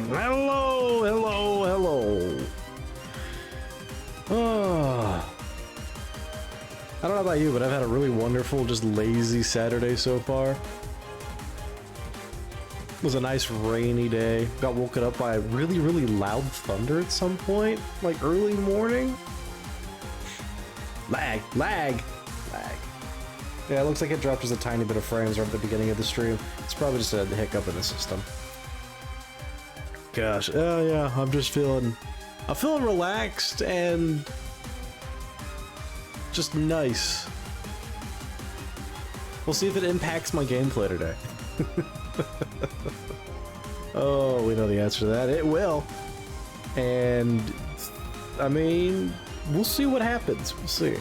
Hello, hello, hello. Oh. I don't know about you, but I've had a really wonderful, just lazy Saturday so far. It was a nice rainy day. Got woken up by really, really loud thunder at some point, like early morning. Lag, lag, lag. Yeah, it looks like it dropped just a tiny bit of frames right at the beginning of the stream. It's probably just a hiccup in the system. Gosh, yeah, I'm feeling relaxed and just nice. We'll see if it impacts my gameplay today. Oh, we know the answer to that. It will. And, I mean, we'll see what happens. We'll see.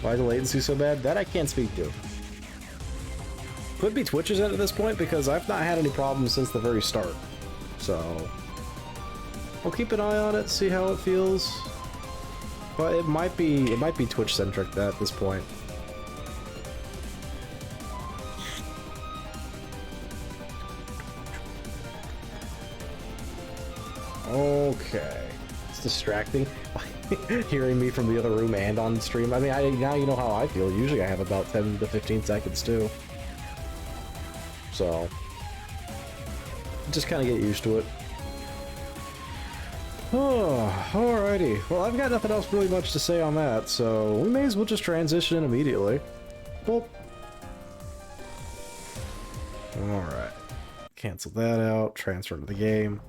Why is the latency so bad? That I can't speak to. Could be Twitch's end at this point because I've not had any problems since the very start. So, we'll keep an eye on it, see how it feels. But it might be Twitch centric at this point. Okay, it's distracting. Hearing me from the other room and on stream. I mean, now you know how I feel. Usually I have about 10 to 15 seconds too. So, just kind of get used to it. Oh, alrighty. Well, I've got nothing else really much to say on that, so we may as well just transition in immediately. Well, alright. Cancel that out, transfer to the game.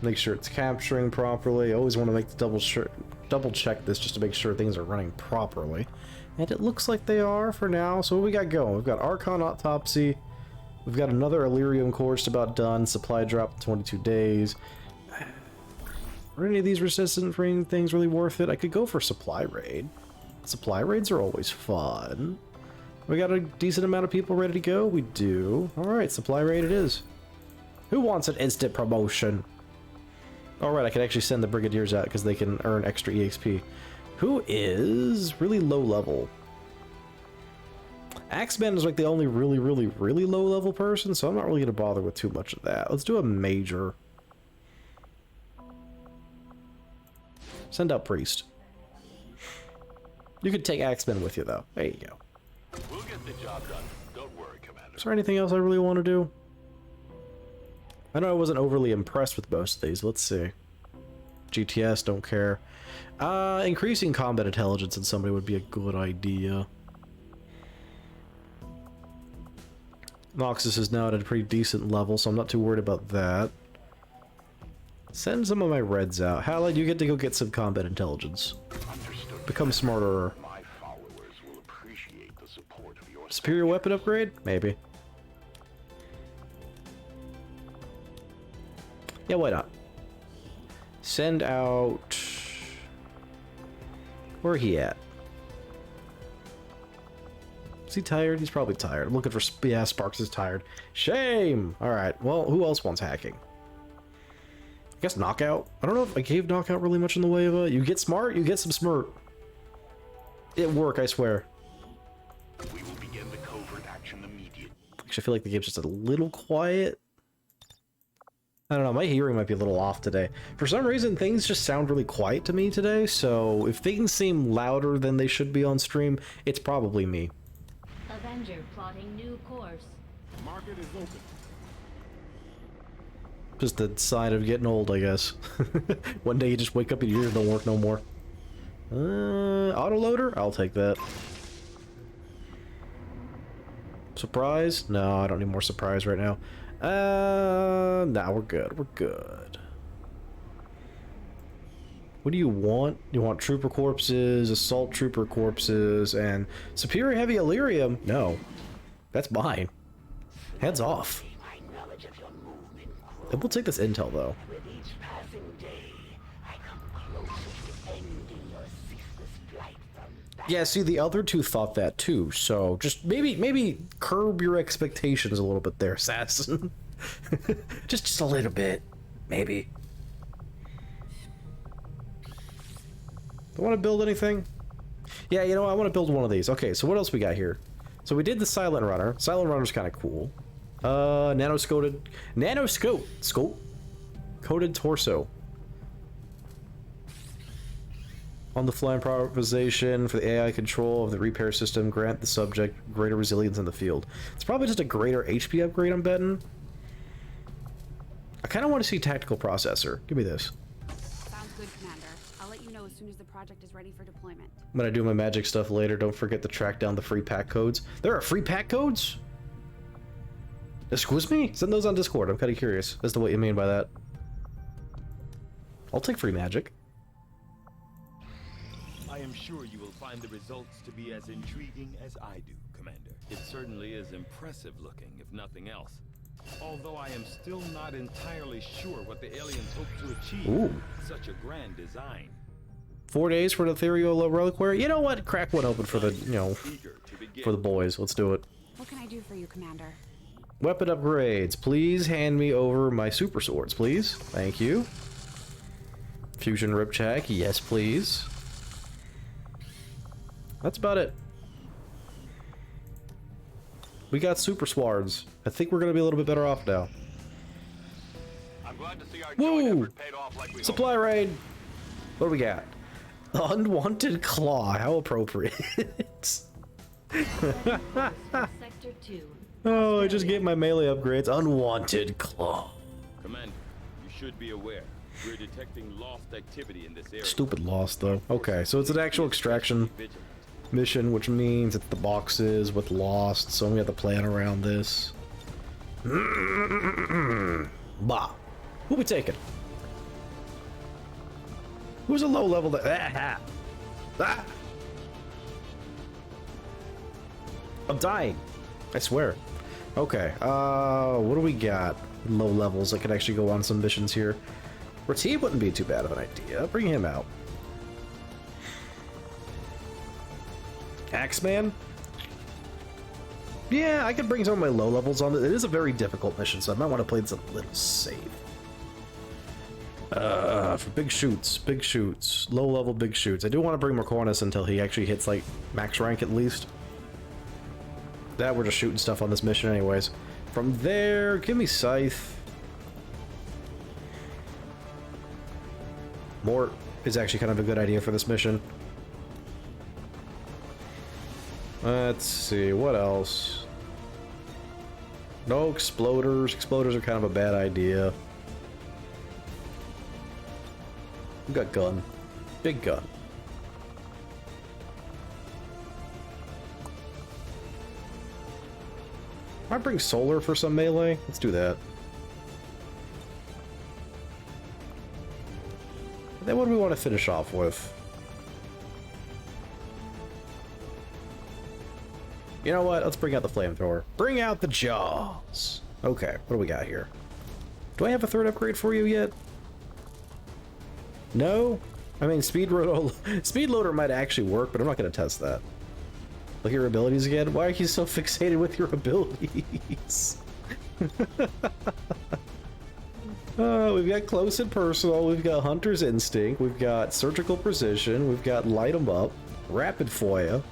Make sure it's capturing properly. Always want to make the double check this just to make sure things are running properly. And it looks like they are for now. So what we got going? We've got Archon Autopsy. We've got another Elerium core just about done. Supply drop in 22 days. Are any of these resistant ring things really worth it? I could go for Supply Raid. Supply Raids are always fun. We got a decent amount of people ready to go? We do. Alright, Supply Raid it is. Who wants an instant promotion? Alright, I can actually send the Brigadiers out because they can earn extra EXP. Who is really low level? Axeman is like the only really low level person, so I'm not really going to bother with too much of that. Let's do a major. Send out Priest. You could take Axeman with you, though. There you go. We'll get the job done. Don't worry, Commander. Is there anything else I really want to do? I know I wasn't overly impressed with most of these. Let's see. GTS, don't care. Increasing combat intelligence in somebody would be a good idea. Noxus is now at a pretty decent level, so I'm not too worried about that. Send some of my reds out. Halid, you get to go get some combat intelligence. Understood. Become smarter. My followers will appreciate the support of your Superior weapon upgrade? Maybe. Yeah, why not? Send out... Where he at? Is he tired? He's probably tired. I'm looking for... Yeah, Sparks is tired. Shame! Alright, well, who else wants hacking? I guess Knockout? I don't know if I gave Knockout really much in the way of a... You get smart, you get some smirt. It work, I swear. We will begin the covert action immediately. Actually, I feel like the game's just a little quiet. I don't know, my hearing might be a little off today. For some reason, things just sound really quiet to me today, so if things seem louder than they should be on stream, it's probably me. Avenger plotting new course. Market is open. Just the sign of getting old, I guess. One day you just wake up and your ears don't work no more. Autoloader? I'll take that. Surprise? No, I don't need more surprise right now. Nah, we're good. We're good. What do you want? You want trooper corpses, assault trooper corpses, and superior heavy Elerium? No. That's mine. Hands off. And we'll take this intel, though. Yeah, see, the other two thought that too, so just maybe curb your expectations a little bit there, Assassin. just a little bit, maybe. Do I want to build anything? Yeah, you know, I want to build one of these. Okay, so what else we got here? So we did the Silent Runner. Silent Runner's kind of cool. Scope. Coated torso. On the fly improvisation for the AI control of the repair system, grant the subject greater resilience in the field. It's probably just a greater HP upgrade, I'm betting. I kind of want to see tactical processor. Give me this. Sounds good, Commander. I'll let you know as soon as the project is ready for deployment. When I do my magic stuff later, don't forget to track down the free pack codes. There are free pack codes? Excuse me? Send those on Discord. I'm kind of curious as to what you mean by that. I'll take free magic. I am sure you will find the results to be as intriguing as I do, Commander. It certainly is impressive looking, if nothing else. Although I am still not entirely sure what the aliens hope to achieve. Ooh. Such a grand design. 4 days for the ethereal reliquary. You know what? Crack one open for the, Eager to begin. for the boys. Let's do it. What can I do for you, Commander? Weapon upgrades. Please hand me over my super swords, please. Thank you. Fusion Ripjack. Yes, please. That's about it. We got super swords. I think we're going to be a little bit better off now. I'm glad to see our Woo! joint effort paid off like we hoped. Supply raid. What do we got? Unwanted claw. How appropriate. Sector 2. Oh, I just gave my melee upgrades. Unwanted claw. Commander, you should be aware. We're detecting lost activity in this area. Stupid loss, though. Okay, so it's an actual extraction Vigilant. mission, which means it's the boxes with Lost, so we have to plan around this. Bah. Who we taking? Who's a low level that? Ah. I'm dying. I swear. Okay, what do we got? Low levels that could actually go on some missions here. Retief wouldn't be too bad of an idea. Bring him out. Axeman? Yeah, I could bring some of my low levels on it. It is a very difficult mission, so I might want to play this a little safe. For big shoots. Low level big shoots. I do want to bring Mercornus until he actually hits, like, max rank at least. That we're just shooting stuff on this mission anyways. From there, give me Scythe. Mort is actually kind of a good idea for this mission. Let's see, what else? No exploders. Exploders are kind of a bad idea. We got gun. Big gun. Might bring solar for some melee. Let's do that. And then what do we want to finish off with? You know what? Let's bring out the flamethrower. Bring out the jaws. Okay, what do we got here? Do I have a third upgrade for you yet? No? I mean, speed loader might actually work, but I'm not going to test that. Look at your abilities again. Why are you so fixated with your abilities? We've got close and personal. We've got hunter's instinct. We've got surgical precision. We've got light 'em up, rapid foya,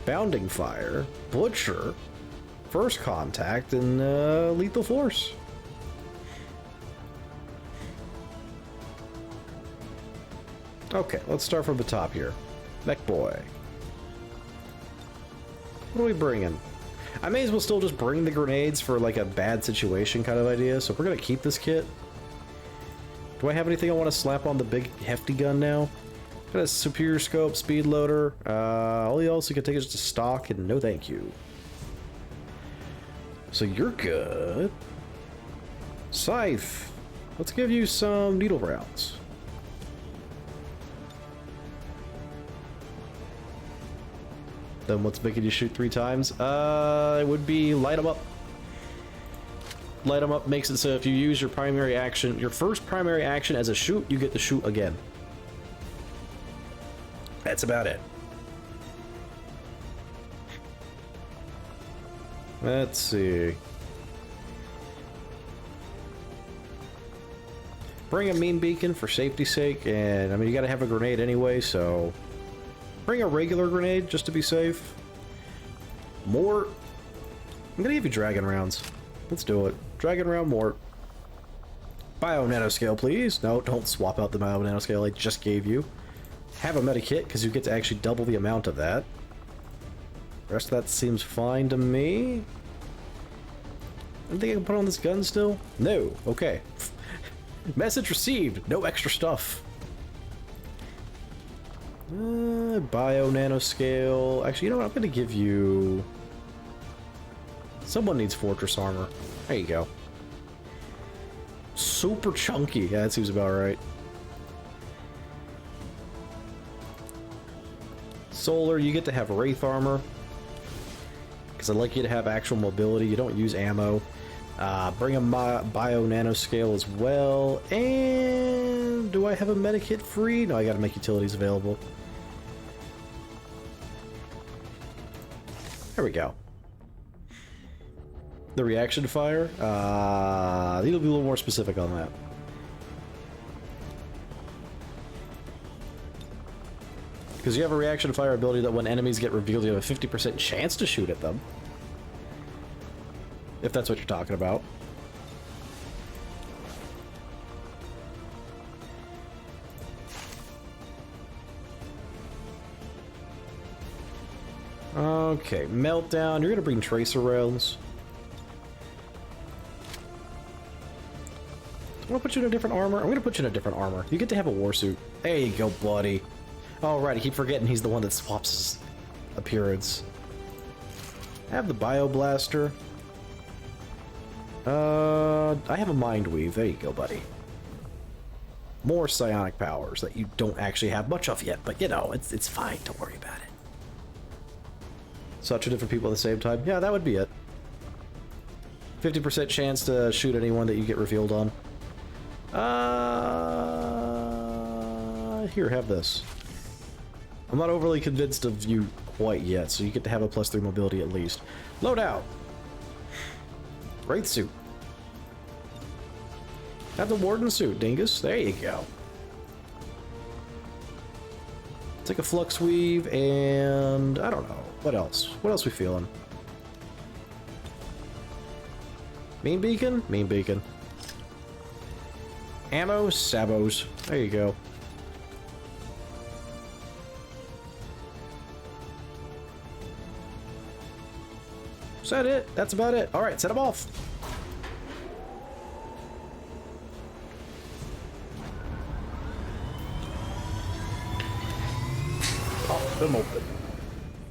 bounding fire, butcher, first contact, and lethal force. Okay, let's start from the top here. Mech boy. What are we bringing? I may as well still just bring the grenades for like a bad situation kind of idea, so we're gonna keep this kit. Do I have anything I want to slap on the big hefty gun now? Got a superior scope, speed loader. All else you can take is just stock, and no thank you. So you're good. Scythe. Let's give you some needle rounds. Then what's making you shoot 3 times? It would be light 'em up. Light 'em up makes it so if you use your primary action, your first primary action as a shoot, you get to shoot again. That's about it. Let's see. Bring a mean beacon for safety's sake, and I mean you gotta have a grenade anyway, so bring a regular grenade just to be safe. More. I'm gonna give you dragon rounds. Let's do it. Dragon round Mort. Bio nanoscale, please. No, don't swap out the bio nanoscale I just gave you. Have a medikit, because you get to actually double the amount of that. The rest of that seems fine to me. I think I can put on this gun still? No. Okay. Message received. No extra stuff. Bio nanoscale. Actually, you know what? I'm going to give you... Someone needs fortress armor. There you go. Super chunky. Yeah, that seems about right. Solar, you get to have wraith armor. Because I'd like you to have actual mobility. You don't use ammo. Bring a bio nanoscale as well. And do I have a medikit free? No, I gotta make utilities available. There we go. The reaction fire? Need to be a little more specific on that. Because you have a reaction fire ability that when enemies get revealed, you have a 50% chance to shoot at them. If that's what you're talking about. Okay, meltdown. You're gonna bring tracer rounds. I'm gonna put you in a different armor. I'm gonna put you in a different armor. You get to have a war suit. There you go, buddy. Oh, right, I keep forgetting he's the one that swaps his appearance. I have the Bioblaster. I have a Mind Weave. There you go, buddy. More psionic powers that you don't actually have much of yet, but you know, it's fine. Don't worry about it. Such a different people at the same time. Yeah, that would be it. 50% chance to shoot anyone that you get revealed on. Here, have this. I'm not overly convinced of you quite yet, so you get to have a +3 mobility at least. Load out! Wraith suit. Have the Warden suit, dingus. There you go. Take a Flux Weave, and I don't know. What else? What else we feeling? Mean Beacon? Mean Beacon. Ammo? Sabos. There you go. Is that it? That's about it. Alright, set them off. Pop them open.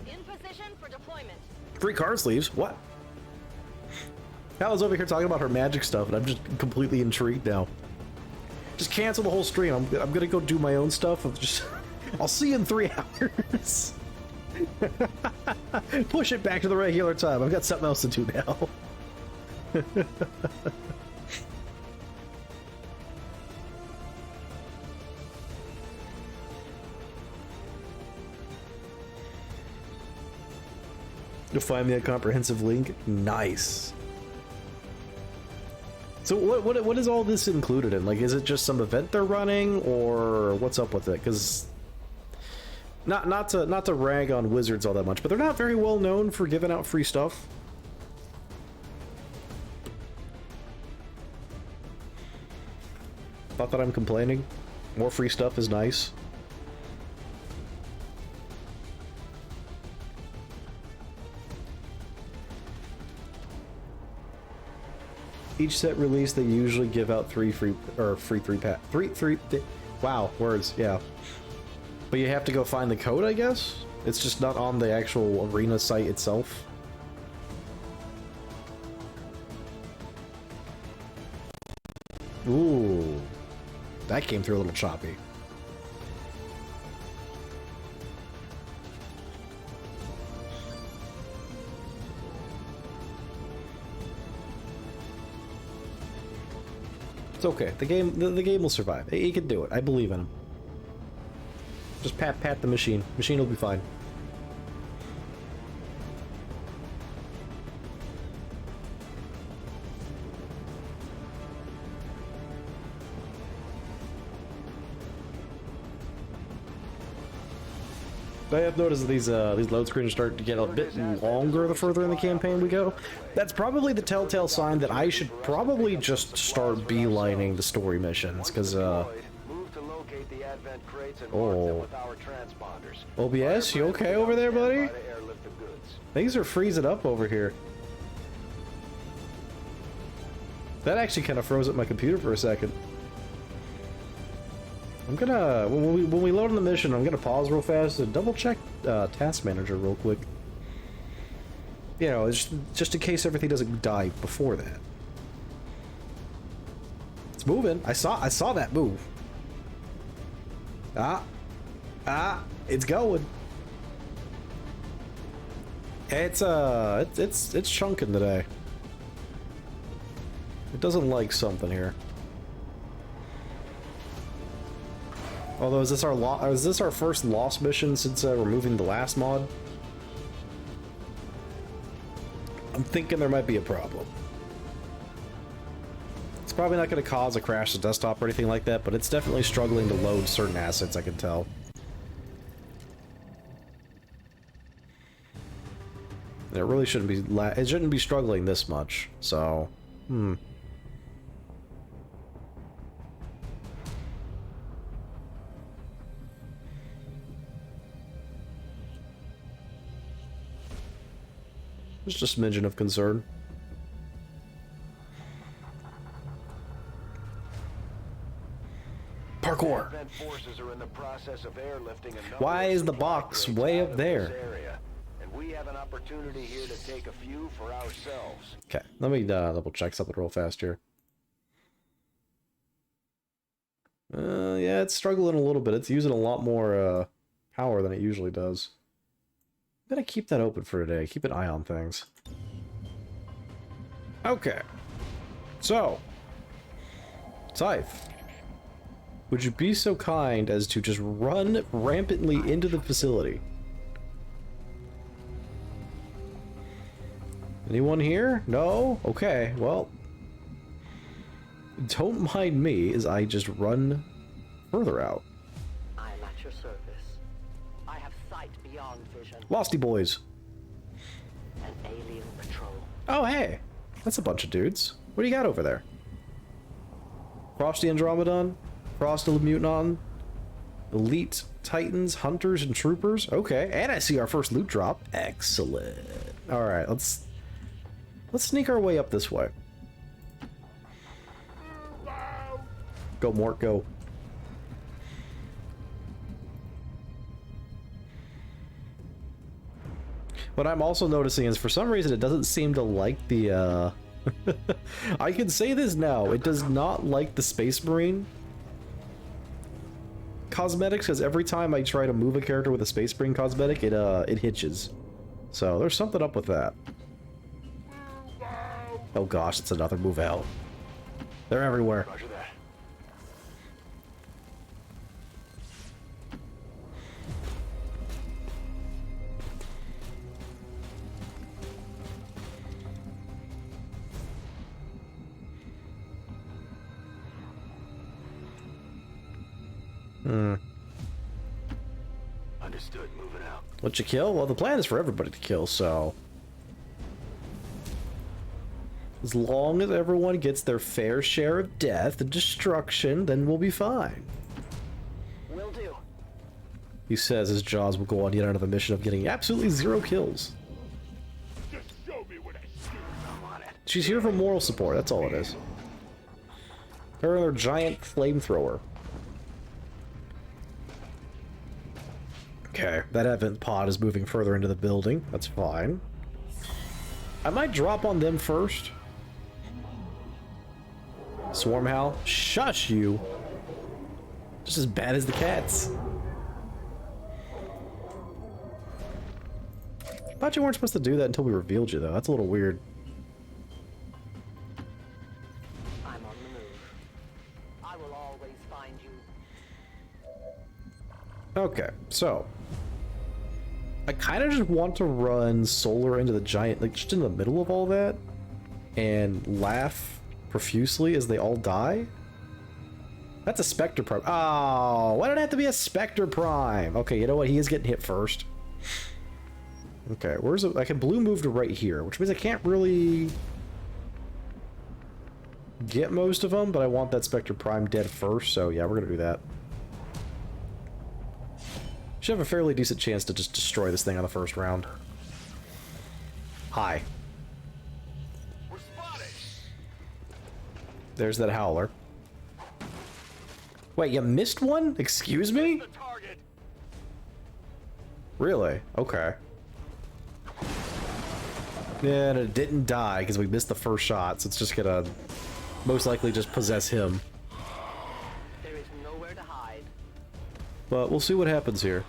In position for deployment. Free card sleeves? What? Hal's over here talking about her magic stuff, and I'm just completely intrigued now. Just cancel the whole stream. I'm gonna go do my own stuff. I'll see you in 3 hours. Push it back to the regular time. I've got something else to do now. You'll find me a comprehensive link. Nice. So what is all this included in? Like, is it just some event they're running, or what's up with it? Because not to rag on Wizards all that much, but they're not very well known for giving out free stuff. Not that I'm complaining. More free stuff is nice. Each set release, they usually give out three pack. Wow, words, yeah. But you have to go find the code, I guess? It's just not on the actual arena site itself. Ooh. That came through a little choppy. It's okay. The game will survive. He can do it. I believe in him. Just pat the machine. Machine will be fine. I have noticed that these load screens start to get a bit longer the further in the campaign we go. That's probably the telltale sign that I should probably just start beelining the story missions, because, Move to locate the advent crates and mark them with our transponders. OBS, you okay over there, buddy? Try to airlift the goods. Things are freezing up over here. That actually kind of froze up my computer for a second. I'm gonna, when we load in the mission, I'm gonna pause real fast and double check Task Manager real quick. You know, it's just in case everything doesn't die before that. It's moving. I saw that move. It's going. It's chunking today. It doesn't like something here. Although, is this our first lost mission since removing the last mod? I'm thinking there might be a problem. It's probably not going to cause a crash to desktop or anything like that, but it's definitely struggling to load certain assets, I can tell. It really shouldn't be it shouldn't be struggling this much, so It's just a smidgen of concern. Parkour! Advent forces are in the process of airlifting a number Why of is the supply box crates way out up of there? this area, and we have an opportunity here to take a few for ourselves. Okay, let me double check something real fast here. Yeah, it's struggling a little bit. It's using a lot more power than it usually does. I'm gonna keep that open for today. Keep an eye on things. Okay. So, Scythe, would you be so kind as to just run rampantly into the facility? Anyone here? No? Okay, well, don't mind me as I just run further out. I am at your service. I have sight beyond vision. Losty boys. An alien patrol. Oh, hey. That's a bunch of dudes. What do you got over there? Frosty Andromedon? Frost the Mutanon? Elite Titans, Hunters, and Troopers? Okay, and I see our first loot drop. Excellent. Alright, let's sneak our way up this way. Go, Mort, go. What I'm also noticing is, for some reason, it doesn't seem to like the, I can say this now, it does not like the Space Marine cosmetics, because every time I try to move a character with a Space Marine cosmetic, it hitches. So, there's something up with that. Oh gosh, it's another move out. They're everywhere. Roger that. Understood. Moving out. What you kill? Well, the plan is for everybody to kill, so... as long as everyone gets their fair share of death and destruction, then we'll be fine. Will do. He says his jaws will go on yet another mission of getting absolutely 0 kills. Just show me what I see. I'm on it. She's here for moral support, that's all it is. Her and her giant flamethrower. Okay, that Advent pod is moving further into the building. That's fine. I might drop on them first. Swarmhowl, shush you. Just as bad as the cats. Thought you weren't supposed to do that until we revealed you, though. That's a little weird. I'm on the move. I will always find you. Okay, so I kind of just want to run Solar into the giant, like just in the middle of all that, and laugh profusely as they all die. That's a Spectre Prime. Oh, why did it have to be a Spectre Prime? Okay, you know what? He is getting hit first. Okay, where's it? I can blue move to right here, which means I can't really get most of them, but I want that Spectre Prime dead first, so yeah, we're gonna do that. Should have a fairly decent chance to just destroy this thing on the first round. Hi. We're spotted. There's that Howler. Wait, you missed one? Excuse me? The target. Really? Okay. Yeah, and it didn't die because we missed the first shot, so it's just gonna most likely just possess him. There is nowhere to hide. But we'll see what happens here.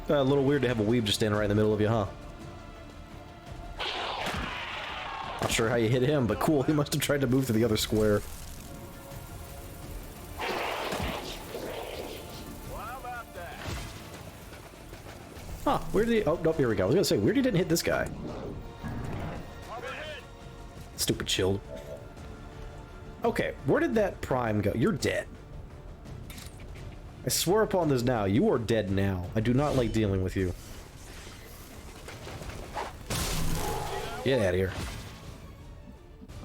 A little weird to have a weeb just standing right in the middle of you, huh? Not sure how you hit him, but cool. He must have tried to move to the other square. Huh, where did he... Oh, nope, here we go. I was gonna say, weird he didn't hit this guy. Stupid shield. Okay, where did that Prime go? You're dead. I swear upon this now, you are dead now. I do not like dealing with you. Get out of here.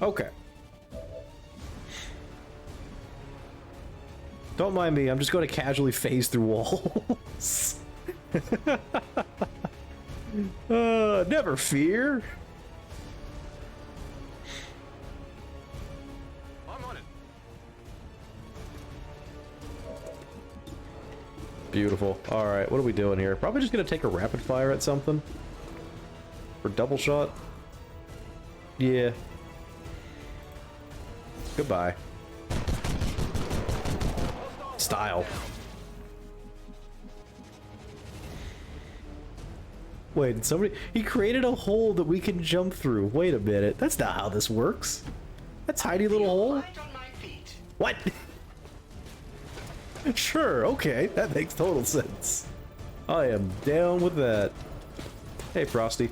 Okay. Don't mind me, I'm just going to casually phase through walls. Never fear. I'm on it. Beautiful. Alright, what are we doing here? Probably just going to take a rapid fire at something. For double shot. Yeah. Goodbye. Style. Wait, did somebody... He created a hole that we can jump through. Wait a minute. That's not how this works. A tiny little hole? What? Sure, okay. That makes total sense. I am down with that. Hey, Frosty.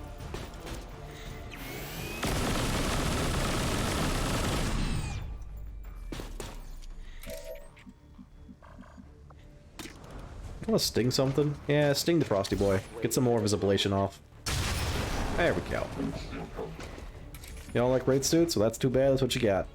I want to sting something? Yeah, sting the Frosty boy. Get some more of his ablation off. There we go. You don't like raid suits? Well, that's too bad. That's what you got.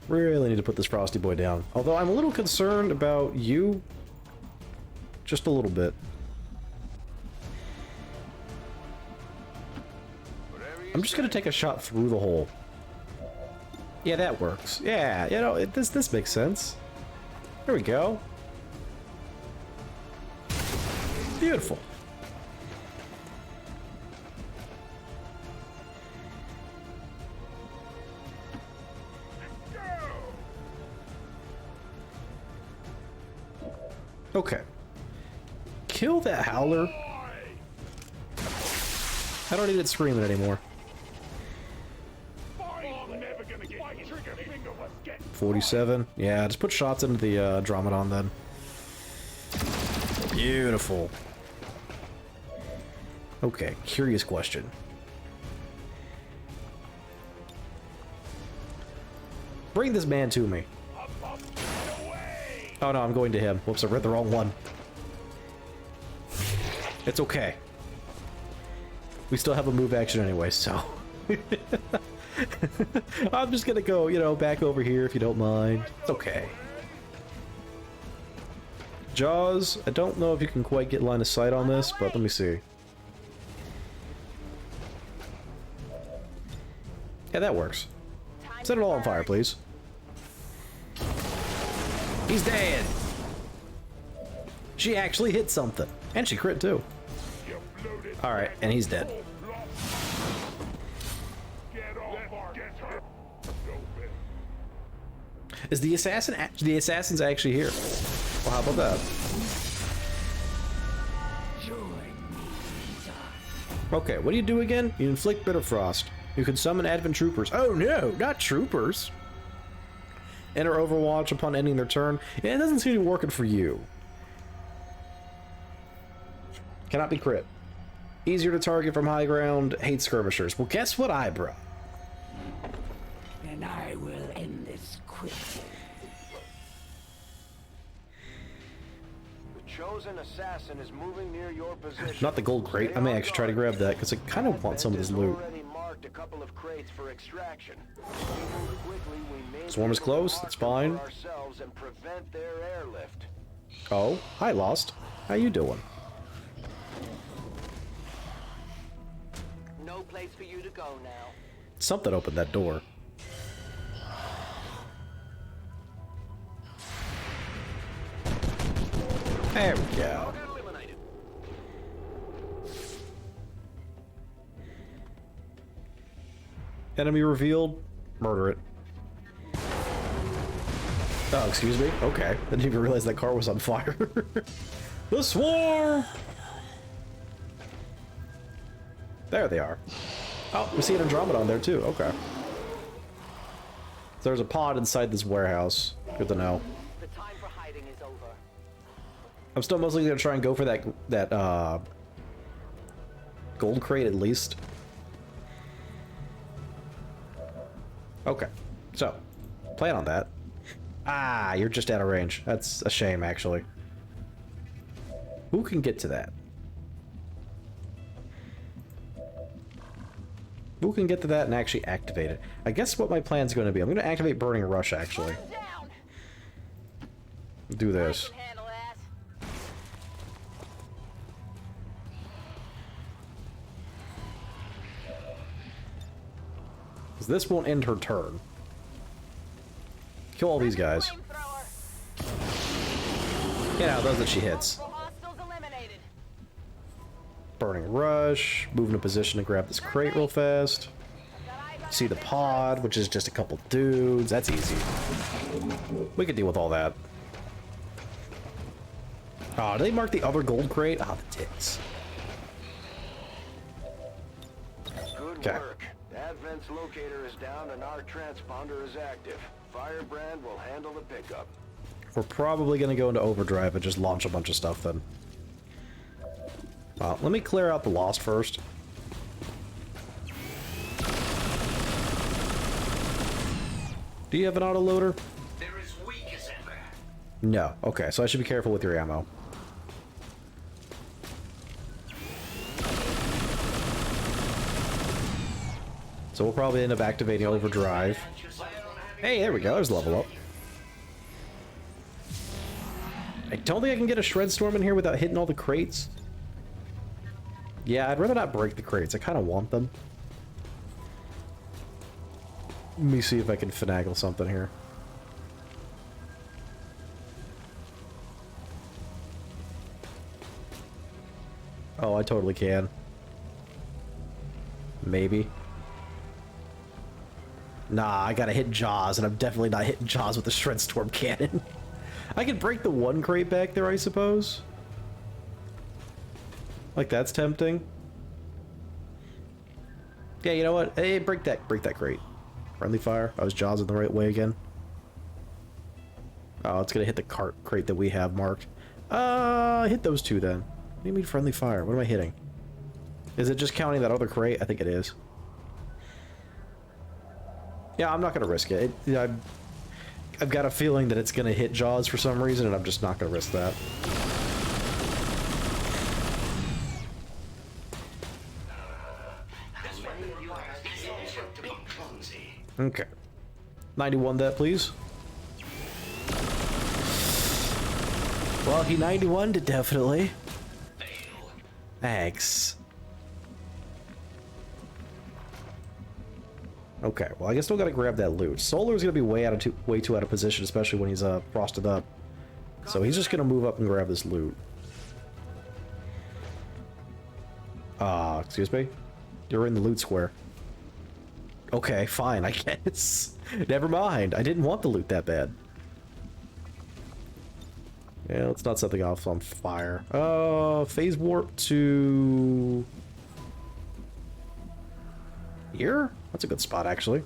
Really need to put this Frosty boy down. Although I'm a little concerned about you. Just a little bit. I'm just gonna take a shot through the hole. Yeah, that works. Yeah, you know, this makes sense. There we go. Beautiful. Okay. Kill that Howler. I don't need it screaming anymore. 47. Yeah, just put shots into the Andromedon then. Beautiful. Okay, curious question. Bring this man to me. Oh no, I'm going to him. Whoops, I read the wrong one. It's okay. We still have a move action anyway, so... I'm just gonna go, you know, back over here if you don't mind. It's okay. Jaws, I don't know if you can quite get line of sight on this, but let me see. Yeah, that works. Set it all on fire, please. He's dead! She actually hit something. And she crit, too. Alright, and he's dead. Is the assassin the assassin's actually here? Well, how about that? Okay, what do you do again? You inflict bitter frost. You can summon Advent troopers. Oh no, not troopers. Enter Overwatch upon ending their turn. Yeah, it doesn't seem to be working for you. Cannot be crit. Easier to target from high ground. Hate skirmishers. Well, guess what I brought? And I will end this quickly. The chosen assassin is moving near your position. Not the gold crate. I may actually try to grab that because I kind of want some of this loot. Already marked a couple of crates for extraction. If we move quickly, we may Swarm is be able to close. mark That's them for fine. ourselves and prevent their airlift. Oh, hi, Lost. How you doing? No place for you to go now. Something opened that door. There we go. Enemy revealed. Murder it. Oh, excuse me? Okay. I didn't even realize that car was on fire. The swarm! There they are. Oh, we see an Andromeda on there too. Okay. So there's a pod inside this warehouse. Good to know. The time for hiding is over. I'm still mostly gonna try and go for that gold crate at least. Okay. So, plan on that. Ah, you're just out of range. That's a shame, actually. Who can get to that? Who can get to that and actually activate it? I guess what my plan's going to be. I'm going to activate Burning Rush, actually. Down. Do this. I can handle that. 'Cause this won't end her turn. Kill all these guys. Flamethrower. Yeah, those that she hits. Hostiles eliminated. Burning Rush. Move in a position to grab this crate real fast. See the pod, which is just a couple dudes. That's easy. We can deal with all that. Oh, did they mark the other gold crate? Ah, the tits. Good Okay. work. Advent's locator is down and our transponder is active. Firebrand will handle the pickup. We're probably going to go into overdrive and just launch a bunch of stuff then. Let me clear out the Lost first. Do you have an autoloader? They're as weak as ever. No. Okay, so I should be careful with your ammo. So we'll probably end up activating overdrive. Hey, there we go. There's a level up. I don't think I can get a Shred Storm in here without hitting all the crates. Yeah, I'd rather not break the crates. I kind of want them. Let me see if I can finagle something here. Oh, I totally can. Maybe. Nah, I gotta hit Jaws, and I'm definitely not hitting Jaws with the Shred Storm cannon. I can break the one crate back there, I suppose. Like, that's tempting. Yeah, you know what? Hey, break that crate. Friendly fire. I was Jaws in the right way again. Oh, it's gonna hit the crate that we have marked. Hit those two then. What do you mean friendly fire? What am I hitting? Is it just counting that other crate? I think it is. Yeah, I'm not gonna risk it. I've got a feeling that it's gonna hit Jaws for some reason, and I'm just not gonna risk that. Okay. 91 that, please. Well, he 91'd it definitely. Thanks. Okay, well, I guess still gotta grab that loot. Solar's gonna be way too out of position, especially when he's frosted up. So he's just gonna move up and grab this loot. Excuse me? You're in the loot square. Okay, fine, I guess. Never mind. I didn't want the loot that bad. Yeah, let's not set the off on fire. Phase warp to... Here? That's a good spot, actually.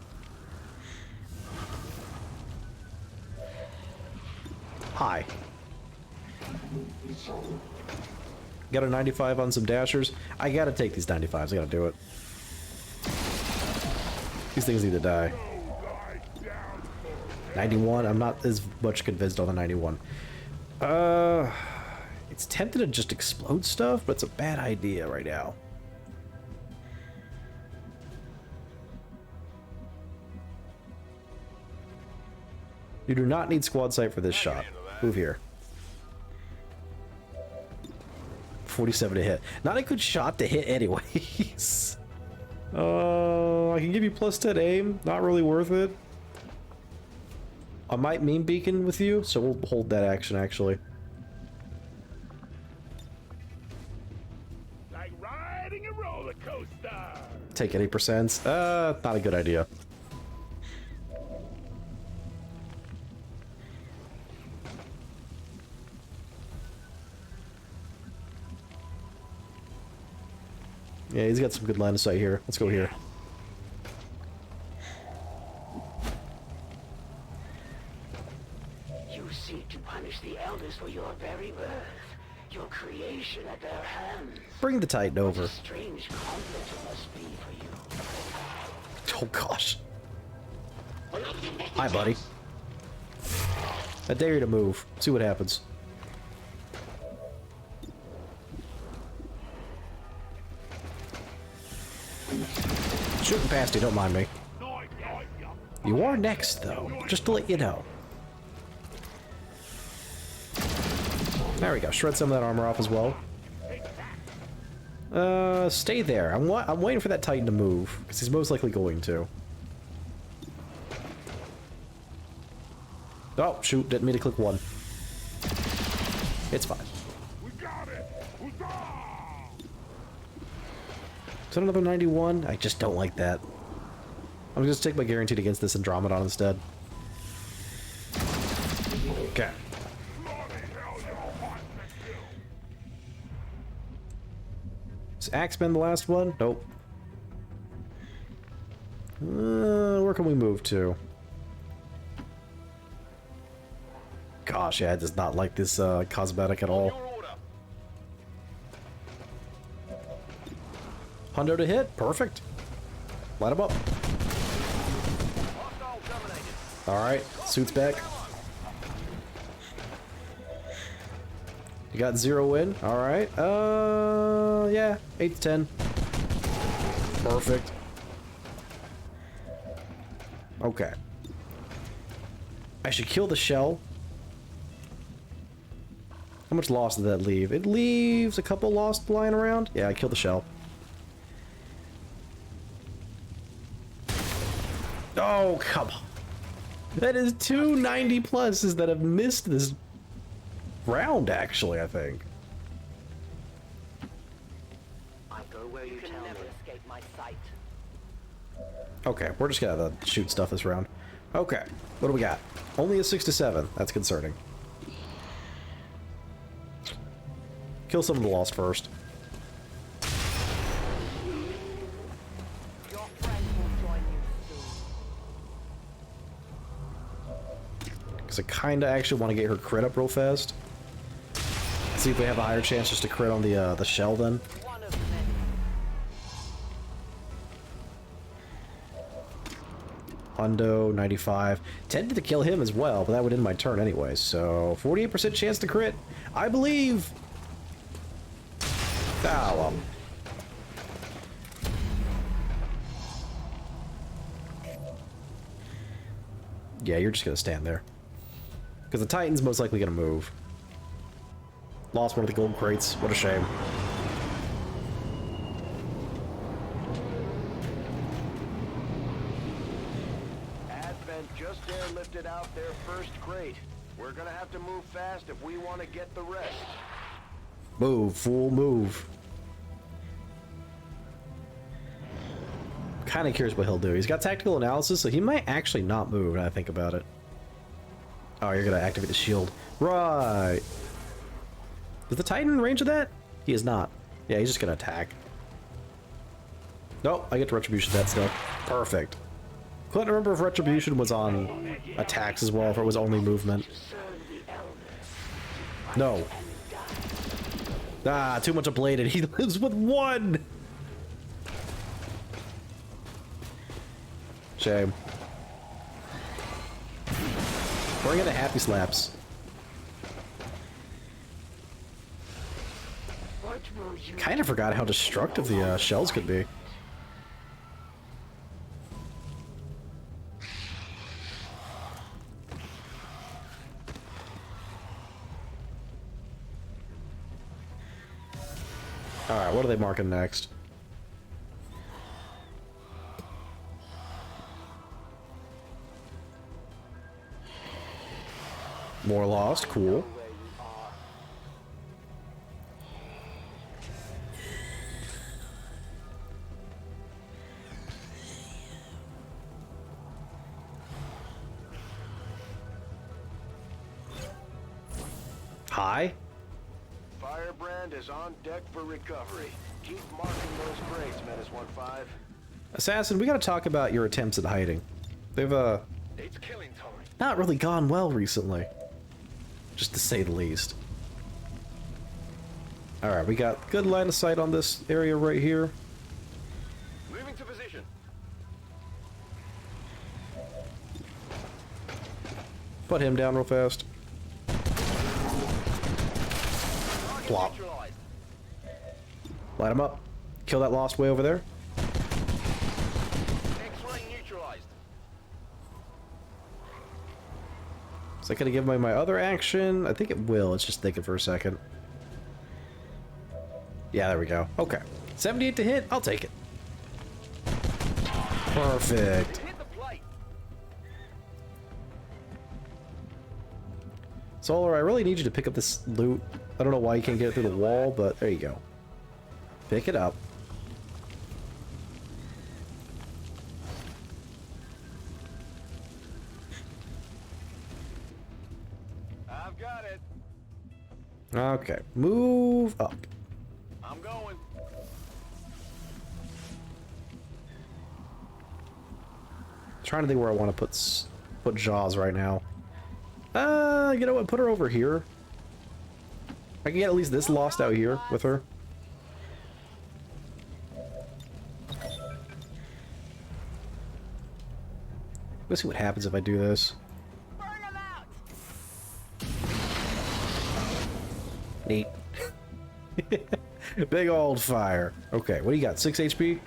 Hi. Got a 95 on some dashers. I gotta take these 95s. I gotta do it. These things need to die. 91. I'm not as much convinced on the 91. It's tempted to just explode stuff, but it's a bad idea right now. You do not need squad sight for this shot. Move here. 47 to hit. Not a good shot to hit anyways. I can give you plus 10 aim. Not really worth it. I might meme beacon with you, so we'll hold that action actually. Like riding a roller coaster. Take any percents? Not a good idea. Yeah, he's got some good line of sight here. Let's go here. You seek to punish the elders for your very birth, your creation at their hands. Bring the Titan over. Strange conflict it must be for you. Oh gosh. Hi, buddy. I dare you to move. See what happens. Shooting past you, don't mind me. You are next, though, just to let you know. There we go. Shred some of that armor off as well. Stay there. I'm waiting for that Titan to move, because he's most likely going to. Oh, shoot. Didn't mean to click one. It's fine. We got it. Is that another 91? I just don't like that. I'm just take my guaranteed against this Andromedon instead. Okay. Is Axeman the last one? Nope. Where can we move to? Gosh, yeah, I does not like this cosmetic at all. Hundo to hit. Perfect. Light him up. Alright, suit's back. You got 0 in. Alright. Yeah. 8 to 10. Perfect. Okay. I should kill the shell. How much loss did that leave? It leaves a couple lost lying around. Yeah, I killed the shell. Oh, come on. That is 2 90 pluses that have missed this round, actually, I think. I go where you can never escape my sight. Okay, we're just gonna have to shoot stuff this round. Okay, what do we got? Only a 6 to 7. That's concerning. Kill some of the lost first. Your friends will join you soon. Because I kinda actually want to get her crit up real fast. See if we have a higher chance just to crit on the shell then. One of many. Hundo, 95. Tempted to kill him as well, but that would end my turn anyway. So, 48% chance to crit. I believe. Ah, well. Yeah, you're just gonna stand there. Because the Titan's most likely gonna move. Lost one of the gold crates. What a shame. Advent just airlifted out their first crate. We're gonna have to move fast if we want to get the rest. Move, fool, move. Kind of curious what he'll do. He's got tactical analysis, so he might actually not move when I think about it. Oh, you're gonna activate the shield. Right. Is the Titan in range of that? He is not. Yeah, he's just gonna attack. Nope, I get to Retribution that stuff. Perfect. Couldn't remember if Retribution was on attacks as well, if it was only movement. No. Ah, too much ablated. He lives with one! Shame. Bring in the happy slaps. Kind of forgot how destructive the shells could be. Alright, what are they marking next? More lost, cool. Hi. Firebrand is on deck for recovery. Keep marking those crates, Menace 1-5. Assassin, we gotta talk about your attempts at hiding. They've, It's killing time. not really gone well recently. Just to say the least. Alright, we got good line of sight on this area right here. Moving to position. Put him down real fast. Plop. Light him up. Kill that lost way over there. X-ray neutralized. Is that gonna give me my other action? I think it will. It's just thinking for a second. Yeah, there we go. Okay. 78 to hit. I'll take it. Perfect. Hit the plate. Solar, I really need you to pick up this loot. I don't know why you can't get it through the wall, but there you go. Pick it up. I've got it. Okay. Move up. I'm going. Trying to think where I want to put Jaws right now. You know what? Put her over here. I can get at least this lost out here with her. Let's see what happens if I do this. Burn 'em out. Neat. Big old fire. Okay, what do you got? 6 HP?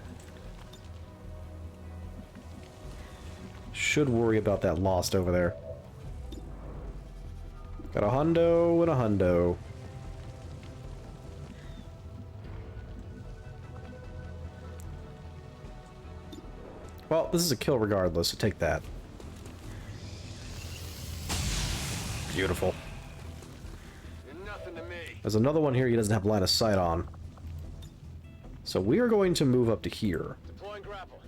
Should worry about that lost over there. Got a hundo and a hundo. Well, this is a kill regardless, so take that. Beautiful. Nothing to me. There's another one here he doesn't have line of sight on. So we are going to move up to here. Deploying grapple.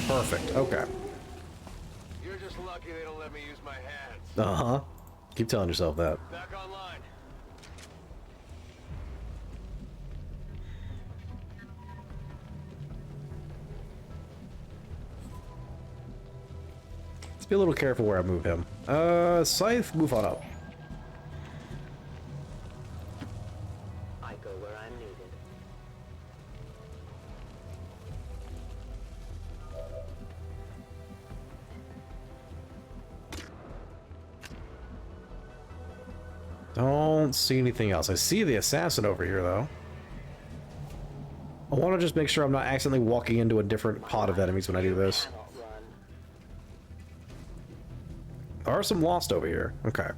Perfect, okay. You're just lucky they don't let me use my hands. Uh-huh. Keep telling yourself that. Back online. Let's be a little careful where I move him. Scythe, move on up. I go where I'm needed. Don't see anything else. I see the assassin over here, though. I want to just make sure I'm not accidentally walking into a different pot of enemies when I do this. Cannot run. There are some lost over here. Okay.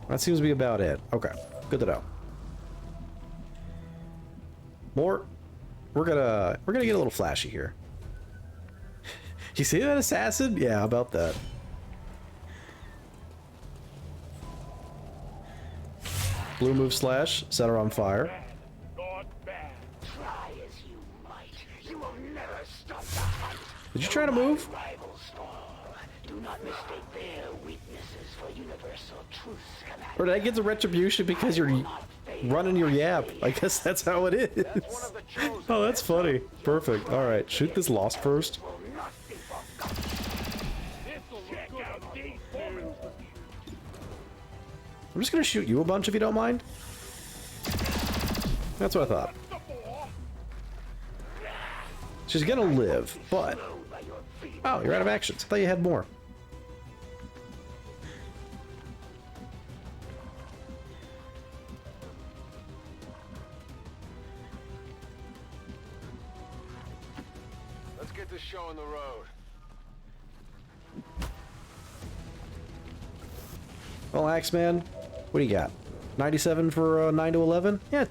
That seems to be about it. Okay. Good to know. More. We're gonna get a little flashy here. You see that assassin? Yeah, about that. Blue move slash, set her on fire. Try as you might, you will never stop the hunt. Did you try to move? Rivals fall. Do not mistake their weaknesses for universal truths, Commander. Or did I get the retribution because you're running your yap? I guess that's how it is. Oh, that's funny. Perfect. Alright, shoot this Lost first. I'm just gonna shoot you a bunch if you don't mind. That's what I thought. She's gonna live, but... Oh, you're out of actions. I thought you had more. Let's get this show on the road. Well, Axeman, what do you got? 97 for 9 to 11? Yeah,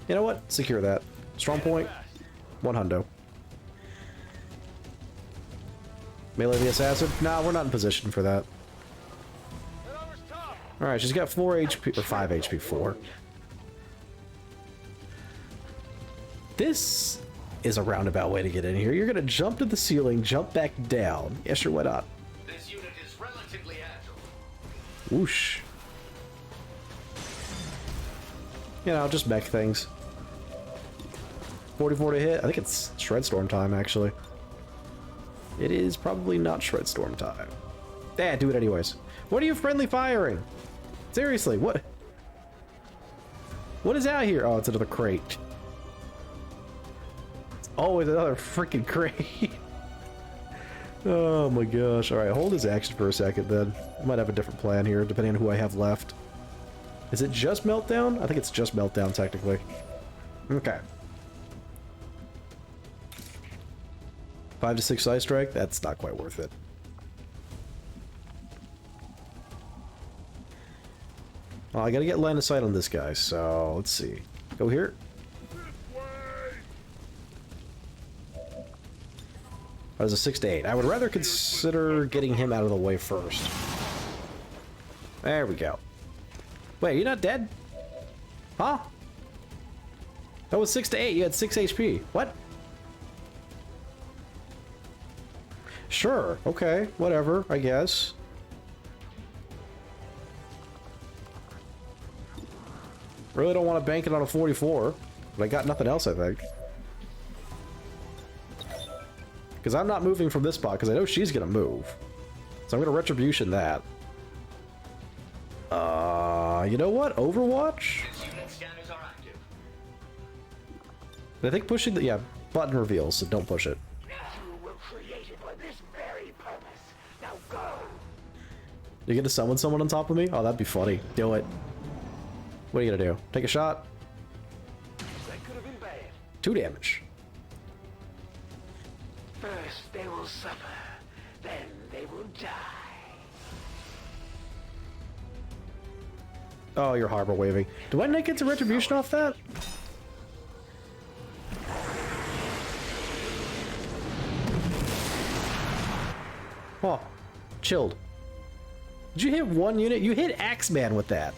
you know what? Secure that. Strong point, 1 hundo. Melee the assassin? Nah, we're not in position for that. Alright, she's got 4 HP, or 5 HP, 4. This is a roundabout way to get in here. You're gonna jump to the ceiling, jump back down. Yeah, sure, why not? This unit is relatively agile. Whoosh. You know, just mech things. 44 to hit. I think it's Shredstorm time, actually. It is probably not Shredstorm time. Eh, do it anyways. What are you friendly firing? Seriously, what? What is out here? Oh, it's another crate. It's always another freaking crate. Oh my gosh. Alright, hold his action for a second then. I might have a different plan here, depending on who I have left. Is it just Meltdown? I think it's just Meltdown, technically. Okay. 5 to 6 Ice Strike? That's not quite worth it. Well, I gotta get line of sight on this guy, so let's see. Go here. That was a 6 to 8. I would rather consider getting him out of the way first. There we go. Wait, you're not dead? Huh? That was 6 to 8. You had 6 HP. What? Sure. Okay. Whatever, I guess. Really don't want to bank it on a 44. But I got nothing else, I think. Because I'm not moving from this spot, because I know she's going to move. So I'm going to Retribution that. You know what? Overwatch? I think pushing the... Yeah, button reveals, so don't push it. You were created for this very purpose. Now go. You get to summon someone on top of me? Oh, that'd be funny. Do it. What are you gonna do? Take a shot? That could have been bad. 2 damage. First they will suffer, then they will die. Oh, you're harbor waving. Do I not get to Retribution off that? Oh, chilled. Did you hit 1 unit? You hit Axeman with that.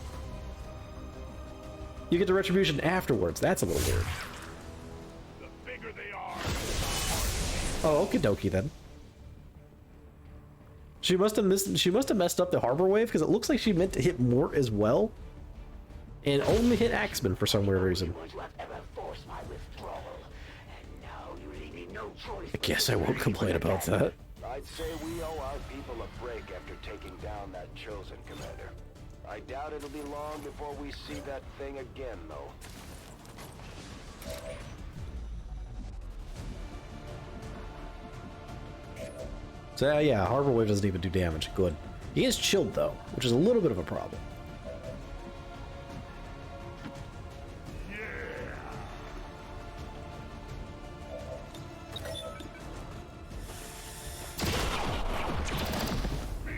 You get the Retribution afterwards. That's a little weird. The bigger they are. Oh, okie dokie then. She must have messed up the harbor wave because it looks like she meant to hit Mort as well, and only hit Axeman for some weird reason. I guess I won't complain about that. I'd say we owe our people a break after taking down that Chosen, Commander. I doubt it'll be long before we see that thing again, though. So yeah, harbor wave doesn't even do damage. Good. He is chilled though, which is a little bit of a problem.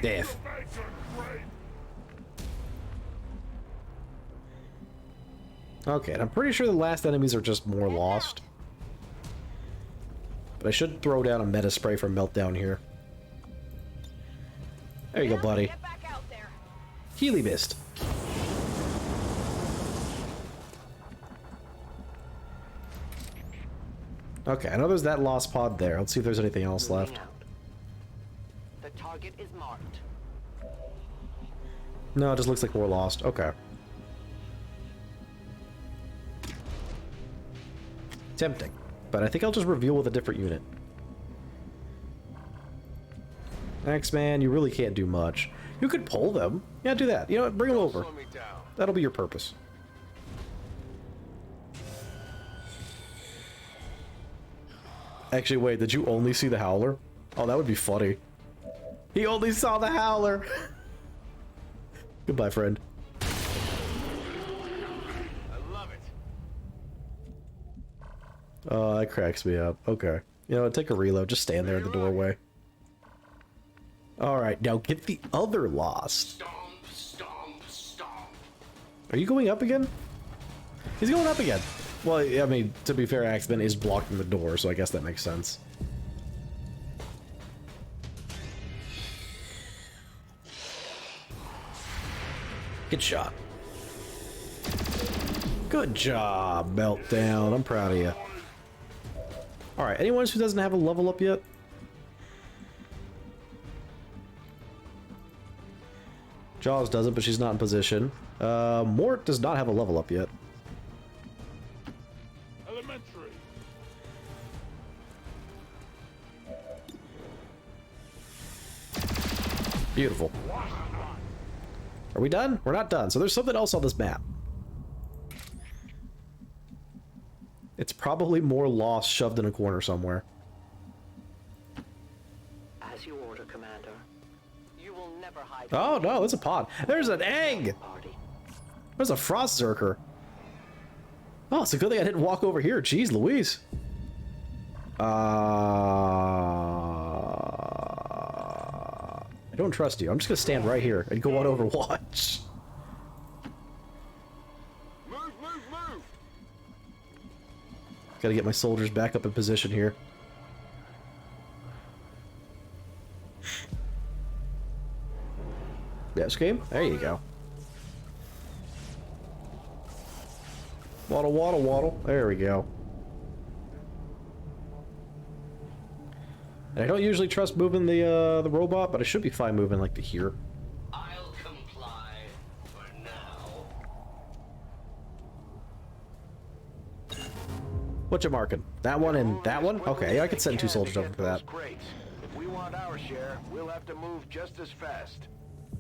Death. Okay, and I'm pretty sure the last enemies are just more lost. But I should throw down a meta spray for Meltdown here. There you go, buddy. Get back out there. Healy Mist. Okay, I know there's that lost pod there. Let's see if there's anything else left. The Target is marked. No, it just looks like we're lost. Okay. Tempting. But I think I'll just reveal with a different unit. X-Man, you really can't do much. You could pull them. Yeah, do that. You know what? Bring them over. That'll be your purpose. Actually, wait, did you only see the Howler? Oh, that would be funny. He only saw the Howler! Goodbye, friend. I love it. Oh, that cracks me up. Okay. You know what? Take a reload. Just stand there in the doorway. Alright, now get the other Lost. Stomp, stomp, stomp. Are you going up again? He's going up again. Well, I mean, to be fair, Axeman is blocking the door, so I guess that makes sense. Good shot. Good job, Meltdown. I'm proud of you. Alright, anyone who doesn't have a level up yet? Jaws doesn't, but she's not in position. Mort does not have a level up yet. Elementary. Beautiful. Are we done? We're not done. So there's something else on this map. It's probably more Lost shoved in a corner somewhere. As you order, Commander. You will never hide. Oh no, it's a pod. There's an egg! Party. There's a Frost Zerker. Oh, it's a good thing I didn't walk over here. Jeez Louise. I don't trust you. I'm just gonna stand right here and go on Overwatch. Move, move, move! Gotta get my soldiers back up in position here. Yes, game. There you go. Waddle, waddle, waddle. There we go. And I don't usually trust moving the robot, but I should be fine moving like to here. I'll comply for now. What you marking? That one and that one? Okay, yeah, I could send two soldiers over for that. Great. If we want our share, we'll have to move just as fast.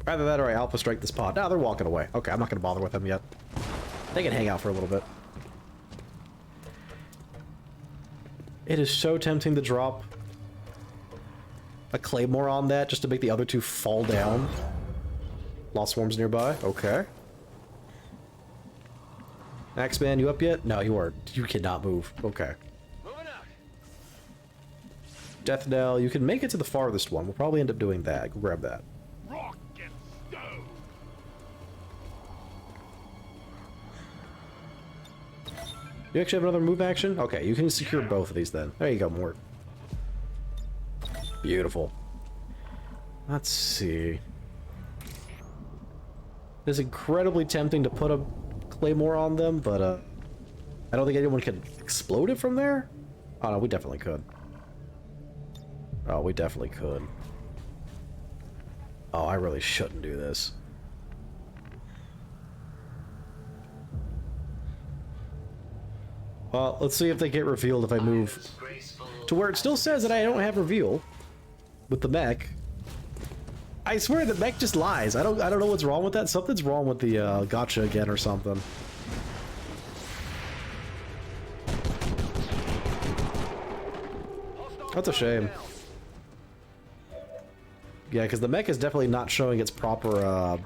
Either that or I Alpha Strike this pod. Now they're walking away. Okay, I'm not going to bother with them yet. They can hang out for a little bit. It is so tempting to drop a Claymore on that just to make the other two fall down. Lost Swarms nearby. Okay. Axeman, you up yet? No, you are. You cannot move. Okay. Moving out. Death Knell, you can make it to the farthest one. We'll probably end up doing that. Go grab that. Rock and stone. You actually have another move action? Okay, you can secure both of these then. There you go, Mort. Beautiful. Let's see. It's incredibly tempting to put a Claymore on them, but I don't think anyone can explode it from there? Oh no, we definitely could. Oh, we definitely could. Oh, I really shouldn't do this. Well, let's see if they get revealed if I move to where it still says that I don't have reveal with the mech. I swear the mech just lies. I don't know what's wrong with that. Something's wrong with the gotcha again or something. That's a shame. Yeah, because the mech is definitely not showing its proper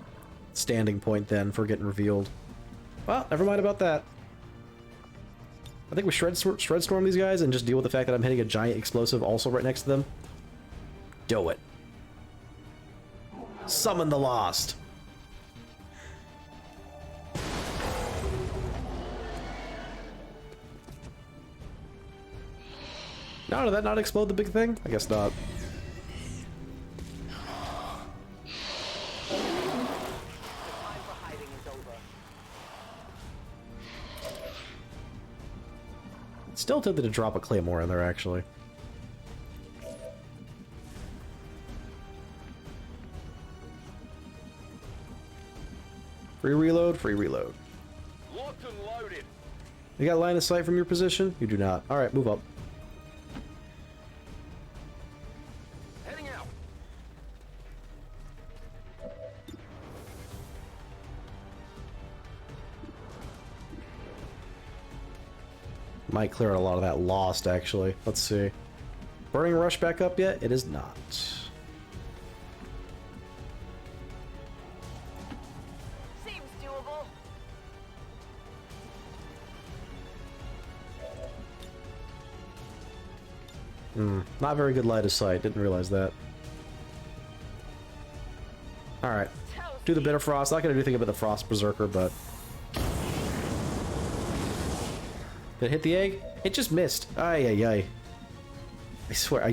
standing point then for getting revealed. Well, never mind about that. I think we shred storm these guys and just deal with the fact that I'm hitting a giant explosive also right next to them. Do it. Summon the Lost. No, did that not explode the big thing? I guess not. Still tempted to drop a Claymore in there, actually. Free reload, free reload. Locked and loaded. You got line of sight from your position? You do not. Alright, move up. Heading out. Might clear out a lot of that lost, actually. Let's see. Burning Rush back up yet? It is not. Seems doable. Not very good line of sight. Didn't realize that. Alright. Do the Bitter Frost. Not gonna do anything about the Frost Berserker, but... Did it hit the egg? It just missed. Ay, ay, ay. I swear,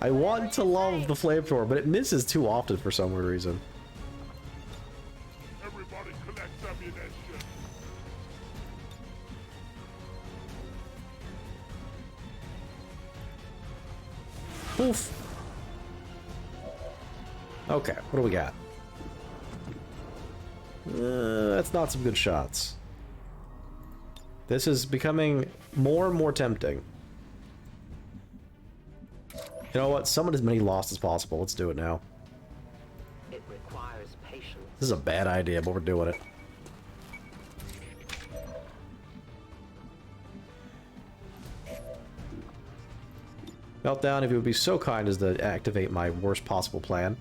I want to love the flamethrower, but it misses too often for some weird reason. Everybody collect ammunition. Poof. Okay, what do we got? That's not some good shots. This is becoming more and more tempting. You know what? Summon as many lost as possible. Let's do it now. It requires patience. This is a bad idea, but we're doing it. Meltdown, if you would be so kind as to activate my worst possible plan.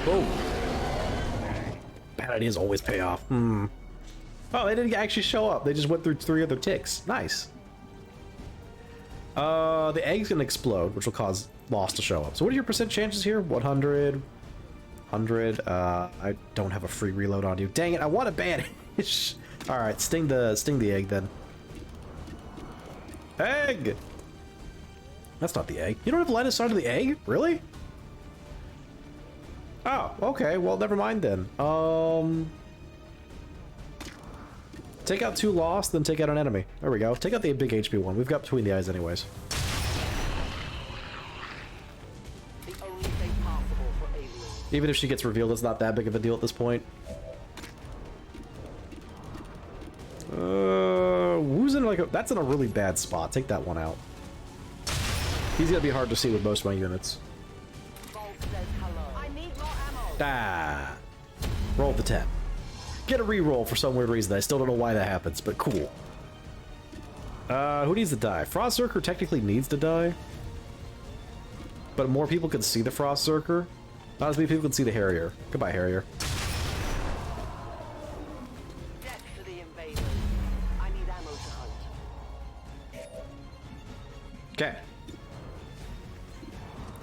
Boom. Bad ideas always pay off. Oh, they didn't actually show up. They just went through 3 other ticks. Nice. The egg's gonna explode, which will cause loss to show up. So what are your percent chances here? 100, 100. I don't have a free reload on you. Dang it! I want a banish. All right, sting the egg then. Egg. That's not the egg. You don't have line of sight of the egg? Really? Oh, okay. Well, never mind then. Take out 2 lost, then take out an enemy. There we go. Take out the big HP one. We've got between the eyes anyways. The only thing possible for aliens. Even if she gets revealed, it's not that big of a deal at this point. Who's in like a... That's in a really bad spot. Take that one out. He's gonna be hard to see with most of my units. Vault says hello. I need more ammo. Ah. Roll the 10. Get a reroll for some weird reason. I still don't know why that happens, but cool. Who needs to die? Frost Zerker technically needs to die. But more people can see the Frost Zerker. Not as many people can see the Harrier. Goodbye, Harrier. Death to the invaders. I need ammo to hunt. Okay.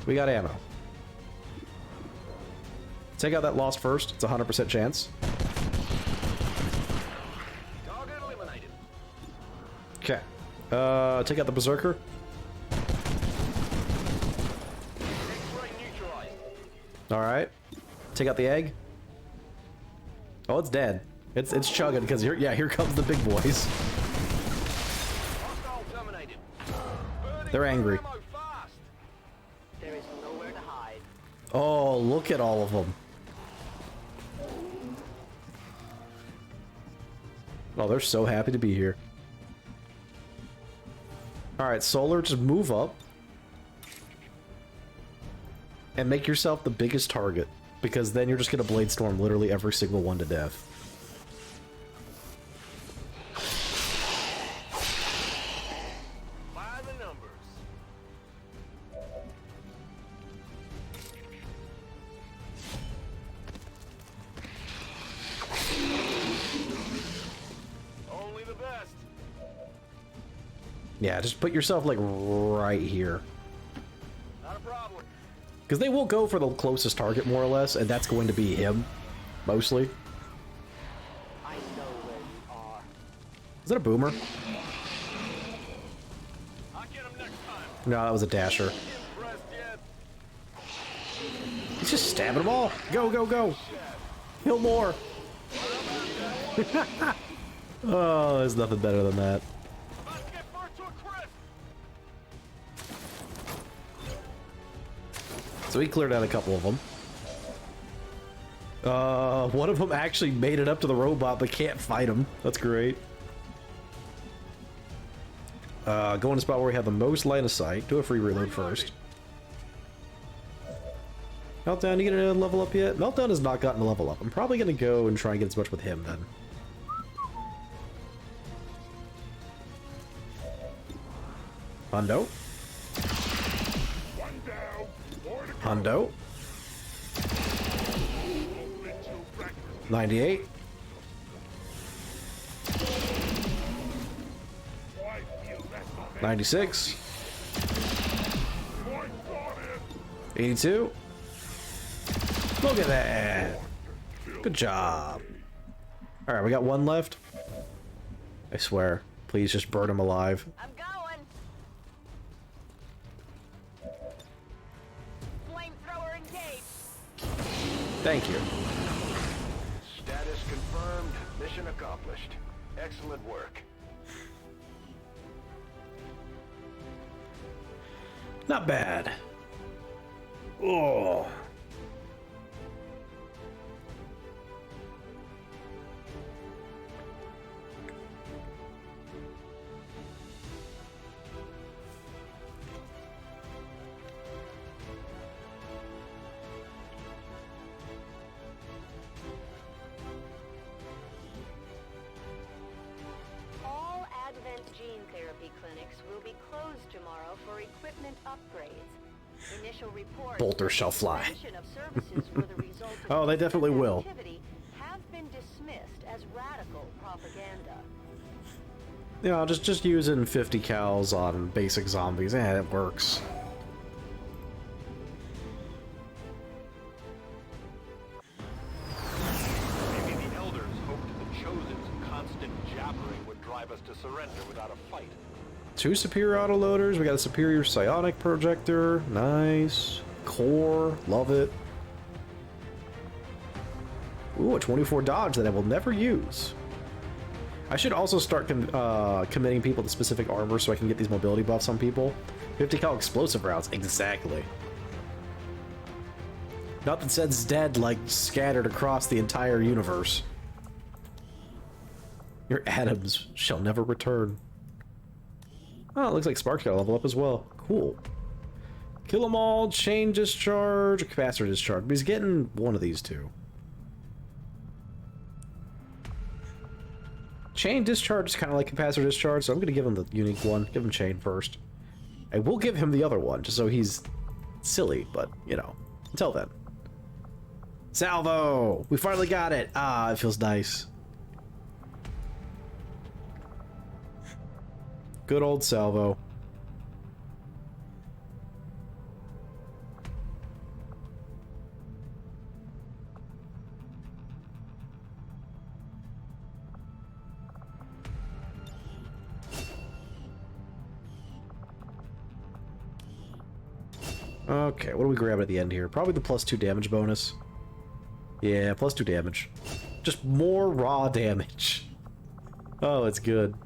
We got ammo. Take out that lost first. It's a 100% chance. Target eliminated. Okay. Take out the Berserker. X-ray neutralized. Alright. Take out the egg. Oh, it's dead. It's chugging because here comes the big boys. Hostile terminated. Burning They're angry. ammo fast. There is nowhere to hide. Oh, look at all of them. Oh, they're so happy to be here. Alright, Solar, just move up. And make yourself the biggest target. Because then you're just gonna Blade Storm literally every single one to death. By the numbers. Only the best. Yeah, just put yourself like right here. Not a problem. Because they will go for the closest target more or less, and that's going to be him. Mostly. I know where you are. Is that a boomer? I'll get him next time. No, that was a dasher. Impressed yet? He's just stabbing them all. Go, go, go. Kill more. Oh, there's nothing better than that. Let's get burnt to a crisp! So he cleared out a couple of them. One of them actually made it up to the robot, but can't fight him. That's great. Go in a spot where we have the most line of sight. Do a free reload first. Meltdown, you gonna level up yet? Meltdown has not gotten a level up. I'm probably gonna go and try and get as much with him then. Hundo. Hundo. 98. $96. 82. Look at that. Good job. Alright, we got one left. I swear. Please just burn him alive. I'm going. Flamethrower engaged. Thank you. Status confirmed. Mission accomplished. Excellent work. Not bad. Oh. All Advent gene therapy clinics will be closed tomorrow for equipment upgrades. Initial reports Bolter shall fly. of services were the result of Oh, they definitely will. activity have been dismissed as radical propaganda. Yeah, just using 50 cals on basic zombies. It works. Maybe the Elders hoped the Chosen's constant jabbering would drive us to surrender without a fight. 2 superior autoloaders. We got a superior psionic projector. Nice. Core. Love it. Ooh, a 24 dodge that I will never use. I should also start committing people to specific armor so I can get these mobility buffs on people. 50 cal explosive rounds. Exactly. Not that Zed's dead, like, scattered across the entire universe. Your atoms shall never return. Oh, it looks like Spark's got a level up as well. Cool. Kill them all, chain discharge, capacitor discharge. But he's getting one of these two. Chain discharge is kind of like capacitor discharge, so I'm going to give him the unique one. Give him chain first. I will give him the other one, just so he's silly, but, you know, until then. Salvo! We finally got it! Ah, it feels nice. Good old Salvo. Okay, what do we grab at the end here? Probably the +2 damage bonus. Yeah, +2 damage. Just more raw damage. Oh, it's good.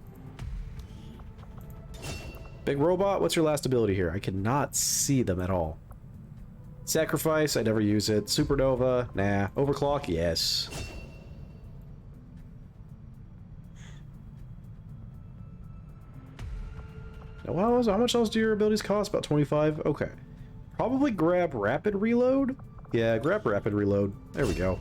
Big robot, what's your last ability here? I cannot see them at all. Sacrifice, I never use it. Supernova, nah. Overclock, yes. Now, how much else do your abilities cost? About 25? Okay. Probably grab Rapid Reload? Yeah, grab Rapid Reload. There we go.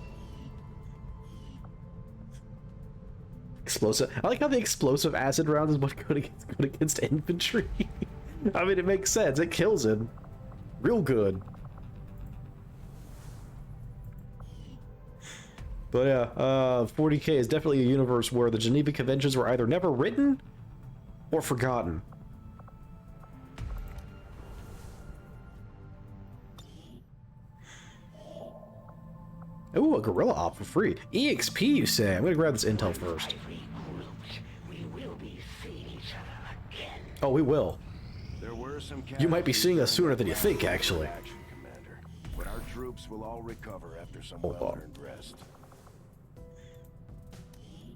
Explosive. I like how the explosive acid round is what's good against infantry. I mean, it makes sense. It kills him. Real good. But yeah, 40k is definitely a universe where the Geneva Conventions were either never written or forgotten. Ooh, a gorilla op for free. EXP, you say? I'm gonna grab this intel first. Oh, we will. There were some You might be seeing us sooner than you think, actually. action, Commander. But our troops will all recover after some Hold on. well-earned rest.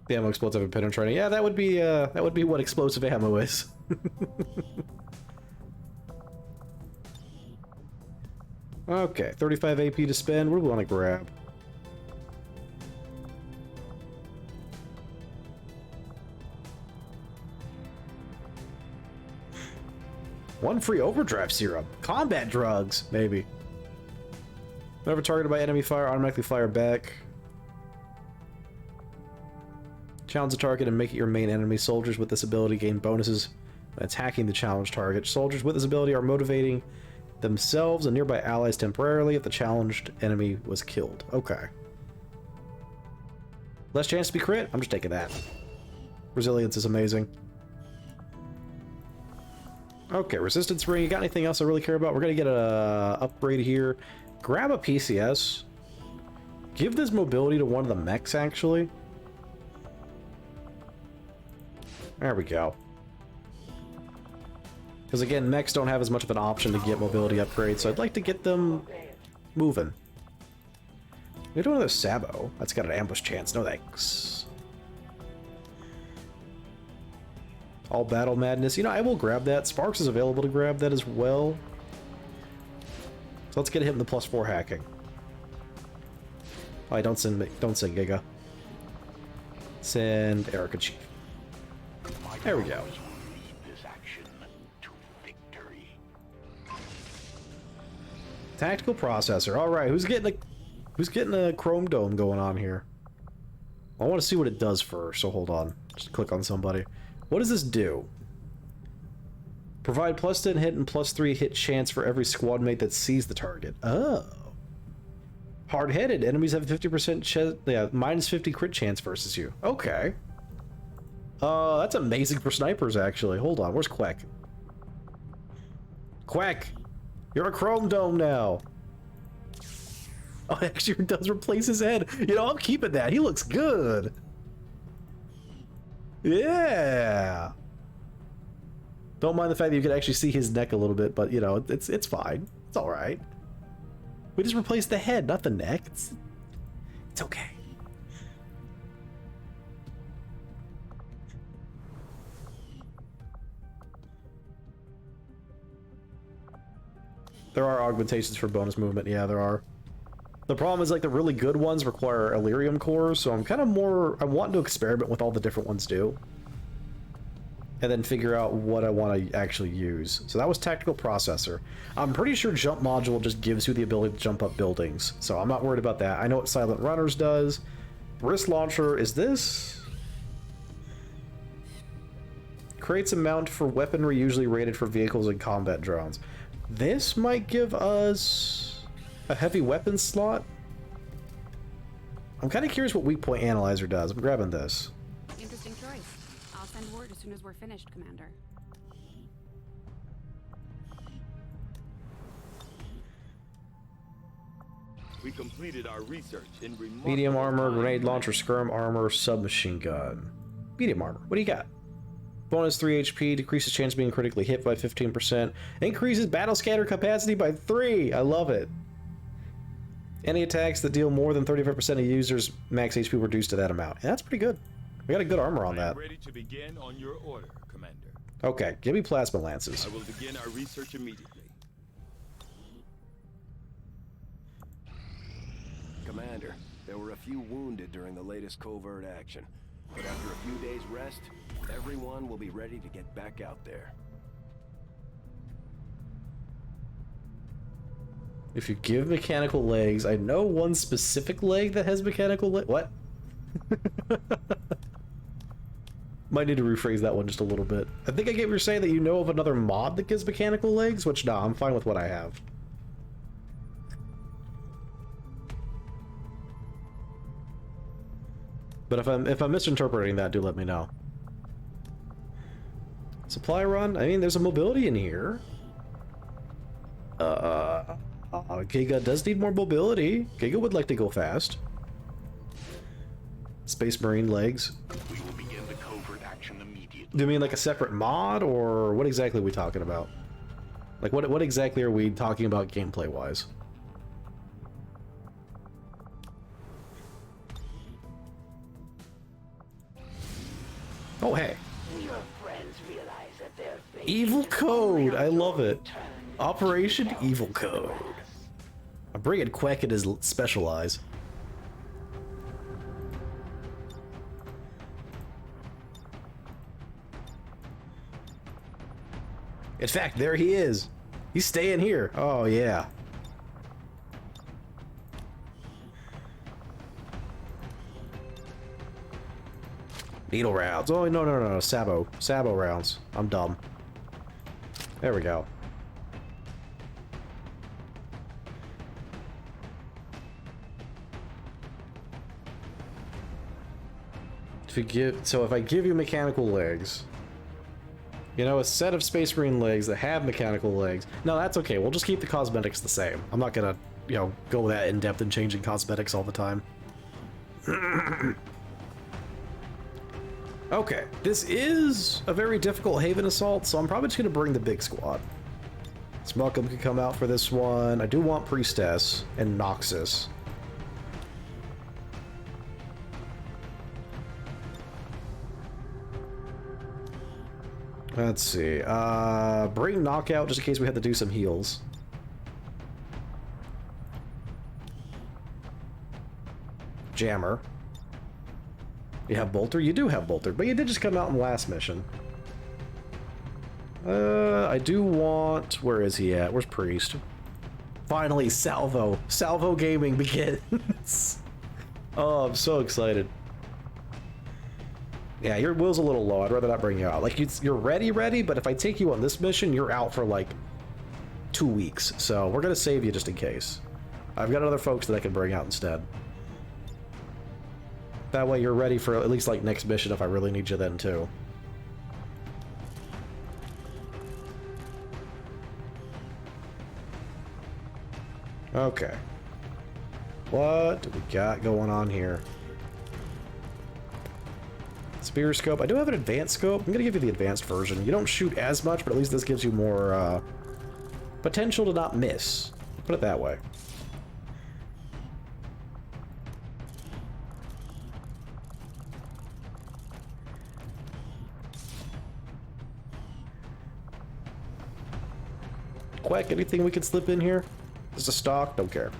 The ammo explodes after penetrating. Yeah, that would be what explosive ammo is. Okay, 35 AP to spend. What do we want to grab? One free overdrive serum. Combat drugs, maybe. Whenever targeted by enemy fire, automatically fire back. Challenge the target and make it your main enemy. Soldiers with this ability gain bonuses when attacking the challenged target. Soldiers with this ability are motivating themselves and nearby allies temporarily if the challenged enemy was killed. Okay. Less chance to be crit? I'm just taking that. Resilience is amazing. Okay, resistance ring. You got anything else I really care about? We're gonna get a upgrade here. Grab a PCS. Give this mobility to one of the mechs, actually. There we go. Because again, mechs don't have as much of an option to get mobility upgrades, so I'd like to get them moving. We do another Sabo. That's got an ambush chance. No thanks. All battle madness. You know, I will grab that. Sparks is available to grab that as well. So let's get him the +4 hacking. Oh, don't send Giga. Send Erica Chief. There we go. Tactical processor. All right, who's getting a chrome dome going on here? I want to see what it does first. So hold on. Just click on somebody. What does this do? Provide +10 hit and +3 hit chance for every squad mate that sees the target. Oh. Hard-headed. Enemies have a 50% -50 crit chance versus you. Okay. That's amazing for snipers, actually. Hold on, where's Quack? Quack! You're a chrome dome now! Oh, it actually does replace his head. You know, I'm keeping that. He looks good. Yeah! Don't mind the fact that you can actually see his neck a little bit, but, you know, it's fine. It's alright. We just replaced the head, not the neck. It's okay. There are augmentations for bonus movement. Yeah, there are. The problem is, like, the really good ones require Elerium cores, so I'm kind of more... I'm wanting to experiment with all the different ones do. And then figure out what I want to actually use. So that was Tactical Processor. I'm pretty sure Jump Module just gives you the ability to jump up buildings, so I'm not worried about that. I know what Silent Runners does. Wrist Launcher is this... Creates a mount for weaponry usually rated for vehicles and combat drones. This might give us a heavy weapons slot. I'm kind of curious what weak point analyzer does. I'm grabbing this. Interesting choice. I'll send word as soon as we're finished, Commander. We completed our research in medium armor, grenade launcher, skirm armor, submachine gun. Medium armor. What do you got? Bonus 3 HP, decreases chance of being critically hit by 15%, increases battle scatter capacity by 3. I love it. Any attacks that deal more than 35% of users' max HP reduced to that amount. Yeah, that's pretty good. We got a good armor on that. Ready to begin on your order, Commander. Okay, give me plasma lances. I will begin our research immediately. Commander, there were a few wounded during the latest covert action, but after a few days' rest, everyone will be ready to get back out there. If you give mechanical legs, I know one specific leg that has mechanical leg. What? Might need to rephrase that one just a little bit. I think I get what you're saying, that you know of another mod that gives mechanical legs, which, nah, I'm fine with what I have. But if I'm misinterpreting that, do let me know. Supply run? I mean, there's a mobility in here. Giga does need more mobility. Giga would like to go fast. Space Marine legs. We will begin the covert action immediately. Do you mean like a separate mod, or what exactly are we talking about? Like, what exactly are we talking about gameplay-wise? Oh, hey. Your friends realize that their fate Evil Code. I love it. turn. Operation Evil Code. I'm bringing Quack in his special eyes. In fact, there he is. He's staying here. Oh, yeah. Needle rounds. Oh, no. Sabo. Sabo rounds. I'm dumb. There we go. So if I give you mechanical legs, you know, a set of Space Marine legs that have mechanical legs. No, that's okay. We'll just keep the cosmetics the same. I'm not gonna, you know, go that in depth in changing cosmetics all the time. Okay, this is a very difficult Haven Assault, so I'm probably just gonna bring the big squad. Smuckum can come out for this one. I do want Priestess and Noxus. Let's see. Bring Knockout just in case we have to do some heals. Jammer. You have Bolter? You do have Bolter, but you did just come out in the last mission. I do want... Where is he at? Where's Priest? Finally, Salvo. Salvo Gaming begins. Oh, I'm so excited. Yeah, your will's a little low. I'd rather not bring you out. Like, you're ready, but if I take you on this mission, you're out for, like, 2 weeks. So, we're gonna save you just in case. I've got other folks that I can bring out instead. That way you're ready for at least, like, next mission if I really need you then, too. Okay. What do we got going on here? Spear scope. I do have an advanced scope. I'm gonna give you the advanced version. You don't shoot as much, but at least this gives you more potential to not miss. Put it that way. Quack, anything we can slip in here? Just a stock? Don't care.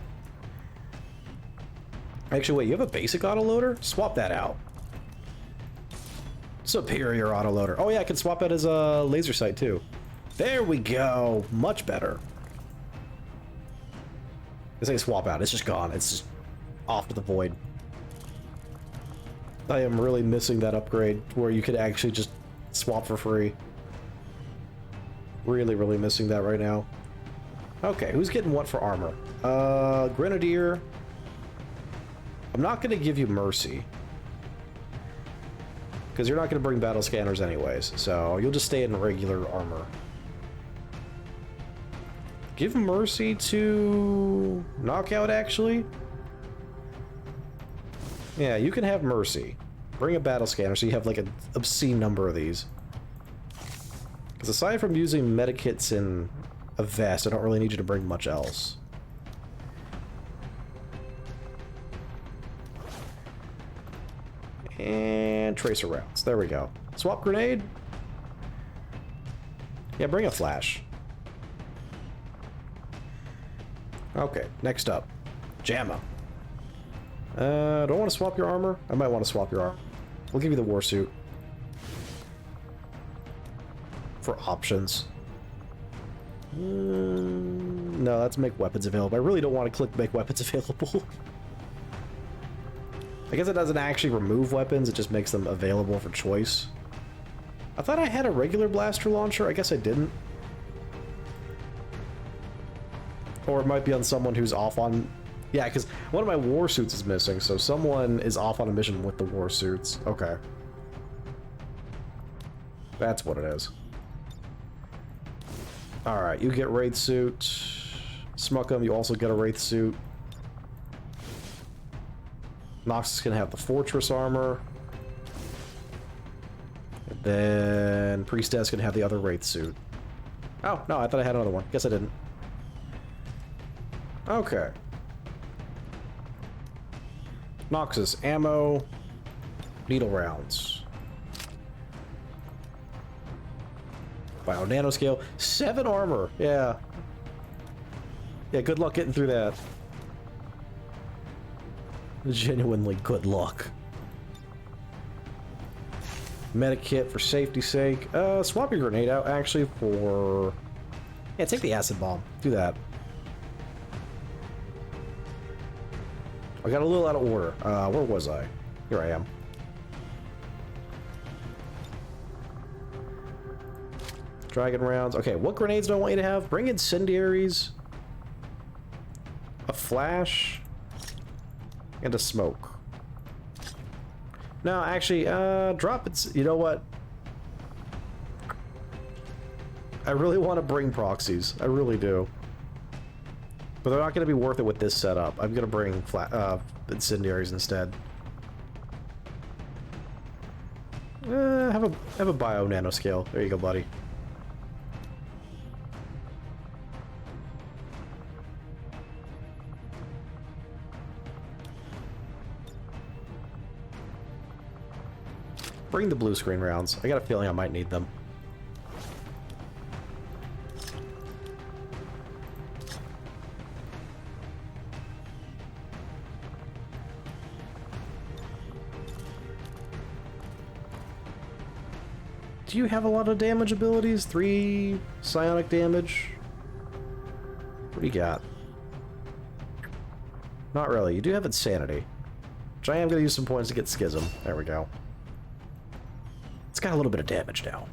Actually, wait, you have a basic autoloader? Swap that out. Superior autoloader. Oh yeah, I can swap out as a laser sight too. There we go. Much better. I say swap out. It's just gone. It's just off to the void. I am really missing that upgrade where you could actually just swap for free. Really, really missing that right now. Okay, who's getting what for armor? Grenadier. I'm not going to give you Mercy. Because you're not going to bring battle scanners anyways, so you'll just stay in regular armor. Give Mercy to Knockout, actually. Yeah, you can have Mercy. Bring a battle scanner so you have like an obscene number of these. Because aside from using medikits and a vest, I don't really need you to bring much else. And tracer rounds. There we go. Swap grenade. Yeah, bring a flash. Okay, next up. Jamma. Don't want to swap your armor? I might want to swap your armor. We'll give you the war suit. For options. No, let's make weapons available. I really don't want to click make weapons available. I guess it doesn't actually remove weapons, it just makes them available for choice. I thought I had a regular blaster launcher, I guess I didn't. Or it might be on someone who's off on... Yeah, because one of my war suits is missing, so someone is off on a mission with the war suits. Okay. That's what it is. Alright, you get Wraith suit. Smuckum, you also get a Wraith suit. Nox is going to have the Fortress armor. And then Priestess going to have the other Wraith suit. Oh, no, I thought I had another one. Guess I didn't. Okay. Noxus, ammo, needle rounds. Bio nanoscale. 7 armor. Yeah. Yeah, good luck getting through that. Genuinely good luck. Medikit for safety's sake. Swap your grenade out, actually, for... Yeah, take the acid bomb. Do that. I got a little out of order. Where was I? Here I am. Dragon rounds. Okay, what grenades do I want you to have? Bring incendiaries. A flash. And a smoke. No, actually, drop it. You know what? I really want to bring proxies. I really do. But they're not going to be worth it with this setup. I'm going to bring incendiaries instead. Have a bio nanoscale. There you go, buddy. Bring the blue screen rounds. I got a feeling I might need them. Do you have a lot of damage abilities? 3 psionic damage? What do you got? Not really. You do have insanity. Which I am going to use some points to get schism. There we go. It's got a little bit of damage now.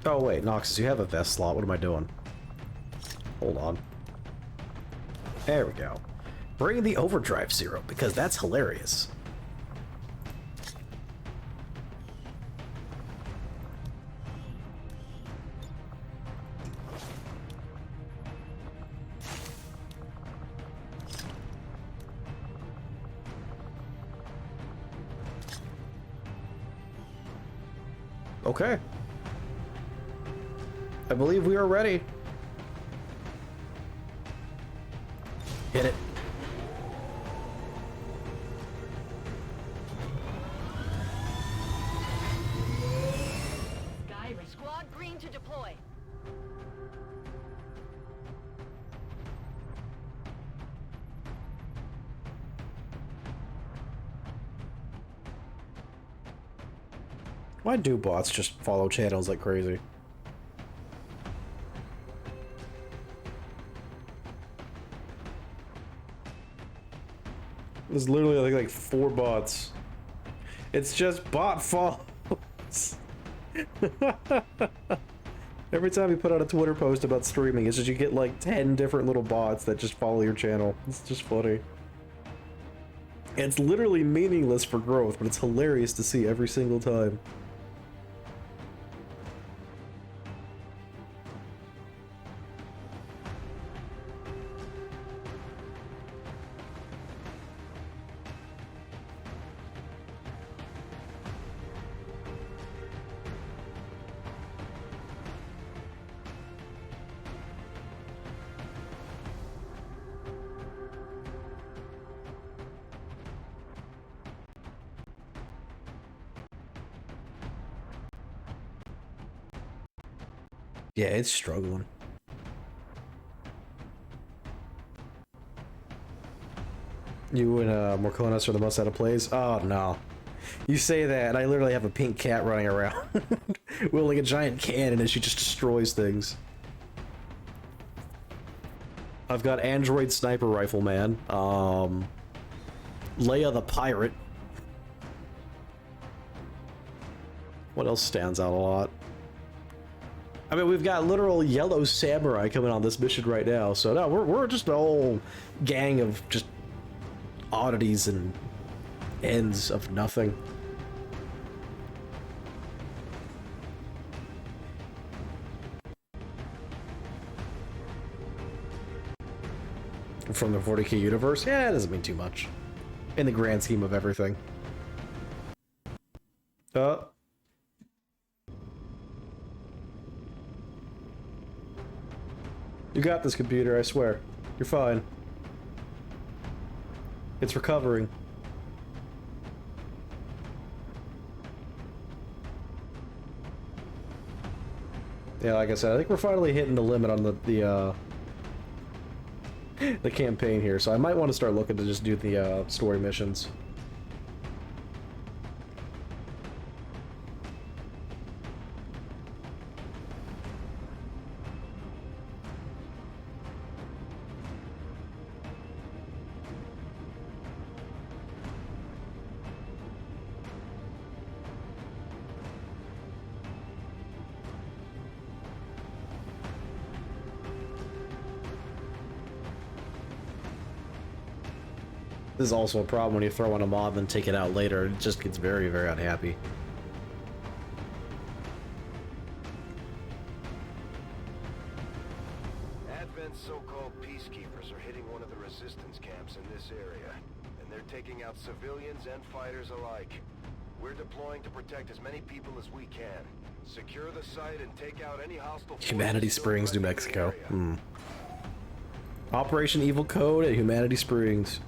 Oh wait, Noxus, you have a vest slot. What am I doing? Hold on. There we go. Bring the overdrive serum, because that's hilarious. Okay. I believe we are ready. Hit it. Squad green to deploy. Why do bots just follow channels like crazy? There's literally like 4 bots. It's just bot follows. Every time you put out a Twitter post about streaming, it's just you get like 10 different little bots that just follow your channel. It's just funny. It's literally meaningless for growth, but it's hilarious to see every single time. Yeah, it's struggling. You and Morkonos are the most out of plays? Oh, no. You say that, and I literally have a pink cat running around. Wielding a giant cannon as she just destroys things. I've got Android Sniper Rifleman. Leia the Pirate. What else stands out a lot? I mean, we've got literal yellow samurai coming on this mission right now, so no, we're just a whole gang of just oddities and ends of nothing. From the 40k universe? Yeah, it doesn't mean too much. In the grand scheme of everything. You got this, computer, I swear. You're fine. It's recovering. Yeah, like I said, I think we're finally hitting the limit on the campaign here, so I might want to start looking to just do the story missions. This is also a problem when you throw in a mob and take it out later. It just gets very, very unhappy. Advent's so-called peacekeepers are hitting one of the resistance camps in this area, and they're taking out civilians and fighters alike. We're deploying to protect as many people as we can. Secure the site and take out any hostile Humanity forces still Springs, New present in the Mexico. area. Operation Evil Code at Humanity Springs.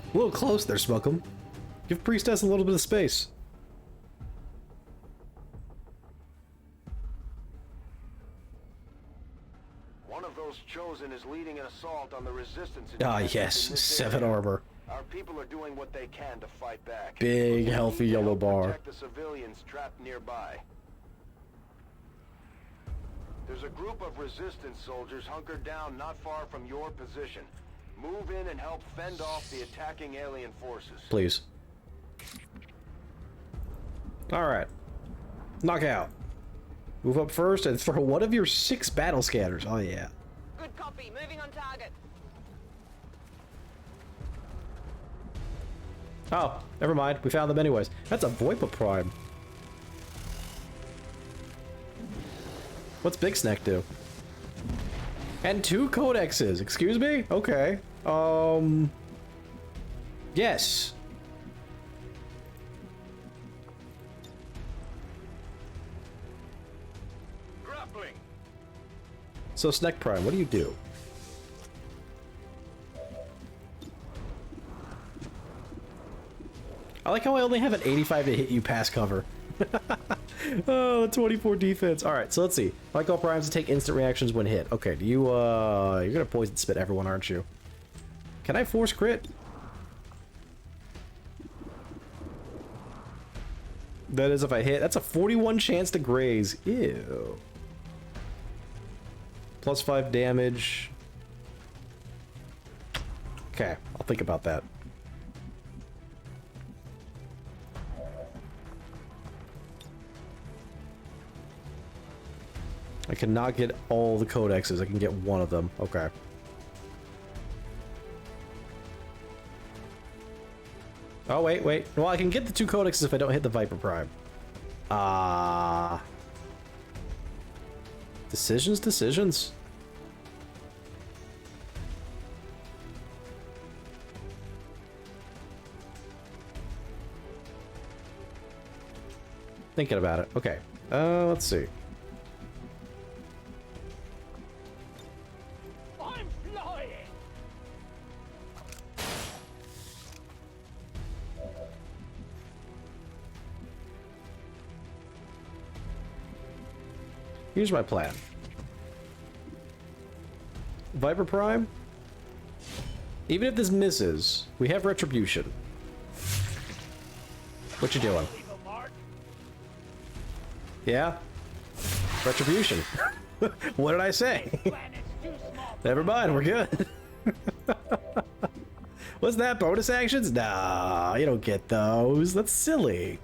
A little close there, Smokum. Give Priestess a little bit of space. One of those chosen is leading an assault on the resistance. Ah, encampment yes. in this 7 area. armor. Our people are doing what they can to fight back. Big, But we healthy need to yellow help bar. Protect the civilians trapped nearby. There's a group of resistance soldiers hunkered down not far from your position. Move in and help fend off the attacking alien forces. Please. Alright. Knockout. Move up first and throw one of your 6 battle scanners. Oh, yeah. Good copy. Moving on target. Oh, never mind. We found them anyways. That's a Voipa Prime. What's Big Snack do? And 2 codexes. Excuse me? Okay. Yes. Grappling. So, Snack Prime, what do you do? I like how I only have an 85 to hit you pass cover. Oh, 24 defense. Alright, so let's see. Like all primes to take instant reactions when hit. Okay, do you, you're gonna poison spit everyone, aren't you? Can I force crit? That is if I hit. That's a 41 chance to graze. Ew. Plus 5 damage. Okay, I'll think about that. I cannot get all the codexes. I can get one of them. Okay. Oh, wait, wait. Well, I can get the 2 codexes if I don't hit the Viper Prime. Decisions, decisions. Thinking about it. Okay. Let's see. I'm flying! Here's my plan. Viper Prime. Even if this misses, we have Retribution. What you doing? Yeah? Retribution. What did I say? Never mind, we're good. What's that? Bonus actions? Nah, you don't get those. That's silly.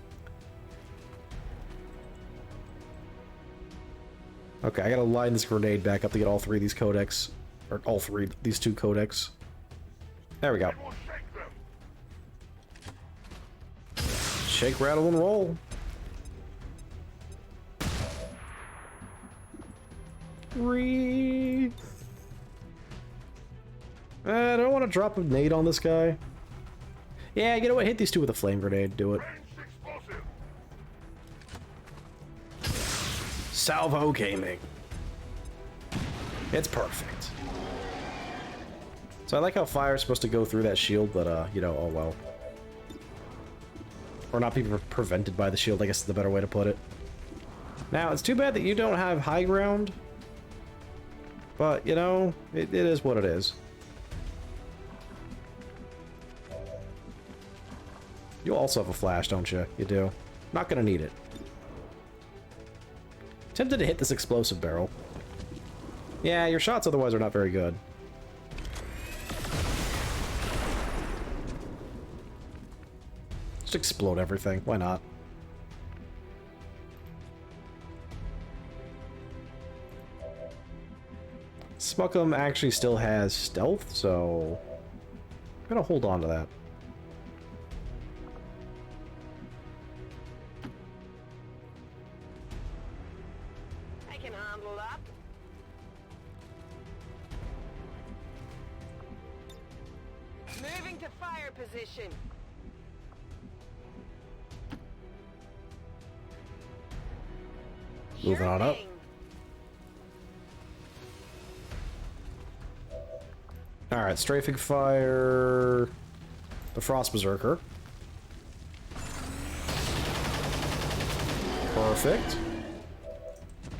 Okay, I gotta line this grenade back up to get all 3 of these codex. Or all 3, these 2 codex. There we go. Shake, rattle, and roll. I don't want to drop a nade on this guy. Yeah, you know what? Hit these 2 with a flame grenade. Do it. Salvo Gaming. It's perfect. So I like how fire is supposed to go through that shield, but, you know, oh well. Or not be prevented by the shield, I guess is the better way to put it. Now, it's too bad that you don't have high ground. But, you know, it is what it is. You also have a flash, don't you? You do. Not gonna need it. Tempted to hit this explosive barrel. Yeah, your shots otherwise are not very good. Just explode everything. Why not? Smuckum actually still has stealth, so I'm gonna hold on to that. I can handle that. Moving to fire position. Moving on up. thing. Alright, strafing fire. The Frost Berserker. Perfect.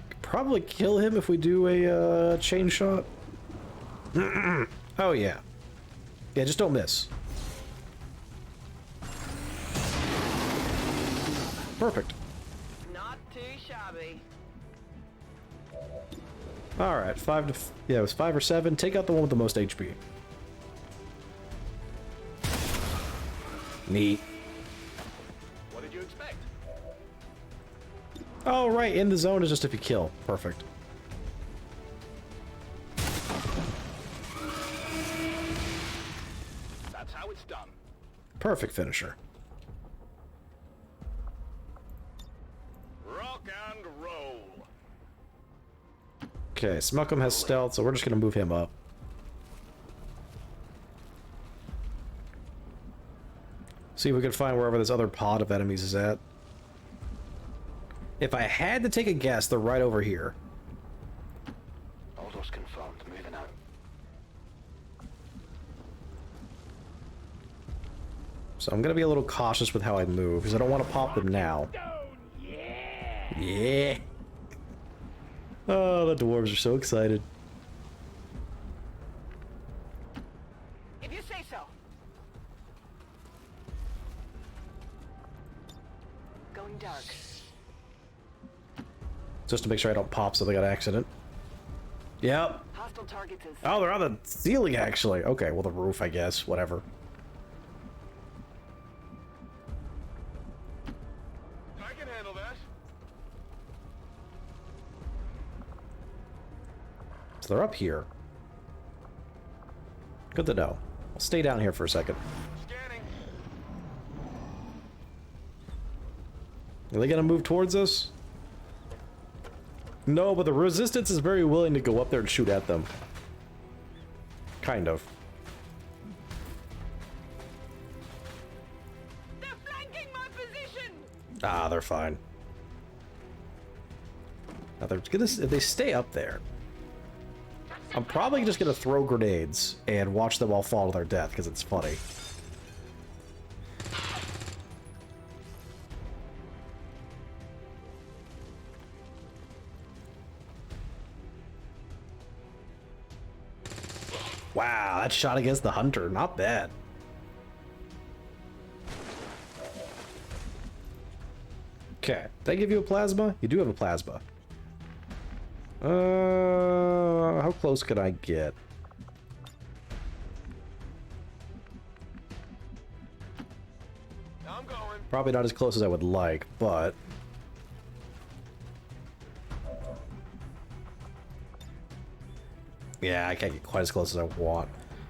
Could probably kill him if we do a chain shot. Oh yeah. Yeah, just don't miss. Perfect. Not too shabby. Alright, yeah, it was 5 or 7. Take out the one with the most HP. Neat. What did you expect? Oh, right, in the zone is just if you kill. Perfect. That's how it's done. Perfect finisher. Rock and roll. Okay, Smuckum has stealth, so we're just gonna move him up. See if we can find wherever this other pod of enemies is at. If I had to take a guess, they're right over here. Orders confirmed. Moving out. So I'm gonna be a little cautious with how I move, because I don't want to pop them now. Yeah! Oh, the dwarves are so excited. If you say so. Going dark. Just to make sure I don't pop something on accident. Yep. Hostile targets in sight. Oh, they're on the ceiling, actually. Okay, well, the roof, I guess. Whatever. I can handle that. So they're up here. Good to know. I'll stay down here for a second. Scanning. Are they gonna move towards us? No, but the resistance is very willing to go up there and shoot at them. Kind of. They're flanking my position. Ah, they're fine. Now they're gonna, if they stay up there, I'm probably just gonna throw grenades and watch them all fall to their death because it's funny. Wow, that shot against the hunter, not bad. Okay, did I give you a plasma? You do have a plasma. How close could I get? I'm going. Probably not as close as I would like, but... yeah, I can't get quite as close as I want.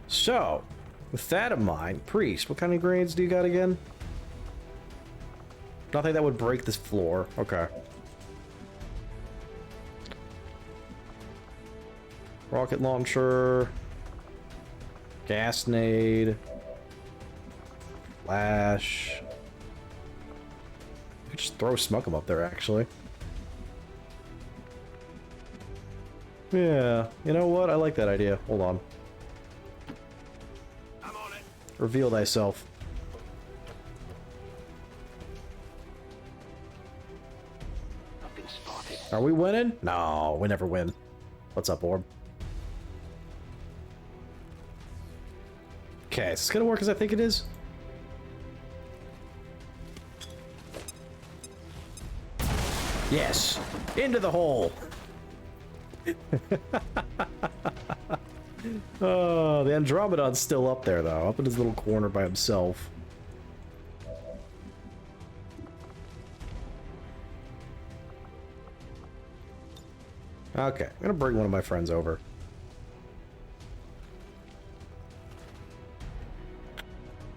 So, with that in mind, Priest, what kind of grenades do you got again? Nothing that would break this floor. Okay. Rocket launcher. Gas nade. Flash. I could just throw Smuckum up there, actually. Yeah, you know what? I like that idea. Hold on. I'm on it. Reveal thyself. I've been spotted. Are we winning? No, we never win. What's up, Orb? Okay, is this gonna work as I think it is? Yes! Into the hole! Oh, the Andromedon's still up there, though. Up in his little corner by himself. Okay, I'm gonna bring one of my friends over.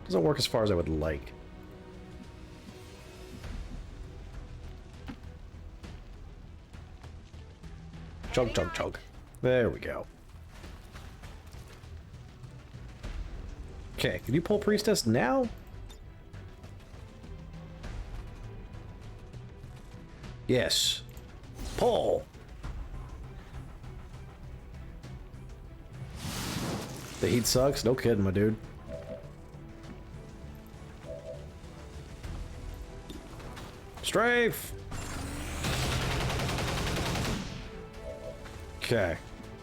Doesn't work as far as I would like. Chug, chug, chug. There we go. Okay, can you pull Priestess now? Yes. Pull! The heat sucks? No kidding, my dude. Strafe! Okay.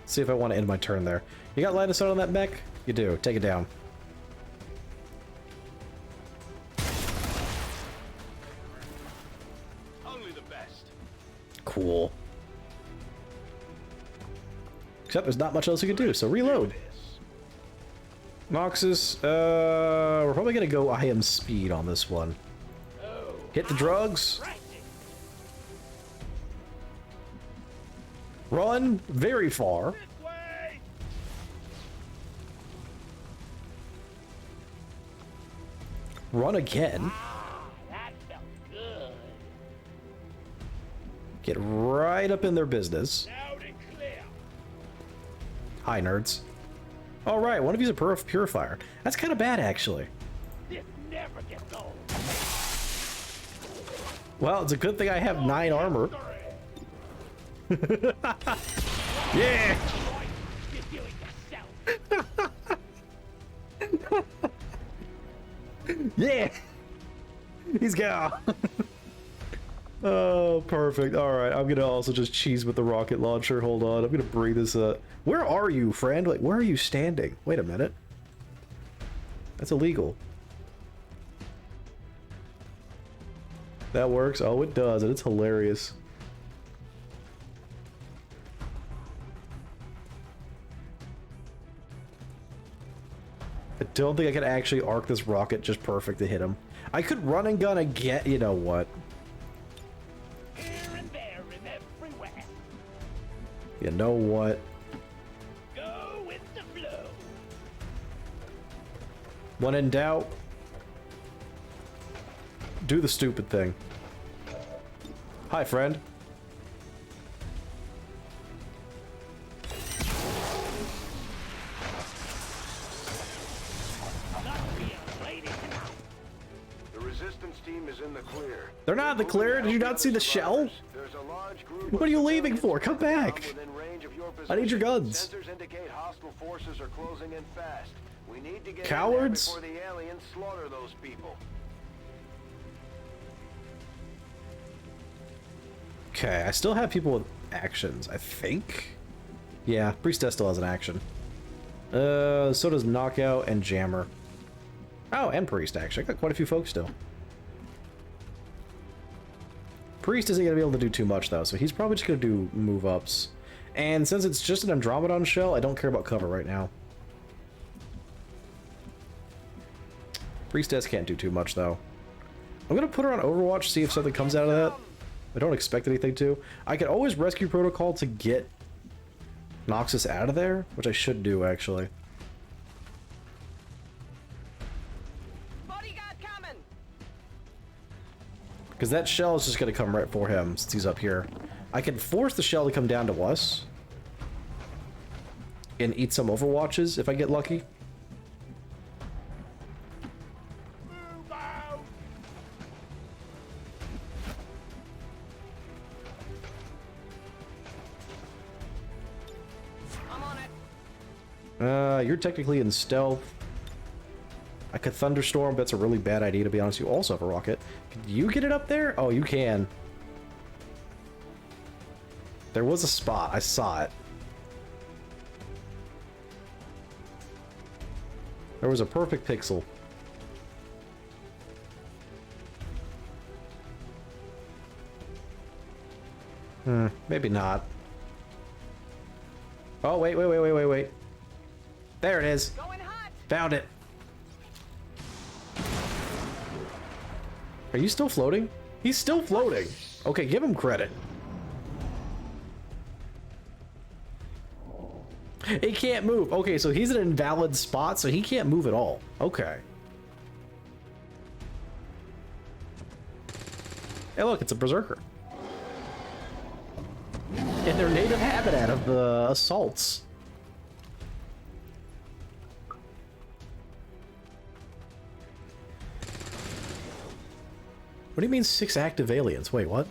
See if I want to end my turn there. You got line of sight on that mech? You do. Take it down. Only the best. Cool. Except there's not much else you can do, so reload. Noxus, we're probably gonna go IM speed on this one. Hit the drugs. Run very far. Run again. That felt good. Get right up in their business. Loud and clear. Hi, nerds. All right, one of you's a purifier. That's kind of bad, actually. This never gets old. Well, it's a good thing I have 9 armor. Yeah! You're doing yourself. Yeah! He's gone! Oh, perfect. Alright, I'm gonna also just cheese with the rocket launcher. Hold on, I'm gonna bring this up. Where are you, friend? Like, where are you standing? Wait a minute. That's illegal. That works? Oh, it does, and it's hilarious. I don't think I can actually arc this rocket just perfect to hit him. I could run and gun again. You know what? Here and there and everywhere. You know what? Go with the flow. When in doubt, do the stupid thing. Hi, friend. The resistance team is in the clear. They're not in the clear. Did you not see the shell? There's a large group What are you leaving for? Come back. within range of your I need your position. guns. Sensors indicate hostile forces are closing in fast. We need to get Cowards. in there before the aliens slaughter those people. Okay, I still have people with actions, I think. Yeah, Priestess still has an action. So does Knockout and Jammer. Oh, and Priest, actually. I got quite a few folks still. Priest isn't going to be able to do too much, though, so he's probably just going to do move-ups. And since it's just an Andromedon shell, I don't care about cover right now. Priestess can't do too much, though. I'm going to put her on Overwatch, see if something comes out of that. I don't expect anything to. I could always rescue Protocol to get Noxus out of there, which I should do, actually. Bodyguard coming. Because that shell is just going to come right for him, since he's up here. I can force the shell to come down to us. And eat some Overwatches, if I get lucky. Move out. You're technically in stealth. I could thunderstorm, but that's a really bad idea, to be honest. You also have a rocket. Can you get it up there? Oh, you can. There was a spot. I saw it. There was a perfect pixel. Maybe not. Oh, wait. There it is. Going hot. Found it. Are you still floating? He's still floating. Okay, give him credit. He can't move. Okay, so he's in an invalid spot, so he can't move at all. Okay. Hey, look, it's a berserker. In their native habitat of the assaults. What do you mean 6 active aliens? Wait, what?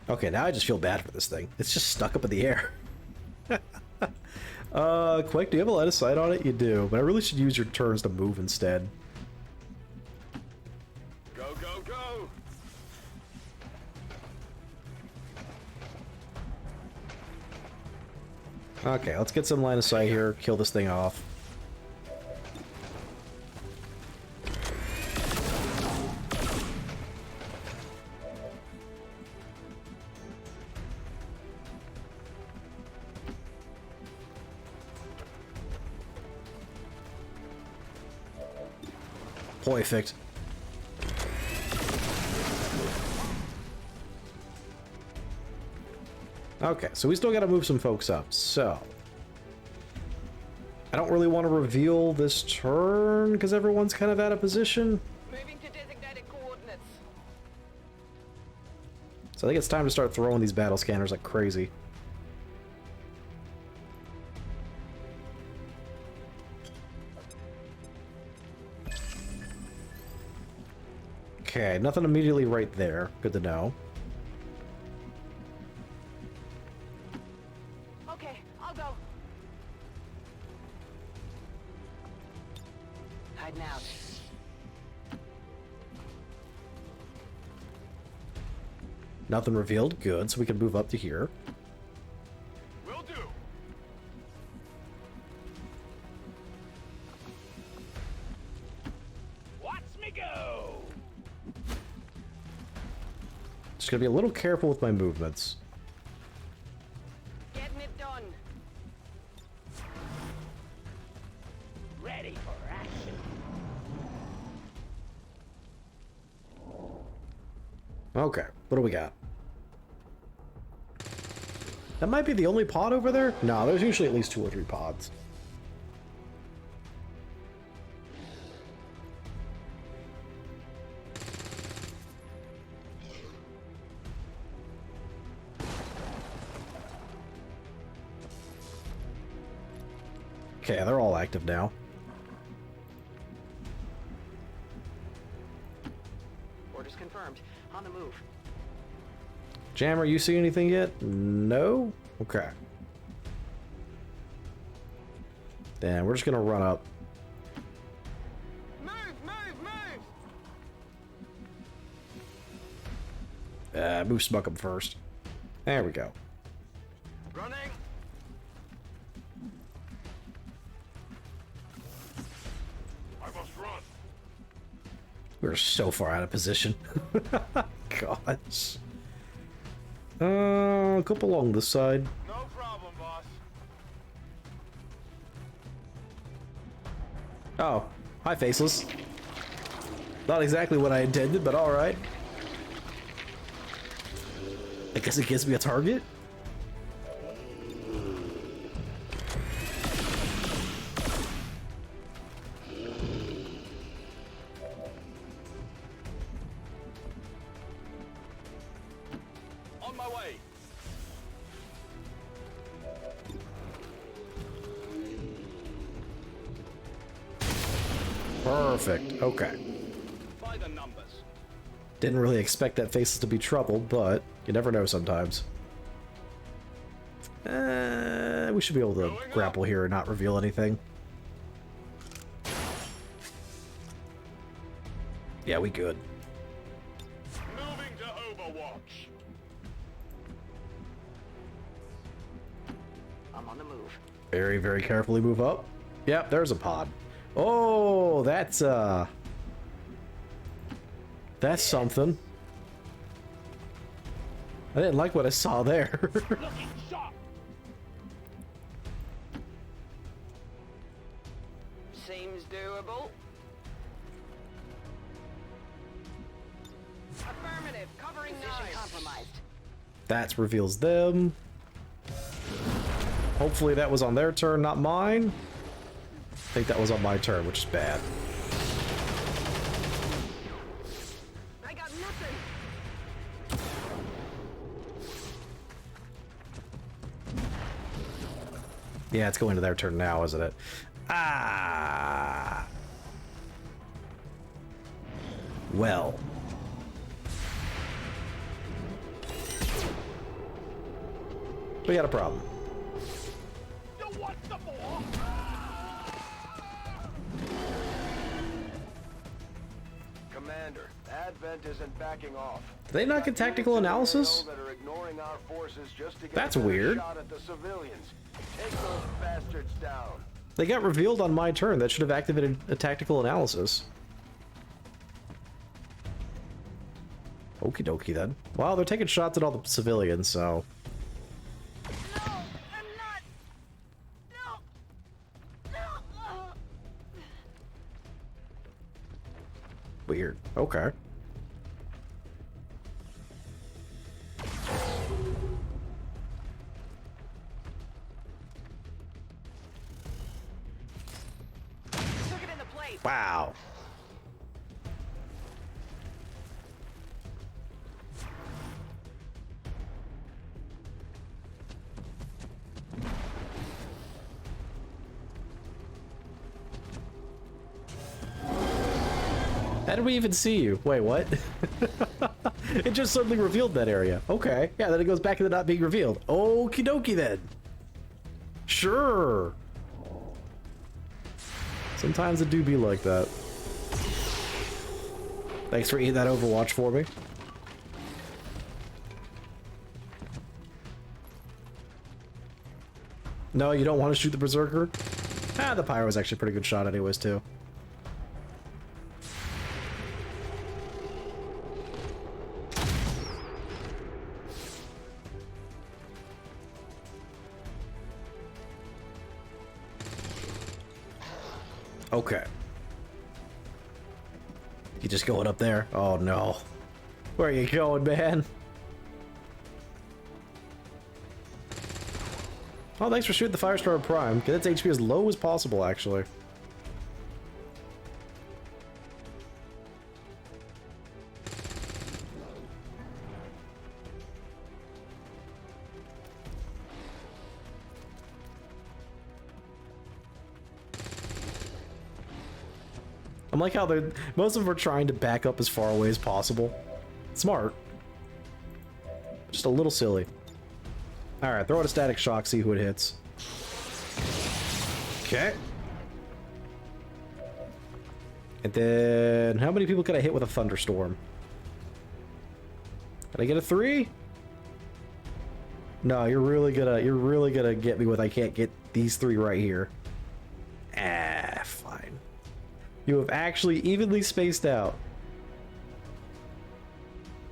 Okay, now I just feel bad for this thing. It's just stuck up in the air. Quake, do you have a line of sight on it? You do, but I really should use your turns to move instead. Go, go, go! Okay, let's get some line of sight here, kill this thing off. Perfect. Okay, so we still gotta move some folks up, so... I don't really want to reveal this turn, because everyone's kind of out of position. Moving to designated coordinates. So I think it's time to start throwing these battle scanners like crazy. Okay, nothing immediately right there. Good to know. Okay, I'll go. Hiding out. Nothing revealed. Good, so we can move up to here. Will do. Watch me go! Just gonna be a little careful with my movements. Getting it done. Ready for action. Okay, what do we got? That might be the only pod over there? No, there's usually at least 2 or 3 pods. Okay, they're all active now. Orders confirmed. On the move. Jammer, you see anything yet? No? Okay. Then we're just gonna run up. Move, move, move! Move Smuck up first. There we go. Running. I must run. We're so far out of position. Gosh. A couple along this side. No problem, boss. Oh, hi, Faceless. Not exactly what I intended, but alright. I guess it gives me a target? On my way. Perfect. Okay. By the numbers. Didn't really expect that Faceless to be troubled, but you never know sometimes. We should be able to grapple here and not reveal anything. Yeah, we good. Moving to Overwatch. I'm on the move. Very, very carefully move up. Yep, there's a pod. Oh, that's something. I didn't like what I saw there. Looking sharp. Seems doable. Affirmative. Covering position compromised. That reveals them. Hopefully that was on their turn, not mine. I think that was on my turn, which is bad. I got nothing. Yeah, it's going to their turn now, isn't it? Ah. Well. We got a problem. You want some more? Commander, Advent isn't backing off. Did they not get tactical analysis? That are ignoring our forces just to get That's a better weird. shot at the civilians. Take those bastards down. They got revealed on my turn. That should have activated a tactical analysis. Okie dokie then. Well, they're taking shots at all the civilians, so... No, I'm not. No. No. Weird. Okay. Took it in the plate. Wow. How did we even see you? Wait, what? It just suddenly revealed that area. Okay. Yeah, then it goes back to not being revealed. Okie dokie then. Sure. Sometimes it do be like that. Thanks for eating that Overwatch for me. No, you don't want to shoot the Berserker? Ah, the Pyro was actually a pretty good shot anyways, too. Okay. You just going up there? Oh no. Where are you going, man? Oh, thanks for shooting the Firestar Prime. Get its HP as low as possible, actually. I'm like how they're most of them are trying to back up as far away as possible. Smart. Just a little silly. Alright, throw out a static shock, see who it hits. Okay. And then how many people can I hit with a thunderstorm? Can I get a 3? No, you're really gonna get me with I can't get these 3 right here. Ah, fine. You have actually evenly spaced out.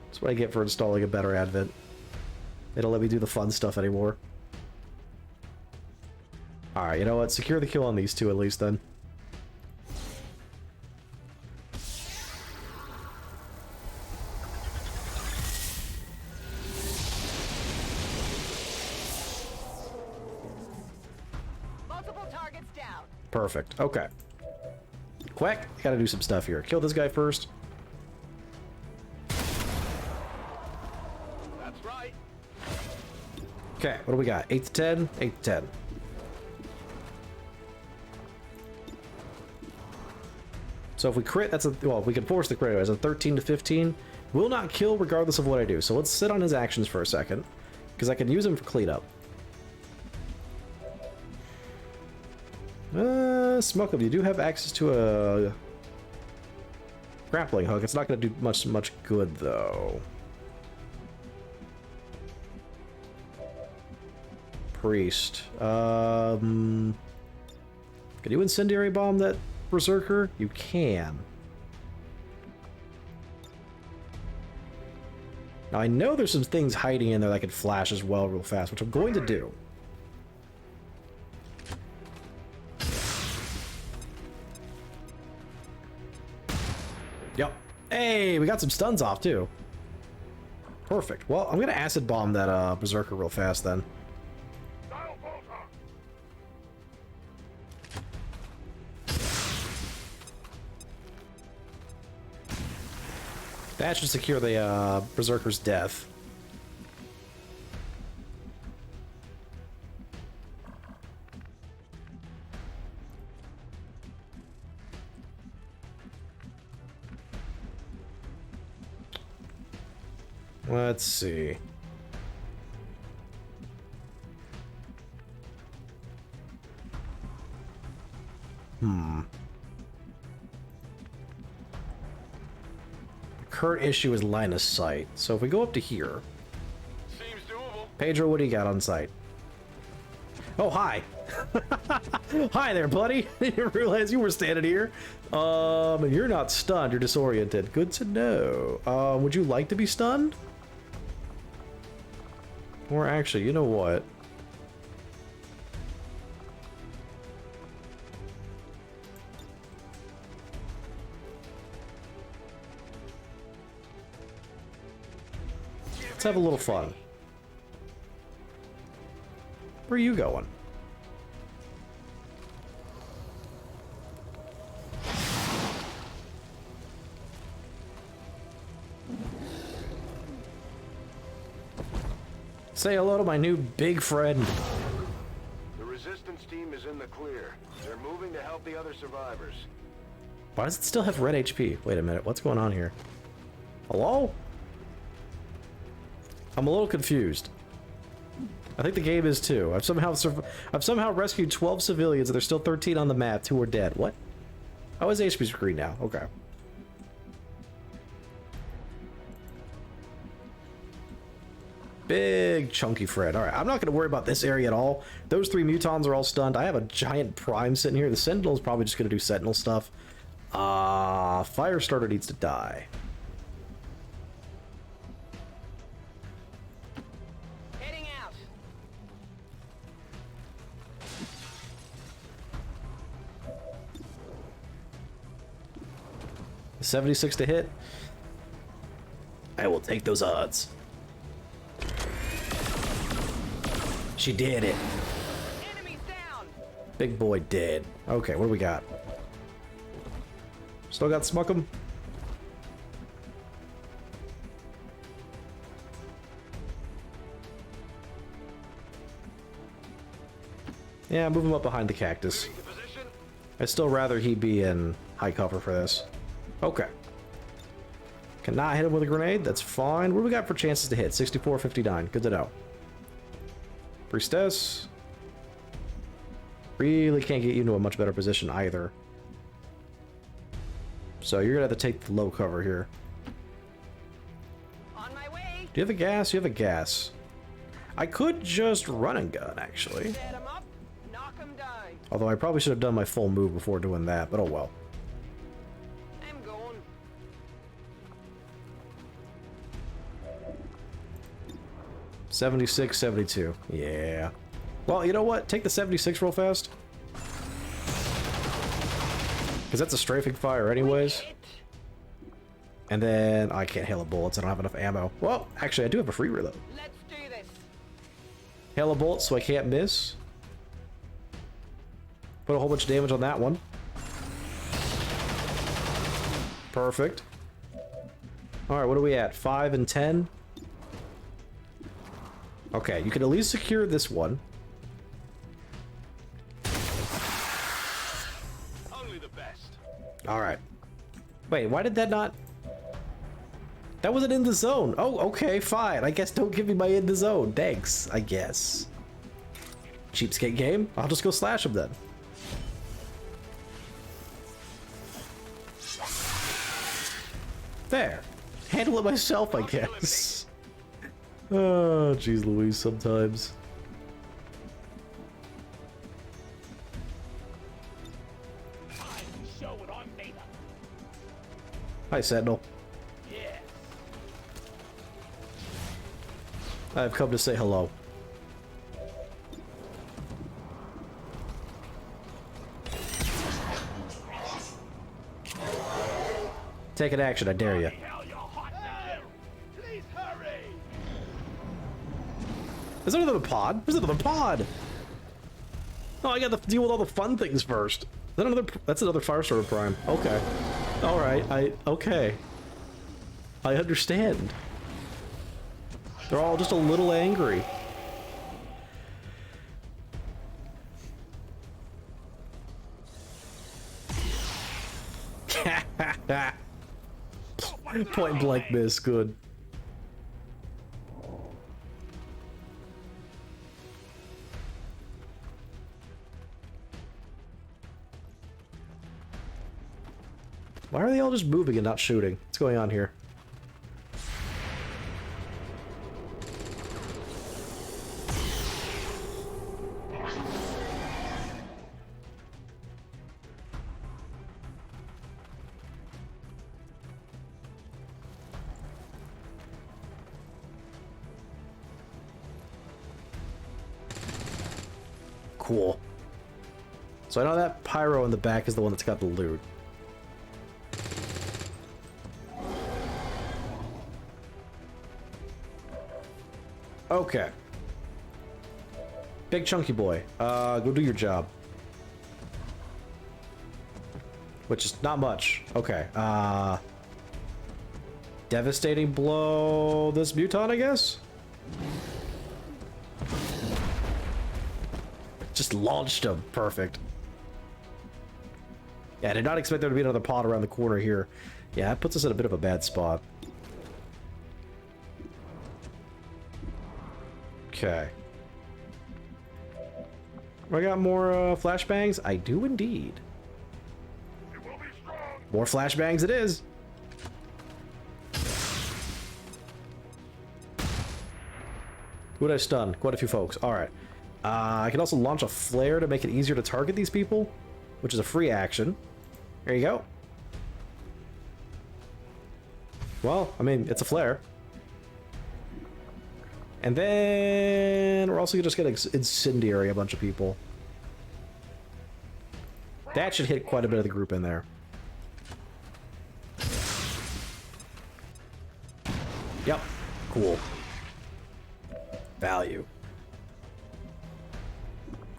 That's what I get for installing a better Advent. They don't let me do the fun stuff anymore. Alright, you know what? Secure the kill on these 2 at least then. Multiple targets down. Perfect. Okay. Quack, gotta do some stuff here. Kill this guy first. That's right. Okay, what do we got? 8 to 10? 8 to 10. So if we crit, that's a... Well, if we can force the crit, it's a 13 to 15. Will not kill regardless of what I do. So let's sit on his actions for a second, because I can use him for cleanup. Smuckle, you do have access to a grappling hook. It's not going to do much good, though. Priest. Can you incendiary bomb that berserker? You can. Now, I know there's some things hiding in there that could flash as well real fast, which I'm going to do. Yep. Hey, we got some stuns off, too. Perfect. Well, I'm going to acid bomb that berserker real fast, then. That should secure the berserker's death. Let's see. Current issue is line of sight. So if we go up to here. Seems doable. Pedro, what do you got on sight? Oh, hi. Hi there, buddy. I didn't realize you were standing here. You're not stunned. You're disoriented. Good to know. Would you like to be stunned? Or actually, you know what? Let's have a little fun. Where are you going? Say hello to my new big friend. The resistance team is in the clear. They're moving to help the other survivors. Why does it still have red HP? Wait a minute, what's going on here? Hello? I'm a little confused. I think the game is too. I've somehow rescued 12 civilians and there's still 13 on the map. 2 are dead. What? Oh, his HP's green now. Okay. Big chunky Fred. Alright, I'm not going to worry about this area at all. Those 3 mutons are all stunned. I have a giant prime sitting here. The Sentinel's probably just going to do Sentinel stuff. Firestarter needs to die. Heading out. $76 to hit. I will take those odds. She did it. Enemies down. Big boy dead. Okay, what do we got? Still got Smuckum? Yeah, move him up behind the cactus. I'd still rather he be in high cover for this. Okay. Cannot hit him with a grenade. That's fine. What do we got for chances to hit? 64, 59. Good to know. Priestess. Really can't get you into a much better position either. So you're gonna have to take the low cover here. On my way. Do you have a gas? You have a gas. I could just run and gun, actually. Set 'em up. Knock 'em down. Although I probably should have done my full move before doing that, but oh well. I'm going. $76, $72. Yeah. Well, you know what? Take the 76 real fast. Because that's a strafing fire anyways. And then I can't hail a bullets. I don't have enough ammo. Well, actually, I do have a free reload. Let's do this. Hail a bullet so I can't miss. Put a whole bunch of damage on that one. Perfect. Alright, what are we at? 5 and 10? Okay, you can at least secure this one. Only the best. Alright. Wait, why did that not... That wasn't in the zone. Oh, okay, fine. I guess don't give me my in the zone. Thanks, I guess. Cheapskate game. I'll just go slash him then. There. Handle it myself, I guess. Oh, jeez Louise, sometimes. Hi, Sentinel. I've come to say hello. Take an action, I dare you. Is there another pod? There's another pod! Oh, I gotta deal with all the fun things first. Is that another? That's another Firestarter Prime. Okay. Alright, okay. I understand. They're all just a little angry. Point blank miss, good. Why are they all just moving and not shooting? What's going on here? Cool. So I know that pyro in the back is the one that's got the loot. Okay. Big chunky boy, go do your job. Which is not much. Okay, devastating blow this muton, I guess? Just launched him. Perfect. Yeah, I did not expect there to be another pod around the corner here. Yeah, that puts us in a bit of a bad spot. Okay. I got more flashbangs? I do indeed. More flashbangs it is. Who would I stun? Quite a few folks. Alright. I can also launch a flare to make it easier to target these people, which is a free action. There you go. Well, I mean, it's a flare. And then we're also just going to incendiary a bunch of people. That should hit quite a bit of the group in there. Yep. Cool. Value.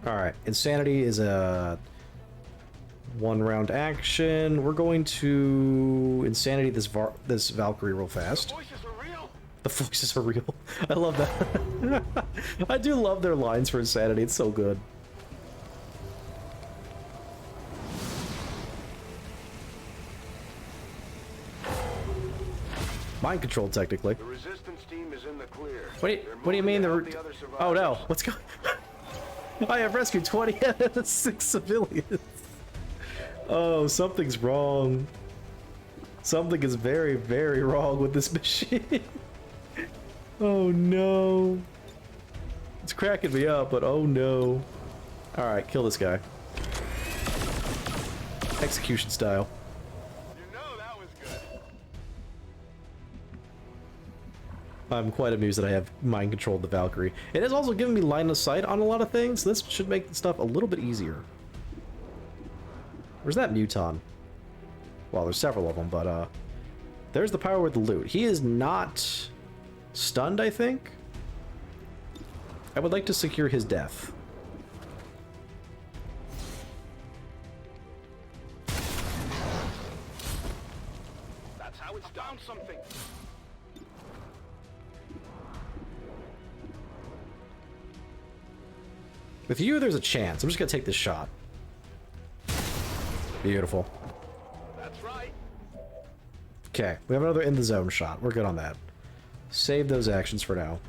Alright. Insanity is a one-round action. We're going to Insanity this Valkyrie real fast. The voices are real. I love that. I do love their lines for Insanity. It's so good. Mind control, technically. The resistance team is in the clear. What do you mean? Oh no! What's going? I have rescued 20 out of the 6 civilians. Oh, something's wrong. Something is very, very wrong with this machine. Oh no. It's cracking me up, but oh no. Alright, kill this guy. Execution style. You know that was good. I'm quite amused that I have mind controlled the Valkyrie. It has also given me line of sight on a lot of things. This should make the stuff a little bit easier. Where's that muton? Well, there's several of them, but there's the power with the loot. He is not stunned, I think. I would like to secure his death. That's how it's done. Something. With you, there's a chance. I'm just gonna take this shot. Beautiful. That's right. Okay, we have another in the zone shot. We're good on that. Save those actions for now.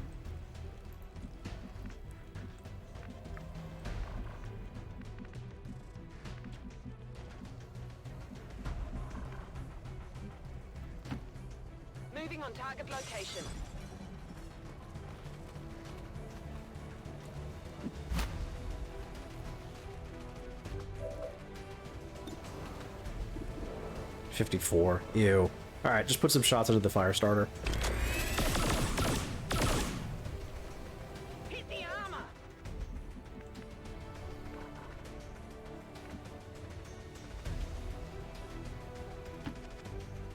Moving on target location. $54. Ew. Alright, just put some shots into the fire starter. Hit the armor.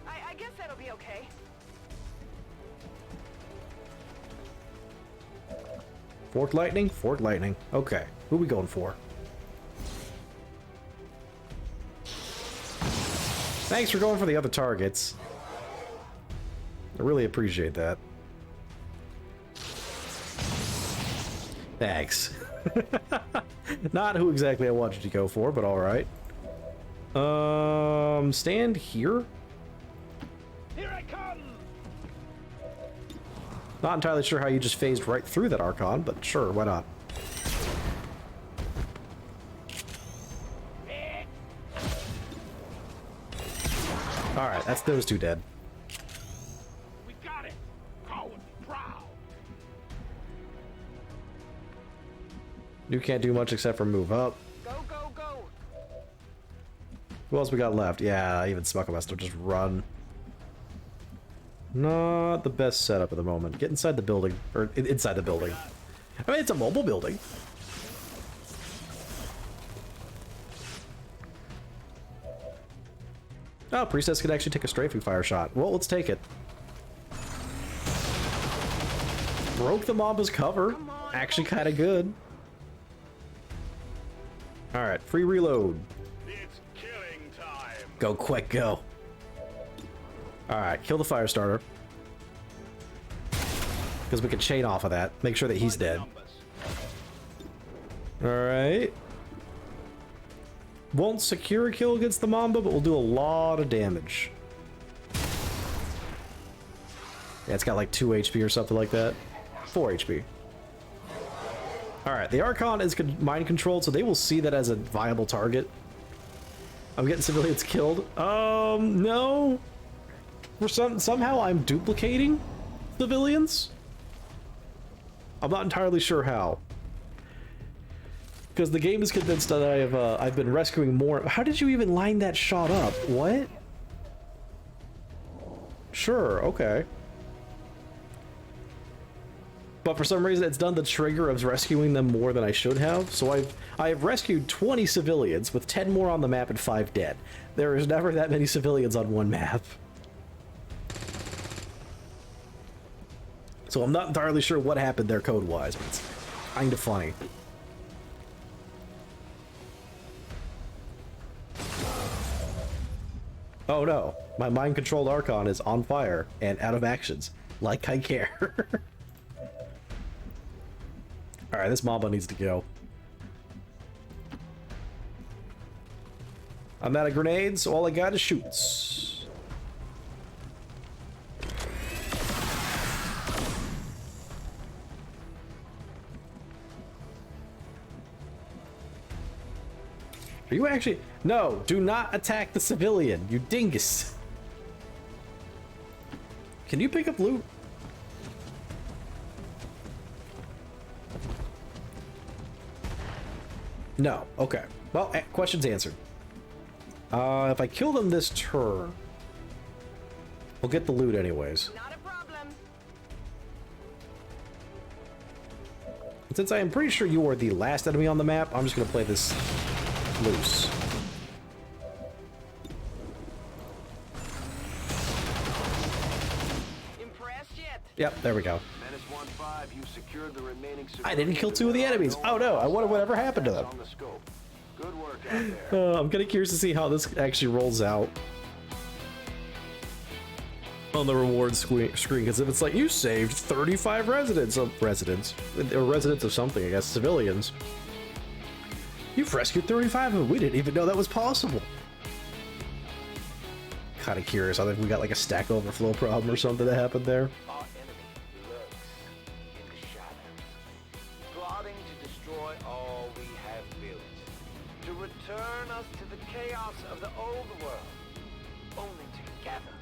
I guess that'll be okay. Fork lightning? Fork lightning. Okay, who are we going for? Thanks for going for the other targets. I really appreciate that. Thanks. Not who exactly I wanted to go for, but alright. Stand here? Here I come! Not entirely sure how you just phased right through that Archon, but sure, why not? Alright, that's those two dead. We got it! Coward proud! You can't do much except for move up. Go, go, go. Who else we got left? Yeah, even Smucklemaster, just run. Not the best setup at the moment. Get inside the building. Or inside the building. I mean, it's a mobile building. Oh, Priestess can actually take a strafing fire shot. Well, let's take it. Broke the Mamba's cover. Actually kind of good. Alright, free reload. It's killing time! Go quick, go. Alright, kill the fire starter. Because we can chain off of that. Make sure that he's dead. Alright. Won't secure a kill against the Mamba, but we'll do a lot of damage. Yeah, it's got like 2 HP or something like that. 4 HP. Alright, the Archon is mind controlled, so they will see that as a viable target. I'm getting civilians killed. No. Somehow I'm duplicating civilians? I'm not entirely sure how. Because the game is convinced that I've been rescuing more. How did you even line that shot up? What? Sure, okay. But for some reason it's done the trigger of rescuing them more than I should have. So I've rescued 20 civilians with 10 more on the map and 5 dead. There is never that many civilians on one map. So I'm not entirely sure what happened there code-wise, but it's kind of funny. Oh no, my mind-controlled Archon is on fire and out of actions. Like I care. Alright, this Mamba needs to go. I'm out of grenades, so all I got is shoots. Are you actually... No, do not attack the civilian, you dingus. Can you pick up loot? No. Okay. Well, question's answered. If I kill them this turn, we'll get the loot anyways. Not a problem. Since I am pretty sure you are the last enemy on the map, I'm just going to play this loose. Impressed yet? Yep, there we go. Menace 1-5, you secured the remaining I didn't kill 2 of the enemies. Oh no, I wonder whatever happened to them. on the scope. Good work out there. I'm kind of curious to see how this actually rolls out on the reward screen, because if it's like, you saved 35 residents of something, I guess, civilians. You've rescued 35 of them. We didn't even know that was possible. kind of curious. I think we got like a Stack Overflow problem or something that happened there. Our enemy lurks in the shadows, plotting to destroy all we have built, to return us to the chaos of the old world. Only together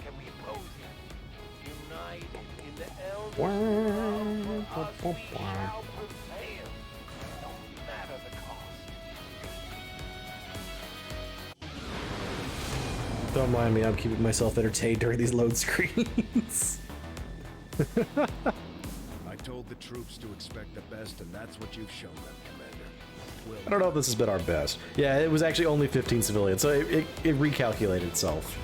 can we oppose him. United in the Elder us we shall prevail, no matter the cost. Don't mind me, I'm keeping myself entertained during these load screens. I told the troops to expect the best, and that's what you've shown them, Commander. I don't know if this has been our best. Yeah, it was actually only 15 civilians, so it recalculated itself.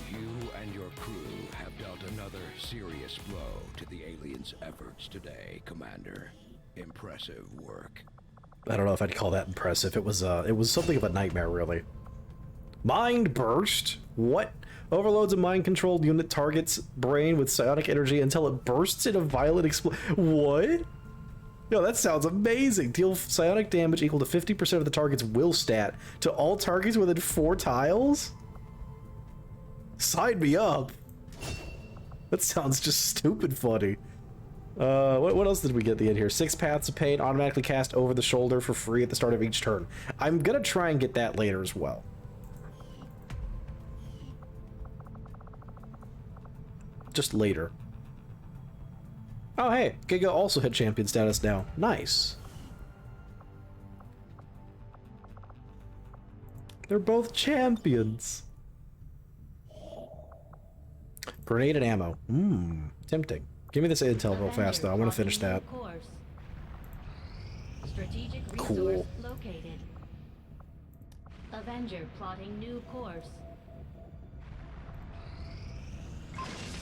You and your crew have dealt another serious blow to the aliens' efforts today, Commander. Impressive work. I don't know if I'd call that impressive. It was something of a nightmare, really. Mind burst? What? Overloads a mind-controlled unit target's brain with psionic energy until it bursts in a violent explosion. What? Yo, that sounds amazing. Deal psionic damage equal to 50% of the target's will stat to all targets within 4 tiles? Sign me up. That sounds just stupid funny. What else did we get at the end here? 6 Paths of Pain automatically cast over the shoulder for free at the start of each turn. I'm gonna try and get that later as well. Just later. Oh hey, Giga also hit champion status now. Nice. They're both champions. Grenade and ammo. Tempting. Give me this intel real fast though. I want to finish that. Strategic resource Cool. located. Avenger plotting new course.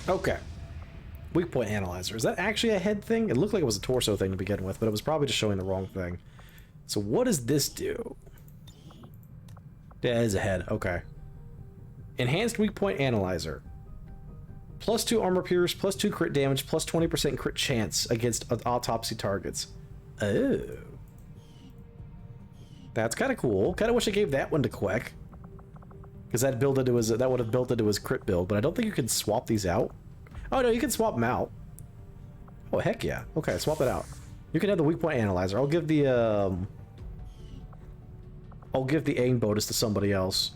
Okay. Weak point analyzer. Is that actually a head thing? It looked like it was a torso thing to begin with, but it was probably just showing the wrong thing. So what does this do? Yeah, it is a head. Okay. Enhanced weak point analyzer. +2 armor pierce, +2 crit damage, +20% crit chance against autopsy targets. Oh. That's kind of cool. Kind of wish I gave that one to Quek. Because that would have built into his crit build, but I don't think you can swap these out. Oh no, you can swap them out. Oh heck yeah. Okay, swap it out. You can have the weak point analyzer. I'll give the aim bonus to somebody else.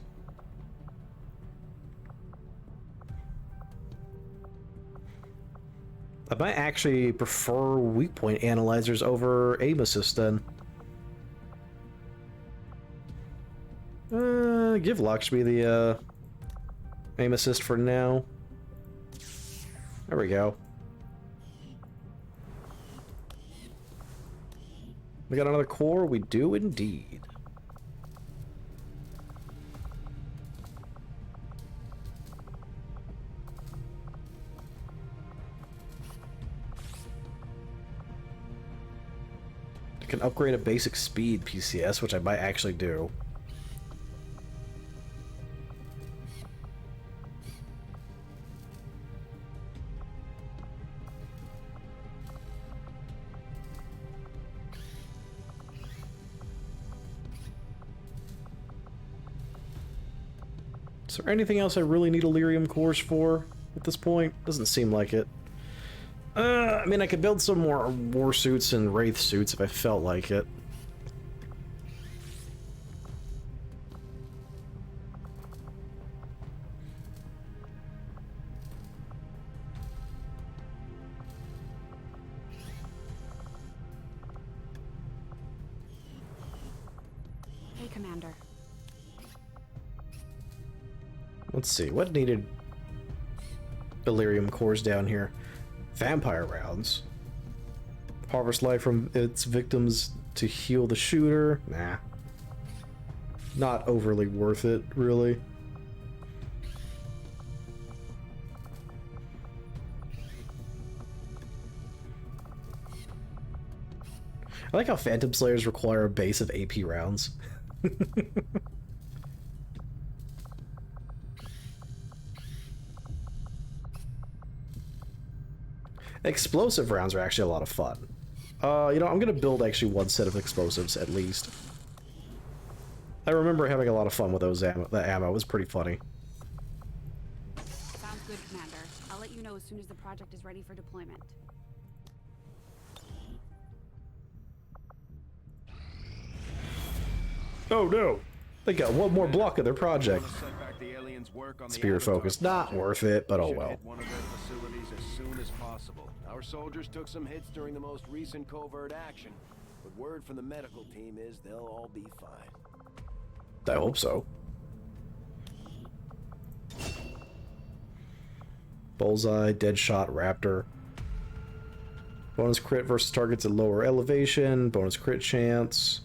I might actually prefer weak point analyzers over aim assist then. Give Lakshmi the aim assist for now. There we go. We got another core? We do indeed. I can upgrade a basic speed PCS, which I might actually do. Is there anything else I really need Elerium cores for at this point? Doesn't seem like it. I mean, I could build some more war suits and wraith suits if I felt like it. Hey, Commander. Let's see, what needed Elerium cores down here? Vampire rounds. Harvest life from its victims to heal the shooter. Nah. Not overly worth it, really. I like how Phantom Slayers require a base of AP rounds. Explosive rounds are actually a lot of fun. You know, I'm gonna build actually one set of explosives at least. I remember having a lot of fun with those ammo. That ammo was pretty funny. you know as soon as the project is ready for deployment. Oh no! They got one more block of their project. Spear focus, not worth it, but oh well. One of their facilities as soon as possible. Our soldiers took some hits during the most recent covert action, but word from the medical team is they'll all be fine. I hope so. Bullseye, Deadshot, Raptor. Bonus crit versus targets at lower elevation. Bonus crit chance.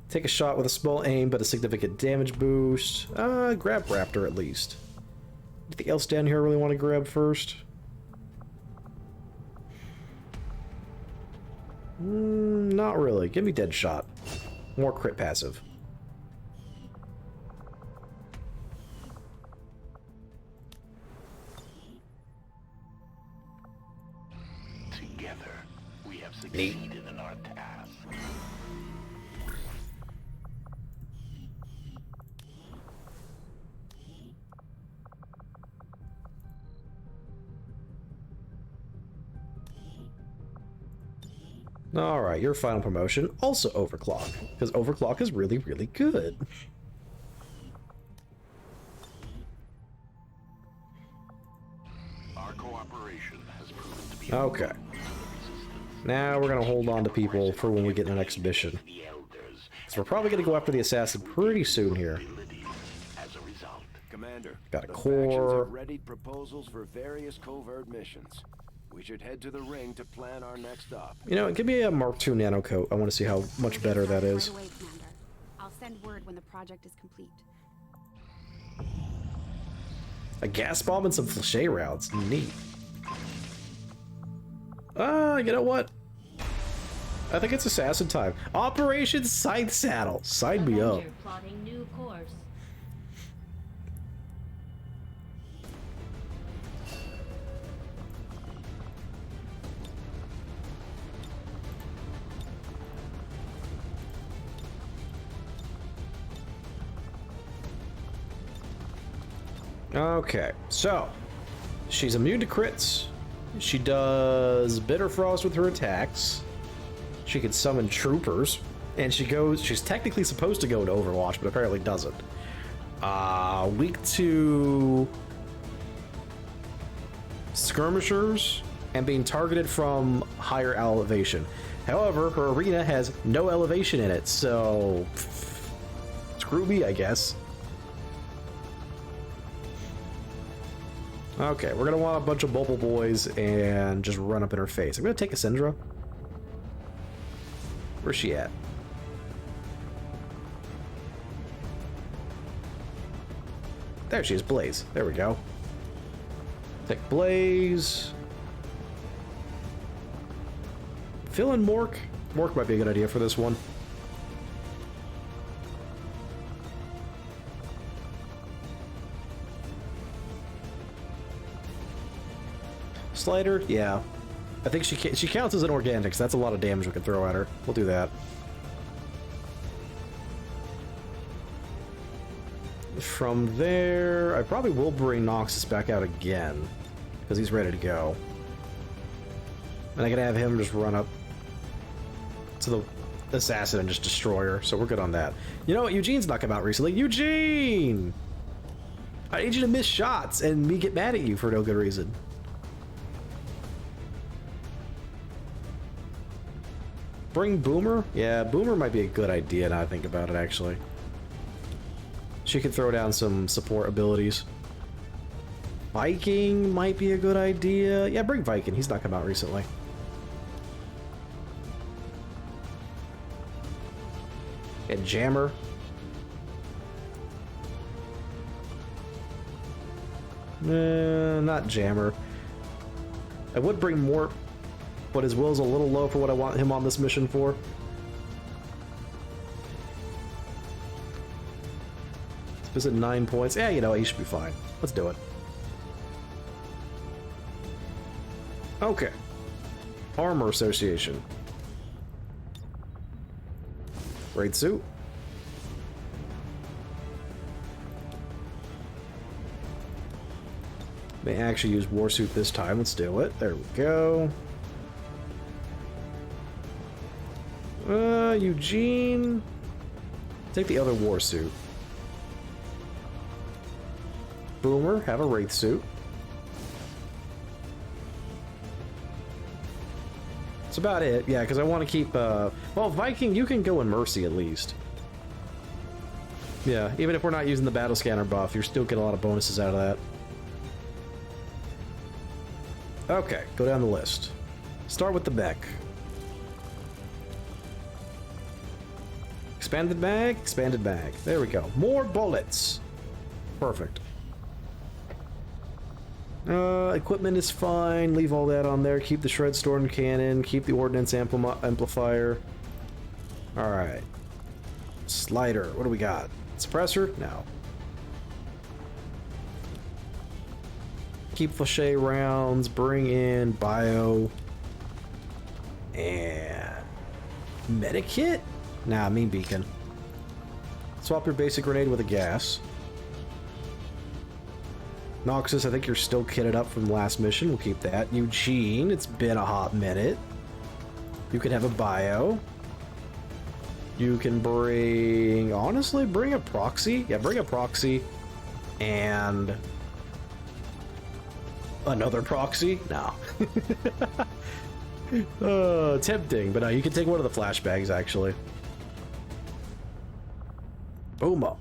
Take a shot with a small aim, but a significant damage boost. Grab Raptor at least. Anything else down here I really want to grab first? Not really. Give me Deadshot. More crit passive. Together, we have succeeded in our task. Alright, your final promotion, also Overclock, because Overclock is really, really good. Our cooperation has proven to be Okay. Now we're going to hold on to people for when we get in an exhibition. So we're probably going to go after the assassin pretty soon here. as a result. Commander, Got a the core. factions have readied proposals for various covert missions. We should head to the ring to plan our next op. You know, give me a Mark II Nano Coat. I want to see how much better that is. Right away, Commander. I'll send word when the project is complete. A gas bomb and some flèche rounds. Neat. You know what? I think it's assassin time. Operation Scythe Saddle. Sign me up. Avenger plotting new course. Okay, so she's immune to crits. She does Bitter Frost with her attacks. She can summon troopers, and she's technically supposed to go into Overwatch, but apparently doesn't. Weak to skirmishers and being targeted from higher elevation. However, her arena has no elevation in it, so screw me, I guess. Okay, we're gonna want a bunch of bubble boys and just run up in her face. I'm gonna take a Syndra. Where's she at? There she is, Blaze. There we go. Take Blaze. Fill in Mork. Mork might be a good idea for this one. Slider, yeah. I think she counts as an organic, so that's a lot of damage we can throw at her. We'll do that. From there, I probably will bring Noxus back out again, because he's ready to go. And I can have him just run up to the assassin and just destroy her, so we're good on that. You know what? Eugene's not come out recently. Eugene! I need you to miss shots and me get mad at you for no good reason. Bring Boomer? Yeah, Boomer might be a good idea now I think about it, actually. She could throw down some support abilities. Viking might be a good idea. Yeah, bring Viking. He's not come out recently. And Jammer. Not Jammer. I would bring Mort, but his will's a little low for what I want him on this mission for. Visit 9 points. Yeah, you know, he should be fine. Let's do it. Okay. Armor Association. Raid suit. May actually use Warsuit this time. Let's do it. There we go. Eugene. Take the other Warsuit. Boomer, have a Wraith suit. That's about it. Yeah, because I want to keep, well, Viking, you can go in Mercy at least. Yeah, even if we're not using the battle scanner buff, you still get a lot of bonuses out of that. Okay, go down the list. Start with the Beck. Expanded bag, expanded bag. There we go. More bullets. Perfect. Equipment is fine. Leave all that on there. Keep the Shred Storm Cannon. Keep the Ordnance Amplifier. Alright. Slider. What do we got? Suppressor? No. Keep Flachet rounds. Bring in Bio. And... Medikit? Nah, I mean Beacon. Swap your basic grenade with a gas. Noxus, I think you're still kitted up from the last mission. We'll keep that. Eugene, it's been a hot minute. You can have a bio. You can bring... Honestly, bring a proxy. Yeah, bring a proxy. And... Another proxy? No. Tempting, but no, you can take one of the flashbangs, actually. Boom. What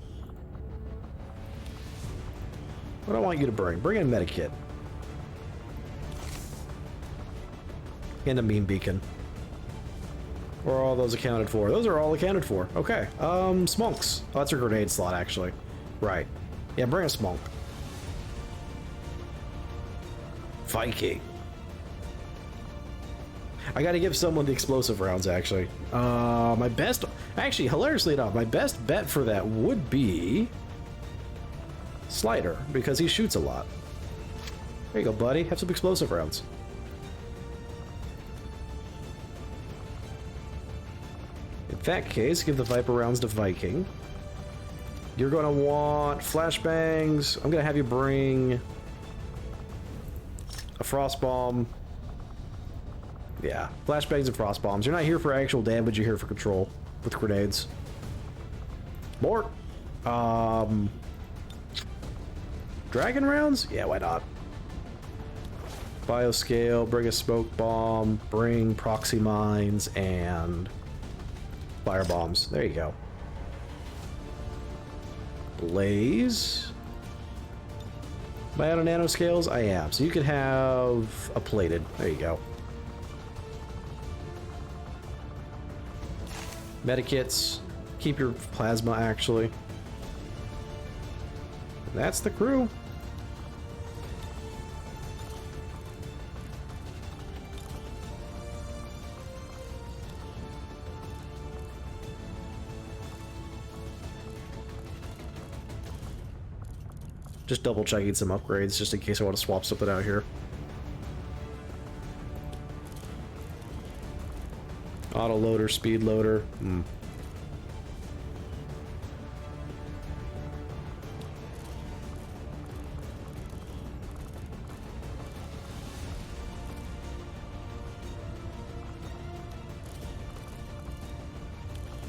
do I want you to bring? Bring in a medikit. And a meme beacon. Or are all those accounted for? Those are all accounted for. Okay. Smonks. Oh, that's a grenade slot, actually. Right. Yeah, bring a smonk. Viking. I gotta give someone the explosive rounds, actually. My best... Actually, hilariously enough, my best bet for that would be... Slider, because he shoots a lot. There you go, buddy. Have some explosive rounds. In that case, give the Viper rounds to Viking. You're gonna want flashbangs. I'm gonna have you bring... a frost bomb. Yeah, flashbangs and frost bombs. You're not here for actual damage, you're here for control with grenades. More. Dragon rounds? Yeah, why not? Bioscale, bring a smoke bomb, bring proxy mines, and fire bombs. There you go. Blaze. Am I out of nanoscales? I am. So you could have a plated. There you go. Medikits. Keep your plasma, actually. That's the crew. Just double checking some upgrades just in case I want to swap something out here. Auto loader, speed loader.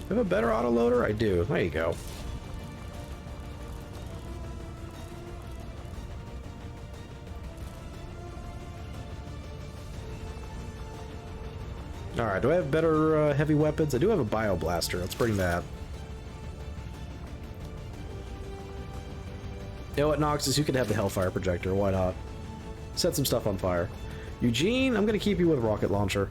I have a better autoloader? I do. There you go. Alright, do I have better heavy weapons? I do have a bioblaster. Let's bring that. You know what, Noxus? You can have the Hellfire projector. Why not? Set some stuff on fire. Eugene, I'm going to keep you with a rocket launcher.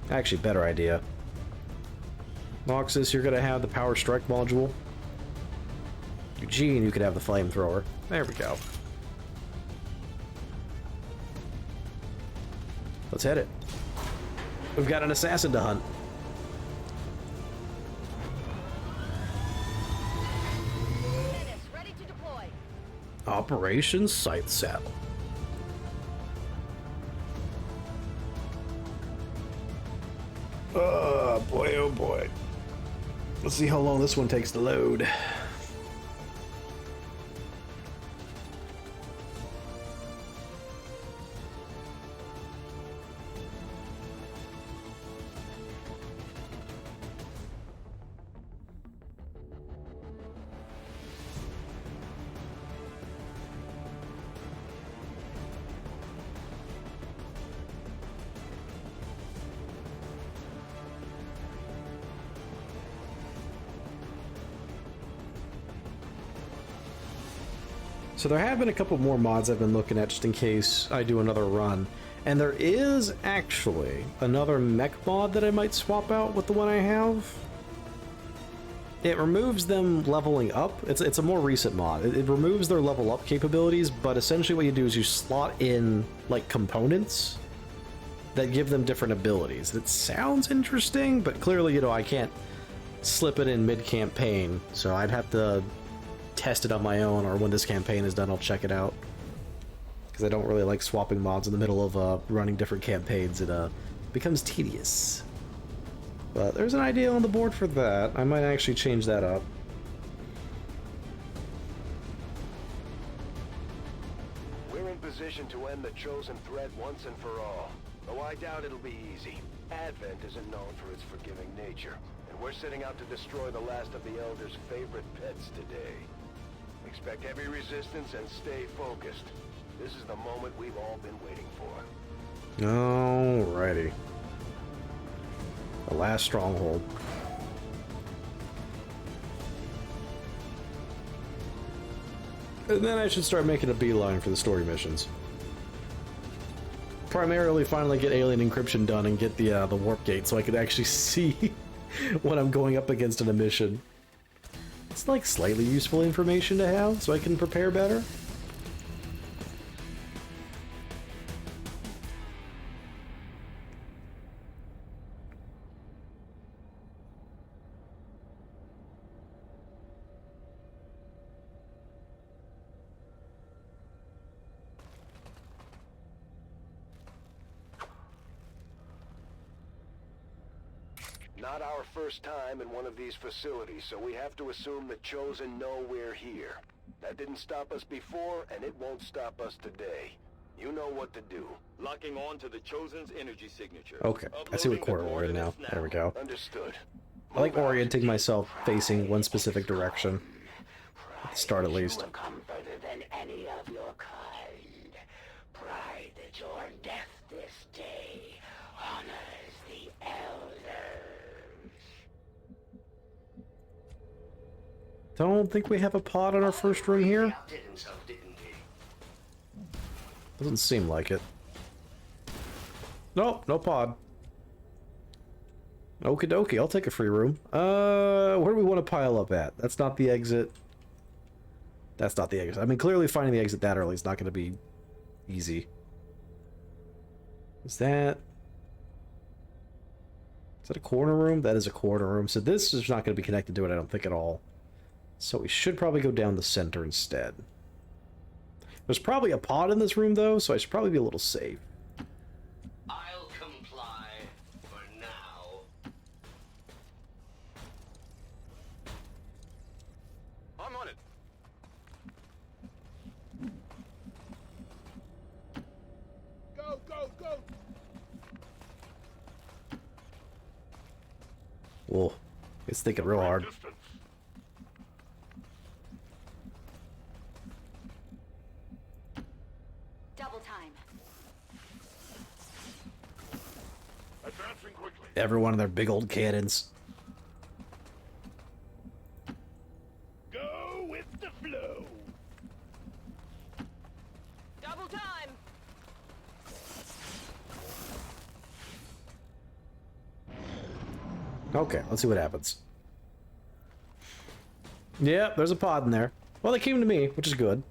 Actually, better idea. Noxus, you're going to have the Power Strike module. Eugene, you could have the flamethrower. There we go. Let's hit it. We've got an assassin to hunt. Ready to deploy. Operation Scythe Saddle. Oh boy, oh boy. Let's see how long this one takes to load. So there have been a couple more mods I've been looking at just in case I do another run. And there is actually another mech mod that I might swap out with the one I have. It removes them leveling up. It's a more recent mod. It removes their level up capabilities, but essentially what you do is you slot in like components that give them different abilities. It sounds interesting, but clearly, you know, I can't slip it in mid-campaign, so I'd have to test it on my own, or when this campaign is done, I'll check it out. Because I don't really like swapping mods in the middle of running different campaigns. It becomes tedious. But there's an idea on the board for that. I might actually change that up. We're in position to end the Chosen threat once and for all. Though I doubt it'll be easy. Advent isn't known for its forgiving nature, and we're setting out to destroy the last of the Elder's favorite pets today. Expect heavy resistance and stay focused. This is the moment we've all been waiting for. Alrighty. The last stronghold. And then I should start making a beeline for the story missions. Primarily finally get alien encryption done and get the warp gate so I could actually see what I'm going up against in a mission. It's like slightly useful information to have so I can prepare better. Not our first time in one of these facilities, so we have to assume the Chosen know we're here. That didn't stop us before, and it won't stop us today. You know what to do. Locking on to the Chosen's energy signature. Okay, I see what corner we're in now. There we go. Understood. I like orienting myself facing one specific direction. At the start at least. You will come further than any of your kind. Pride that your death this day honors the Elders. Don't think we have a pod in our first room here. Doesn't seem like it. Nope, no pod. Okie dokie, I'll take a free room. Where do we want to pile up at? That's not the exit. That's not the exit. I mean, clearly finding the exit that early is not going to be easy. Is that a corner room? That is a corner room. So this is not going to be connected to it, I don't think, at all. So we should probably go down the center instead. There's probably a pod in this room, though, so I should probably be a little safe. I'll comply for now. I'm on it. Go, go, go! Whoa, it's thinking real hard. Double time. Advancing quickly. Everyone and their big old cannons. Go with the flow! Double time! Okay, let's see what happens. Yeah, there's a pod in there. Well, they came to me, which is good.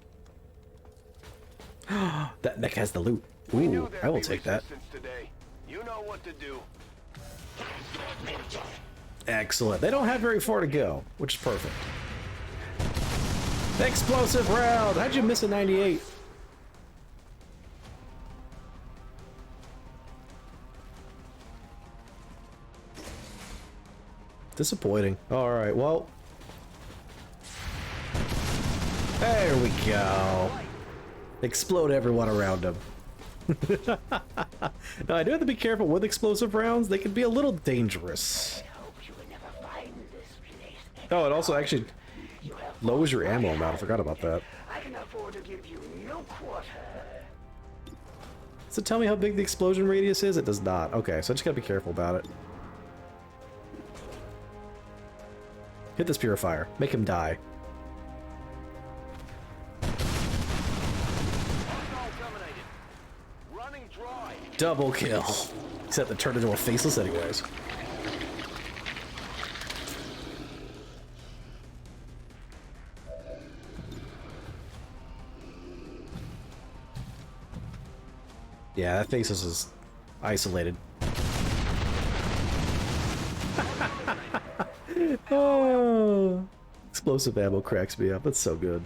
That mech has the loot. Ooh, I will take that. Today. You know what to do. Excellent. They don't have very far to go, which is perfect. Explosive round! How'd you miss a 98? Disappointing. Alright, well. There we go. Explode everyone around him. Now, I do have to be careful with explosive rounds. They can be a little dangerous. Oh, it also actually lowers your ammo amount. I forgot about that. I can afford to give you no quarter. Does it tell me how big the explosion radius is? It does not. Okay, so I just gotta be careful about it. Hit this purifier. Make him die. Double kill. Except it turned into a faceless anyways. Yeah, that faceless is isolated. Oh, explosive ammo cracks me up. That's so good.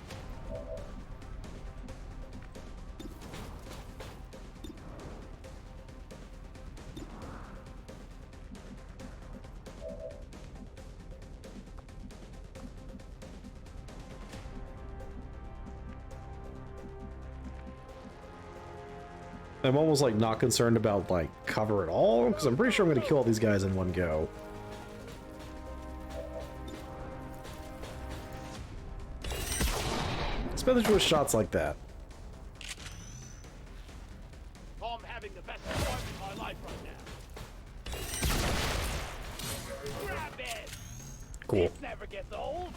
I'm almost like not concerned about like cover at all, because I'm pretty sure I'm going to kill all these guys in one go. Especially with shots like that. I'm having the best time in my life right now. Grab it. Cool. This never gets old.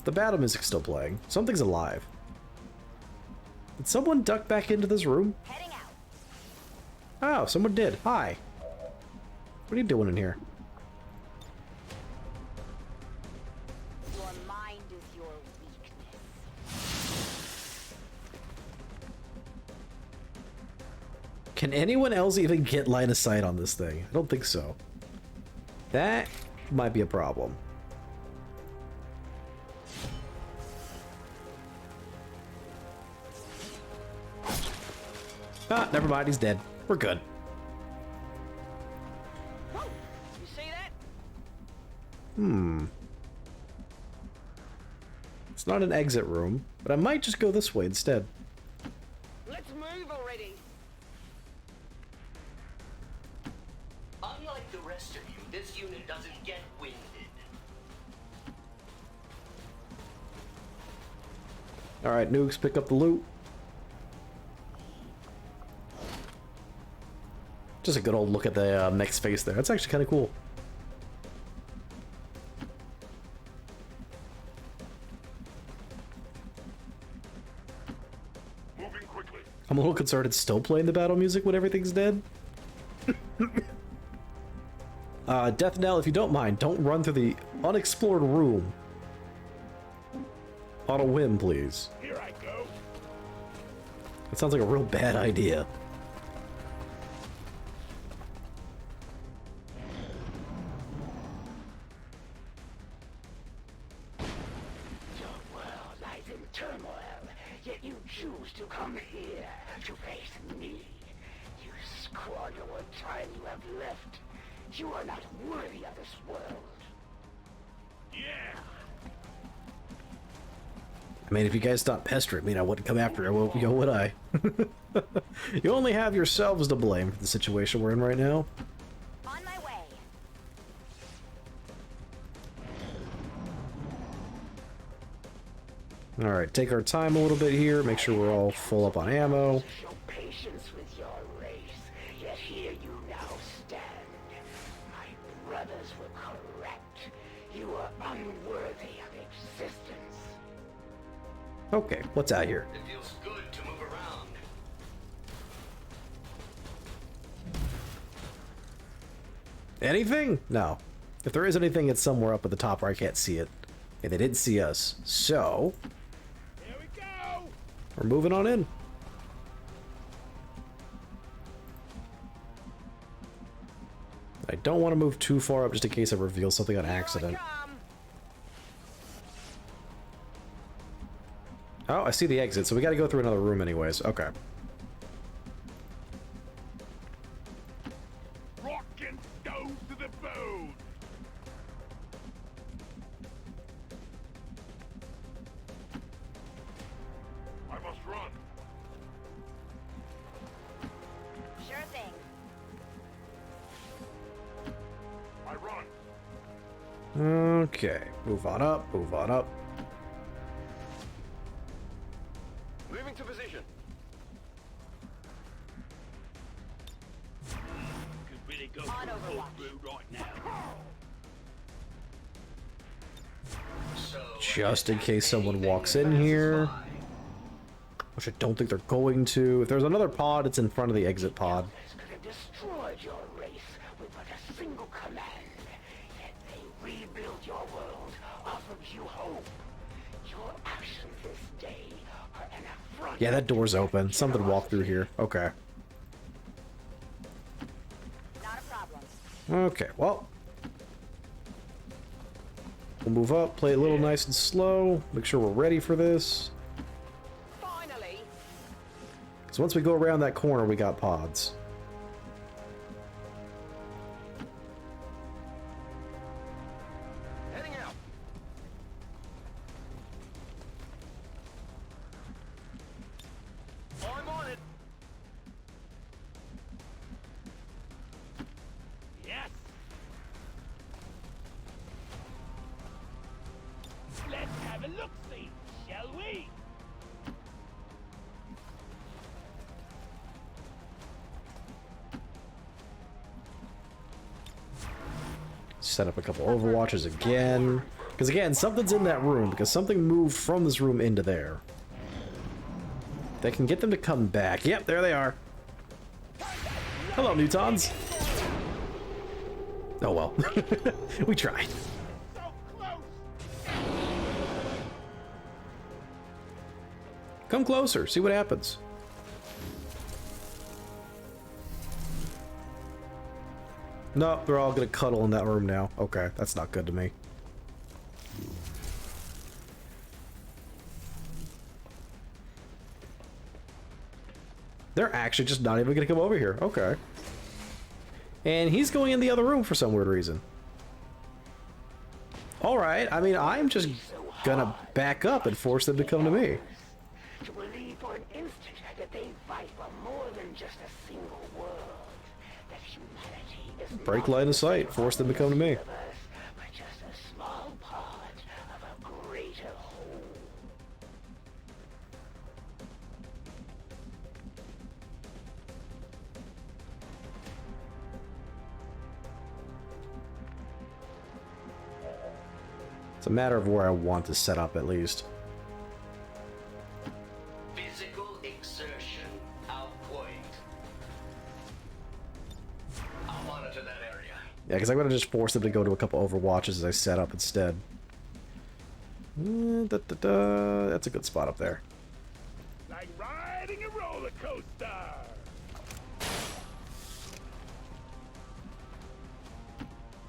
The battle music's still playing. Something's alive. Did someone duck back into this room? Heading out. Oh, someone did. Hi. What are you doing in here? Your mind is your weakness. Can anyone else even get line of sight on this thing? I don't think so. That might be a problem. Ah, never mind, he's dead. We're good. You see that? It's not an exit room, but I might just go this way instead. Let's move already. Unlike the rest of you, this unit doesn't get winded. Alright, nukes, pick up the loot. Just a good old look at the mech's face there. That's actually kind of cool. Moving quickly. I'm a little concerned it's still playing the battle music when everything's dead. Death Knell, if you don't mind, don't run through the unexplored room. On a whim, please. Here I go. That sounds like a real bad idea. Your world lies in turmoil, yet you choose to come here to face me. You squander what time you have left. You are not worthy of this world. Yeah. I mean, if you guys stopped pestering me, I wouldn't come after you, would I? You only have yourselves to blame for the situation we're in right now. On my way. Alright, take our time a little bit here, make sure we're all full up on ammo. Show patience with your race, yet here you now stand. My brothers were correct. You are unworthy of existence. Okay, what's out here? It feels good to move around. Anything? No. If there is anything, it's somewhere up at the top where I can't see it. Okay, they didn't see us, so Here we go. we're moving on in. I don't want to move too far up just in case I reveal something on accident. Oh, I see the exit, so we gotta go through another room anyways. Okay. Rock and go to the bone. Okay, move on up, move on up. Moving to position. Could really go On for a cold Overwatch. brew right now. Just in case someone walks in here. Which I don't think they're going to. If there's another pod, it's in front of the exit pod. Could have destroyed your race with but a single command. Yet they rebuilt your world, offered you hope. Your actions this day are an affront. Yeah, that door's open. Something walked through here. Okay. Not a problem. Okay, well. We'll move up, play it a little nice and slow. Make sure we're ready for this. Finally. So once we go around that corner, we got pods. Heading out. I'm on it. Yes. Let's have a look-see, shall we? Set up a couple overwatches again. Because again, something's in that room. Because something moved from this room into there. They can get them to come back. Yep, there they are. Hello, Newtons. Oh well. We tried. So close. Come closer, see what happens. No, they're all gonna cuddle in that room now. Okay, that's not good to me. They're actually just not even gonna come over here. Okay. And he's going in the other room for some weird reason. Alright, I mean, I'm just gonna back up and force them to come to me. To believe for an instant that they fight for more than just a single world. That humanity is Break not line of sight, force them to come to me. universe, but just a small part of a greater whole. It's a matter of where I want to set up, at least. Physical exertion outpoint. I'll monitor that area. Yeah, because I'm going to just force them to go to a couple overwatches as I set up instead. That's a good spot up there. Like riding a roller coaster.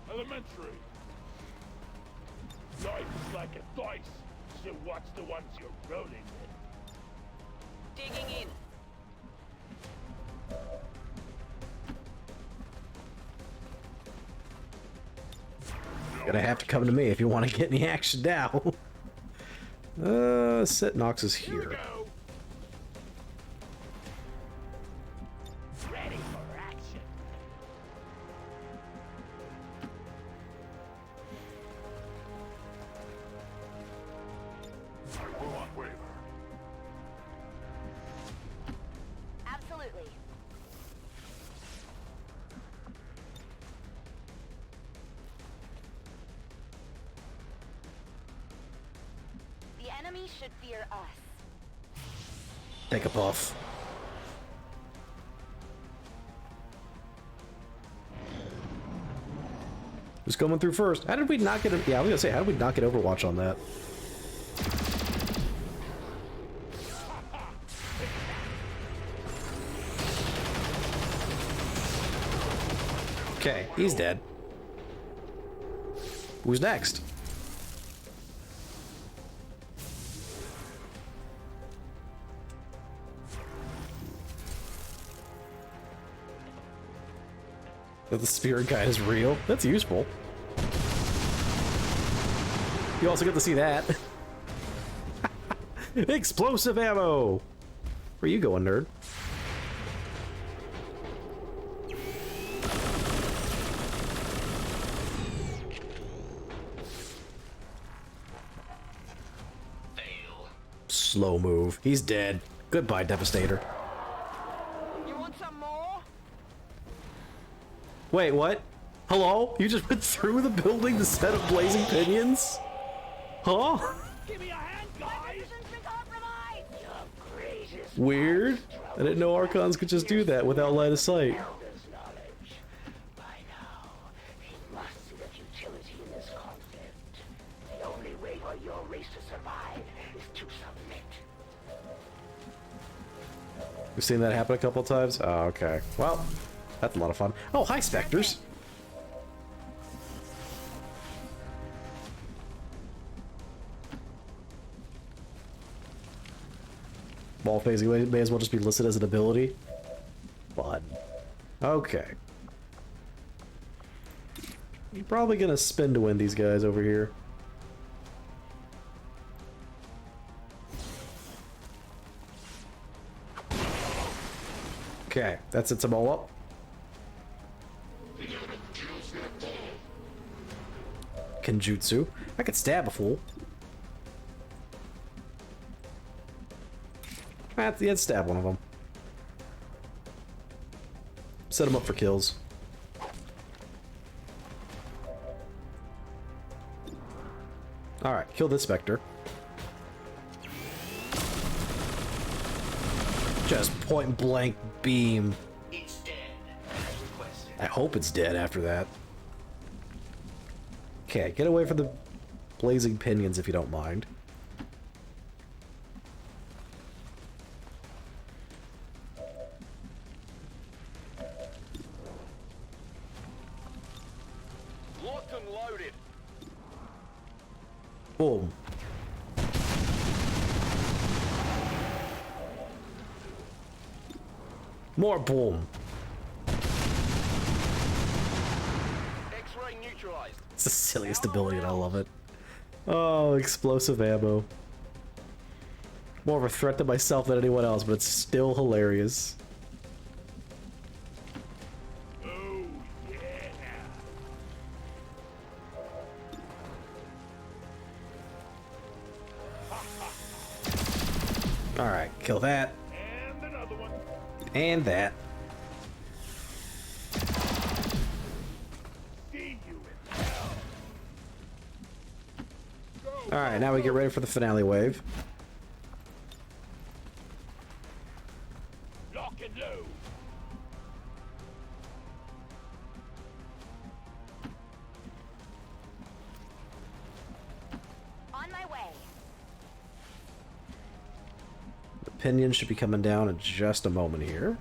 Elementary. Life is like a dice, so watch the ones you're rolling with. Digging in. Gonna have to come to me if you want to get any action now. Set Noxus here. Go. Ready for action. I will not waver. Absolutely. The enemy should fear us. Take a puff. Who's coming through first? How did we not get it? Yeah, I was gonna say, how did we not get Overwatch on that? Okay, he's dead. Who's next? That the spirit guide is real. That's useful. You also get to see that. Explosive ammo! Where you going, nerd? slow move. He's dead. Goodbye, Devastator. You want some more? Wait, what? Hello? You just went through the building the set of blazing pinions? Huh? Give me a hand, guys! Weird. I didn't know Archons could just do that without line of sight. Elder's knowledge. By now, they must see the futility in this conflict. The only way for your race to survive is to submit. We've seen that happen a couple times? Oh, okay. Well, that's a lot of fun. Oh, hi, Spectres. Ball phasing may as well just be listed as an ability. Fun. Okay. You're probably gonna spin to win these guys over here. Okay, that sets them all up. Kenjutsu. I could stab a fool. Let's stab one of them. Set them up for kills. Alright, kill this Spectre. Just point blank beam. It's dead, as requested. I hope it's dead after that. Okay, get away from the blazing pinions if you don't mind. Locked and loaded. Boom. More boom. X-ray neutralized. It's the silliest ability and I love it. Oh, explosive ammo. More of a threat to myself than anyone else, but it's still hilarious. Oh, yeah. Alright, kill that. And another one. And that. See you in hell. Alright, now we get ready for the finale wave. Lock and load. On my way. The pinion should be coming down in just a moment here.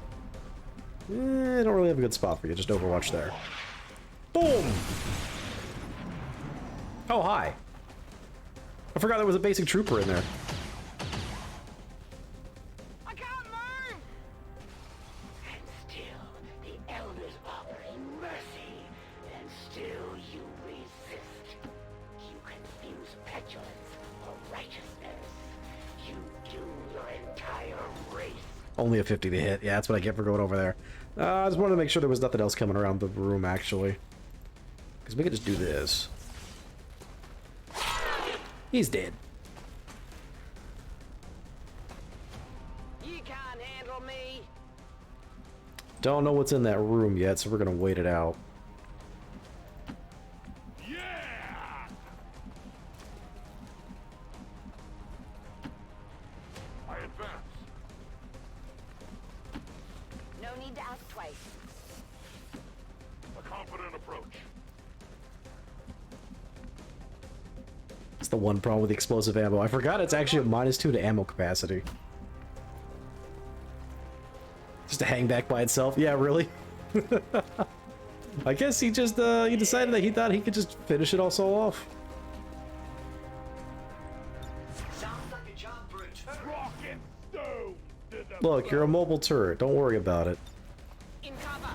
I don't really have a good spot for you, just Overwatch there. Boom! Oh, hi. I forgot there was a basic trooper in there. I can't move! And still, the elders offering mercy, and still you resist. You confuse petulance for righteousness. You doom your entire race. Only a 50 to hit. Yeah, that's what I get for going over there. I just wanted to make sure there was nothing else coming around the room, actually. Because we could just do this. He's dead. You can't handle me. Don't know what's in that room yet, so we're gonna wait it out. Yeah! I advance. No need to ask twice. A confident approach. It's the one problem with the explosive ammo. I forgot it's actually a -2 to ammo capacity. Just to hang back by itself? Yeah, really? I guess he just, he decided that he thought he could just finish it also off. Sounds like a job for a turret. Rock and stone to the Look, you're a mobile turret. Don't worry about it. In cover.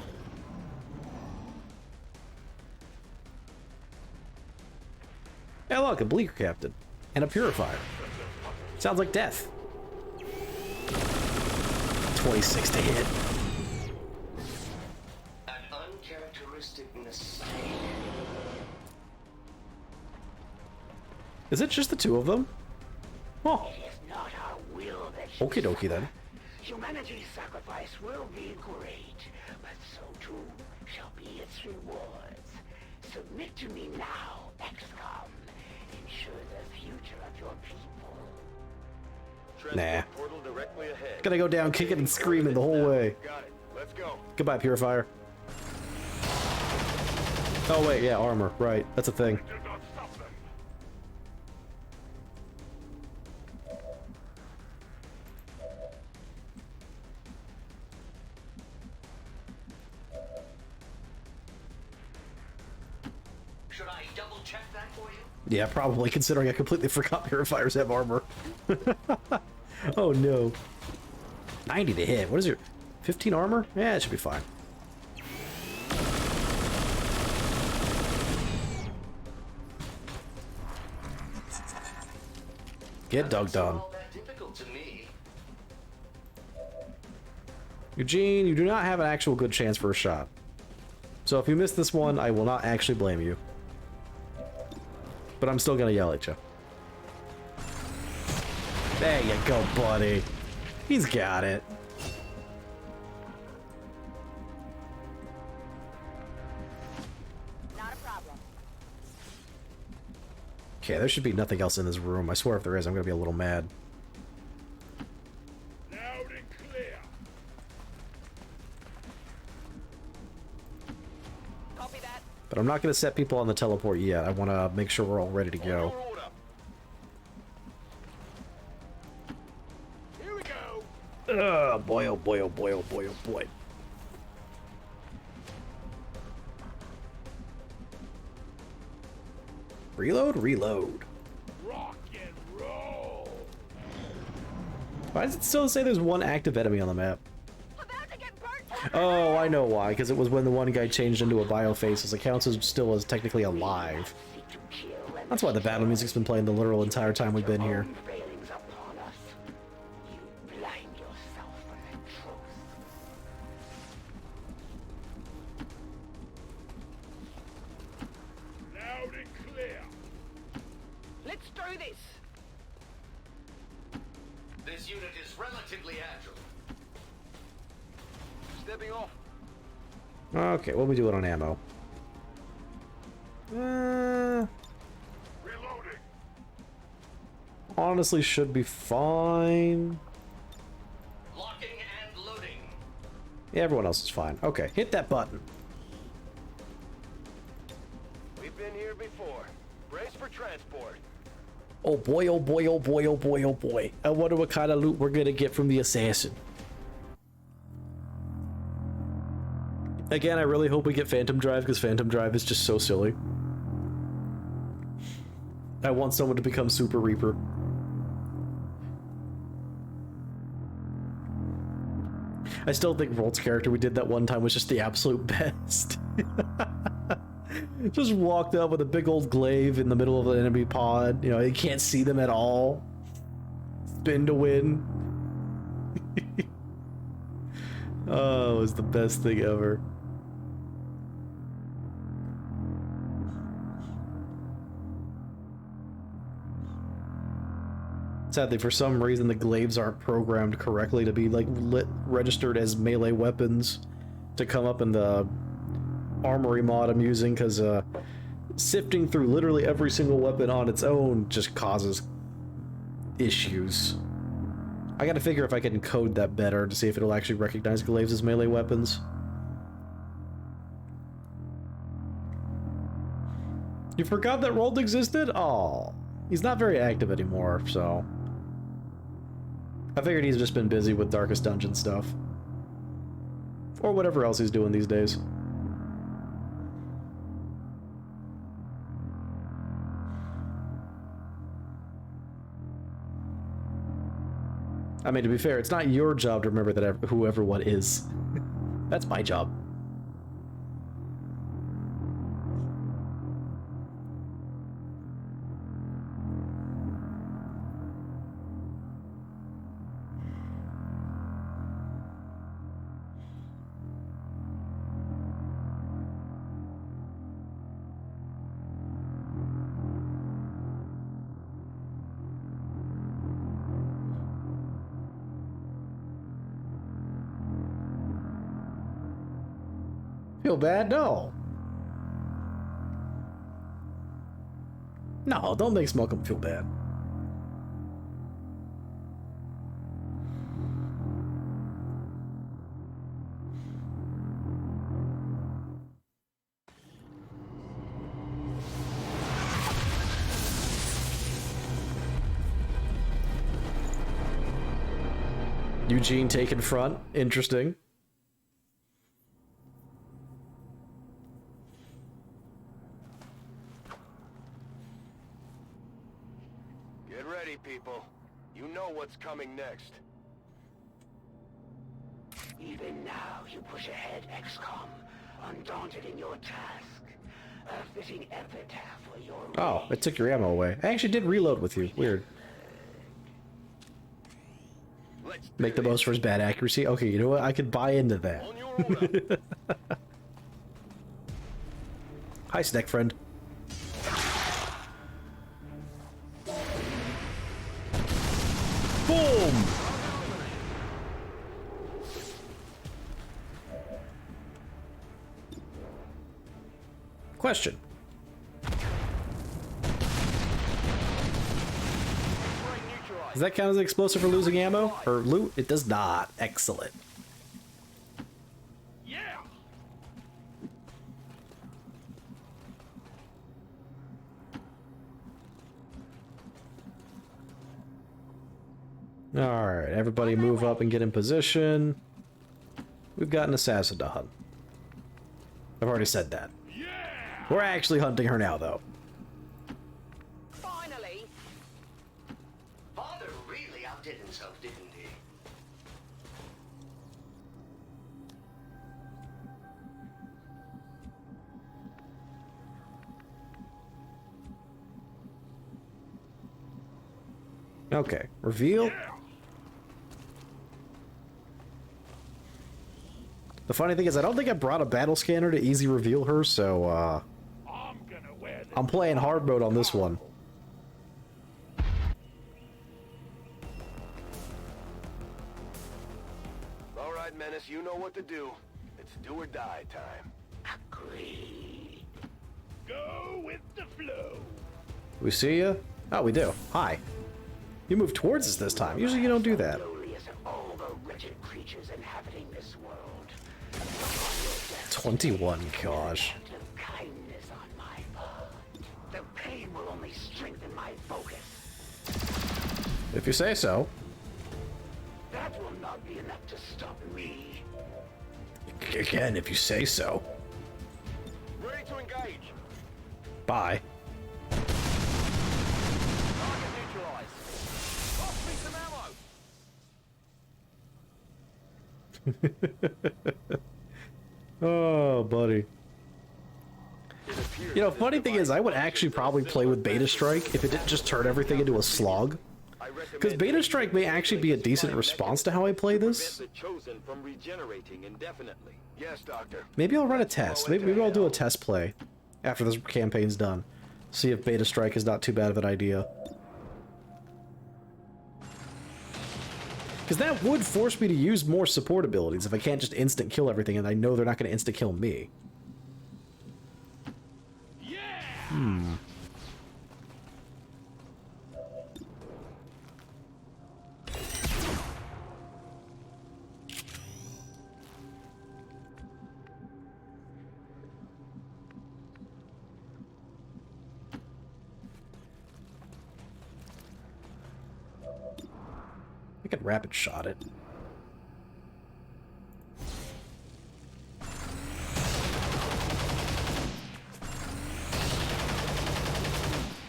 Hey, look, a bleaker captain. And a purifier. Sounds like death. 26 to hit. An uncharacteristic mistake. Is it just the two of them? Oh. It is not our will Okie dokie then. Humanity's sacrifice will be great, but so too shall be its rewards. Submit to me now, XCOM. Ensure the future of your people. Nah. Portal directly ahead. Gonna go down kicking and screaming the whole way. Got it. Let's go. Goodbye, Purifier. Oh wait, yeah, armor. Right, that's a thing. Should I double check that for you? Yeah, probably, considering I completely forgot Purifiers have armor. Oh no. 90 to hit. What is your 15 armor? Yeah, it should be fine. Get dunked on. All that difficult to me. Eugene, you do not have an actual good chance for a shot. So if you miss this one, I will not actually blame you. But I'm still gonna yell at you. There you go, buddy. He's got it. Not a problem. Okay, there should be nothing else in this room. I swear if there is, I'm gonna be a little mad. Loud and clear. Copy that. But I'm not gonna set people on the teleport yet. I wanna make sure we're all ready to go. Here we go. Oh boy, oh boy, oh boy, oh boy, oh boy. Reload, reload. Rock and roll. Why does it still say there's one active enemy on the map? About to get burnt. Oh, I know why. Because it was when the one guy changed into a biophase. It counts as still as technically alive. That's why the battle music's been playing the literal entire time we've been here. Failings upon us. You blind yourself from the truth. Loud and clear. Let's do this. This unit is relatively agile. Stepping off. Okay, what are we doing on ammo? Reloading. Honestly, should be fine. Locking and loading. Yeah, everyone else is fine. Okay, hit that button. We've been here before. Brace for transport. Oh boy, oh boy, oh boy, oh boy, oh boy. I wonder what kind of loot we're gonna get from the assassin. Again, I really hope we get Phantom Drive, because Phantom Drive is just so silly. I want someone to become Super Reaper. I still think Rolt's character we did that one time was just the absolute best. Just walked up with a big old glaive in the middle of an enemy pod. You know, you can't see them at all. Spin to win. Oh, it was the best thing ever. Sadly, for some reason, the glaives aren't programmed correctly to be like registered as melee weapons to come up in the armory mod I'm using, because sifting through literally every single weapon on its own just causes issues. I gotta figure if I can code that better to see if it'll actually recognize glaives as melee weapons. You forgot that Rold existed? Aw. He's not very active anymore, so... I figured he's just been busy with Darkest Dungeon stuff. Or whatever else he's doing these days. I mean, to be fair, it's not your job to remember that who everyone is. That's my job. Feel bad? No. No, don't make Smokum feel bad. Eugene taking front. Interesting. Get ready, people. You know what's coming next. Even now, you push ahead, XCOM, undaunted in your task. A fitting epitaph for your Oh, it took your ammo away. I actually did reload with you. Weird. Make the most for his bad accuracy. Okay, you know what? I could buy into that. Hi, snack friend. Boom! Question. Does that count as an explosive for losing ammo? Or loot? It does not. Excellent. Yeah. Alright, everybody move up and get in position. We've got an assassin to hunt. I've already said that. Yeah. We're actually hunting her now, though. Finally. Father really outdid himself, didn't he? Okay, reveal. Yeah. The funny thing is, I don't think I brought a battle scanner to easy reveal her, so, I'm gonna wear this. I'm playing hard mode on this one. All right, Menace, you know what to do. It's do or die time. Agreed. Go with the flow. We see ya? Oh, we do. Hi. You moved towards us this time. Usually you don't do that. Lowliest of all the wretched creatures inhabiting this world. 21, gosh. Act of kindness on my part. The pain will only strengthen my focus. If you say so. That will not be enough to stop me. Again, if you say so. Ready to engage. Bye. Target neutralized. Toss me some ammo. Oh, buddy. You know, funny thing is, I would actually probably play with Beta Strike if it didn't just turn everything into a slog. Because Beta Strike may actually be a decent response to how I play this. The chosen from regenerating indefinitely. Yes, Doctor. Maybe I'll run a test. Maybe I'll do a test play after this campaign's done. See if Beta Strike is not too bad of an idea. Because that would force me to use more support abilities if I can't just instant kill everything and I know they're not going to instant kill me. Yeah. I could rapid shot it.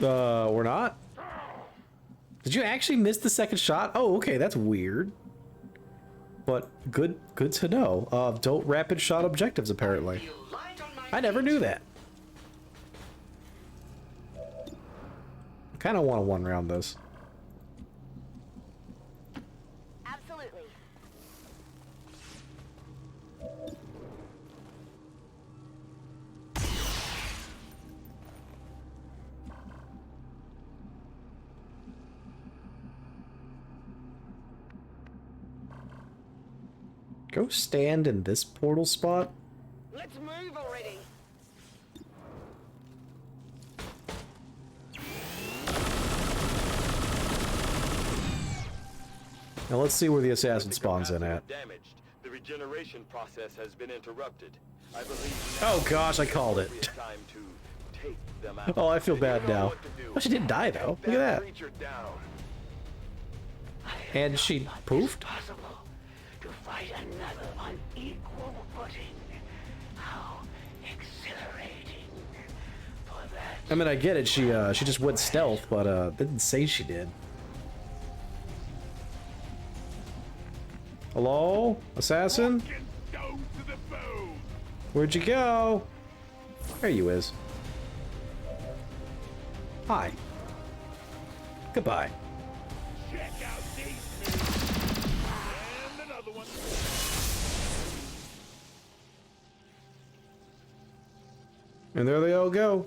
We're not? Did you actually miss the second shot? Oh, okay, that's weird. But good to know. Don't rapid shot objectives, apparently. I never knew that. I kind of want to one round this. Absolutely. Go stand in this portal spot. Let's move already. Now let's see where the assassin With the spawns in at. capacitor damaged, the regeneration process has been interrupted. I believe Oh gosh, I called it. time to take them out. Oh, I feel bad now. Well, she didn't die though. Look at that. Creature down. And she poofed. Possible to fight another on equal footing. How exhilarating for that. I mean, I get it. She just went stealth, but didn't say she did. Hello, assassin? Where'd you go? There you is. Hi. Goodbye. Check out these moves. And another one. And there they all go.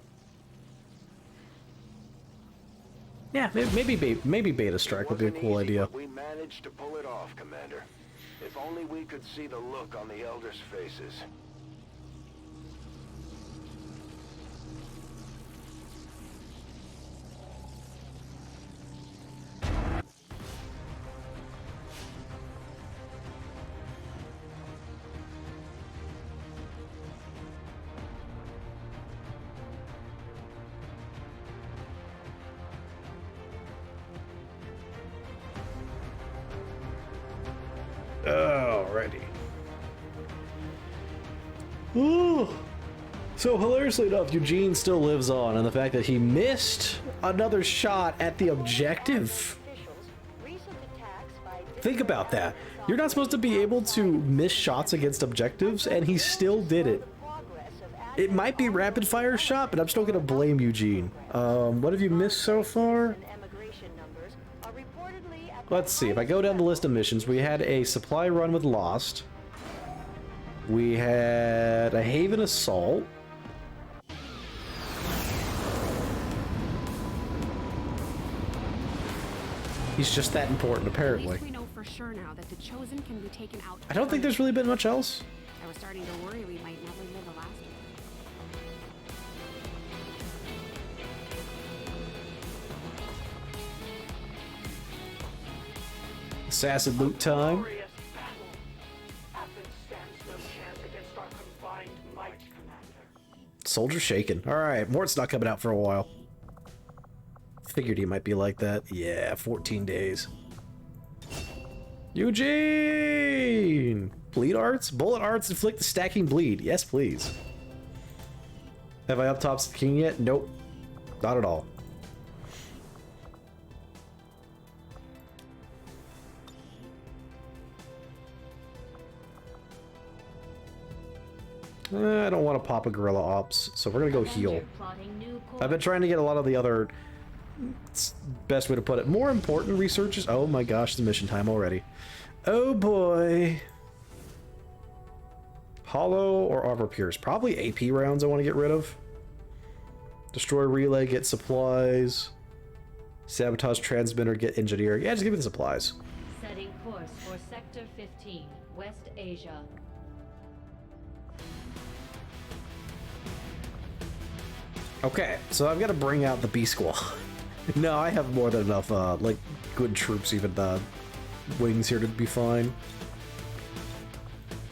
Yeah, maybe Beta Strike would be a Wasn't cool easy, idea. but we managed to pull it off, Commander. If only we could see the look on the Elders' faces. Alrighty. Ooh. So hilariously enough, Eugene still lives on, and the fact that he missed another shot at the objective. Think about that. You're not supposed to be able to miss shots against objectives, and he still did it. It might be rapid fire shot, but I'm still gonna blame Eugene. What have you missed so far? Let's see, if I go down the list of missions, we had a supply run with Lost. We had a Haven Assault. He's just that important, At apparently. least we know for sure now that the Chosen can be taken out. I don't think there's really been much else. I was starting to worry we might never live the last one. Assassin loot time. Glorious battle. Athens stands no chance against our combined might, Commander. Soldier shaken. Alright, Mort's not coming out for a while. Figured he might be like that. Yeah, 14 days. Eugene! Bleed arts? Bullet arts inflict the stacking bleed. Yes, please. Have I up-tops the king yet? Nope. Not at all. I don't want to pop a Gorilla Ops, so we're gonna go heal. I've been trying to get a lot of the other, best way to put it, more important researches. Oh my gosh, it's mission time already. Oh boy. Hollow or Armor Pierce? Probably AP rounds I want to get rid of. Destroy relay, get supplies. Sabotage transmitter, get engineer. Yeah, just give me the supplies. Setting course for Sector 15, West Asia. Okay, so I've got to bring out the B Squad. No, I have more than enough, like, good troops, even wings here to be fine.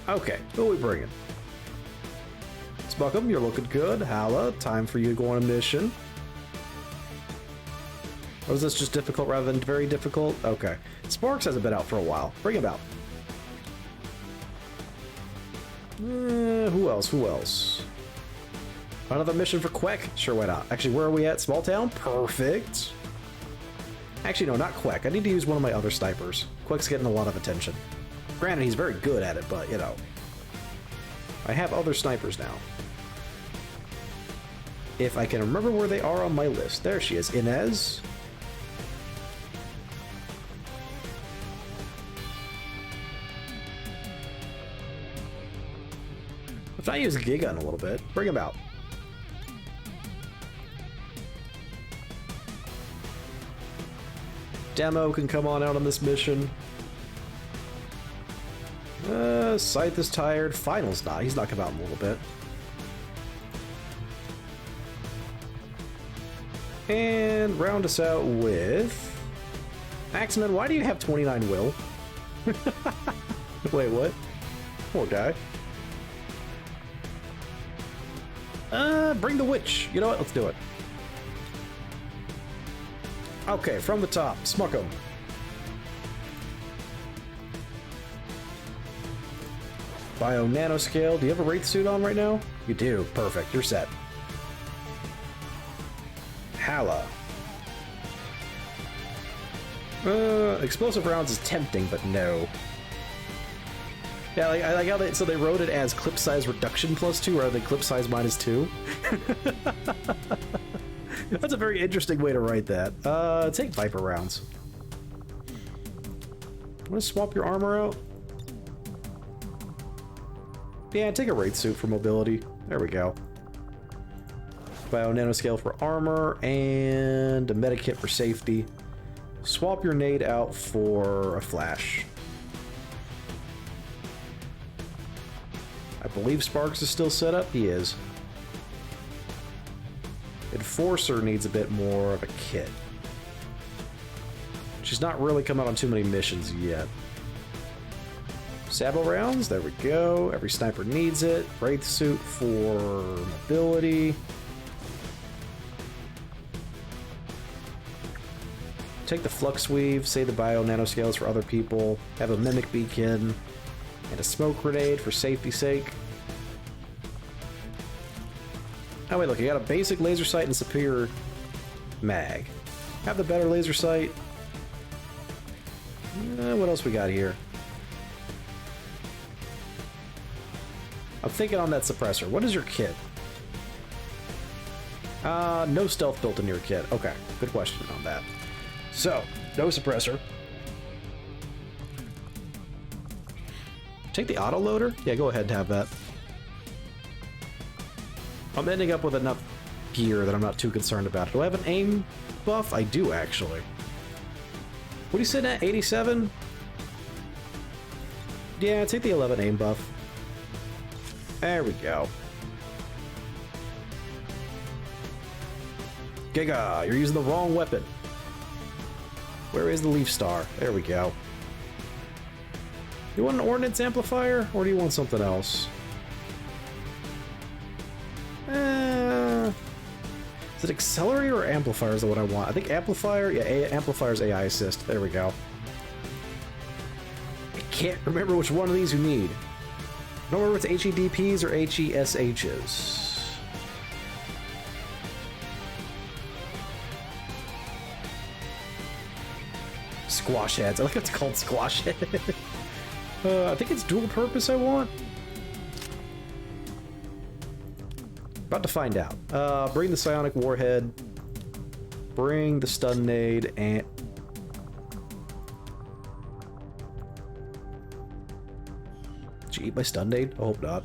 Okay, who are we bringing? Spuckum, you're looking good. Hala, time for you to go on a mission. Or is this just difficult rather than very difficult? Okay. Sparks hasn't been out for a while. Bring him out. Who else? Who else? Another mission for Quek? Sure, why not? Actually, where are we at? Small town? Perfect. Actually, no, not Quek. I need to use one of my other snipers. Quek's getting a lot of attention. Granted, he's very good at it, but, you know. I have other snipers now. If I can remember where they are on my list. There she is. Inez. I'm trying to use Giga in a little bit. Bring him out. Demo can come on out on this mission. Scythe is tired. Final's not. He's not come out in a little bit. And round us out with... Axeman, why do you have 29 will? Wait, what? Poor guy. Bring the witch. You know what? Let's do it. Okay, from the top. Smuck him. Bio nanoscale. Do you have a Wraith suit on right now? You do. Perfect. You're set. Hala. Explosive rounds is tempting, but no. Yeah, like, I like how they wrote it as clip size reduction +2 rather than clip size -2. That's a very interesting way to write that. Take Viper rounds. Want to swap your armor out? Yeah, take a Wraith suit for mobility. There we go. Bio nanoscale for armor and a medikit for safety. Swap your nade out for a flash. I believe Sparks is still set up. He is. Enforcer needs a bit more of a kit. She's not really come out on too many missions yet. Sabo rounds, there we go. Every sniper needs it. Wraith suit for mobility. Take the flux weave, save the bio nanoscales for other people, have a mimic beacon, and a smoke grenade for safety's sake. Oh wait, look, you got a basic laser sight and superior mag. Have the better laser sight. What else we got here? I'm thinking on that suppressor. What is your kit? No stealth built into your kit. Okay, good question on that. So, no suppressor. Take the autoloader? Yeah, go ahead and have that. I'm ending up with enough gear that I'm not too concerned about. Do I have an aim buff? I do, actually. What are you sitting at? 87? Yeah, take the 11 aim buff. There we go. Giga, you're using the wrong weapon. Where is the Leaf Star? There we go. You want an ordnance amplifier, or do you want something else? Is it accelerator or amplifier is what I want? I think amplifier? Yeah, amplifier's AI assist. There we go. I can't remember which one of these you need. I don't remember if it's HEDPs or HESHs. Squash heads. I like it's called squash head. I think it's dual purpose I want. About to find out. Bring the psionic warhead. Bring the stun nade and... Did you eat my stun nade? I hope not.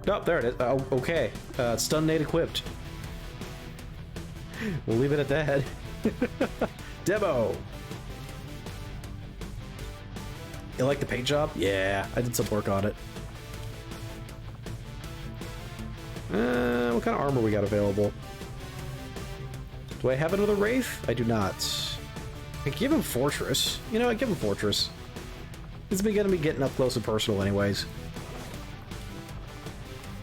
Oh, there it is. Oh, okay. Stun nade equipped. We'll leave it at that. Demo! You like the paint job? Yeah, I did some work on it. What kind of armor we got available? Do I have another Wraith? I do not. I give him Fortress. You know, I give him Fortress. It's gonna be getting up close and personal anyways.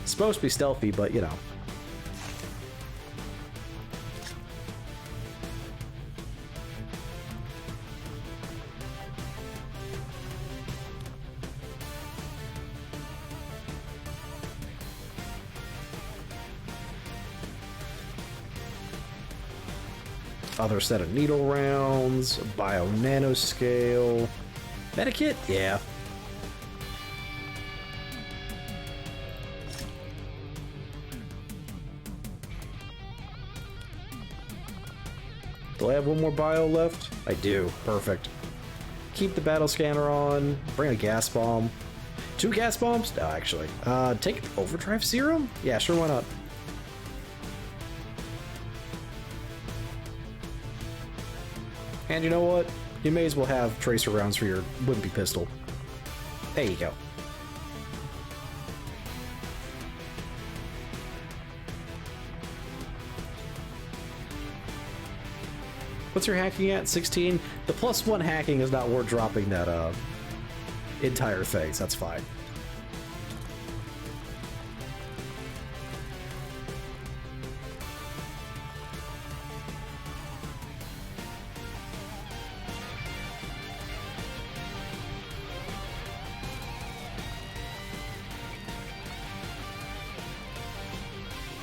It's supposed to be stealthy, but you know. Other set of needle rounds, bio nanoscale. Medikit? Yeah. Do I have one more bio left? I do. Perfect. Keep the battle scanner on. Bring a gas bomb. 2 gas bombs? No, actually. Take overdrive serum? Yeah, sure, why not? And you know what? You may as well have tracer rounds for your wimpy pistol. There you go. What's your hacking at? 16? The +1 hacking is not worth dropping that entire thing, so that's fine.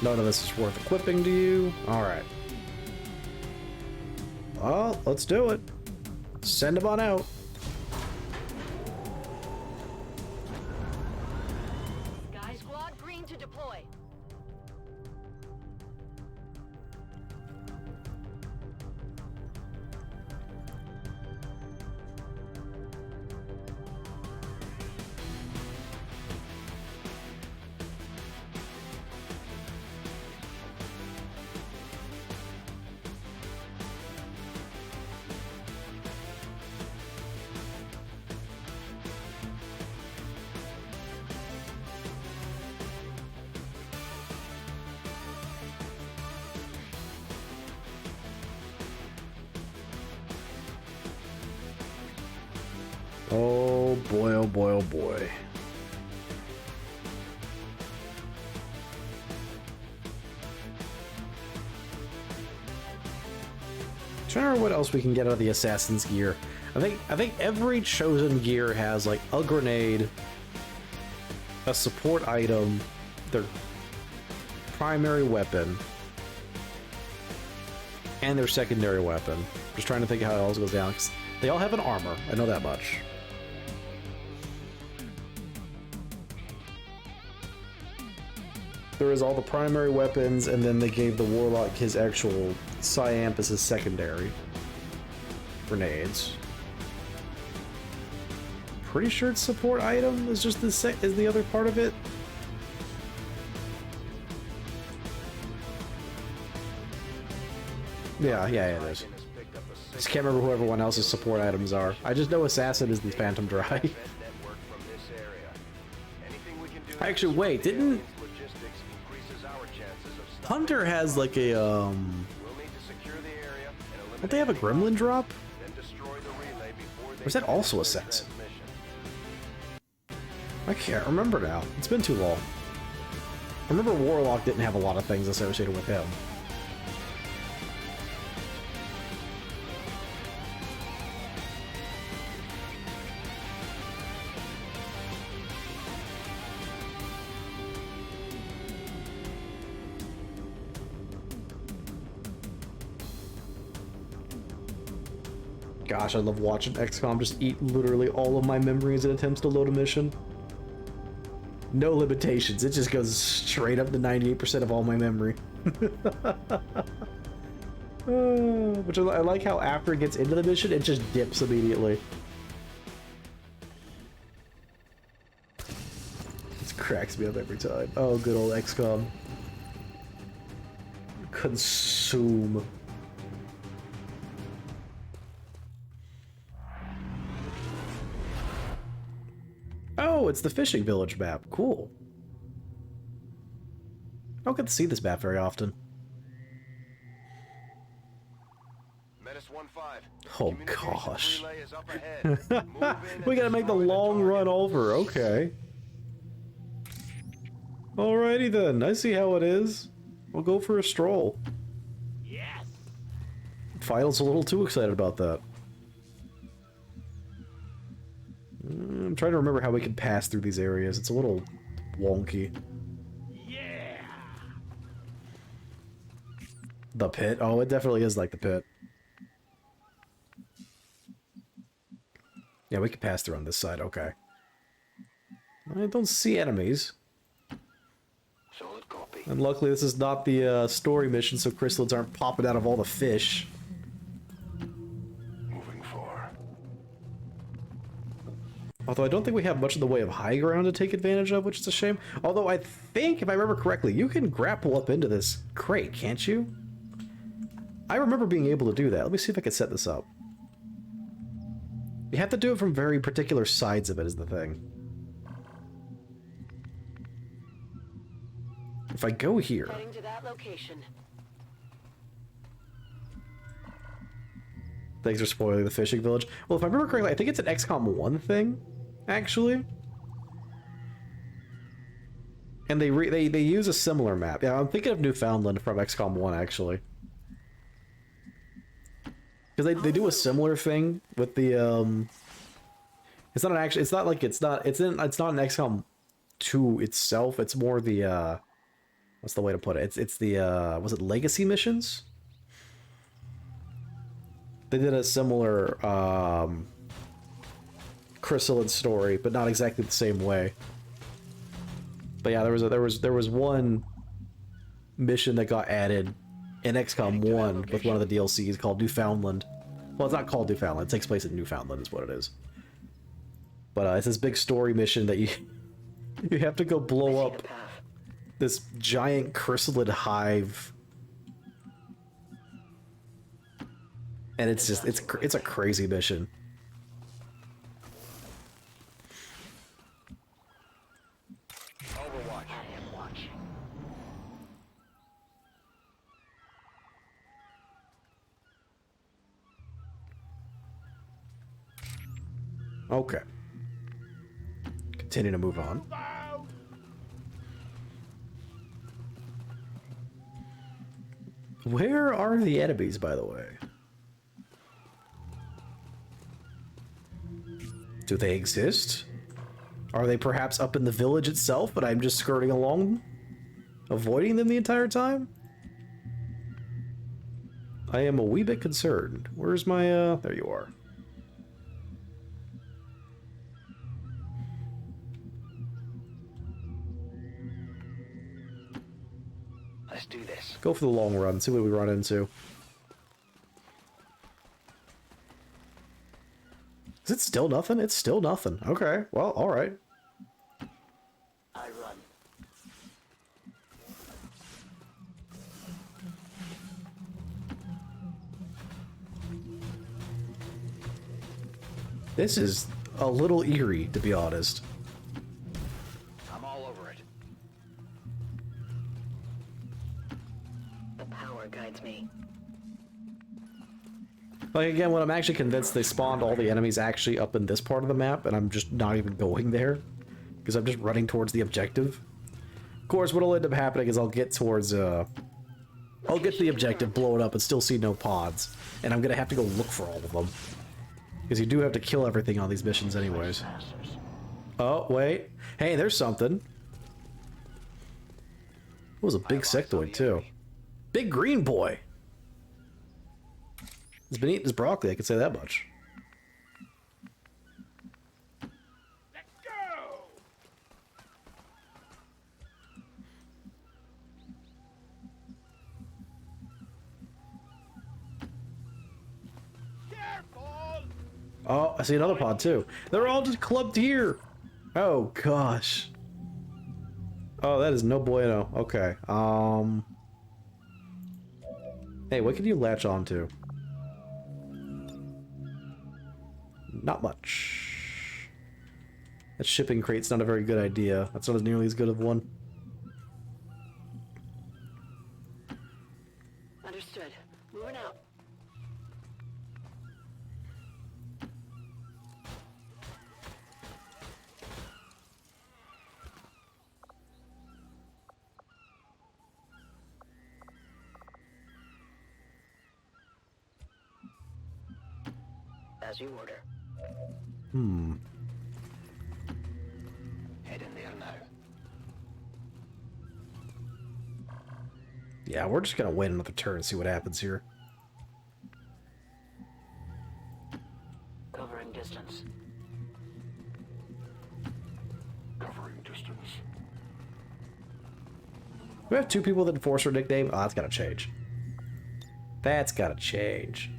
None of this is worth equipping to you. Alright. Well, let's do it. Send them on out. Sky Squad green to deploy. Oh boy, oh boy, oh boy. Trying to remember what else we can get out of the Assassin's gear. I think every chosen gear has like a grenade, a support item, their primary weapon, and their secondary weapon. Just trying to think how it all goes down. 'Cause they all have an armor. I know that much. There is all the primary weapons, and then they gave the Warlock his actual Psyamp as his secondary grenades. Pretty sure its support item is just is the other part of it. Yeah, it is. Just can't remember who everyone else's support items are. I just know Assassin is the Phantom Dry. Actually, wait, didn't Hunter has like a don't they have a Gremlin drop? Or is that also Assassin? I can't remember now. It's been too long. I remember Warlock didn't have a lot of things associated with him. Gosh, I love watching XCOM just eat literally all of my memories in attempts to load a mission. No limitations, it just goes straight up to 98% of all my memory. Which I like how after it gets into the mission, it just dips immediately. This cracks me up every time. Oh, good old XCOM. Consume. Oh, it's the fishing village map. Cool. I don't get to see this map very often. Oh gosh. We gotta make the long run over. Okay. Alrighty then. I see how it is. We'll go for a stroll. Yes. File's a little too excited about that. I'm trying to remember how we can pass through these areas. It's a little wonky. Yeah. The pit? Oh, it definitely is like the pit. Yeah, we can pass through on this side. Okay. I don't see enemies. Solid copy. And luckily this is not the story mission, so chrysalids aren't popping out of all the fish. Although I don't think we have much in the way of high ground to take advantage of, which is a shame. Although I think, if I remember correctly, you can grapple up into this crate, can't you? I remember being able to do that. Let me see if I can set this up. You have to do it from very particular sides of it is the thing. If I go here... Heading to that location. Thanks for spoiling the fishing village. Well, if I remember correctly, I think it's an XCOM 1 thing, actually. And they use a similar map. Yeah, I'm thinking of Newfoundland from XCOM 1, actually. Because they do a similar thing with the, It's not an actual... It's not like it's not... It's not an XCOM 2 itself. It's more the, what's the way to put it? It's the, was it Legacy missions? They did a similar, Chrysalid story, but not exactly the same way. But yeah, there was one mission that got added in XCOM 1 with one of the DLCs called Newfoundland. Well, it's not called Newfoundland. It takes place in Newfoundland is what it is. But it's this big story mission that you have to go blow up this giant chrysalid hive. And it's just, it's a crazy mission. Overwatch. I am watching. Okay. Continue to move on. Where are the enemies, by the way? Do they exist? Are they perhaps up in the village itself, but I'm just skirting along, avoiding them the entire time? I am a wee bit concerned. Where's my, there you are. Let's do this. Go for the long run, see what we run into. Is it still nothing? It's still nothing. Okay, well, alright. I run. This is a little eerie, to be honest. I'm all over it. The power guides me. Like, again, when I'm actually convinced they spawned all the enemies actually up in this part of the map, and I'm just not even going there, because I'm just running towards the objective. Of course, what'll end up happening is I'll get towards, I'll get to the objective, blow it up, and still see no pods. And I'm gonna have to go look for all of them. Because you do have to kill everything on these missions anyways. Oh, wait. Hey, there's something. It was a big sectoid, too. Big green boy! He's been eating his broccoli, I can say that much. Let's go! Careful! Oh, I see another pod too. They're all just clubbed here. Oh gosh. Oh, that is no bueno. Okay. Hey, what can you latch onto? Not much. That shipping crate's not a very good idea. That's not as nearly as good of one. Understood. Moving out. As you order. Head in there now. Yeah, we're just gonna wait another turn and see what happens here. Covering distance. Covering distance. We have two people that enforce her nickname. Oh, that's gotta change. That's gotta change.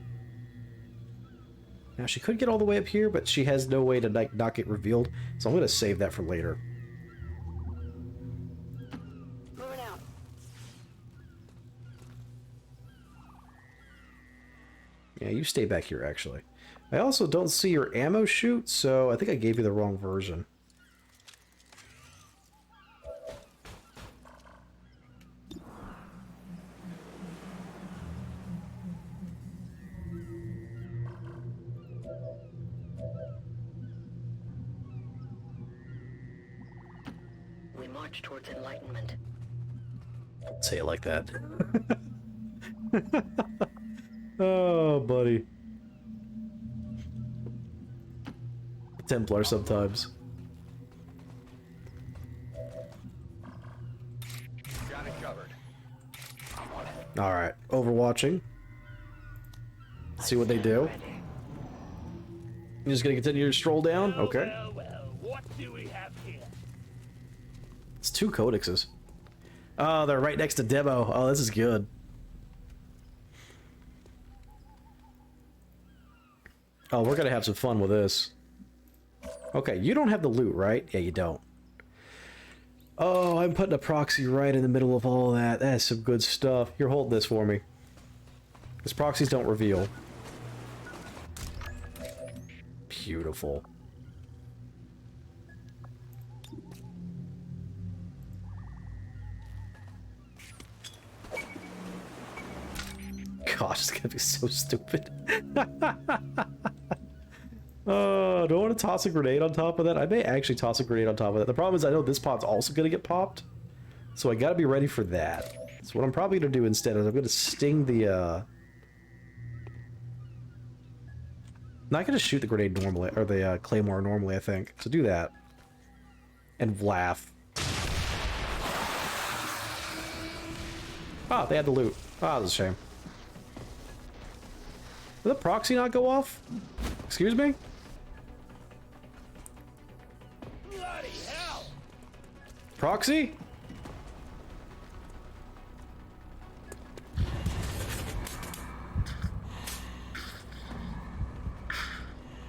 Now, she could get all the way up here, but she has no way to not get revealed, so I'm gonna save that for later. Moving out. Yeah, you stay back here, actually. I also don't see your ammo chute, so I think I gave you the wrong version. We march towards enlightenment. Don't say it like that. Oh, buddy. Templar sometimes. Got it covered. Alright, overwatching. See what they do. You're just gonna continue to stroll down? Okay. Well, what do we have here? It's 2 codexes. Oh, they're right next to demo. Oh, this is good. Oh, we're gonna have some fun with this. Okay, you don't have the loot, right? Yeah, you don't. Oh, I'm putting a proxy right in the middle of all that. That's some good stuff. Here, hold this for me. Because proxies don't reveal. Beautiful. Gosh, it's gonna be so stupid. Oh, do I want to toss a grenade on top of that? I may actually toss a grenade on top of that. The problem is I know this pot's also gonna get popped. So I gotta be ready for that. So what I'm probably gonna do instead is I'm gonna sting the, I'm not gonna shoot the grenade normally, or the claymore normally, I think. So do that. And laugh. Ah, they had the loot. Ah, that's a shame. Did the proxy not go off? Excuse me? Bloody hell! Proxy?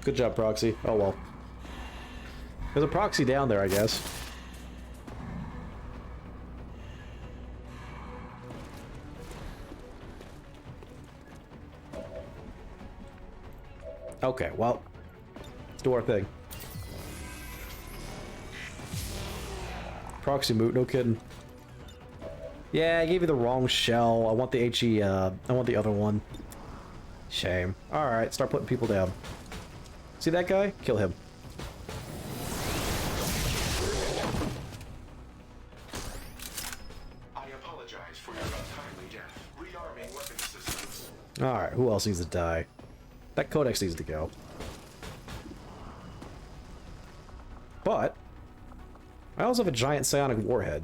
Good job, Proxy. Oh well. There's a Proxy down there, I guess. Okay, well, let's do our thing. Proxy moot, no kidding. Yeah, I gave you the wrong shell. I want the HE, I want the other one. Shame. Alright, start putting people down. See that guy? Kill him. I apologize for your untimely death. Rearming weapon systems. Alright, who else needs to die? That codex needs to go. But I also have a giant psionic warhead.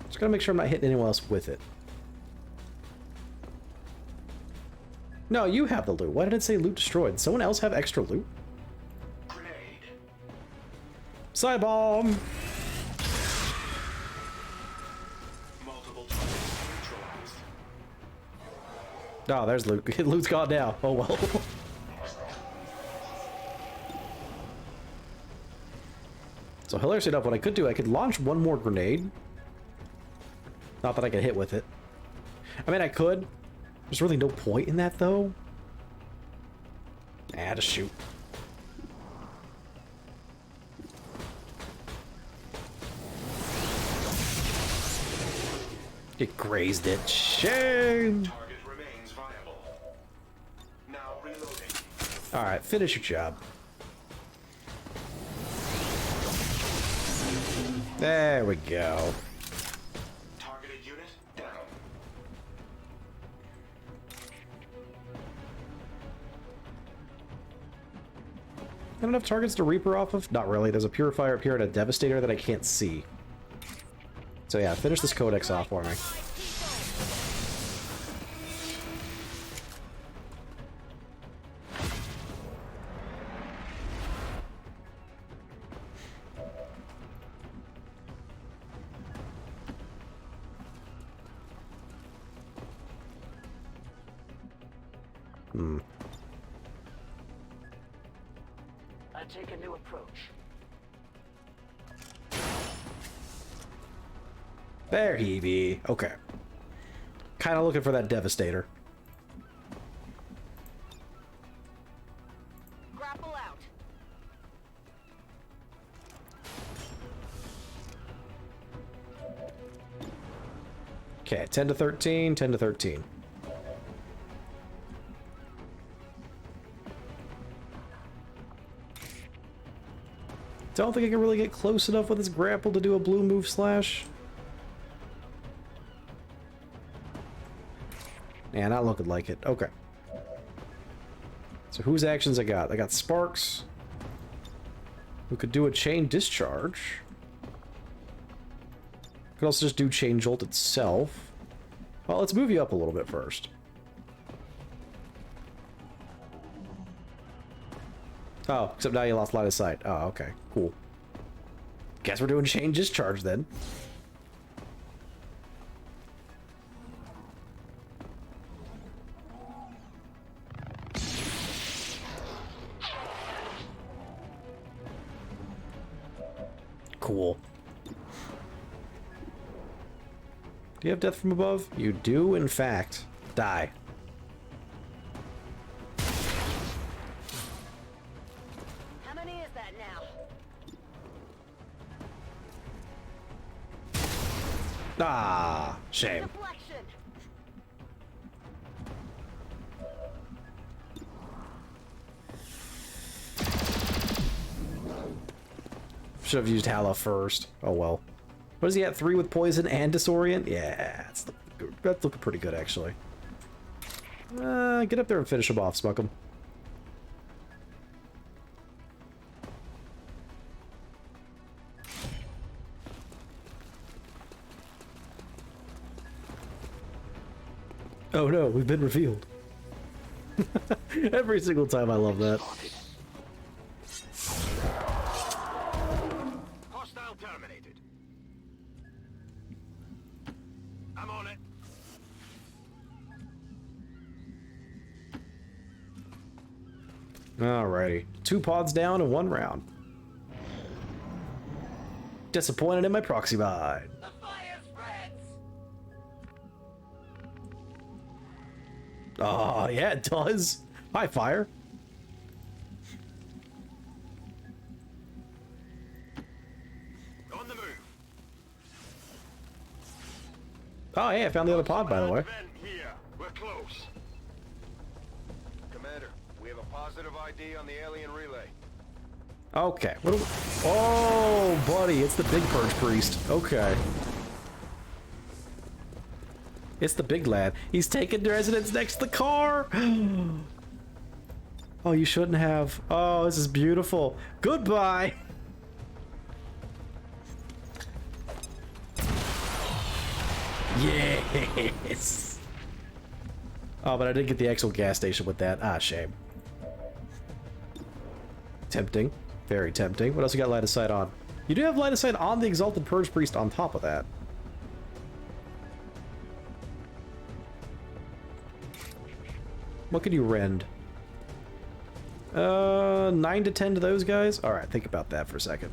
Just gotta make sure I'm not hitting anyone else with it. No, you have the loot. Why did it say loot destroyed? Did someone else have extra loot? Grenade. Psybomb! Multiple targets neutralized. Oh, there's loot. Loot's gone now. Oh well. So hilariously enough, what I could do, I could launch one more grenade. Not that I could hit with it. I mean, I could. There's really no point in that, though. Ah, just shoot. It grazed it. Shame! Target remains viable. Now reloading. Alright, finish your job. There we go. Targeted unit down. Not enough targets to Reaper off of? Not really. There's a Purifier up here and a Devastator that I can't see. So yeah, finish this codex off for me. I take a new approach. There he be. Okay. Kind of looking for that Devastator. Okay, 10 to 13, 10 to 13. Don't think I can really get close enough with this grapple to do a blue move slash. Yeah, not looking like it. Okay. So whose actions I got? I got Sparks, who could do a chain discharge. Could also just do chain jolt itself. Well, let's move you up a little bit first. Oh, except now you lost line of sight. Oh, okay. Cool. Guess we're doing chain discharge then. Cool. Do you have death from above? You do, in fact. Die. How many is that now? Ah, shame. Deflection. Should have used Hala first. Oh well. What is he at? 3 with poison and disorient? Yeah, that's looking pretty good actually. Get up there and finish him off, Smuck him. Oh no, we've been revealed. Every single time I love that. Hostile terminated. I'm on it. Alrighty. 2 pods down in 1 round. Disappointed in my proxy bind. Oh, yeah, it does. Hi, fire. On the move. Oh, hey, I found the other pod, by the way. Here. We're close. Commander, we have a positive ID on the alien relay. Okay. What do we... Oh, buddy, it's the big purge priest. Okay. It's the big lad. He's taken residence next to the car. Oh, you shouldn't have. Oh, this is beautiful. Goodbye. Yes. Oh, but I did get the actual gas station with that. Ah, shame. Tempting. Very tempting. What else you got line of sight on? You do have line of sight on the Exalted Purge Priest on top of that. What could you rend? 9 to 10 to those guys? Alright, think about that for a second.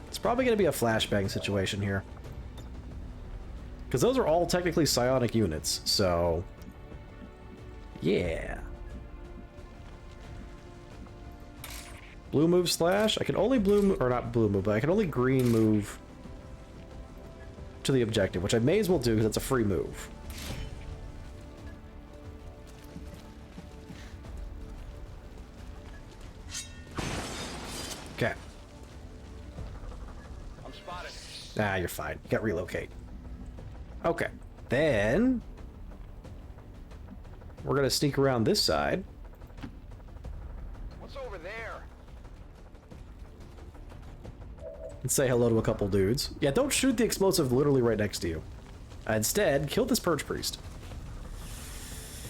It's probably going to be a flashbang situation here. Because those are all technically psionic units, so... yeah. Blue move slash? I can only blue move, or not blue move, but I can only green move to the objective, which I may as well do because it's a free move. Okay. I'm spotted. Ah, you're fine. You got relocate. Okay. Then we're gonna sneak around this side. What's over there? And say hello to a couple dudes. Yeah, don't shoot the explosive literally right next to you. Instead, kill this Purge Priest.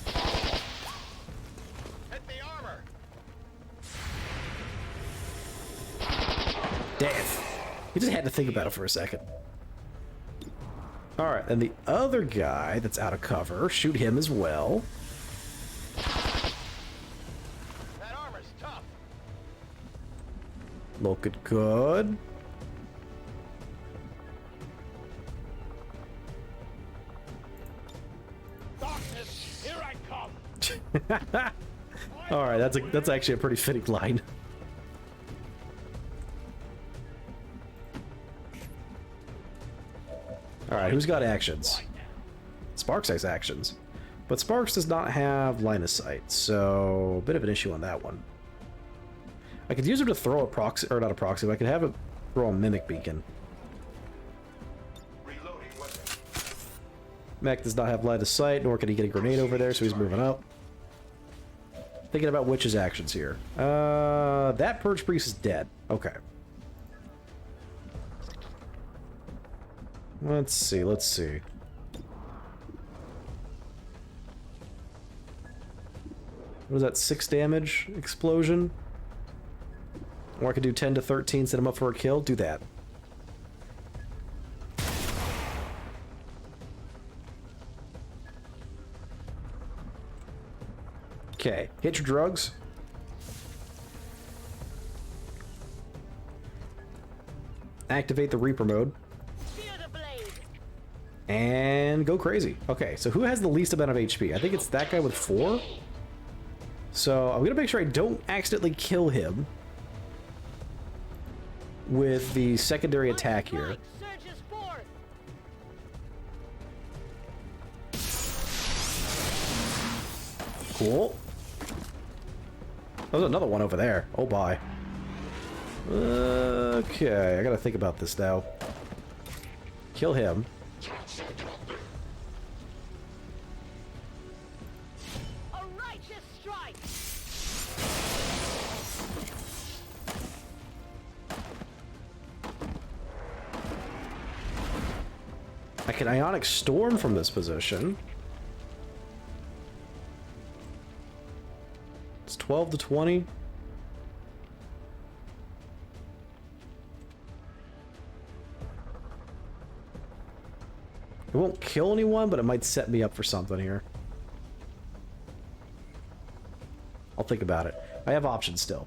Hit the armor. Death. You just had to think about it for a second. Alright, and the other guy that's out of cover, shoot him as well. That armor's tough. Looking good. Darkness, here I come. Alright, that's actually a pretty fitting line. Alright, who's got actions? Sparks has actions. But Sparks does not have line of sight, so a bit of an issue on that one. I could use him to throw a proxy, or not a proxy, but I could have it throw a mimic beacon. Mech does not have line of sight, nor can he get a grenade over there, so he's moving up. Thinking about Witch's actions here. That Purge Priest is dead. Okay. Let's see, let's see. What is that, 6 damage explosion? Or I could do 10 to 13, set him up for a kill. Do that. Okay, hit your drugs. Activate the Reaper mode. And go crazy. Okay, so who has the least amount of HP? I think it's that guy with 4. So I'm gonna make sure I don't accidentally kill him with the secondary attack here. Cool. There's another one over there. Oh, bye. Okay, I gotta think about this now. Kill him. A righteous strike. I can Ionic Storm from this position. It's 12 to 20. It won't kill anyone, but it might set me up for something here. I'll think about it. I have options still.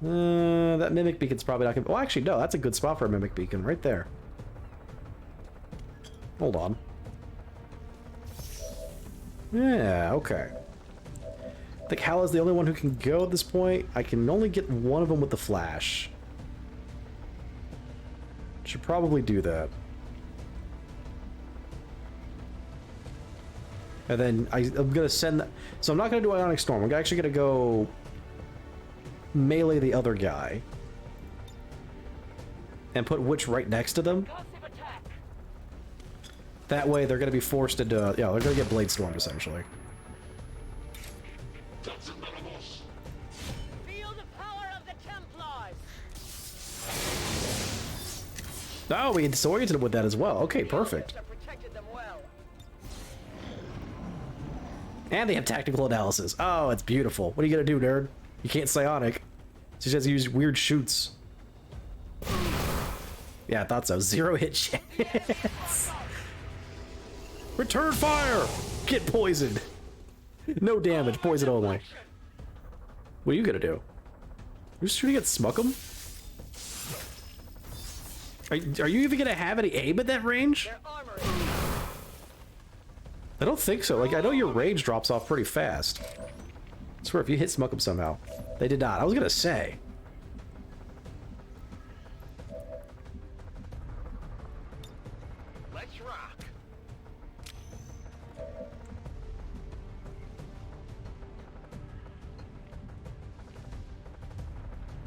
That Mimic Beacon's probably not gonna... Oh, actually, no. That's a good spot for a Mimic Beacon. Right there. Hold on. Yeah, okay. I think Hal is the only one who can go at this point. I can only get one of them with the flash. Should probably do that. And then I'm gonna send... So I'm not gonna do Ionic Storm. I'm actually gonna go... melee the other guy. And put Witch right next to them. That way they're gonna be forced into... Yeah, they're gonna get Blade Stormed, essentially. Feel the power of the Templars. Oh, we disoriented him with that as well. Okay, perfect. Protected them well. And they have tactical analysis. Oh, it's beautiful. What are you gonna do, nerd? You can't psionic. So she has to use weird shoots. Yeah, I thought so. 0 hit chance. Return fire! Get poisoned. No damage, poison only. What are you gonna do? You're shooting at Smuckum? Are you even gonna have any aim at that range? I don't think so. Like, I know your range drops off pretty fast. I swear, if you hit Smuckum somehow. They did not. I was gonna say. Let's rock.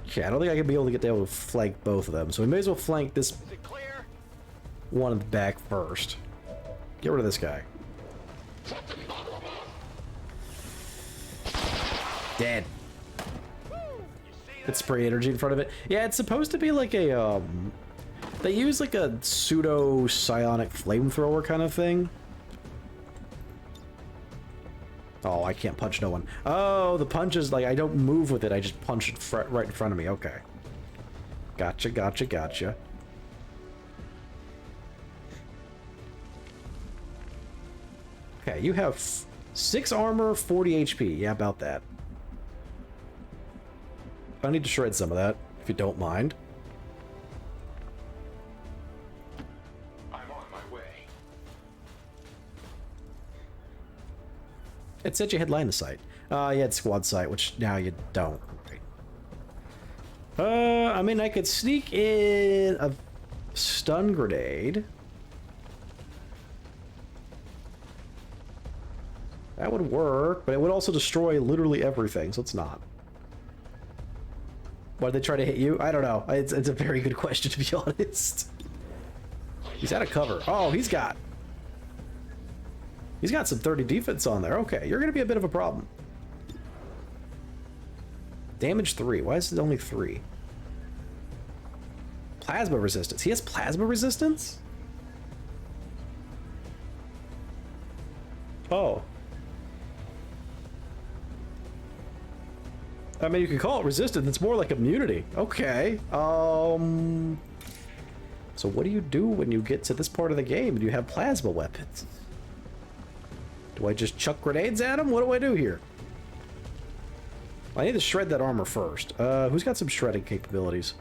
Okay, I don't think I can be able to get able to flank both of them, so we may as well flank this one in the back first. Get rid of this guy. Dead. It's spray energy in front of it. Yeah, it's supposed to be like a, they use like a pseudo psionic flamethrower kind of thing. Oh, I can't punch no one. Oh, the punch is like, I don't move with it, I just punch it right in front of me. Okay. Gotcha, gotcha, gotcha. Okay, you have 6 armor, 40 HP. Yeah, about that. I need to shred some of that, if you don't mind. I'm on my way. It said you had line of sight. You had squad sight, which now you don't. Right. I mean, I could sneak in a stun grenade. That would work, but it would also destroy literally everything, so it's not. Why did they try to hit you? I don't know. It's a very good question, to be honest. He's out of cover. Oh, he's got some 30 defense on there. Okay, you're going to be a bit of a problem. Damage 3. Why is it only 3? Plasma resistance. He has plasma resistance? Oh. I mean, you can call it resistance. It's more like immunity. Okay. So what do you do when you get to this part of the game and you have plasma weapons? Do I just chuck grenades at him? What do I do here? I need to shred that armor first. Who's got some shredding capabilities?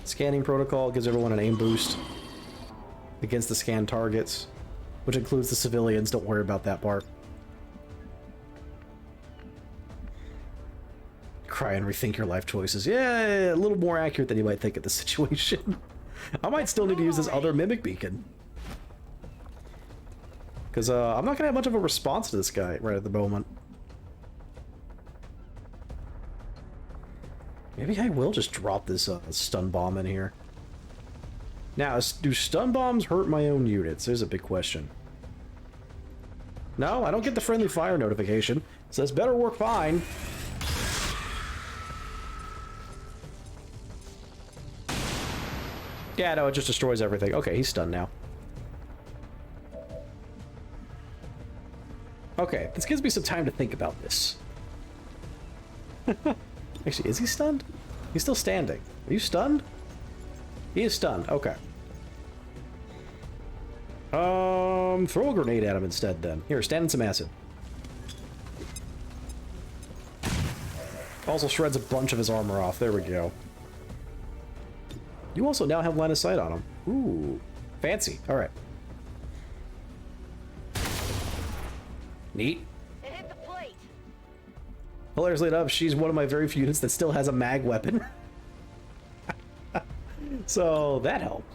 Scanning protocol gives everyone an aim boost against the scanned targets, which includes the civilians. Don't worry about that part. Cry and rethink your life choices. Yeah, a little more accurate than you might think of the situation. I might still need to use this other mimic beacon. Because I'm not going to have much of a response to this guy right at the moment. Maybe I will just drop this stun bomb in here. Now, do stun bombs hurt my own units? There's a big question. No, I don't get the friendly fire notification. It says better work fine. Yeah, no, it just destroys everything. Okay, he's stunned now. Okay, this gives me some time to think about this. Actually, is he stunned? He's still standing. Are you stunned? He is stunned. Okay. Throw a grenade at him instead then. Here, stand in some acid. Also shreds a bunch of his armor off. There we go. You also now have line of sight on him. Ooh, fancy. All right. Neat. It hit the plate. Hilariously enough, she's one of my very few units that still has a mag weapon. So that helps.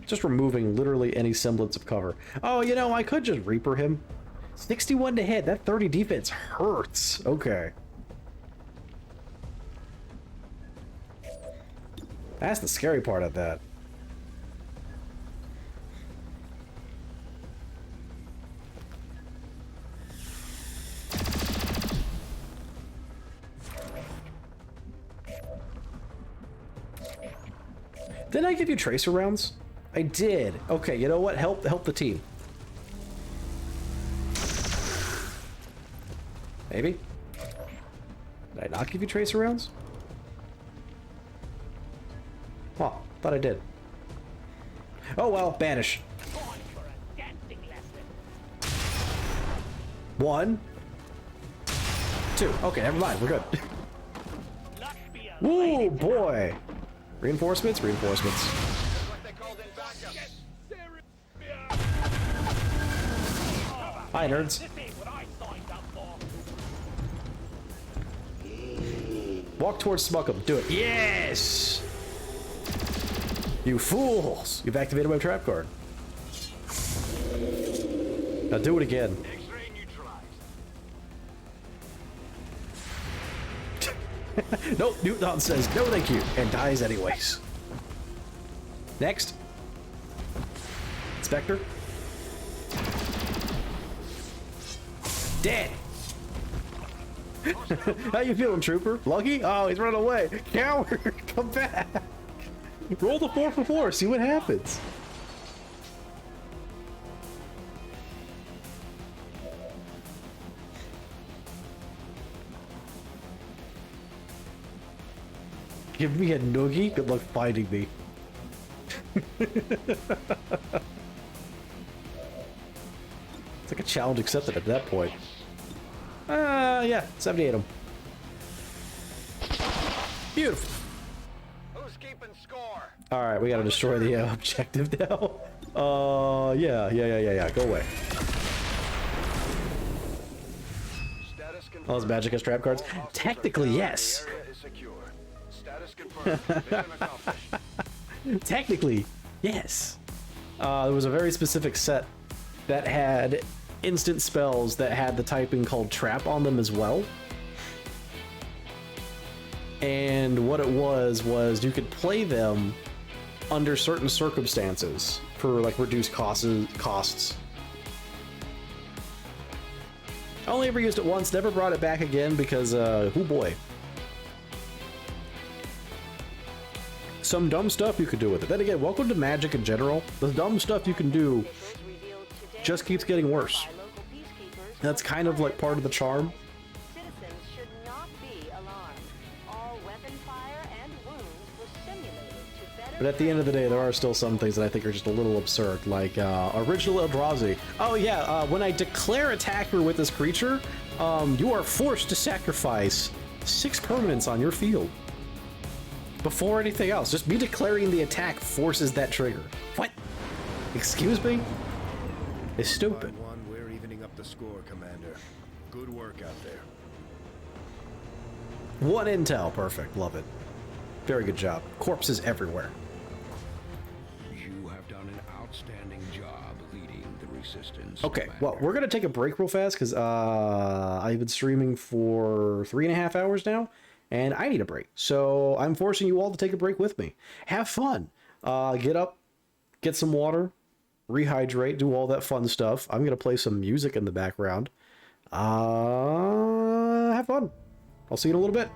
Just removing literally any semblance of cover. Oh, you know, I could just Reaper him. 61 to hit. That 30 defense hurts. Okay. That's the scary part of that. Didn't I give you tracer rounds? I did. Okay, you know what? Help the team. Maybe? Did I not give you tracer rounds? Oh, thought I did. Oh well, banish. 1, 2. Okay, never mind. We're good. Woo, boy. Reinforcements, reinforcements. Hi, nerds. Walk towards Smuckum. Do it. Yes! You fools! You've activated my trap card. Now do it again. Nope, Newton says no thank you, and dies anyways. Next. Inspector. Dead. How you feeling, Trooper? Lucky? Oh, he's running away. Coward, come back. Roll the 4 for 4, see what happens. Give me a noogie? Good luck finding me. It's like a challenge accepted at that point. Yeah, 78 them. Beautiful. Who's keeping score? Alright, we gotta destroy the objective now. Yeah. Go away. Oh, those magic as trap cards? Technically, yes. Technically, yes. There was a very specific set that had instant spells that had the typing called trap on them as well. And what it was you could play them under certain circumstances for like reduced costs. I only ever used it once, never brought it back again because, oh boy. Some dumb stuff you could do with it. Then again, welcome to Magic in general. The dumb stuff you can do just keeps getting worse. That's kind of like part of the charm. Citizens should not be alarmed. All weapon fire and wounds were simulated to better... But at the end of the day, there are still some things that I think are just a little absurd, like original Eldrazi. Oh yeah, when I declare attacker with this creature, you are forced to sacrifice 6 permanents on your field. Before anything else, just me declaring the attack forces that trigger. What? Excuse me? It's stupid. We're evening up the score, Commander. Good work out there. 1 intel, perfect, love it. Very good job. Corpses everywhere. You have done an outstanding job leading the resistance. Okay, well, we're gonna take a break real fast because I've been streaming for 3.5 hours now, and I need a break. So I'm forcing you all to take a break with me. Have fun. Get up, get some water, rehydrate, do all that fun stuff. I'm gonna play some music in the background. Have fun. I'll see you in a little bit.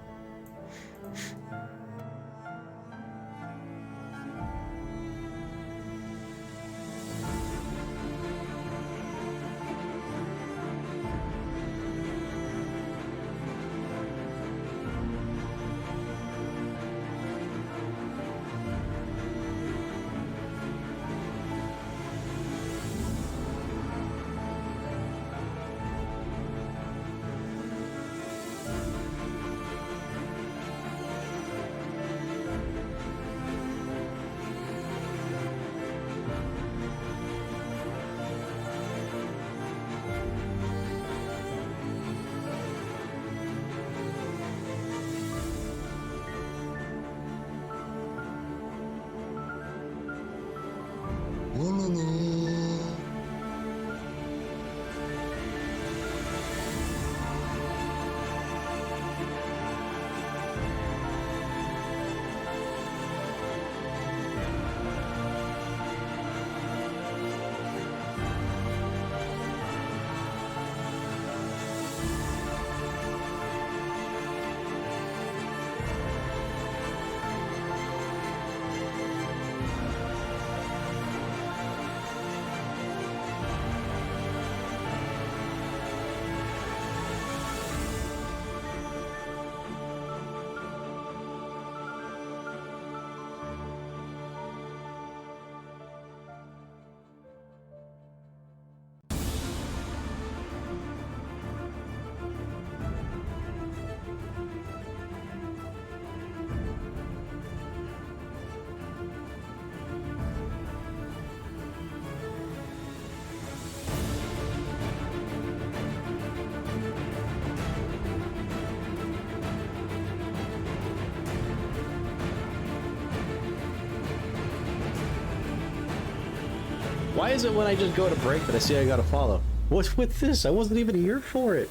Why is it when I just go to break that I see I gotta follow? What's with this? I wasn't even here for it.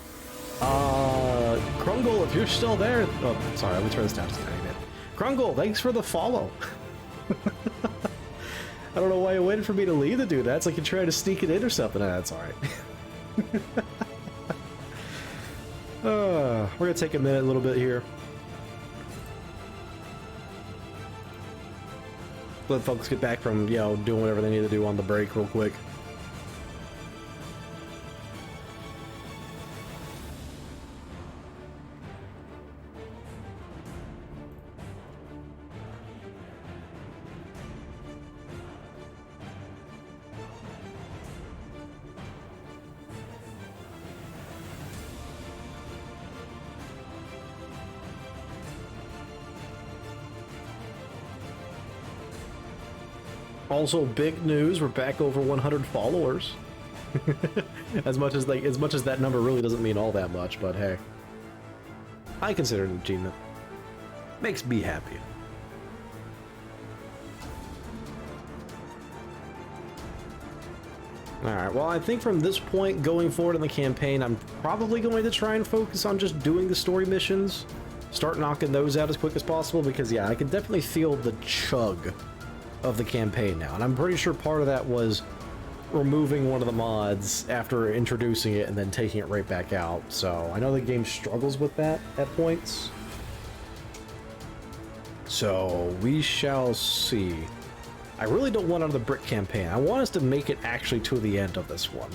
Krungle, if you're still there... Oh, sorry, let me turn this down just a tiny bit. Krungle, thanks for the follow. I don't know why you waited for me to leave to do that. It's like you're trying to sneak it in or something. That's alright. We're gonna take a minute, a little bit here. Let folks get back from, you know, doing whatever they need to do on the break real quick. Also, big news, we're back over 100 followers. as much as that number really doesn't mean all that much, but hey. I consider it an achievement. Makes me happy. Alright, well, I think from this point going forward in the campaign, I'm probably going to try and focus on just doing the story missions. Start knocking those out as quick as possible, because yeah, I can definitely feel the chug of the campaign now. And I'm pretty sure part of that was removing one of the mods after introducing it and then taking it right back out. So I know the game struggles with that at points. So we shall see. I really don't want another brick campaign. I want us to make it actually to the end of this one.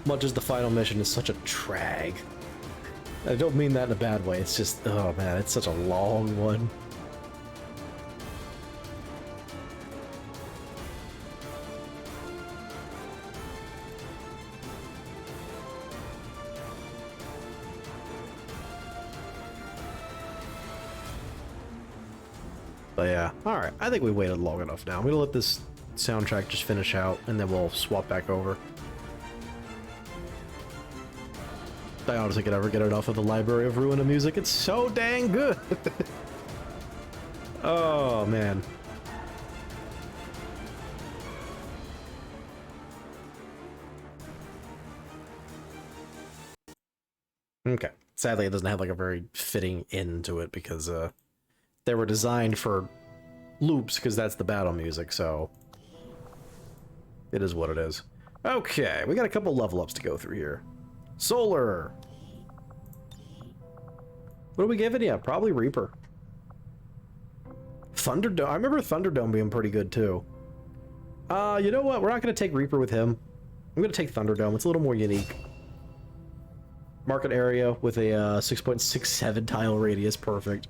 Much as the final mission is such a drag. I don't mean that in a bad way. It's just, oh man, it's such a long one. But yeah, alright, I think we waited long enough now. I'm gonna let this soundtrack just finish out, and then we'll swap back over. I honestly could never get enough of the Library of Ruina music. It's so dang good! Oh, man. Okay. Sadly, it doesn't have like a very fitting end to it, because they were designed for loops, because that's the battle music, so it is what it is. Okay, we got a couple level ups to go through here. Solar! What are we giving you? Probably Reaper. Thunderdome. I remember Thunderdome being pretty good too. You know what? We're not going to take Reaper with him. I'm going to take Thunderdome. It's a little more unique. Market area with a 6.67 tile radius. Perfect.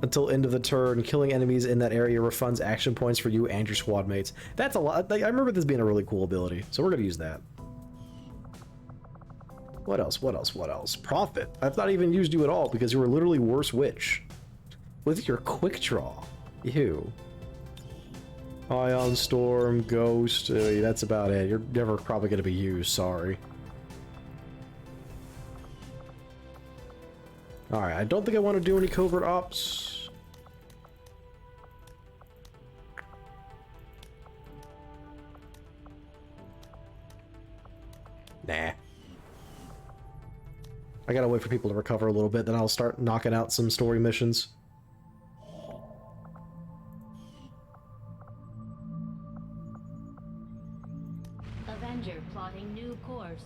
Until end of the turn, killing enemies in that area refunds action points for you and your squad mates. That's a lot. I remember this being a really cool ability, so we're going to use that. What else? What else? What else? Prophet. I've not even used you at all because you were literally worse witch. With your quick draw. Ew. Ion Storm, Ghost. That's about it. You're never probably going to be used. Sorry. Alright, I don't think I want to do any covert ops. Nah. I gotta wait for people to recover a little bit, then I'll start knocking out some story missions. Avenger plotting new course.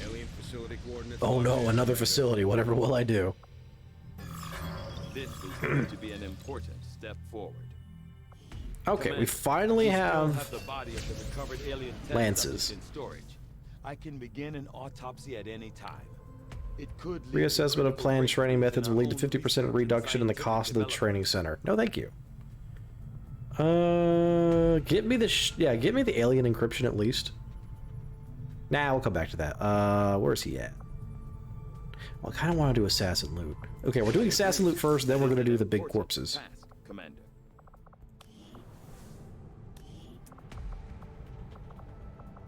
Alien facility coordinates. Oh no, another facility. Whatever will I do? This is going to be an important step forward. Okay, Commander, we finally we still have the body of the recovered alien test lances. subject in storage. I can begin an autopsy at any time. It could Reassessment of planned training methods will lead to 50% reduction in the cost of the training center. No, thank you. Get me the get me the alien encryption at least. Nah, we'll come back to that. Where's he at? Well, I kind of want to do assassin loot. Okay, we're doing assassin loot first, then we're going to do the big corpses. Commander.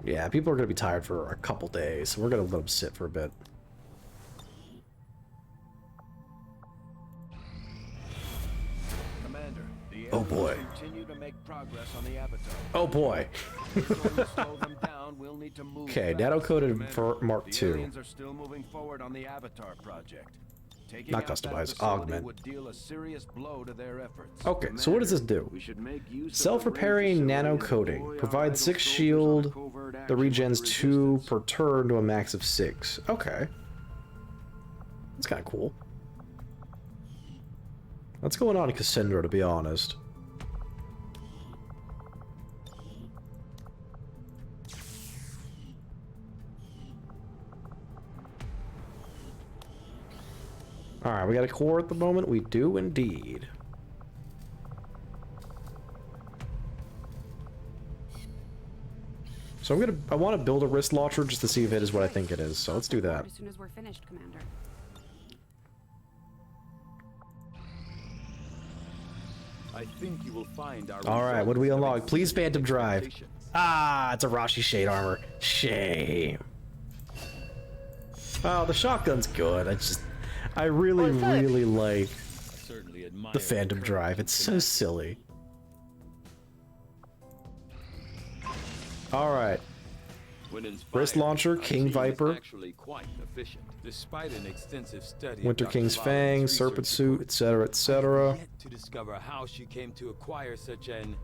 Yeah, people are going to be tired for a couple days, so we're going to let them sit for a bit. Commander, the Oh boy. continue to make progress on the Avatar. Oh boy. Okay, nano-coded for Mark The II. aliens are still moving forward on the Avatar project. Taking Not out that customize, facility augment. would deal a serious blow to their efforts. Okay, so what does this do? We should make use of Self-repairing the nano-coding. Provides 6 shield. The regens 2 per turn to a max of 6. Okay. That's kind of cool. What's going on in Cassandra, to be honest? Alright, we got a core at the moment? We do indeed. So I want to build a wrist launcher just to see if it is what I think it is. So let's do that. As soon as we're finished, Commander. I think you will find our Alright, what do we results unlock? have Please exceeded Phantom Drive. expectations. Ah, it's a Rashi Shade armor. Shame. Oh, the shotgun's good. I really like Certainly admire the Phantom courage Drive. and It's so tenacity. silly. Alright. When inspired, Wrist launcher, our King team is Viper. actually quite efficient, despite an extensive study Winter of Dr. King's Vahlen's Fang, research Serpent Suit, report. etc., etc. Yet to discover how she came to acquire such an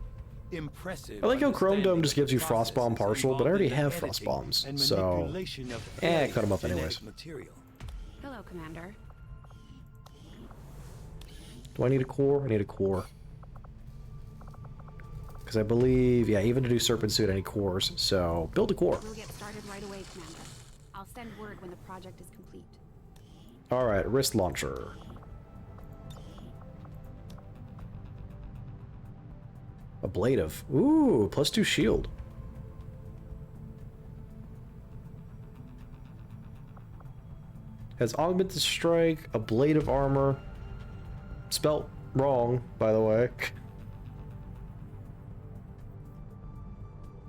impressive. I like how Chrome Dome understanding just of the gives you Frostbomb processes partial, but I involved already in the have editing Frostbombs, and so manipulation of cut 'em Faye's up genetic anyways. material. Hello, Commander. Do I need a core? I need a core. Because I believe, yeah, even to do Serpent Suit, I need cores, so build a core. We'll get started right away, Commander. I'll send word when the project is complete. Alright, wrist launcher. Ablative. Ooh, +2 shield. Has augmented strike, ablative armor. Spelt wrong, by the way.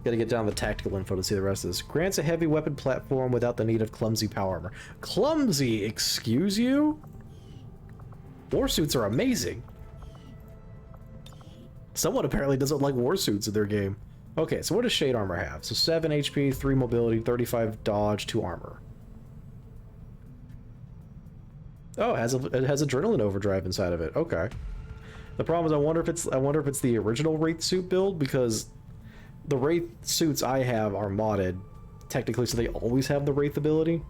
Gotta get down the tactical info to see the rest of this. Grants a heavy weapon platform without the need of clumsy power armor. Clumsy, excuse you? Warsuits are amazing. Someone apparently doesn't like warsuits in their game. Okay, so what does Shade Armor have? So 7 HP, 3 mobility, 35 dodge, 2 armor. Oh, it has adrenaline overdrive inside of it. Okay. The problem is I wonder if it's the original Wraith suit build, because the Wraith suits I have are modded technically, so they always have the Wraith ability.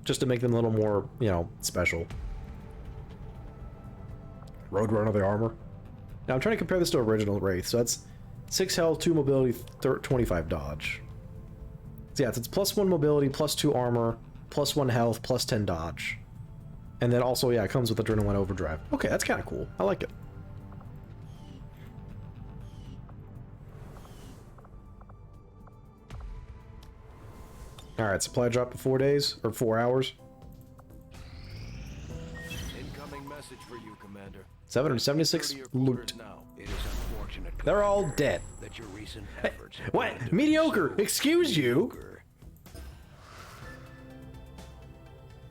Just to make them a little more, you know, special. Roadrunner the armor. Now I'm trying to compare this to original Wraith, so that's 6 health, 2 mobility, 25 dodge. So yeah, it's +1 mobility, +2 armor, +1 health, +10 dodge. And then also, yeah, it comes with adrenaline overdrive. Okay, that's kind of cool. I like it. Alright, supply drop to 4 days, or 4 hours. Incoming message for you, Commander. 776 loot. It is unfortunate. They're all dead. That your recent efforts have What? led to Mediocre! Excuse you!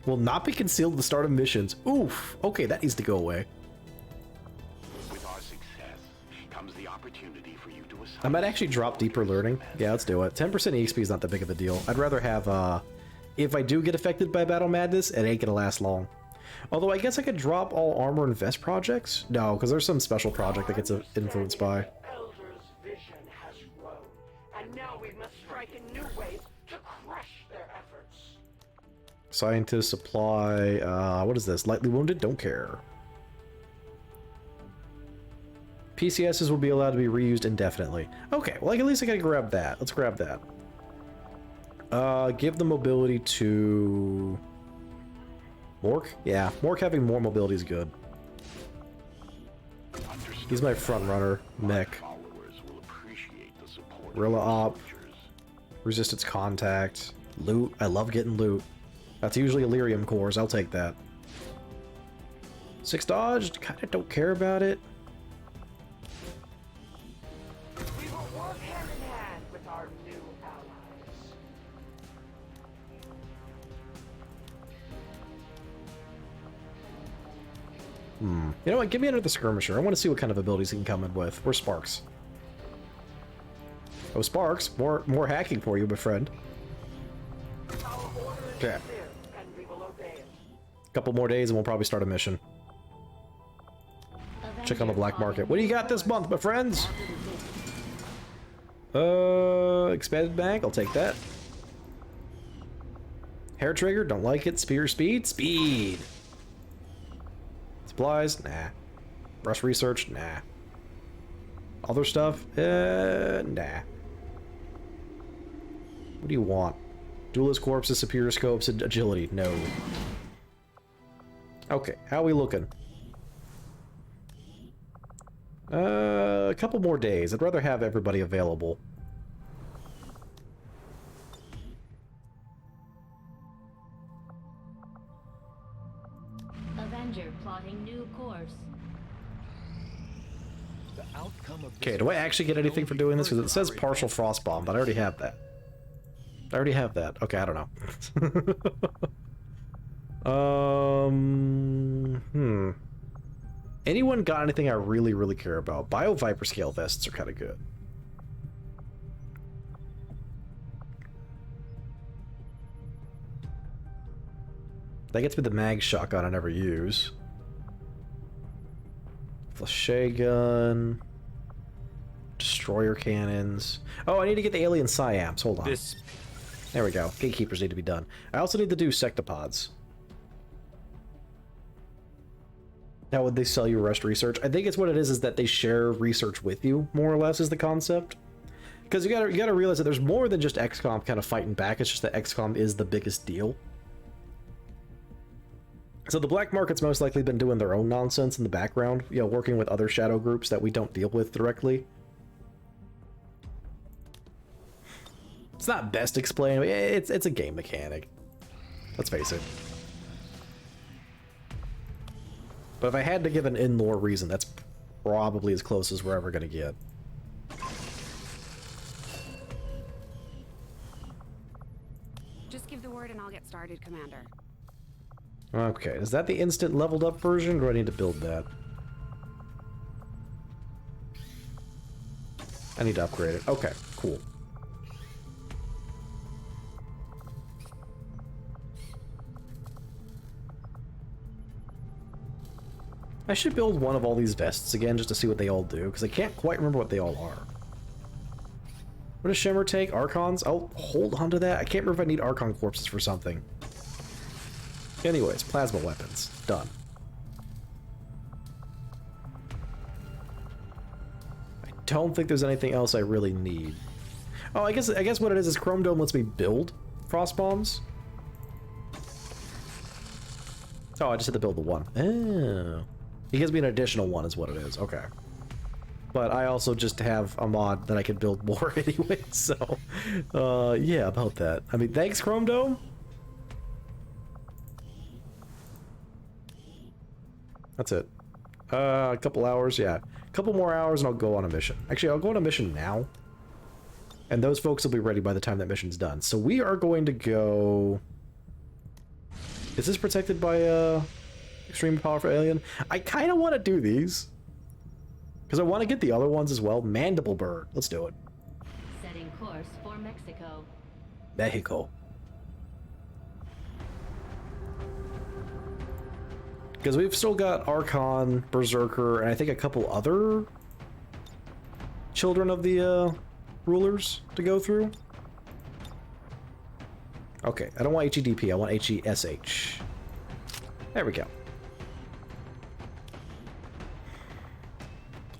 Will not be concealed at the start of missions. Oof. Okay, that needs to go away. With our success comes the opportunity for you to assign. I might actually drop Deeper Learning. Yeah, let's do it. 10% EXP is not that big of a deal. I'd rather have, if I do get affected by Battle Madness, it ain't gonna last long. Although I guess I could drop all armor and vest projects? No, because there's some special project that gets influenced by. Elder's vision has grown, and now we must strike in new ways to crush their efforts. Scientist, supply, what is this? Lightly wounded? Don't care. PCSs will be allowed to be reused indefinitely. Okay, well, at least I gotta grab that. Let's grab that. Give the mobility to... Mork? Yeah, Mork having more mobility is good. He's my front runner, mech. Gorilla Op. Resistance contact. Loot. I love getting loot. That's usually Illyrium cores. I'll take that. 6 dodge. Kinda don't care about it. We will work hand in hand with our new allies. You know what? Give me another skirmisher. I want to see what kind of abilities he can come in with. Where's Sparks? Oh, Sparks. More hacking for you, my friend. Okay. Couple more days and we'll probably start a mission. Check on the black market. What do you got this month, my friends? Expanded bank. I'll take that. Hair trigger. Don't like it. Spear speed. Speed. Supplies. Nah. Rush research. Nah. Other stuff. Nah. What do you want? Duelist corpses, superior scopes, and agility. No. Okay, how are we looking? A couple more days. I'd rather have everybody available. Roger, plotting new course. The outcome of Okay, do I actually get anything for doing this? Because it says partial frost bomb, but I already have that. I already have that. Okay, I don't know. Anyone got anything I really, really care about? Bio Viper scale vests are kind of good. That gets me the mag shotgun I never use. Flèche gun. Destroyer cannons. Oh, I need to get the alien Psyamps. Hold on. There we go. Gatekeepers need to be done. I also need to do sectopods. Now, would they sell you rest research? I think it's what it is that they share research with you, more or less, is the concept. Because you gotta realize that there's more than just XCOM kind of fighting back. It's just that XCOM is the biggest deal. So the black market's most likely been doing their own nonsense in the background, you know, working with other shadow groups that we don't deal with directly. It's not best explained, but it's a game mechanic. Let's face it. But if I had to give an in-lore reason, that's probably as close as we're ever going to get. Just give the word and I'll get started, Commander. Okay, is that the instant leveled up version, or do I need to build that? I need to upgrade it. Okay, cool. I should build one of all these vests again just to see what they all do, because I can't quite remember what they all are. What does Shimmer take? Archons? I'll hold on to that. I can't remember if I need Archon corpses for something. Anyways, plasma weapons. Done. I don't think there's anything else I really need. Oh, I guess what it is Chrome Dome lets me build frost bombs. Oh, I just had to build the one. Oh. It gives me an additional one is what it is. Okay. But I also just have a mod that I can build more anyway, so... yeah, about that. I mean, thanks, Chrome Dome? That's it. A couple hours, yeah. A couple more hours and I'll go on a mission. Actually, I'll go on a mission now. And those folks will be ready by the time that mission's done. So we are going to go... Is this protected by, extremely powerful alien? I kind of want to do these. Because I want to get the other ones as well. Mandible Bird. Let's do it. Setting course for Mexico. Mexico. Because we've still got Archon, Berserker, and I think a couple other children of the rulers to go through. Okay, I don't want HEDP, I want HESH. There we go.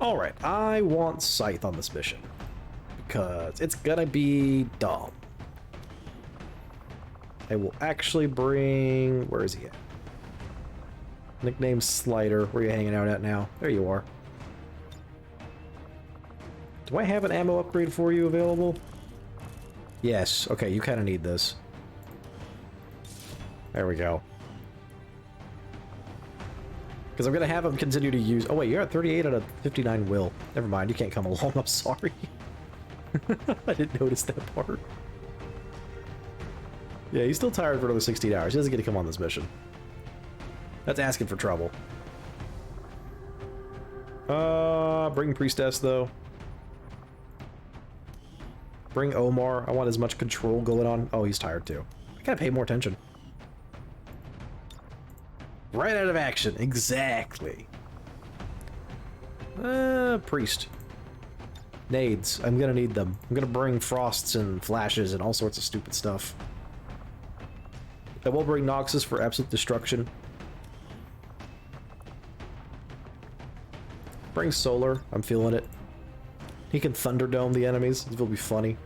Alright, I want Scythe on this mission. Because it's gonna be dumb. I will actually bring... Where is he at? Nickname Slider. Where are you hanging out at now? There you are. Do I have an ammo upgrade for you available? Yes. Okay, you kind of need this. There we go. Because I'm going to have him continue to use... Oh wait, you're at 38 out of 59 will. Never mind, you can't come along. I'm sorry. I didn't notice that part. Yeah, he's still tired for another 16 hours. He doesn't get to come on this mission. That's asking for trouble. Bring Priestess, though. Bring Omar. I want as much control going on. Oh, he's tired, too. I gotta pay more attention. Right out of action. Exactly. Priest. Nades. I'm gonna need them. I'm gonna bring Frosts and Flashes and all sorts of stupid stuff. I will bring Noxus for absolute destruction. Bring Solar. I'm feeling it. He can Thunderdome the enemies. It will be funny.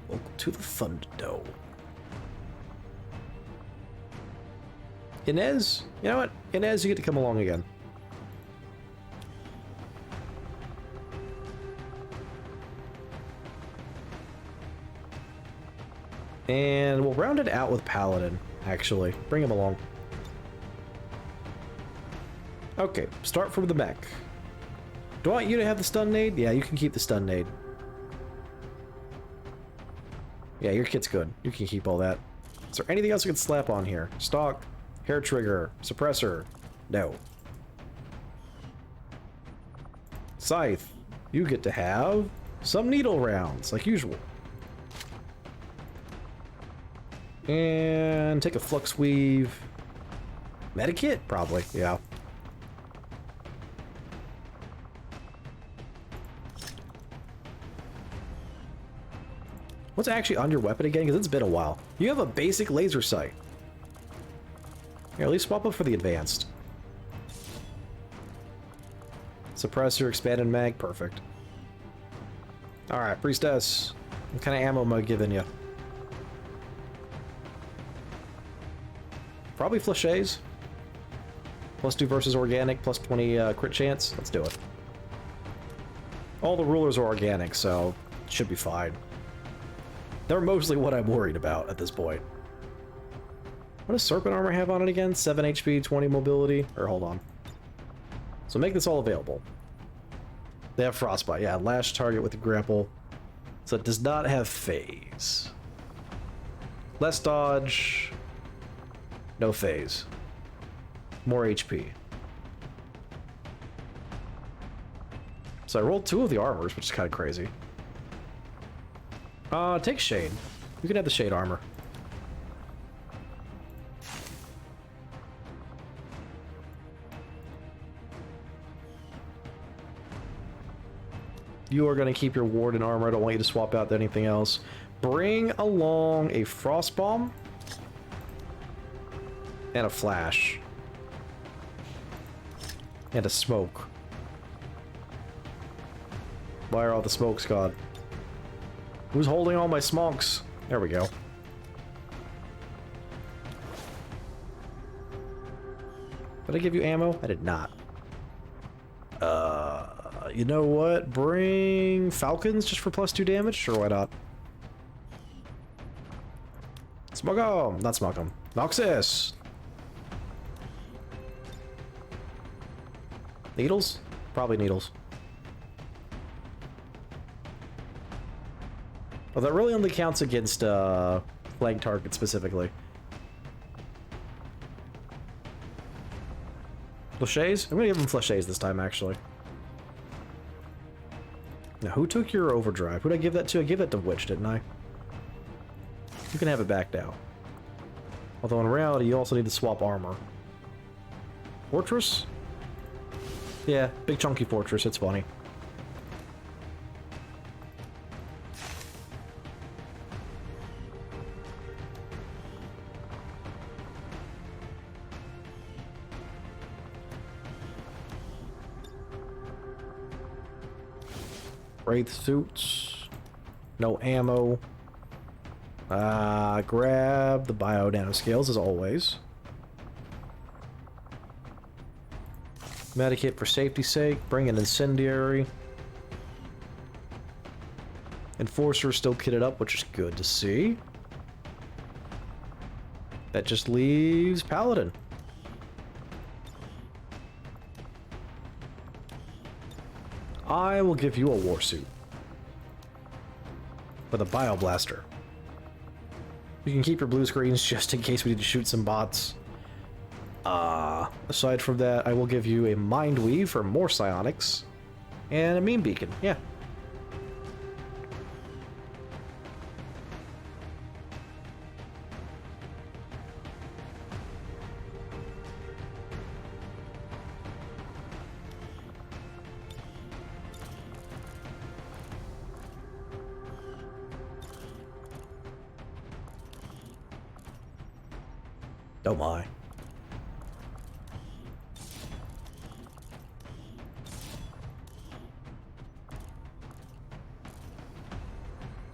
Welcome to the Thunderdome. Inez? You know what? Inez, you get to come along again. And we'll round it out with Paladin, actually. Bring him along. Okay, start from the mech. Do I want you to have the stun nade? Yeah, you can keep the stun nade. Yeah, your kit's good. You can keep all that. Is there anything else we can slap on here? Stock, hair trigger, suppressor. No. Scythe, you get to have some needle rounds, like usual. And take a flux weave. Medikit? Probably, yeah. What's actually on your weapon again? Because it's been a while. You have a basic laser sight. Here, at least swap up for the advanced. Suppressor, expanded mag, perfect. Alright, Priestess. What kind of ammo am I giving you? Probably Flechets. +2 versus organic, +20 crit chance. Let's do it. All the rulers are organic, so it should be fine. They're mostly what I'm worried about at this point. What does Serpent Armor have on it again? 7 HP, 20 mobility? Or hold on. So make this all available. They have Frostbite, yeah. Lash target with the grapple. So it does not have phase. Less dodge. No phase. More HP. So I rolled 2 of the armors, which is kind of crazy. Take Shade. You can have the Shade armor. You are going to keep your Warden armor. I don't want you to swap out to anything else. Bring along a Frost Bomb. And a Flash. And a Smoke. Why are all the smokes gone? Who's holding all my smokes? There we go. Did I give you ammo? I did not. You know what? Bring Falcons just for +2 damage? Sure, why not? Smogum! Not Smogum. Noxus! Needles? Probably needles. Well, that really only counts against flank targets specifically. Flechets? I'm gonna give him Flechets this time, actually. Now, who took your overdrive? Who'd I give that to? I gave that to Witch, didn't I? You can have it back now. Although in reality, you also need to swap armor. Fortress? Yeah, big chunky fortress, it's funny. Wraith suits. No ammo. Grab the bio nanoscales as always. Medikit for safety's sake. Bring an incendiary. Enforcer still kitted up, which is good to see. That just leaves Paladin. I will give you a war suit. With a bioblaster. You can keep your blue screens just in case we need to shoot some bots. Aside from that, I will give you a Mind Weave for more psionics. And a Meme Beacon, yeah. Oh my.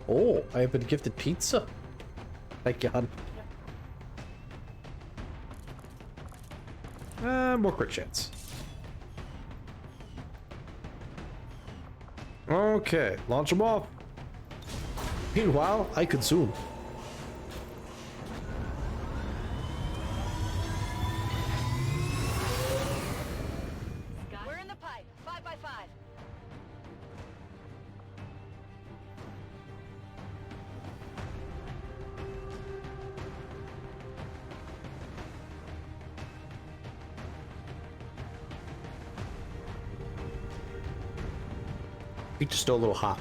Oh, I have been gifted pizza. Thank God. More crit chance. Okay, launch them off. Meanwhile, I consume. Peach is still a little hot.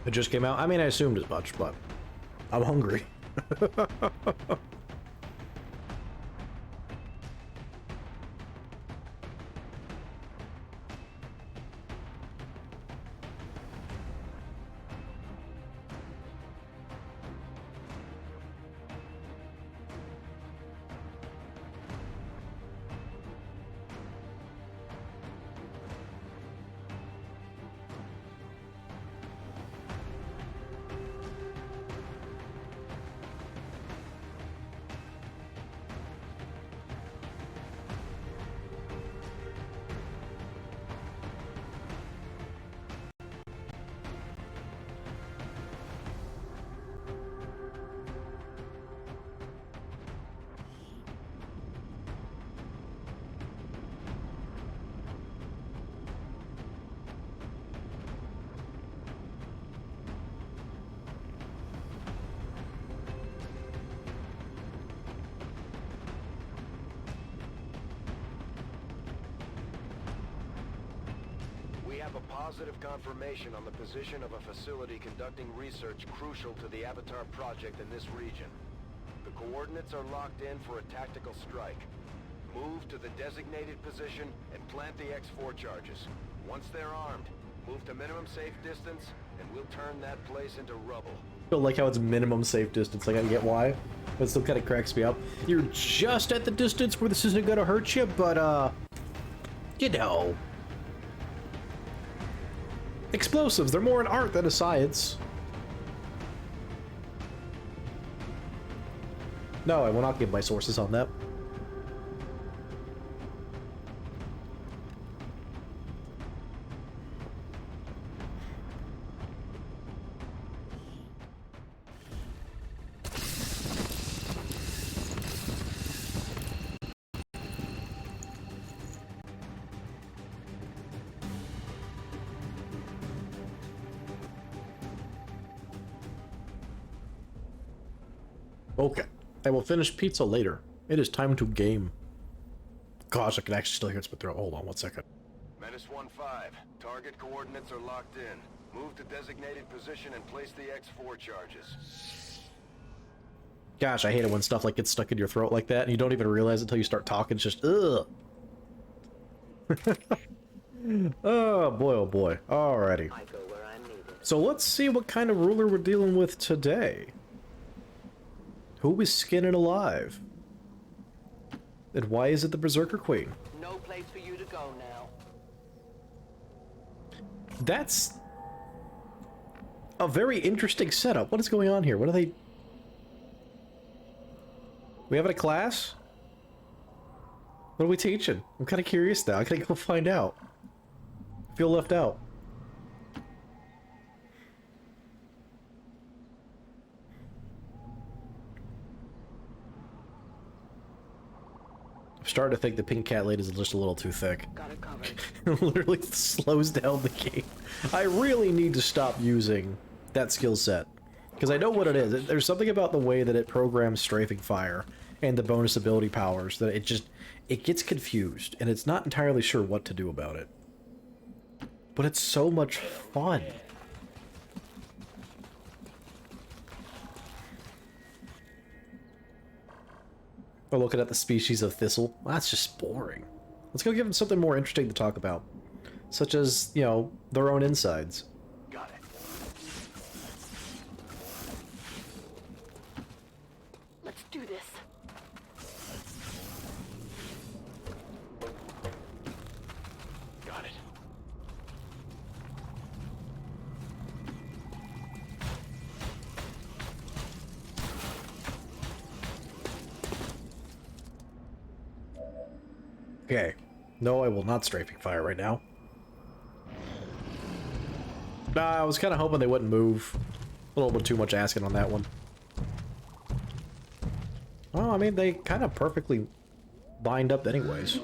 It just came out. I mean, I assumed as much, but I'm hungry. Positive confirmation on the position of a facility conducting research crucial to the Avatar project in this region. The coordinates are locked in for a tactical strike. Move to the designated position and plant the X4 charges. Once they're armed, move to minimum safe distance, and we'll turn that place into rubble. I don't like how it's minimum safe distance. Like, I get why, but it still kind of cracks me up. You're just at the distance where this isn't gonna hurt you, but you know. Explosives, they're more an art than a science. No, I will not give my sources on that. Okay, I will finish pizza later. It is time to game. Gosh, I can actually still hear it spit throat. Hold on one second. Menace 1-5. Target coordinates are locked in. Move to designated position and place the X4 charges. Gosh, I hate it when stuff like gets stuck in your throat like that and you don't even realize it until you start talking. It's just, ugh. Oh boy. Alrighty. So let's see what kind of ruler we're dealing with today. Who is skinning alive? And why is it the Berserker Queen? No place for you to go now. That's a very interesting setup. What is going on here? What are they... We having a class? What are we teaching? I'm kind of curious now. I gotta go find out. I feel left out. I'm starting to think the pink cat lady is just a little too thick. Got it covered. It literally slows down the game. I really need to stop using that skill set. Because I know what it is. There's something about the way that it programs strafing fire and the bonus ability powers that it gets confused, and it's not entirely sure what to do about it. But it's so much fun. We're looking at the species of thistle. Well, that's just boring. Let's go give them something more interesting to talk about. Such as, you know, their own insides. Got it. Let's do this. Got it. Okay. No, I will not strafing fire right now. Nah, I was kind of hoping they wouldn't move. A little bit too much asking on that one. Well, I mean, they kind of perfectly lined up anyways.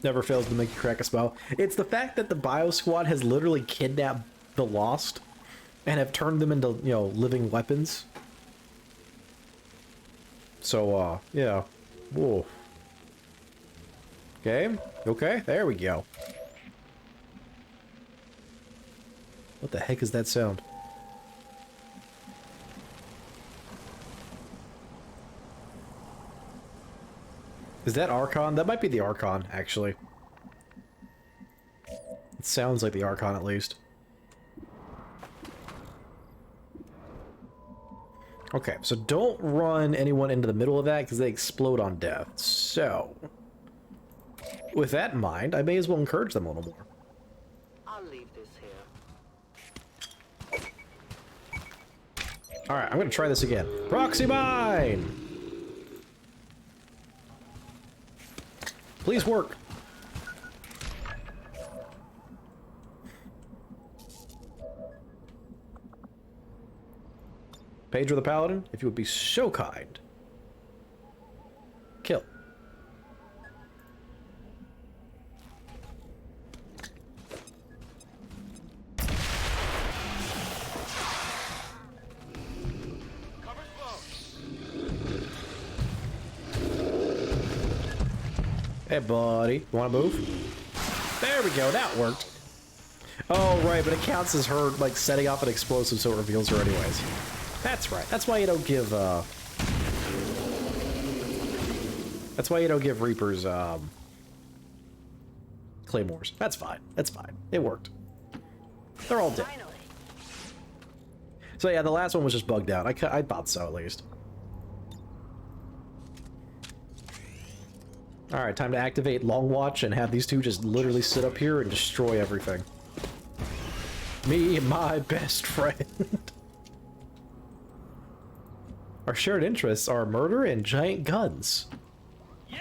Never fails to make you crack a smile. It's the fact that the Bio Squad has literally kidnapped the Lost and have turned them into, you know, living weapons. So, yeah. Whoa. Okay. Okay, there we go. What the heck is that sound? Is that Archon? That might be the Archon, actually. It sounds like the Archon, at least. Okay, so don't run anyone into the middle of that, because they explode on death. So, with that in mind, I may as well encourage them a little more. I'll leave this here. Alright, I'm going to try this again. Proxy mine! Please work. Pedro the Paladin, if you would be so kind. Kill. Hey, buddy. You want to move? There we go. That worked. Oh, right. But it counts as her, like, setting off an explosive so it reveals her anyways. That's right. That's why you don't give, That's why you don't give Reapers, Claymores. That's fine. That's fine. It worked. They're all dead. So, yeah, the last one was just bugged out. I thought so, at least. Alright, time to activate Long Watch and have these two just literally sit up here and destroy everything. Me and my best friend. Our shared interests are murder and giant guns. Yeah.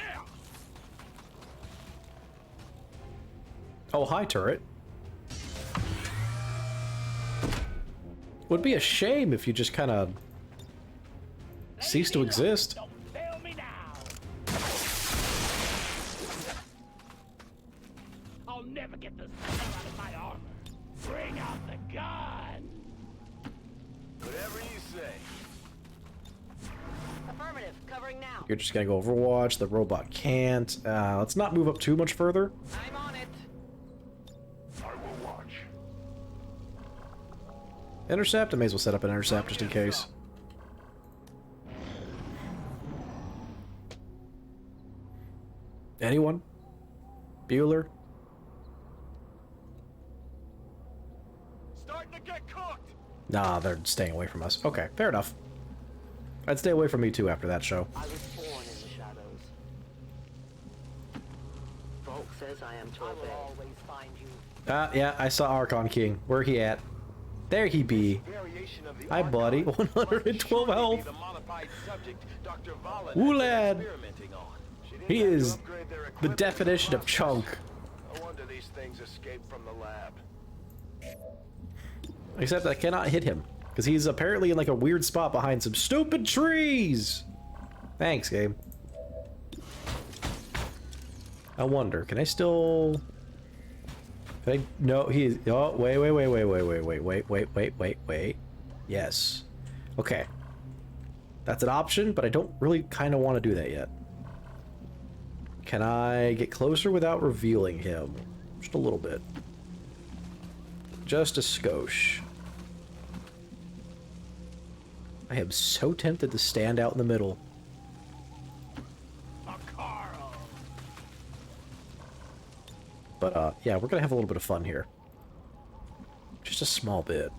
Oh, hi, turret. Would be a shame if you just kind of cease to exist. I'll never get the smell out of my armor. Bring out the gun. Whatever you say. Affirmative. Covering now. You're just gonna go Overwatch. The robot can't. Let's not move up too much further. I'm on it. I will watch. Intercept. I may as well set up an intercept just in case. Anyone? Bueller? Starting to get cooked. Nah, they're staying away from us. Okay, fair enough. I'd stay away from me too after that show. I was born in the shadows. Volk says I am to obey. I will always find you. Yeah, I saw Archon King. Where he at? There he be. Hi, buddy. 112 health. Ooh, lad. He is the definition of chunk. No wonder these things escaped from the lab. Except I cannot hit him. Because he's apparently in like a weird spot behind some stupid trees. Thanks, game. I wonder, can I still... Can I... No, he is... Oh, wait. Yes. Okay. That's an option, but I don't really kind of want to do that yet. Can I get closer without revealing him? Just a little bit. Just a skosh. I am so tempted to stand out in the middle. But, yeah, we're gonna have a little bit of fun here. Just a small bit.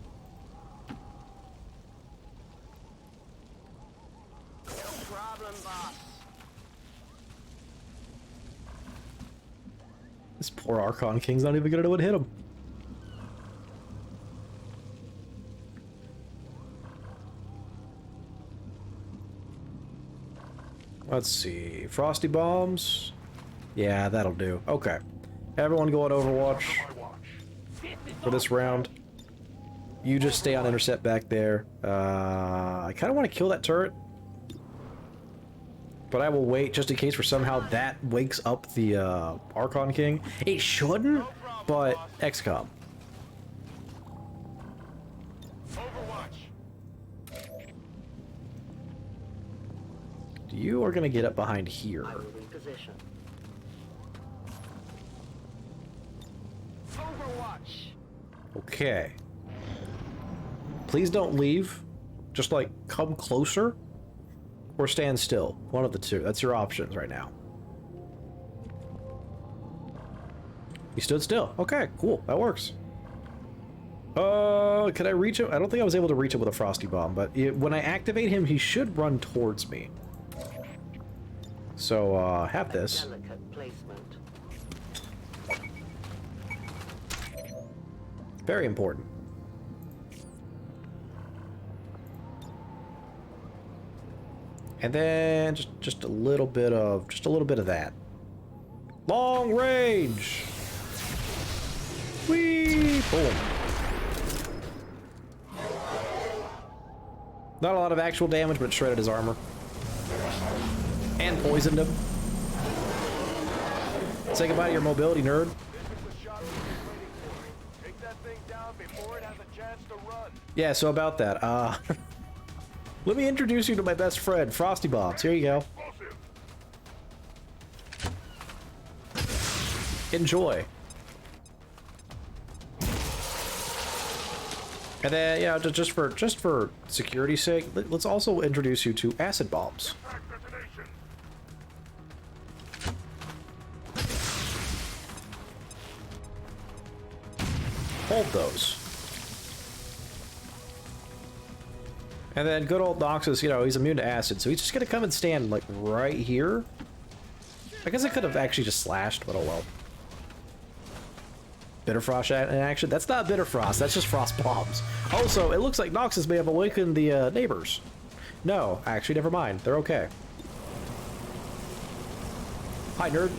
No problem, boss. This poor Archon King's not even gonna know what hit him. Let's see. Frosty bombs? Yeah, that'll do. Okay. Everyone go on Overwatch for this round. You just stay on intercept back there. I kind of want to kill that turret. But I will wait just in case for somehow that wakes up the Archon King. It shouldn't, but XCOM. You are going to get up behind here. I will reposition. Overwatch. Okay. Please don't leave. Just, like, come closer. Or stand still. One of the two. That's your options right now. He stood still. Okay, cool. That works. Can I reach him? I don't think I was able to reach him with a Frosty Bomb, but when I activate him, he should run towards me. So, have this. Delicate placement. Very important. And then just a little bit of that. Long range. Whee! Boom. Not a lot of actual damage, but it shredded his armor. And poisoned him. Say goodbye to your mobility, nerd. Take that thing down before it has a chance to run. Yeah, so about that, let me introduce you to my best friend, Frosty Bombs. Here you go. Enjoy. And then, yeah, just for security's sake, let's also introduce you to acid bombs. Hold those. And then good old Noxus, you know, he's immune to acid, so he's just gonna come and stand, like, right here. I guess I could have actually just slashed, but oh well. Bitterfrost in action? That's not Bitterfrost, that's just Frost Bombs. Also, it looks like Noxus may have awakened the neighbors. No, actually, never mind. They're okay. Hi, nerd.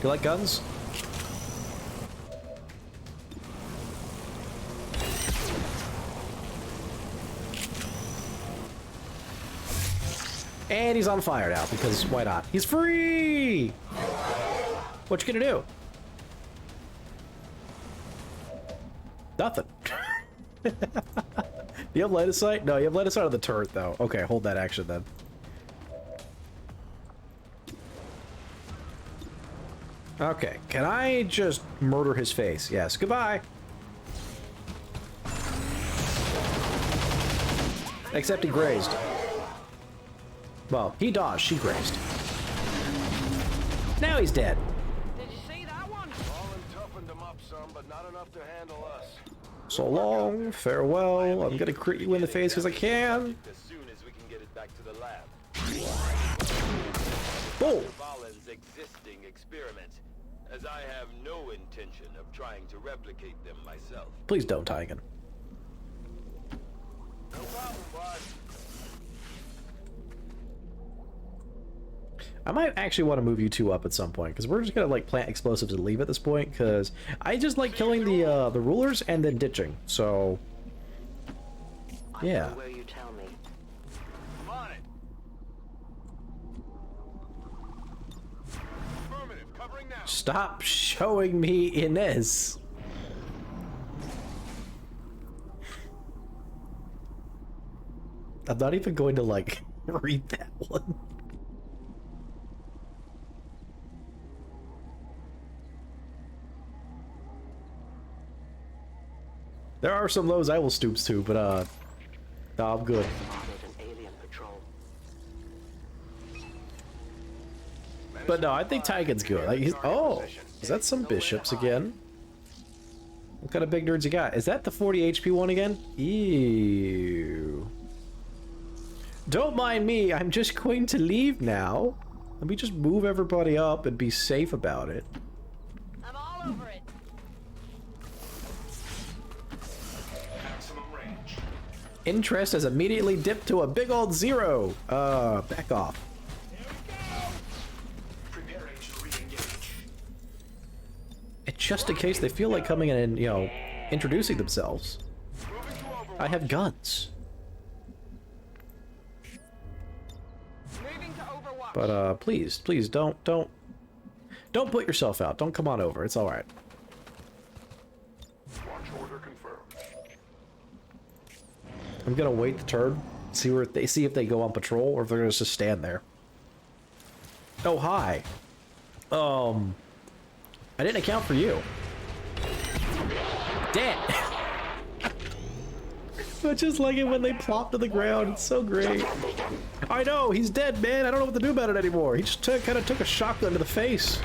You like guns? And he's on fire now, because why not? He's free! What you gonna do? Nothing. Do you have line of sight? No, you have line of sight on the turret, though. Okay, hold that action, then. Okay, can I just murder his face? Yes, goodbye! Except he grazed. Well, he dodged, she grazed. Now he's dead. Did you see that one? Fallen toughened them up some, but not enough to handle us. So long, farewell. I'm gonna crit you in the face because I can. As soon as we can get it back to the lab. Boom. Valen's existing experiment, as I have no intention of trying to replicate them myself. Please don't, Tygan. No problem, bud. I might actually want to move you two up at some point, because we're just gonna like plant explosives and leave at this point, because I just like killing the rulers and then ditching. So yeah. Where you tell me. I'm on it. Affirmative, covering now. Stop showing me Inez. I'm not even going to like read that one. There are some lows I will stoops to, but no, I'm good. But no, I think Tygan's good. Like, oh, is that some bishops again? What kind of big nerds you got? Is that the 40 HP one again? Ew. Don't mind me, I'm just going to leave now. Let me just move everybody up and be safe about it. I'm all over it. Interest has immediately dipped to a big old 0. Back off. And just in case they feel like coming in and, you know, introducing themselves. I have guns. But please don't put yourself out. Don't come on over. It's all right. Launch order confirmed. I'm gonna wait the turn, see if they go on patrol or if they're gonna just stand there. Oh hi. I didn't account for you. Dead. I just like it when they plop to the ground. It's so great. I know, he's dead, man. I don't know what to do about it anymore. He just kind of took a shotgun to the face.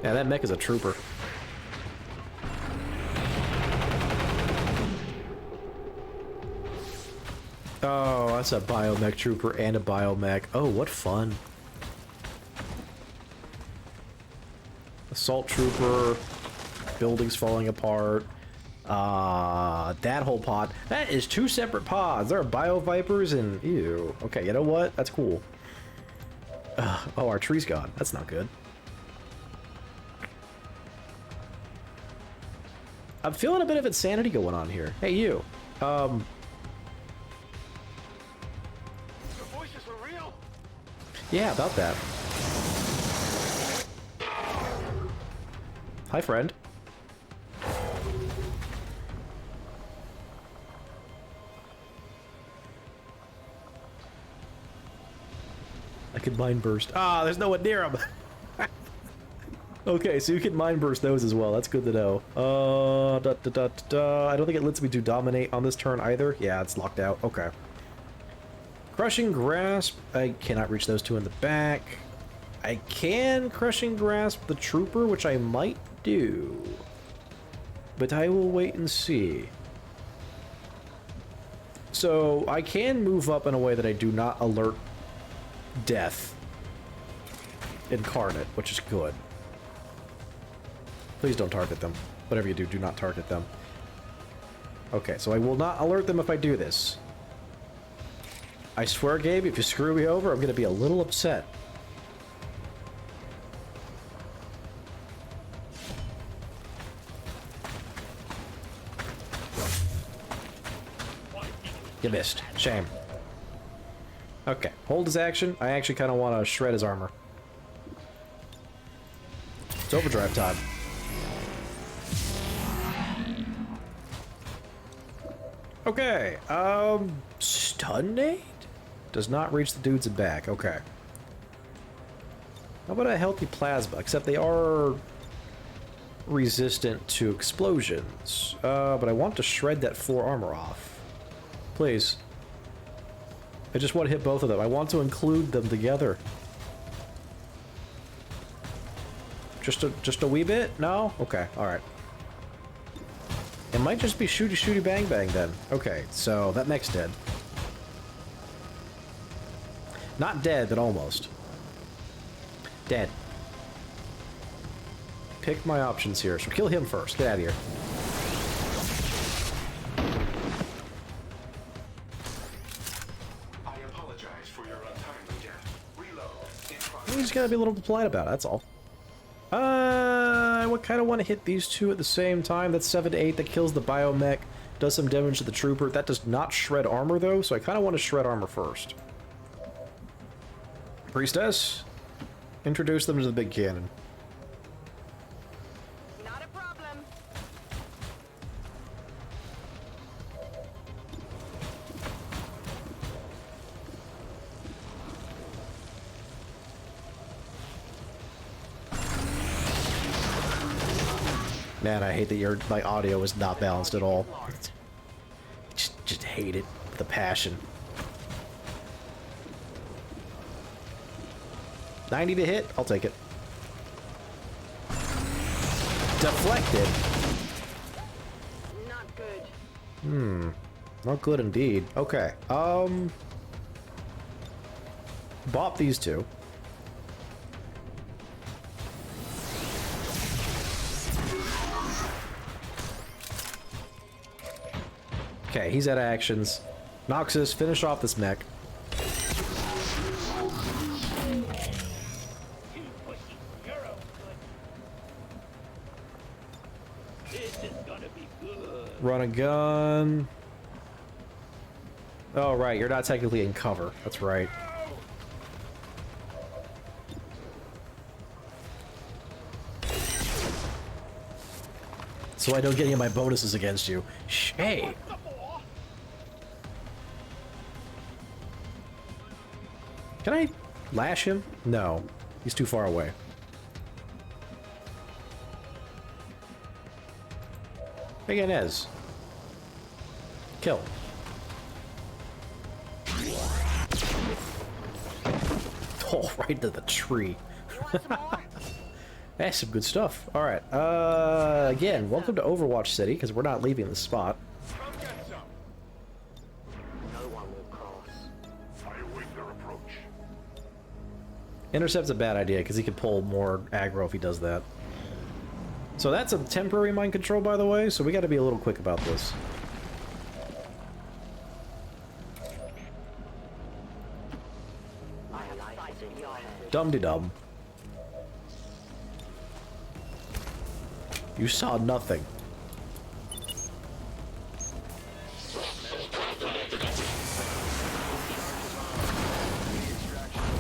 Yeah, that mech is a trooper. Oh, that's a biomech trooper and a biomech. Oh, what fun. Assault trooper, buildings falling apart. That whole pod. That is 2 separate pods. There are bio vipers and ew. Okay, you know what? That's cool. Oh, our tree's gone. That's not good. I'm feeling a bit of insanity going on here. Hey, you. The voices are real. Yeah, about that. Hi, friend. I could mind burst. Ah, there's no one near him. Okay, so you can mind burst those as well. That's good to know. I don't think it lets me do dominate on this turn either. Yeah, it's locked out. Okay. Crushing grasp. I cannot reach those two in the back. I can crushing grasp the trooper, which I might do. But I will wait and see. So I can move up in a way that I do not alert death incarnate, which is good. Please don't target them. Whatever you do, do not target them. Okay, so I will not alert them if I do this. I swear, Gabe, if you screw me over, I'm going to be a little upset. You missed. Shame. Okay, hold his action. I actually kind of want to shred his armor. It's overdrive time. Okay, stun nade? Does not reach the dudes in back. Okay. How about a healthy plasma? Except they are resistant to explosions. But I want to shred that 4 armor off. Please. I just want to hit both of them. I want to include them together. Just a wee bit? No? Okay, alright. It might just be shooty shooty bang bang then. Okay, so that mech's dead. Not dead, but almost. Dead. Pick my options here. So kill him first. Get out of here. I apologize for your untimely death. Reload. You just gotta be a little polite about it, that's all. I kind of want to hit these two at the same time. That's 7 to 8. That kills the biomech. Does some damage to the trooper. That does not shred armor, though, so I kind of want to shred armor first. Priestess, introduce them to the big cannon. Not a problem. Man, I hate that my audio is not balanced at all. Just hate it with a passion. 90 to hit? I'll take it. Deflected. Not good. Not good indeed. Okay. Bop these two. Okay, he's out of actions. Noxus, finish off this mech. This is gonna be good. Run a gun. Oh, right, you're not technically in cover. That's right. So I don't get any of my bonuses against you. Hey! Can I lash him? No. He's too far away. Hey, Inez. Kill. Oh, right to the tree. That's some good stuff. Alright, again, welcome to Overwatch City, because we're not leaving the spot. No one will cross. I await their approach. Intercept's a bad idea, because he could pull more aggro if he does that. So that's a temporary mind control, by the way, so we gotta be a little quick about this. Dum-de-dum. You saw nothing.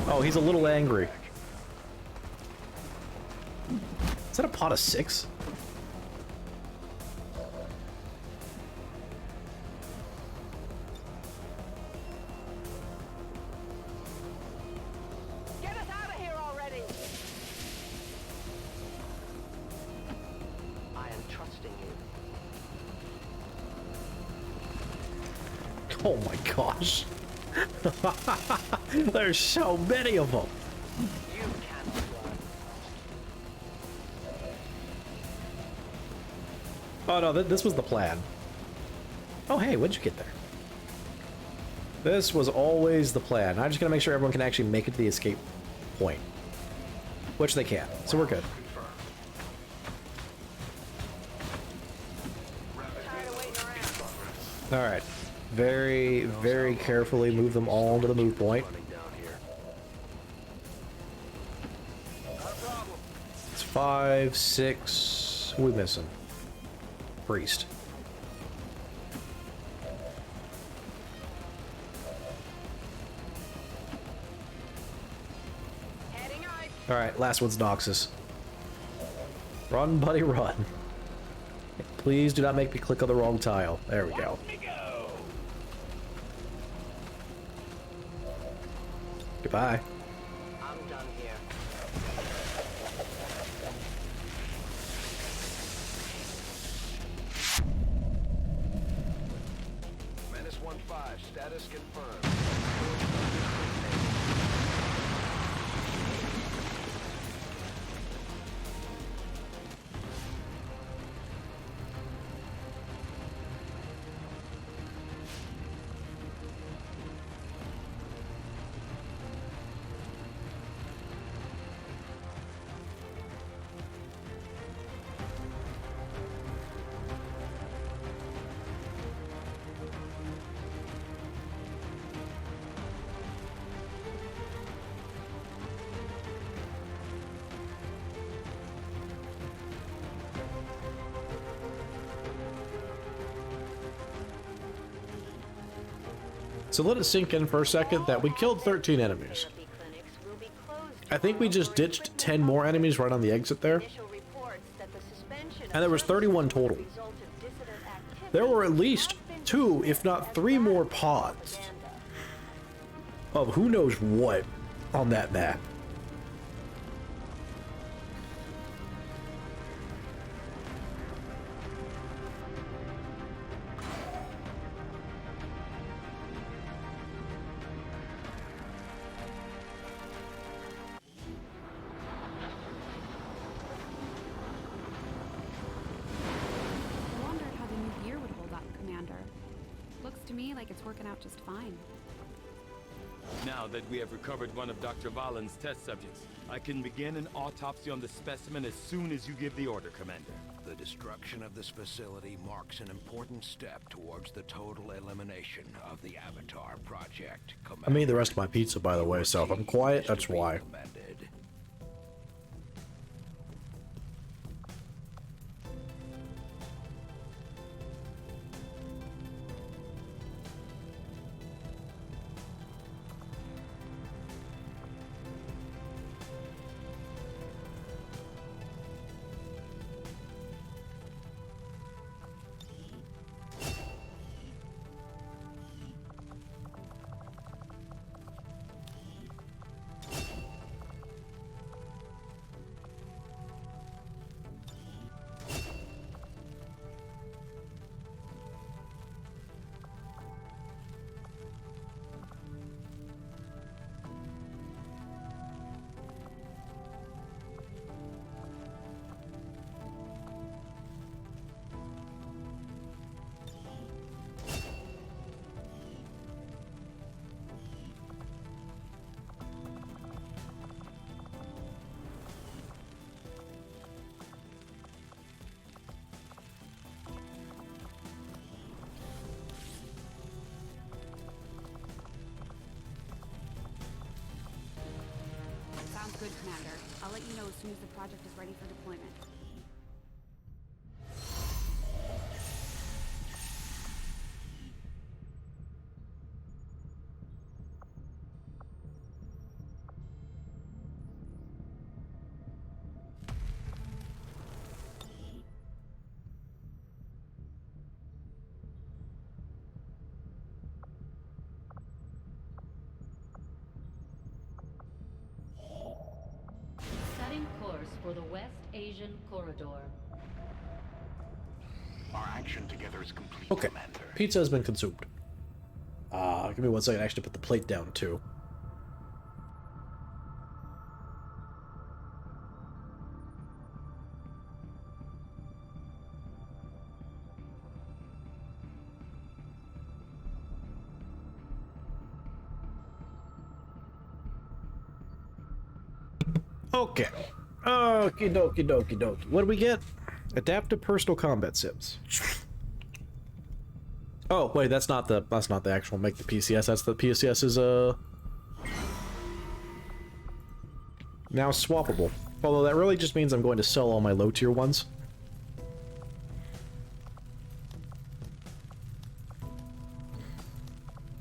Oh, he's a little angry. Is that a pot of 6? Get us out of here already! I am trusting you. Oh my gosh. There's so many of them. You can't run. Oh no, this was the plan. Oh hey, when'd you get there? This was always the plan. I'm just gonna make sure everyone can actually make it to the escape point. Which they can, so we're good. Alright. Very, very carefully move them all to the move point. It's 5, 6. Who are we missing? Priest. Alright, last one's Noxus. Run, buddy, run. Please do not make me click on the wrong tile. There we go. Goodbye. I'm done here. Menace 1-5, status confirmed. So let it sink in for a second that we killed 13 enemies. I think we just ditched 10 more enemies right on the exit there. And there was 31 total. There were at least 2, if not 3 more pods of who knows what on that map. I wondered how the new gear would hold up, Commander. Looks to me like it's working out just fine. Now that we have recovered one of Dr. Valen's test subjects, I can begin an autopsy on the specimen as soon as you give the order, Commander. The destruction of this facility marks an important step towards the total elimination of the Avatar Project. I made the rest of my pizza, by the way, so if I'm quiet, that's why. Good, Commander. I'll let you know as soon as the project is ready for deployment. Setting course for the West Asian Corridor. Our action together is complete, Okay. Commander. Pizza has been consumed. Give me 1 second. I actually put the plate down too. Okay. Okie dokie dokie dokie. What do we get? Adaptive personal combat sims. Oh wait, that's not the actual make the PCS. That's the PCS is now swappable. Although that really just means I'm going to sell all my low tier ones.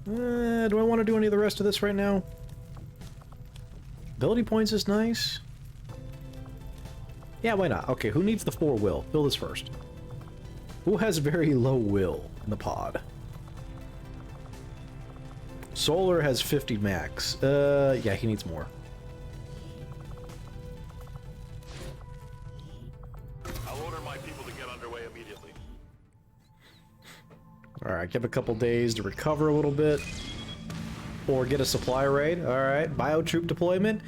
Do I want to do any of the rest of this right now? Ability points is nice. Yeah, why not? Okay, who needs the 4 will? Build this first. Who has very low will in the pod? Solar has 50 max. Yeah, he needs more. I'll order my people to get underway immediately. Alright, give a couple days to recover a little bit. Or get a supply raid. Alright, biotroop deployment.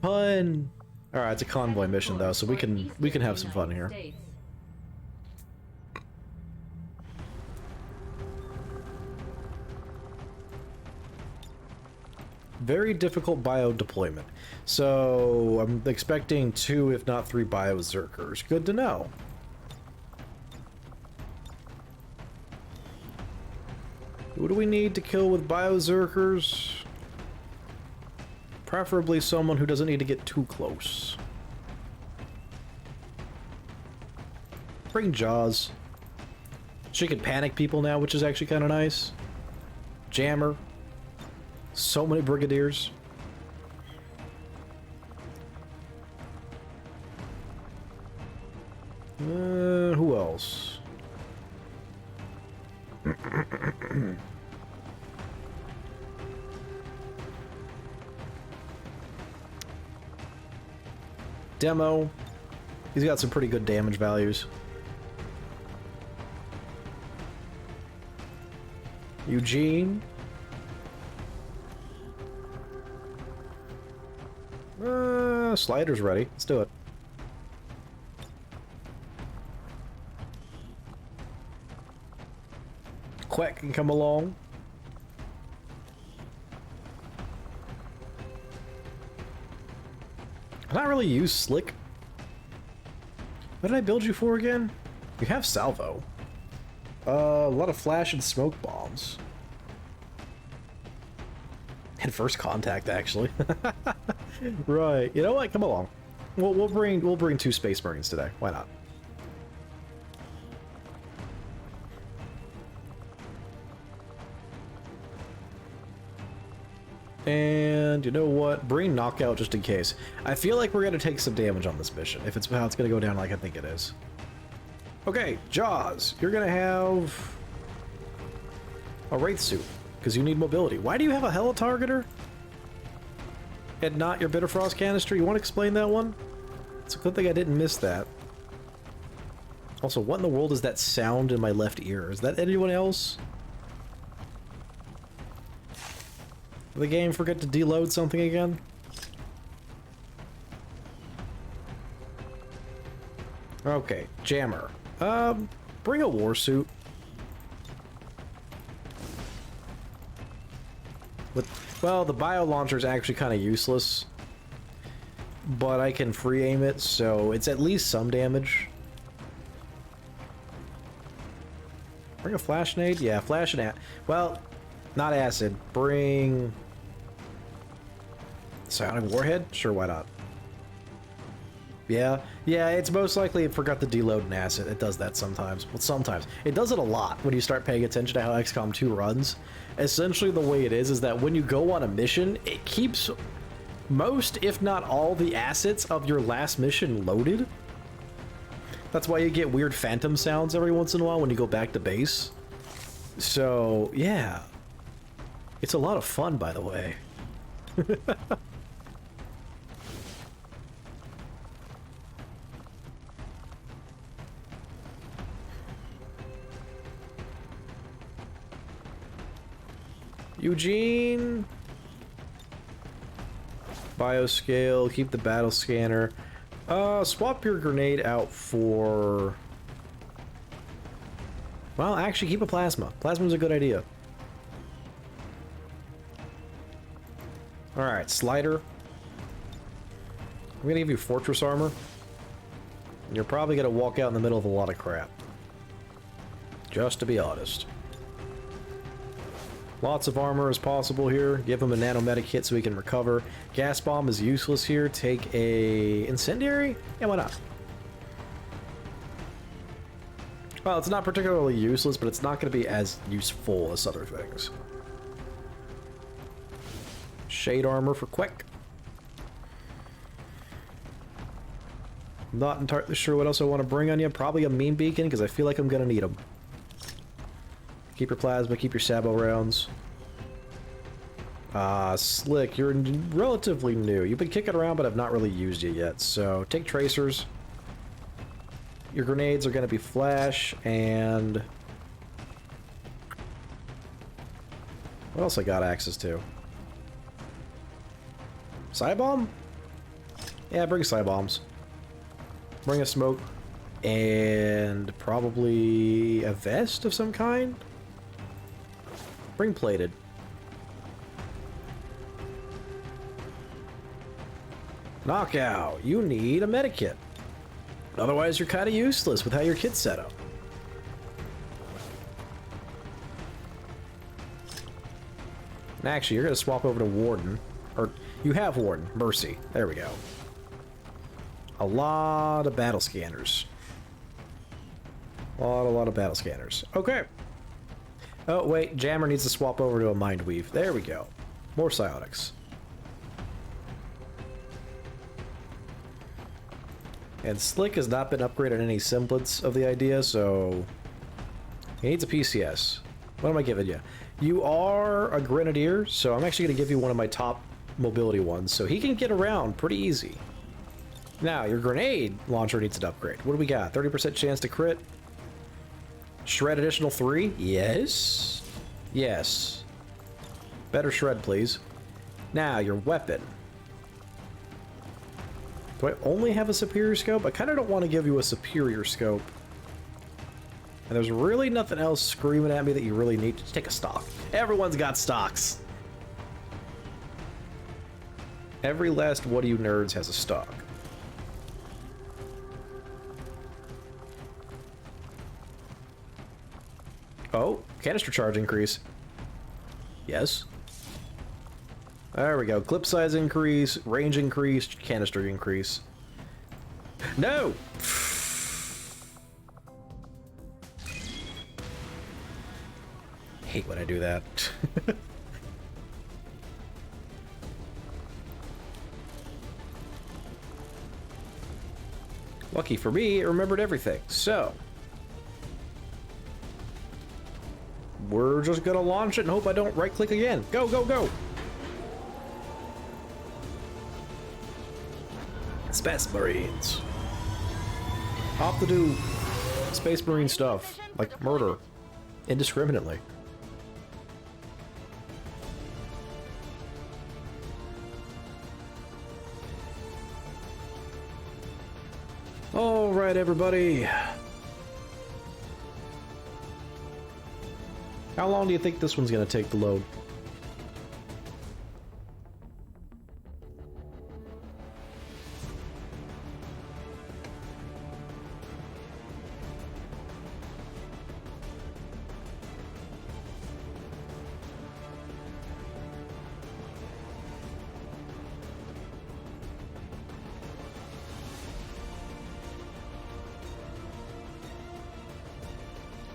Fun! Alright, it's a convoy mission though, so we can have some fun here. Very difficult bio deployment. So I'm expecting 2, if not 3 bio Zerkers. Good to know. Who do we need to kill with bio Zerkers? Preferably someone who doesn't need to get too close. Bring Jaws. She can panic people now, which is actually kind of nice. Jammer. So many Brigadiers. Who else? Demo. He's got some pretty good damage values. Eugene. Slider's ready. Let's do it. Quack can come along. Can I really use Slick? What did I build you for again? You have Salvo. A lot of flash and smoke bombs. And first contact, actually. Right. You know what? Come along. We'll bring 2 Space Marines today. Why not? And you know what? Bring Knockout just in case. I feel like we're gonna take some damage on this mission if it's how it's gonna go down like I think it is. Okay, Jaws, you're gonna have a Wraith suit because you need mobility. Why do you have a Helitargeter and not your Bitterfrost canister? You want to explain that one? It's a good thing I didn't miss that. Also, what in the world is that sound in my left ear? Is that anyone else? Did the game forget to deload something again? Okay, Jammer. Bring a war suit. Well, the bio launcher is actually kind of useless, but I can free aim it, so it's at least some damage. Bring a flash nade? Yeah, flash and well, not acid. Bring psionic warhead? Sure, why not? Yeah, it's most likely it forgot to deload an asset. It does that sometimes. Well, sometimes. It does it a lot when you start paying attention to how XCOM 2 runs. Essentially, the way it is that when you go on a mission, it keeps most, if not all, the assets of your last mission loaded. That's why you get weird phantom sounds every once in a while when you go back to base. So, yeah. It's a lot of fun, by the way. Eugene! Bioscale, keep the battle scanner. Swap your grenade out for... Well, actually, keep a plasma. Plasma's a good idea. Alright, slider. I'm gonna give you fortress armor. You're probably gonna walk out in the middle of a lot of crap. Just to be honest. Lots of armor is possible here. Give him a nanomedic kit so he can recover. Gas bomb is useless here. Take a incendiary? Yeah, why not? Well, it's not particularly useless, but it's not going to be as useful as other things. Shade armor for quick. Not entirely sure what else I want to bring on you. Probably a meme beacon, because I feel like I'm going to need them. Keep your plasma, keep your Sabo rounds. Slick, you're relatively new. You've been kicking around, but I've not really used you yet. So, take tracers. Your grenades are going to be flash, and... what else I got access to? Psybomb? Yeah, bring Psybombs. Bring a smoke. And probably a vest of some kind? Bring plated. Knockout, you need a medikit. Otherwise, you're kind of useless with how your kit's set up. And actually, you're going to swap over to Warden. Or, you have Warden. Mercy. There we go. A lot of battle scanners. A lot of battle scanners. Okay. Oh, wait, Jammer needs to swap over to a Mind Weave. There we go. More psionics. And Slick has not been upgraded any semblance of the idea, so... he needs a PCS. What am I giving you? You are a Grenadier, so I'm actually going to give you one of my top mobility ones, so he can get around pretty easy. Now, your grenade launcher needs an upgrade. What do we got? 30% chance to crit? Shred additional 3? Yes. Yes. Better shred, please. Now, your weapon. Do I only have a superior scope? I kind of don't want to give you a superior scope. And there's really nothing else screaming at me that you really need. Just take a stock. Everyone's got stocks. Every last one of you nerds has a stock. Oh, canister charge increase. Yes. There we go. Clip size increase, range increase, canister increase. No! Hate when I do that. Lucky for me, it remembered everything. So... we're just gonna launch it and hope I don't right-click again. Go, go, go! Space Marines. Off to do Space Marine stuff, like murder, indiscriminately. Alright, everybody. How long do you think this one's gonna take to load?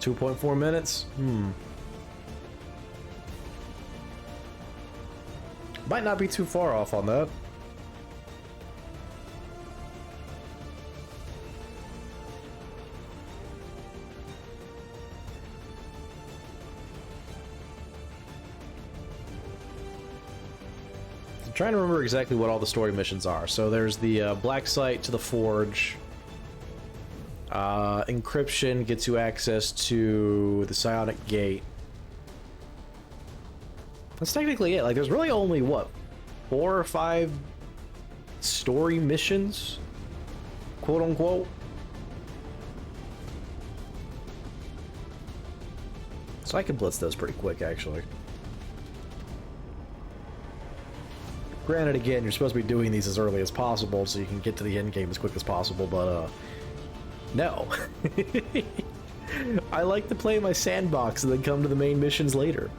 2.4 minutes? Might not be too far off on that. I'm trying to remember exactly what all the story missions are. So there's the Black Site to the Forge. Encryption gets you access to the Psionic Gate. That's technically it. Like, there's really only, what, 4 or 5 story missions? Quote unquote. So I can blitz those pretty quick, actually. Granted, again, you're supposed to be doing these as early as possible so you can get to the end game as quick as possible, but, no. I like to play my sandbox and then come to the main missions later.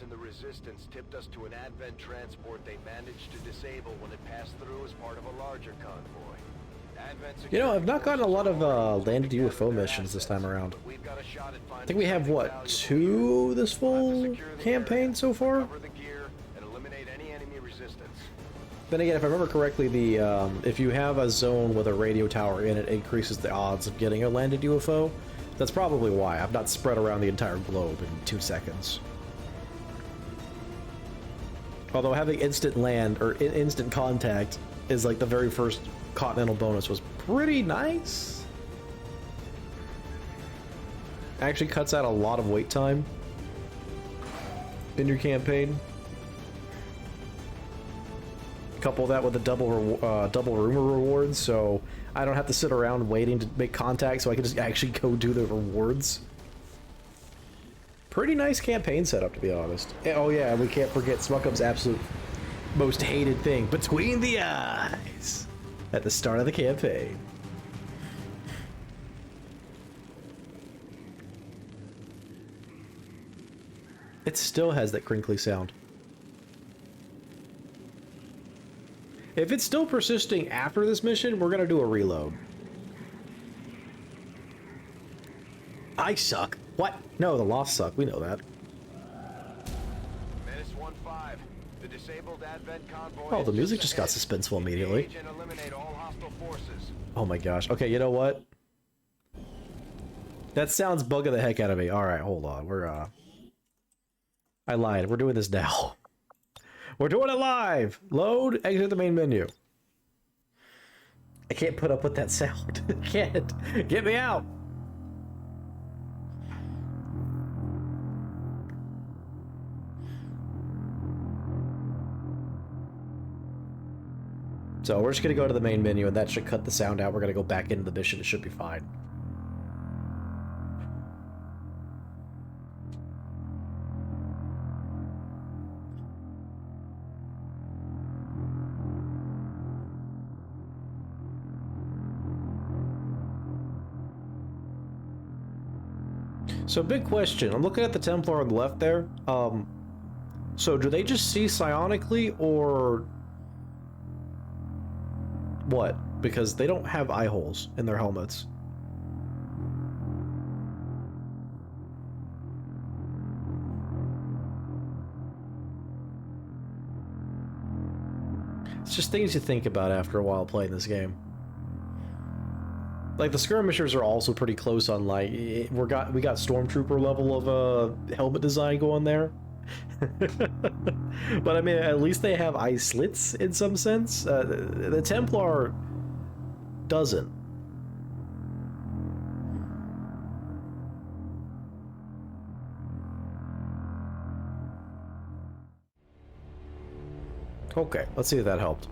In the Resistance tipped us to an Advent transport they managed to disable when it passed through as part of a larger convoy. You know, I've not gotten a lot of landed UFO missions this time around. I think we have, what, 2 this full campaign so far? Then again, if I remember correctly, the if you have a zone with a radio tower in it, it increases the odds of getting a landed UFO. That's probably why I've not spread around the entire globe in 2 seconds. Although having instant land, or instant contact, is like the very first Continental bonus was pretty nice. Actually cuts out a lot of wait time in your campaign. Couple that with the double rumor rewards, so I don't have to sit around waiting to make contact, so I can just actually go do the rewards. Pretty nice campaign setup, to be honest. Oh yeah, we can't forget Smuckup's absolute most hated thing, Between the Eyes, at the start of the campaign. It still has that crinkly sound. If it's still persisting after this mission, we're gonna do a reload. I suck. What? No, the Lost suck. We know that. Menace 1-5. The disabled Advent convoy. Oh, the music just got suspenseful immediately. Oh my gosh. Okay, you know what? That sounds bugging the heck out of me. Alright, hold on. I lied. We're doing this now. We're doing it live! Load, exit the main menu. I can't put up with that sound. I can't. Get me out! So we're just gonna go to the main menu and that should cut the sound out. We're gonna go back into the mission. It should be fine. So big question. I'm looking at the Templar on the left there. So do they just see psionically or what? Because they don't have eye holes in their helmets. It's just things you think about after a while playing this game. Like, the skirmishers are also pretty close on, like, we got Stormtrooper level of helmet design going there. But I mean, at least they have eye slits in some sense. The Templar doesn't. Okay, let's see if that helped.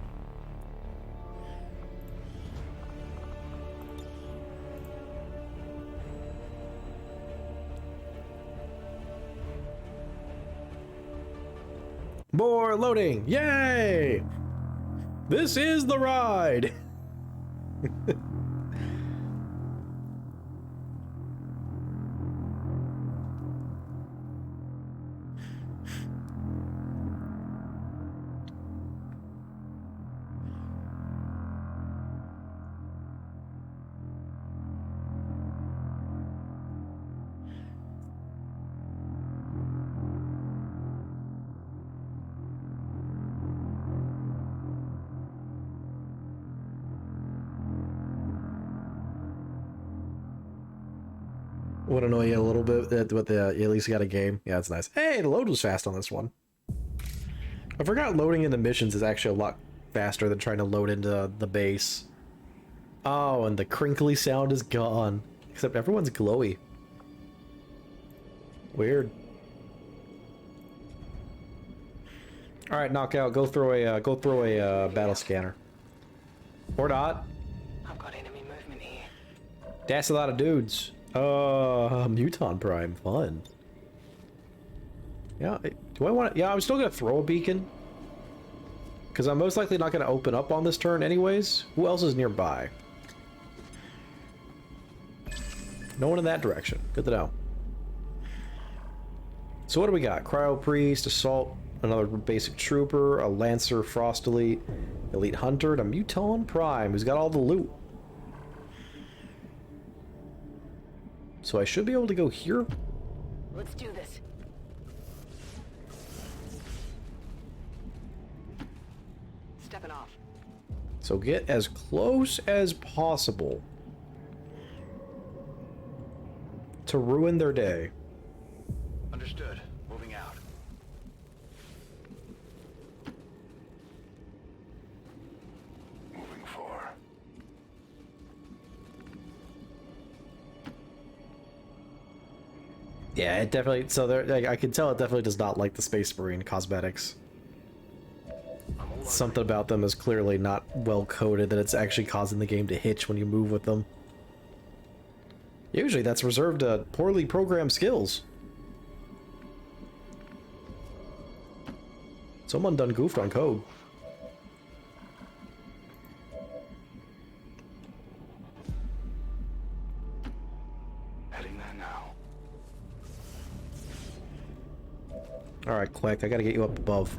More loading! Yay! This is the ride! Would annoy you a little bit, but you at least got a game. Yeah, it's nice. Hey, the load was fast on this one. I forgot loading into missions is actually a lot faster than trying to load into the base. Oh, and the crinkly sound is gone. Except everyone's glowy. Weird. All right, knockout. Go throw a battle scanner. Or not. I've got enemy movement here. That's a lot of dudes. Muton Prime, fun. Yeah, do I want to... Yeah, I'm still gonna throw a beacon. Because I'm most likely not gonna open up on this turn anyways. Who else is nearby? No one in that direction. Good to know. So what do we got? Cryo Priest, Assault, another basic trooper, a Lancer Frost Elite, Elite Hunter, and a Muton Prime who's got all the loot. So I should be able to go here. Let's do this. Stepping off. So get as close as possible to ruin their day. Understood. Moving out. Moving for. Yeah, it definitely... So there, like, I can tell it definitely does not like the Space Marine cosmetics. Something about them is clearly not well coded that it's actually causing the game to hitch when you move with them. Usually that's reserved to poorly programmed skills. Someone done goofed on code. Heading there now. Alright, Quack, I gotta get you up above.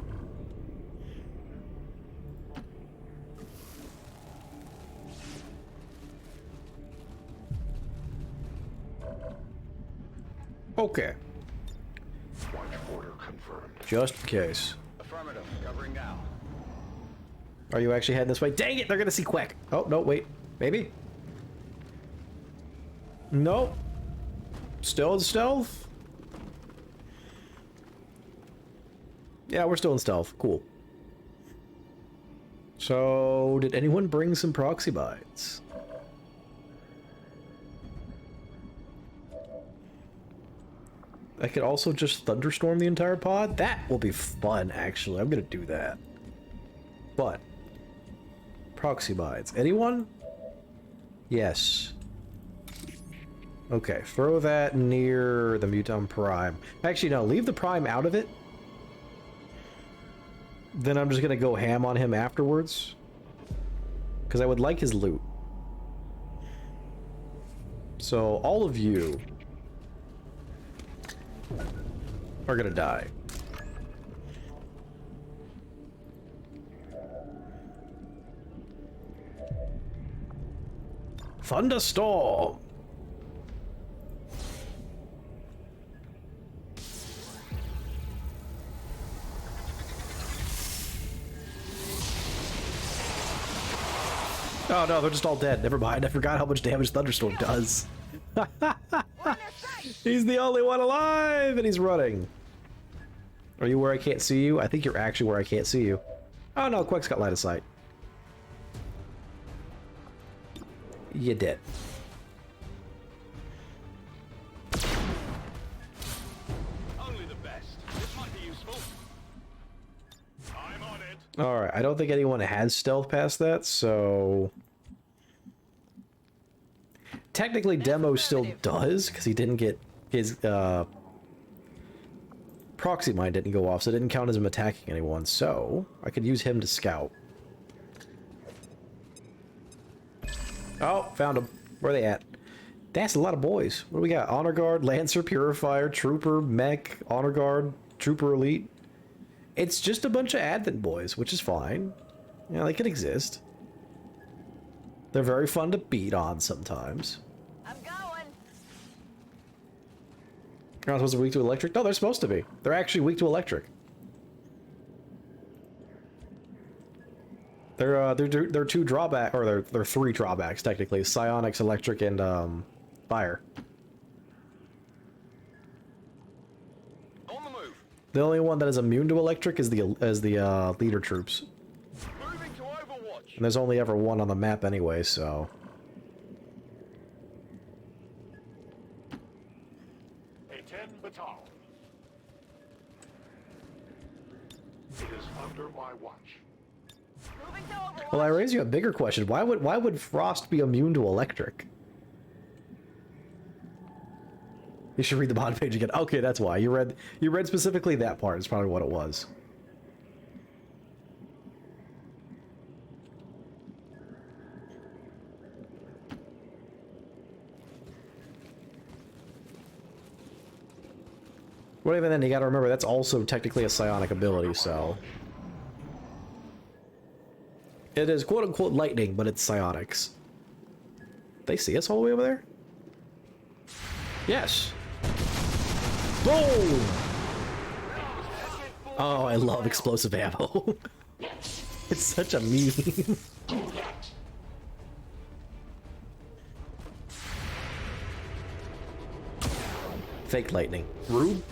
Okay. Launch order confirmed. Just in case. Affirmative. Covering now. Are you actually heading this way? Dang it, they're gonna see Quack. Oh, no, wait. Maybe? Nope. Still in stealth? Yeah, we're still in stealth. Cool. So, did anyone bring some proxy bites? I could also just thunderstorm the entire pod. That will be fun, actually. I'm gonna do that. But proxy bites. Anyone? Yes. Okay, throw that near the Muton Prime. Actually, no, leave the Prime out of it. Then I'm just gonna go ham on him afterwards. Because I would like his loot. So, all of you are gonna die. Thunderstorm! Oh no, they're just all dead. Never mind. I forgot how much damage Thunderstorm does. He's the only one alive, and he's running. Are you where I can't see you? I think you're actually where I can't see you. Oh no, Quack's got line of sight. You did. Only the best. This might be useful. I'm on it. Alright, I don't think anyone has stealth past that, so... Technically, Demo still does, because he didn't get his, Proxy Mine didn't go off, so it didn't count as him attacking anyone, so I could use him to scout. Oh, found them. Where are they at? That's a lot of boys. What do we got? Honor Guard, Lancer, Purifier, Trooper, Mech, Honor Guard, Trooper Elite. It's just a bunch of Advent boys, which is fine. Yeah, they could exist. They're very fun to beat on sometimes. I'm going. They're not supposed to be weak to electric? No, they're supposed to be. They're actually weak to electric. They're two drawback, or they're three drawbacks technically: psionics, electric, and fire. On the move. The only one that is immune to electric is the leader troops. Moving to Overwatch. And there's only ever one on the map anyway, so. A 10 battalion. It is under my watch. Moving to Overwatch. Well, I raise you a bigger question. Why would Frost be immune to electric? You should read the mod page again. Okay, that's why. You read specifically that part. It's probably what it was. Well, even then, you gotta remember, that's also technically a psionic ability, so... It is quote-unquote lightning, but it's psionics. They see us all the way over there? Yes! Boom! Oh, I love explosive ammo. It's such a meme. Fake lightning. Rube?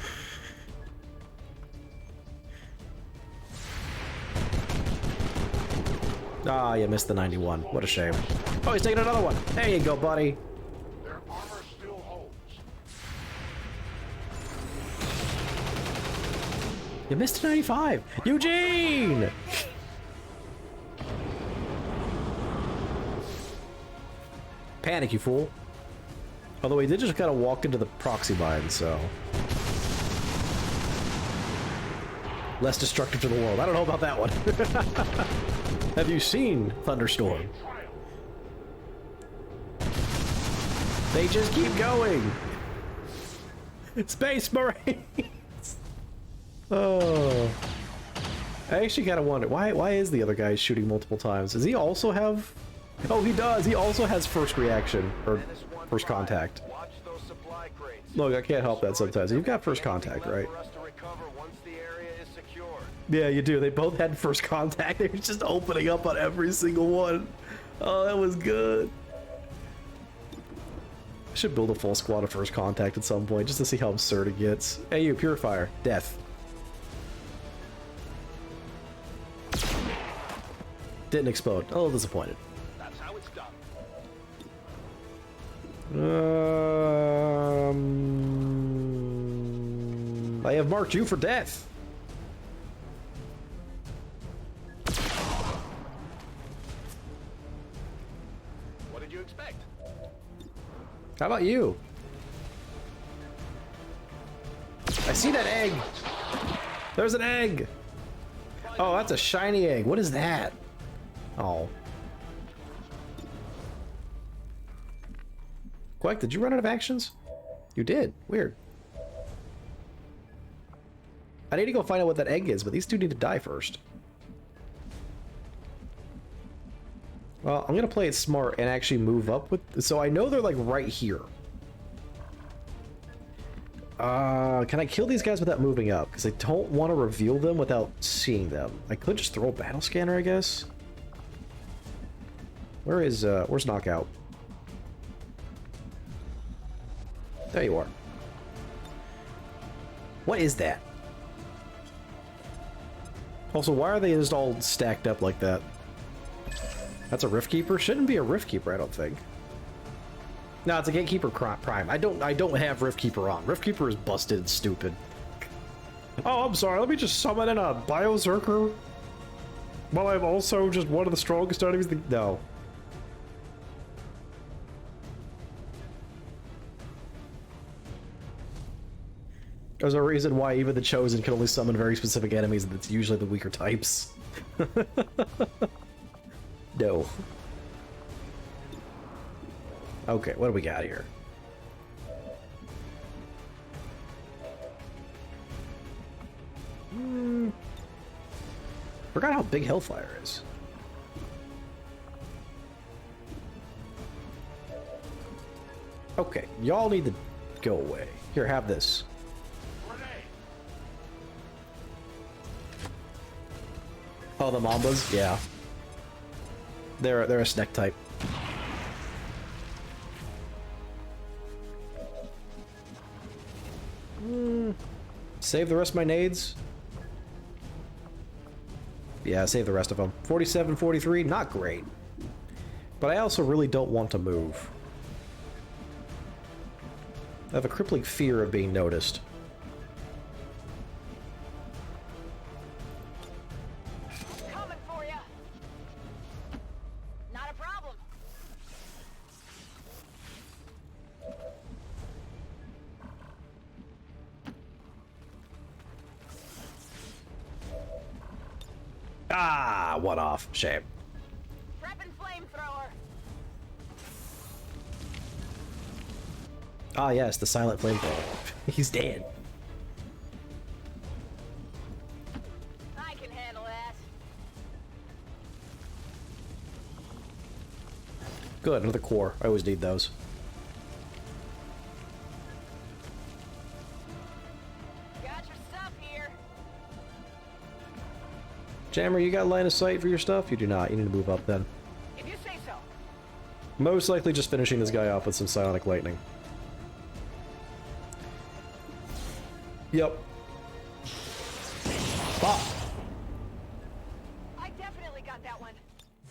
Ah, you missed the 91. What a shame. Oh, he's taking another one. There you go, buddy. Their armor still holds. You missed a 95. Eugene! Panic, you fool. Although he did just kind of walk into the proxy mine, so... Less destructive to the world. I don't know about that one. Have you seen Thunderstorm? They just keep going. Space Marines. Oh. I actually kind of wonder why is the other guy shooting multiple times? Does he also have? Oh, he does. He also has first reaction or first contact. Look, I can't help that sometimes. You've got first contact, right? Yeah, you do. They both had first contact. They were just opening up on every single one. Oh, that was good. I should build a full squad of first contact at some point just to see how absurd it gets. Hey, you, Purifier. Death. Didn't explode. A little disappointed. That's how it's done. I have marked you for death. What did you expect? How about you? I see that egg. There's an egg. Oh, that's a shiny egg. What is that? Oh. Quack, did you run out of actions? You did. Weird. I need to go find out what that egg is, but these two need to die first. Well, I'm gonna play it smart and actually move up with... So I know they're like right here. Can I kill these guys without moving up? Because I don't want to reveal them without seeing them. I could just throw a battle scanner, I guess. Where's Knockout? There you are. What is that? Also, why are they just all stacked up like that? That's a Rift Keeper? Shouldn't be a Rift Keeper, I don't think. No, it's a Gatekeeper Prime. I don't have Rift Keeper on. Rift Keeper is busted and stupid. Oh, I'm sorry. Let me just summon in a Biozerker. While I'm also just one of the strongest enemies. No. There's a reason why even the Chosen can only summon very specific enemies, and it's usually the weaker types. No. Okay, what do we got here? Forgot how big Hellfire is. Okay, y'all need to go away. Here, have this. Oh, the Mambas? Yeah. They're a snack type. Save the rest of my nades. Yeah, save the rest of them. 47, 43, not great. But I also really don't want to move. I have a crippling fear of being noticed. Coming for ya. Not a problem. Ah, one off. Shame. Prepping flamethrower. Ah, yes, the silent flamethrower. He's dead. I can handle that. Good, another core. I always need those. Got your stuff here. Jammer, you got line of sight for your stuff? You do not. You need to move up then. If you say so. Most likely just finishing this guy off with some psionic lightning. Yep. Pop! I definitely got that one.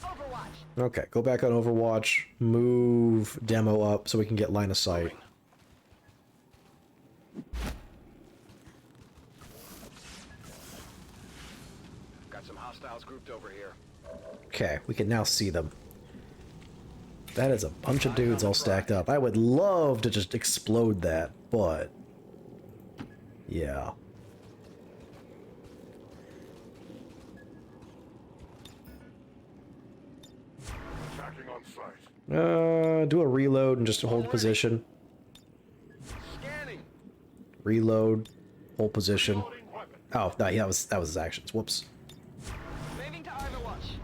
Overwatch. Okay, go back on Overwatch. Move demo up so we can get line of sight. Got some hostiles grouped over here. Okay, we can now see them. That is a bunch of dudes all stacked up. I would love to just explode that, but... yeah. Tracking on sight. Do a reload and just hold position. Scanning. Reload, hold position. Oh, no, yeah, that was his actions. Whoops. Moving to Overwatch.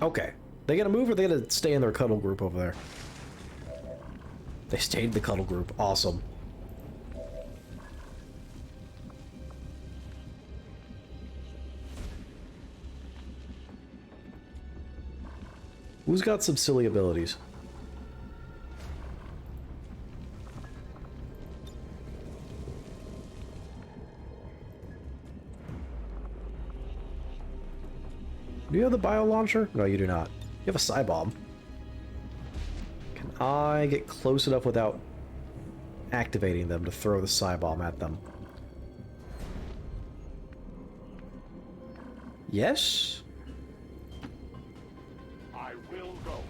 Okay. They gonna move or they gonna stay in their cuddle group over there? They stayed in the cuddle group. Awesome. Who's got some silly abilities? Do you have the bio launcher? No, you do not. You have a Psy Bomb. Can I get close enough without activating them to throw the Psy Bomb at them? Yes? I will go.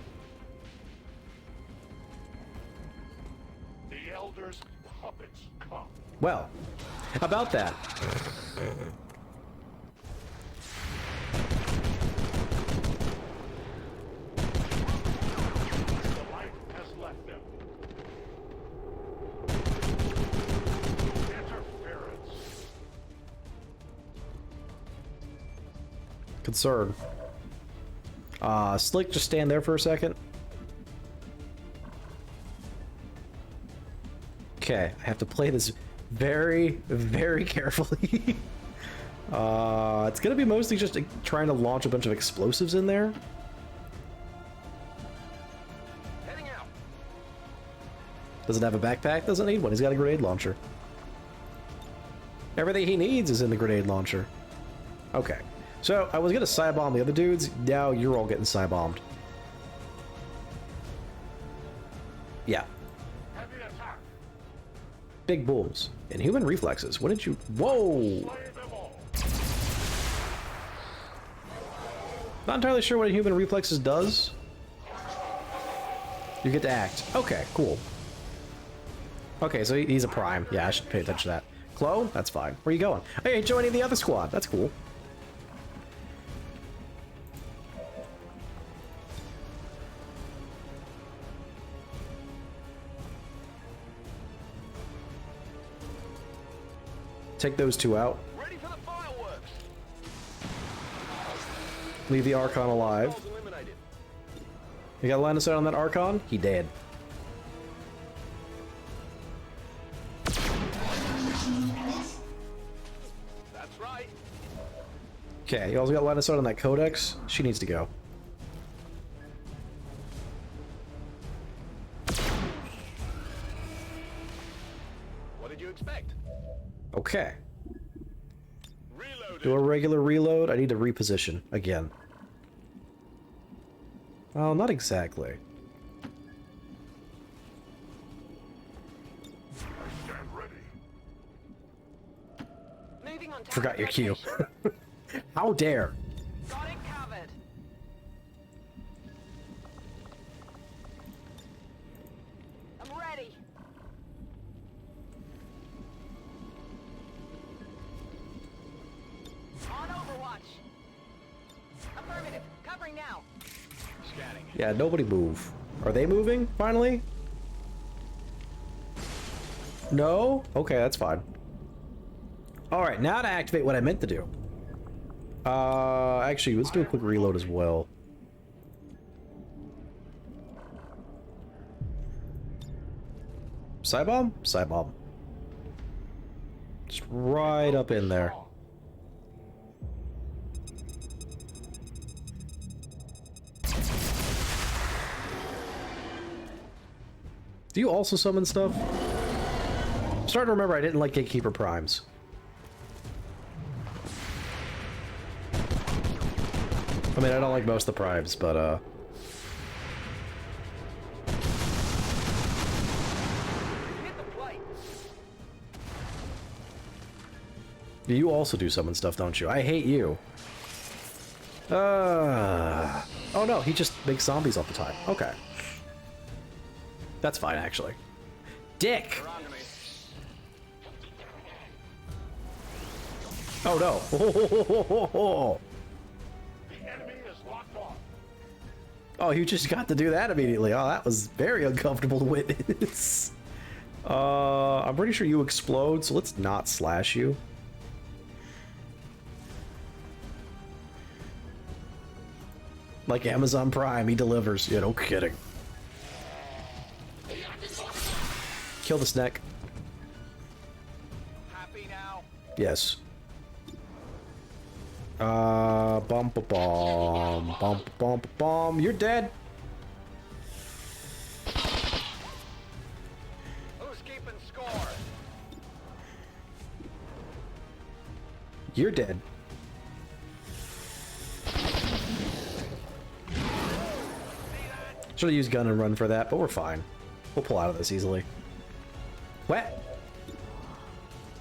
The Elder's puppets come. Well, about that. The light has left them. Interference. Concern. Slick, just stand there for a second. Okay, I have to play this very, very carefully. It's gonna be mostly just trying to launch a bunch of explosives in there. Heading out. Doesn't have a backpack, doesn't need one. He's got a grenade launcher. Everything he needs is in the grenade launcher. Okay. So, I was gonna Psy-Bomb the other dudes, now you're all getting Psy-Bombed. Yeah. Heavy attack. Big booms. Inhuman reflexes. What did you... Whoa! Slay them all. Not entirely sure what Inhuman reflexes does. You get to act. Okay, cool. Okay, so he's a prime. Yeah, I should pay attention to that. Chloe? That's fine. Where are you going? Hey, joining the other squad. That's cool. Take those two out. Ready for the fireworks. Leave the Archon alive. Eliminated. You got line of sight on that Archon? He dead. That's right. Okay, you also got line of sight on that Codex? She needs to go. What did you expect? Okay. Reloaded. Do a regular reload. I need to reposition again. Oh, not exactly. Stand ready. Moving on. Forgot your cue. How dare. Got it covered. I'm ready. On Overwatch. Affirmative. Covering now. Scanning. Yeah, nobody move. Are they moving, finally? No? Okay, that's fine. Alright, now to activate what I meant to do. Actually, let's do a quick reload as well. Psybomb? Psybomb. Just right up in there. Do you also summon stuff? I'm starting to remember I didn't like Gatekeeper Primes. I mean, I don't like most of the Primes, but, you also do summon stuff, don't you? I hate you. Oh no, he just makes zombies all the time. Okay. That's fine, actually. Dick! Oh no. Oh, you just got to do that immediately. Oh, that was very uncomfortable to witness. I'm pretty sure you explode, so let's not slash you. Like Amazon Prime, he delivers. Yeah, no kidding. Kill the snack. Happy now? Yes. Bump a bomb. Bump bump bomb. You're dead. Who's keeping score? You're dead. Should have used gun and run for that, but we're fine. We'll pull out of this easily. What?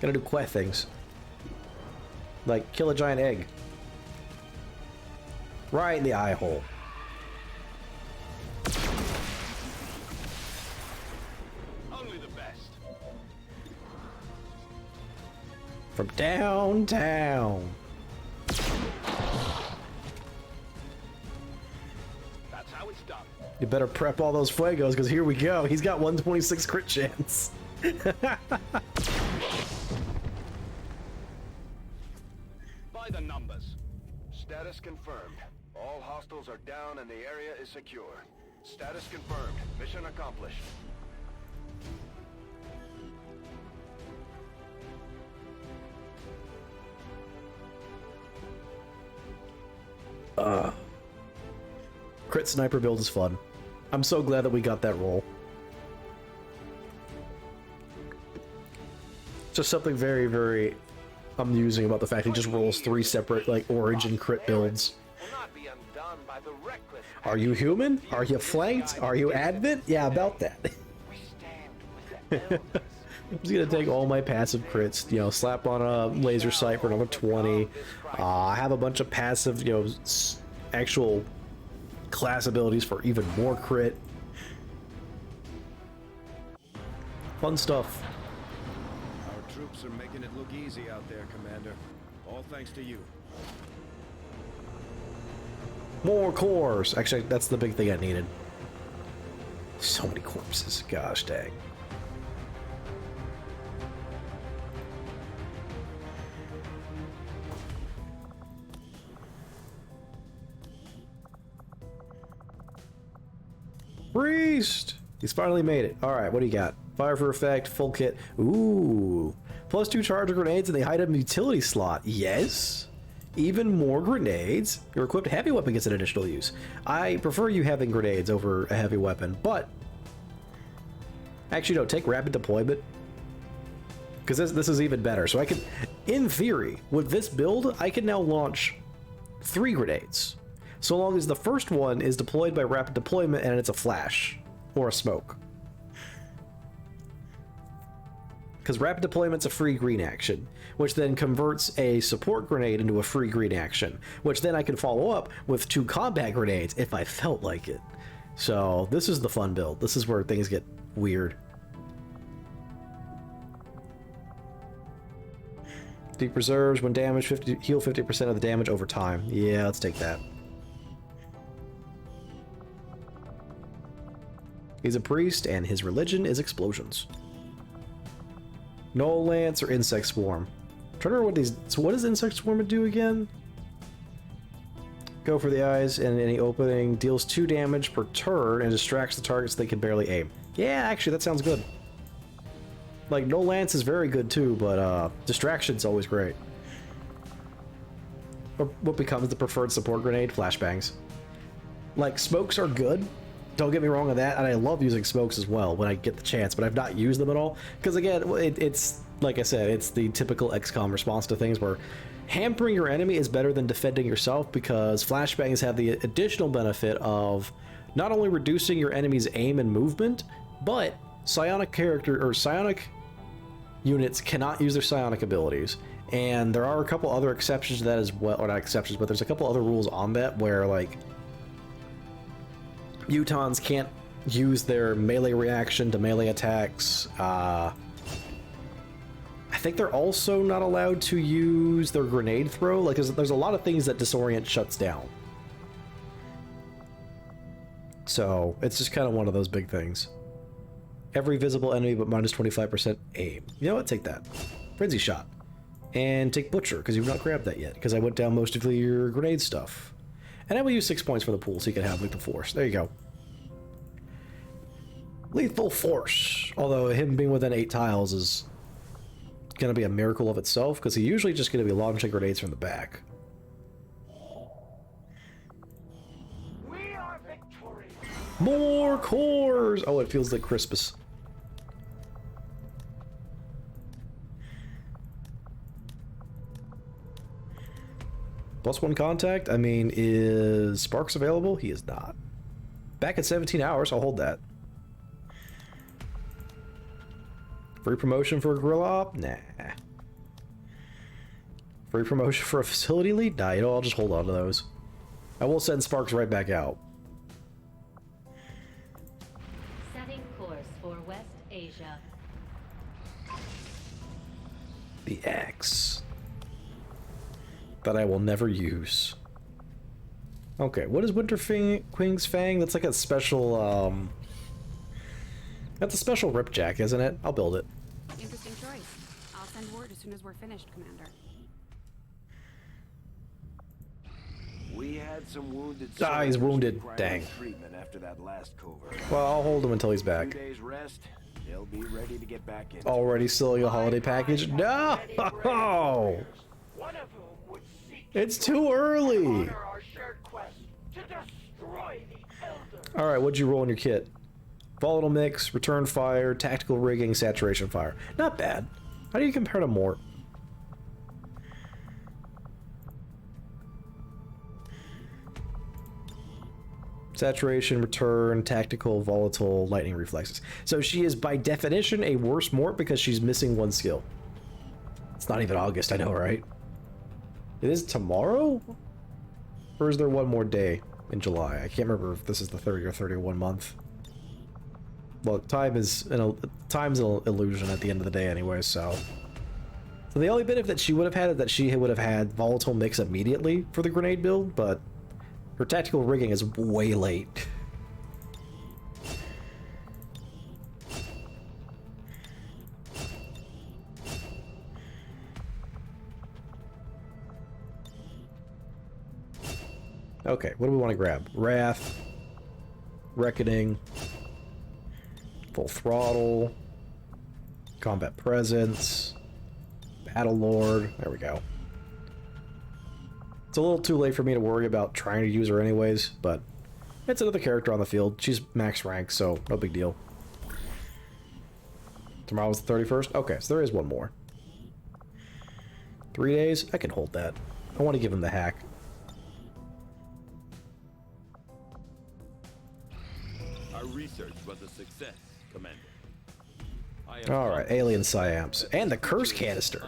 Gonna do quest things. Like, kill a giant egg. Right in the eye hole. Only the best. From downtown. That's how it's done. You better prep all those fuegos, because here we go. He's got 126 crit chance. By the numbers. Status confirmed. All hostiles are down and the area is secure. Status confirmed. Mission accomplished. Crit sniper build is fun. I'm so glad that we got that roll. Just something very, very amusing about the fact he just rolls 3 separate, like, origin crit builds. Are you human? Are you flanked? Are you advent? Yeah, about that. I'm just gonna take all my passive crits, you know, slap on a laser sight for another 20. I have a bunch of passive, you know, actual class abilities for even more crit. Fun stuff. Our troops are making it look easy out there, Commander. All thanks to you. More cores! Actually, that's the big thing I needed. So many corpses. Gosh dang. Priest! He's finally made it. Alright, what do you got? Fire for effect, full kit. Ooh. +2 charge of grenades in the item utility slot. Yes. Even more grenades. Your equipped heavy weapon gets an additional use. I prefer you having grenades over a heavy weapon, but... Actually, no, take rapid deployment. Because this is even better. So I can, in theory, with this build, I can now launch 3 grenades. So long as the first one is deployed by rapid deployment and it's a flash or a smoke. Because rapid deployment's a free green action, which then converts a support grenade into a free green action, which then I can follow up with 2 combat grenades if I felt like it. So this is the fun build. This is where things get weird. Deep reserves, when damaged, heal 50% of the damage over time. Yeah, let's take that. He's a priest, and his religion is explosions. Null Lance or Insect Swarm. I'm trying to remember what these... So what does Insect Swarm do again? Go for the eyes and any opening. Deals 2 damage per turn and distracts the target so they can barely aim. Yeah, actually, that sounds good. Like, Null Lance is very good too, but distraction's always great. What becomes the preferred support grenade? Flashbangs. Like, smokes are good. Don't get me wrong on that, and I love using smokes as well when I get the chance, but I've not used them at all. Because again, it's, like I said, it's the typical XCOM response to things where hampering your enemy is better than defending yourself, because flashbangs have the additional benefit of not only reducing your enemy's aim and movement, but psionic units cannot use their psionic abilities. And there are a couple other exceptions to that as well, or not exceptions, but there's a couple other rules on that where, like, mutons can't use their melee reaction to melee attacks. I think they're also not allowed to use their grenade throw. Like, there's a lot of things that Disorient shuts down. So, it's just kind of one of those big things. Every visible enemy but minus 25% aim. You know what? Take that. Frenzy Shot. And take Butcher, because you've not grabbed that yet, because I went down most of your grenade stuff. And I will use 6 points for the pool so you can have Lethal Force. There you go. Lethal Force. Although him being within 8 tiles is going to be a miracle of itself, because he's usually just going to be launching grenades from the back. We are victorious. More cores! Oh, it feels like Christmas. +1 contact? I mean, is Sparks available? He is not. Back at 17 hours, I'll hold that. Free promotion for a Gorilla Op? Nah. Free promotion for a Facility Lead? Nah, you know, I'll just hold on to those. I will send Sparks right back out. Setting course for West Asia. The axe. That I will never use. Okay, what is Winterwing's Fang? That's like a special, that's a special ripjack, isn't it? I'll build it. Interesting choice. I'll send word as soon as we're finished, Commander. We had some wounded. Ah, he's wounded. Dang. Treatment after that last covert. Well, I'll hold him until he's back. 2 days rest. They'll be ready to get back in. Already stealing a holiday package? No! It's too early! Alright, what'd you roll in your kit? Volatile mix, return fire, tactical rigging, saturation fire. Not bad. How do you compare to Mort? Saturation, return, tactical, volatile, lightning reflexes. So she is by definition a worse Mort because she's missing 1 skill. It's not even August, I know, right? It is tomorrow? Or is there one more day in July? I can't remember if this is the 30 or 31 month. Well, time's an illusion at the end of the day anyway, so... So the only benefit she would have had is that she would have had volatile mix immediately for the grenade build, but her tactical rigging is way late. Okay, what do we want to grab? Wrath, Reckoning, Full throttle. Combat presence. Battle Lord. There we go. It's a little too late for me to worry about trying to use her anyways, but it's another character on the field. She's max rank, so no big deal. Tomorrow's the 31st? Okay, so there is one more. 3 days? I can hold that. I want to give him the hack. Our research was a success, Commander. Alright, alien Psyamps. And the curse canister.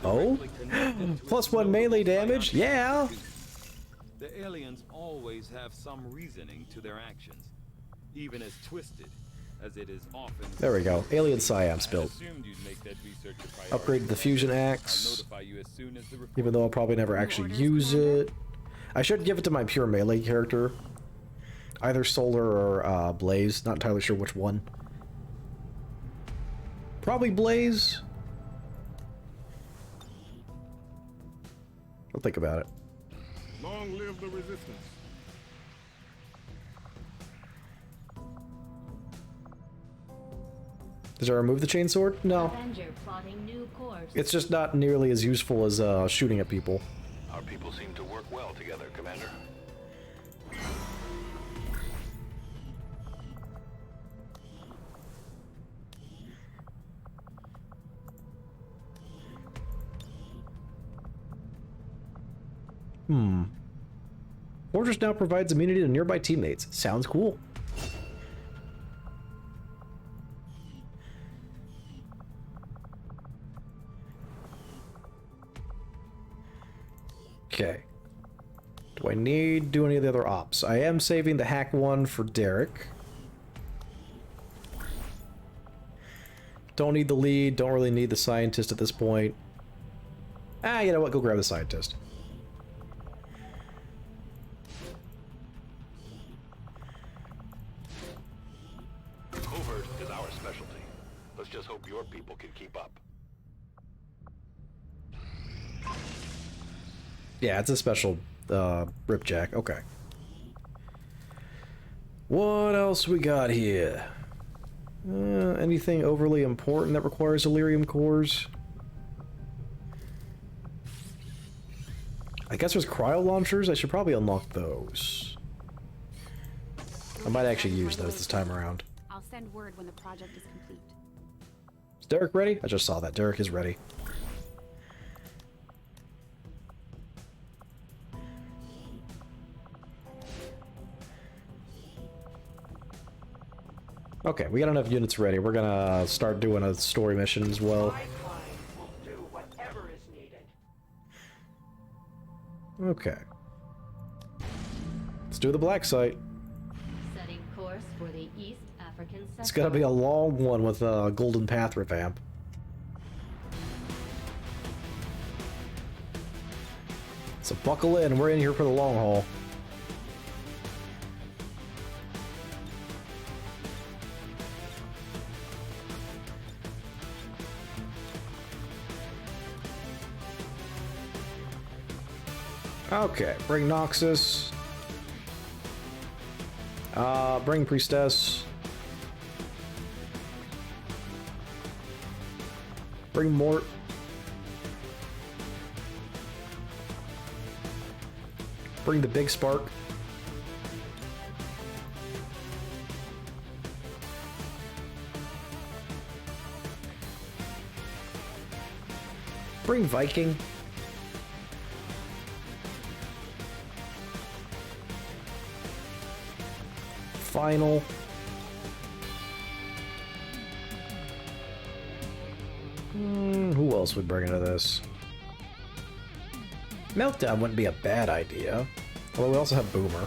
Oh? +1 melee damage? Yeah! The aliens always have some reasoning to their actions, even as twisted as it is often. There we go. Alien Psyamps built. Upgraded the fusion axe. Even though I'll probably never actually use it. I should give it to my pure melee character. Either Solar or Blaze. Not entirely sure which one. Probably Blaze. I'll think about it. Long live the resistance. Did I remove the chainsword? No. Avenger plotting new course. It's just not nearly as useful as shooting at people. Our people seem to work well together, Commander. Fortress now provides immunity to nearby teammates. Sounds cool. Okay. Do I need to do any of the other ops? I am saving the hack one for Derek. Don't need the lead. Don't really need the scientist at this point. Ah, you know what? Go grab the scientist. Covert is our specialty. Let's just hope your people can keep up. Yeah, it's a special ripjack. Okay. What else we got here? Anything overly important that requires Elerium cores? I guess there's cryo launchers. I should probably unlock those. I might actually use those this time around. I'll send word when the project is complete. Is Derek ready? I just saw that. Derek is ready. Okay, we got enough units ready. We're gonna start doing a story mission as well. My client will do whatever is needed. Okay. Let's do the black site. Setting course for the East African sector. It's gonna be a long one with a Golden Path revamp. So buckle in, we're in here for the long haul. Okay, bring Noxus. Bring Priestess. Bring Mort. Bring the Big Spark. Bring Viking. Final. Who else would bring into this? Meltdown wouldn't be a bad idea. Although we also have Boomer.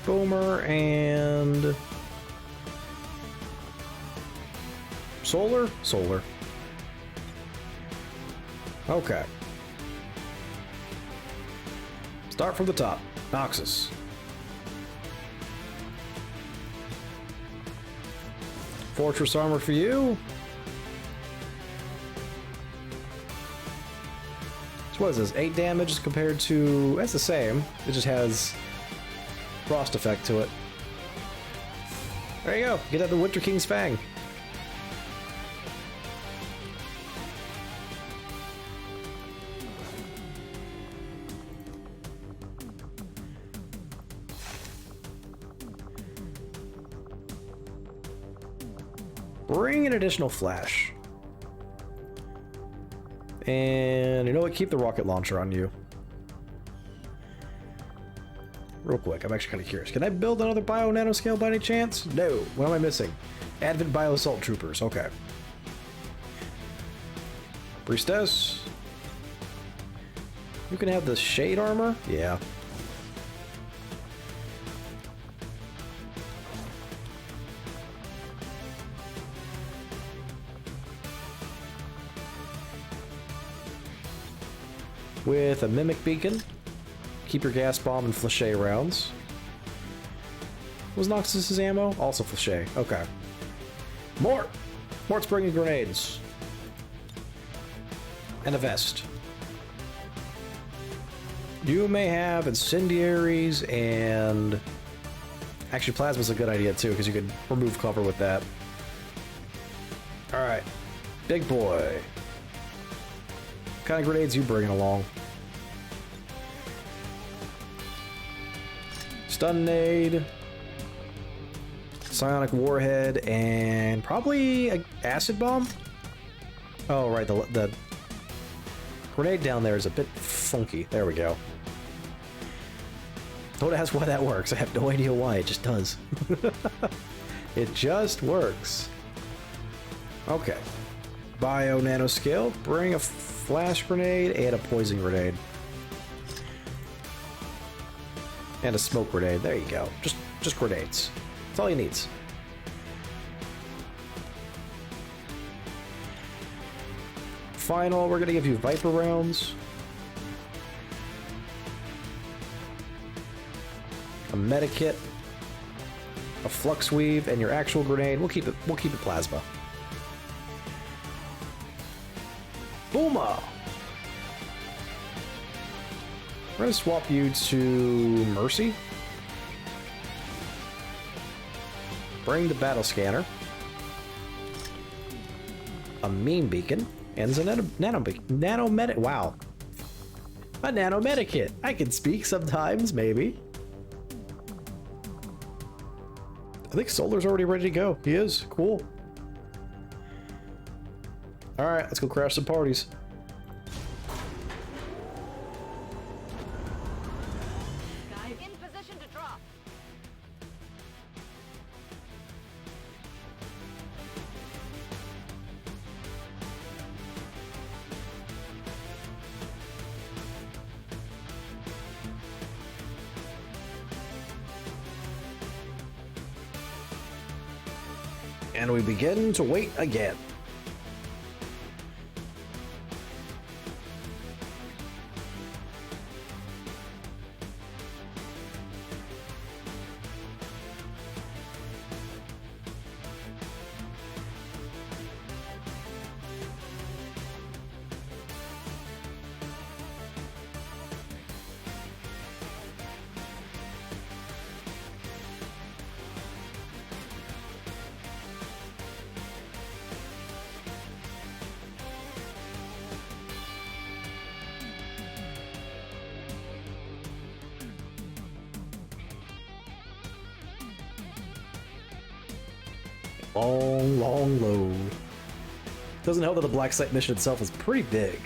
Boomer and Solar? Solar. Okay. Start from the top. Noxus. Fortress armor for you. So what is this? 8 damage compared to... That's the same. It just has frost effect to it. There you go. Get out the Winter King's Fang. Bring an additional flash. And you know what? Keep the rocket launcher on you. Real quick, I'm actually kind of curious. Can I build another bio nanoscale by any chance? No. What am I missing? Advent bio assault troopers. Okay. Priestess. You can have the shade armor? Yeah. With a mimic beacon. Keep your gas bomb and flèche rounds. What was Noxus's ammo? Also flèche. Okay. Mort! Mort's bringing grenades. And a vest. You may have incendiaries and... Actually, plasma's a good idea too, because you could remove cover with that. Alright. Big boy. What kind of grenades you bringing along? Stun nade, psionic warhead, and probably an acid bomb. Oh right, the grenade down there is a bit funky. There we go. Don't ask why that works. I have no idea why. It just does. It just works. Okay. Bio nanoscale. Bring a flash grenade and a poison grenade. And a smoke grenade. There you go. Just grenades. That's all he needs. Final, we're gonna give you Viper rounds. A medikit. A flux weave, and your actual grenade. We'll keep it plasma. Booma! We're going to swap you to Mercy. Bring the battle scanner. A meme beacon. And a nanomedic. Wow. A nanomedikit. I can speak sometimes, maybe. I think Solar's already ready to go. He is. Cool. Alright, let's go crash some parties. And we begin to wait again. Long load. Doesn't help that the Black Site mission itself is pretty big.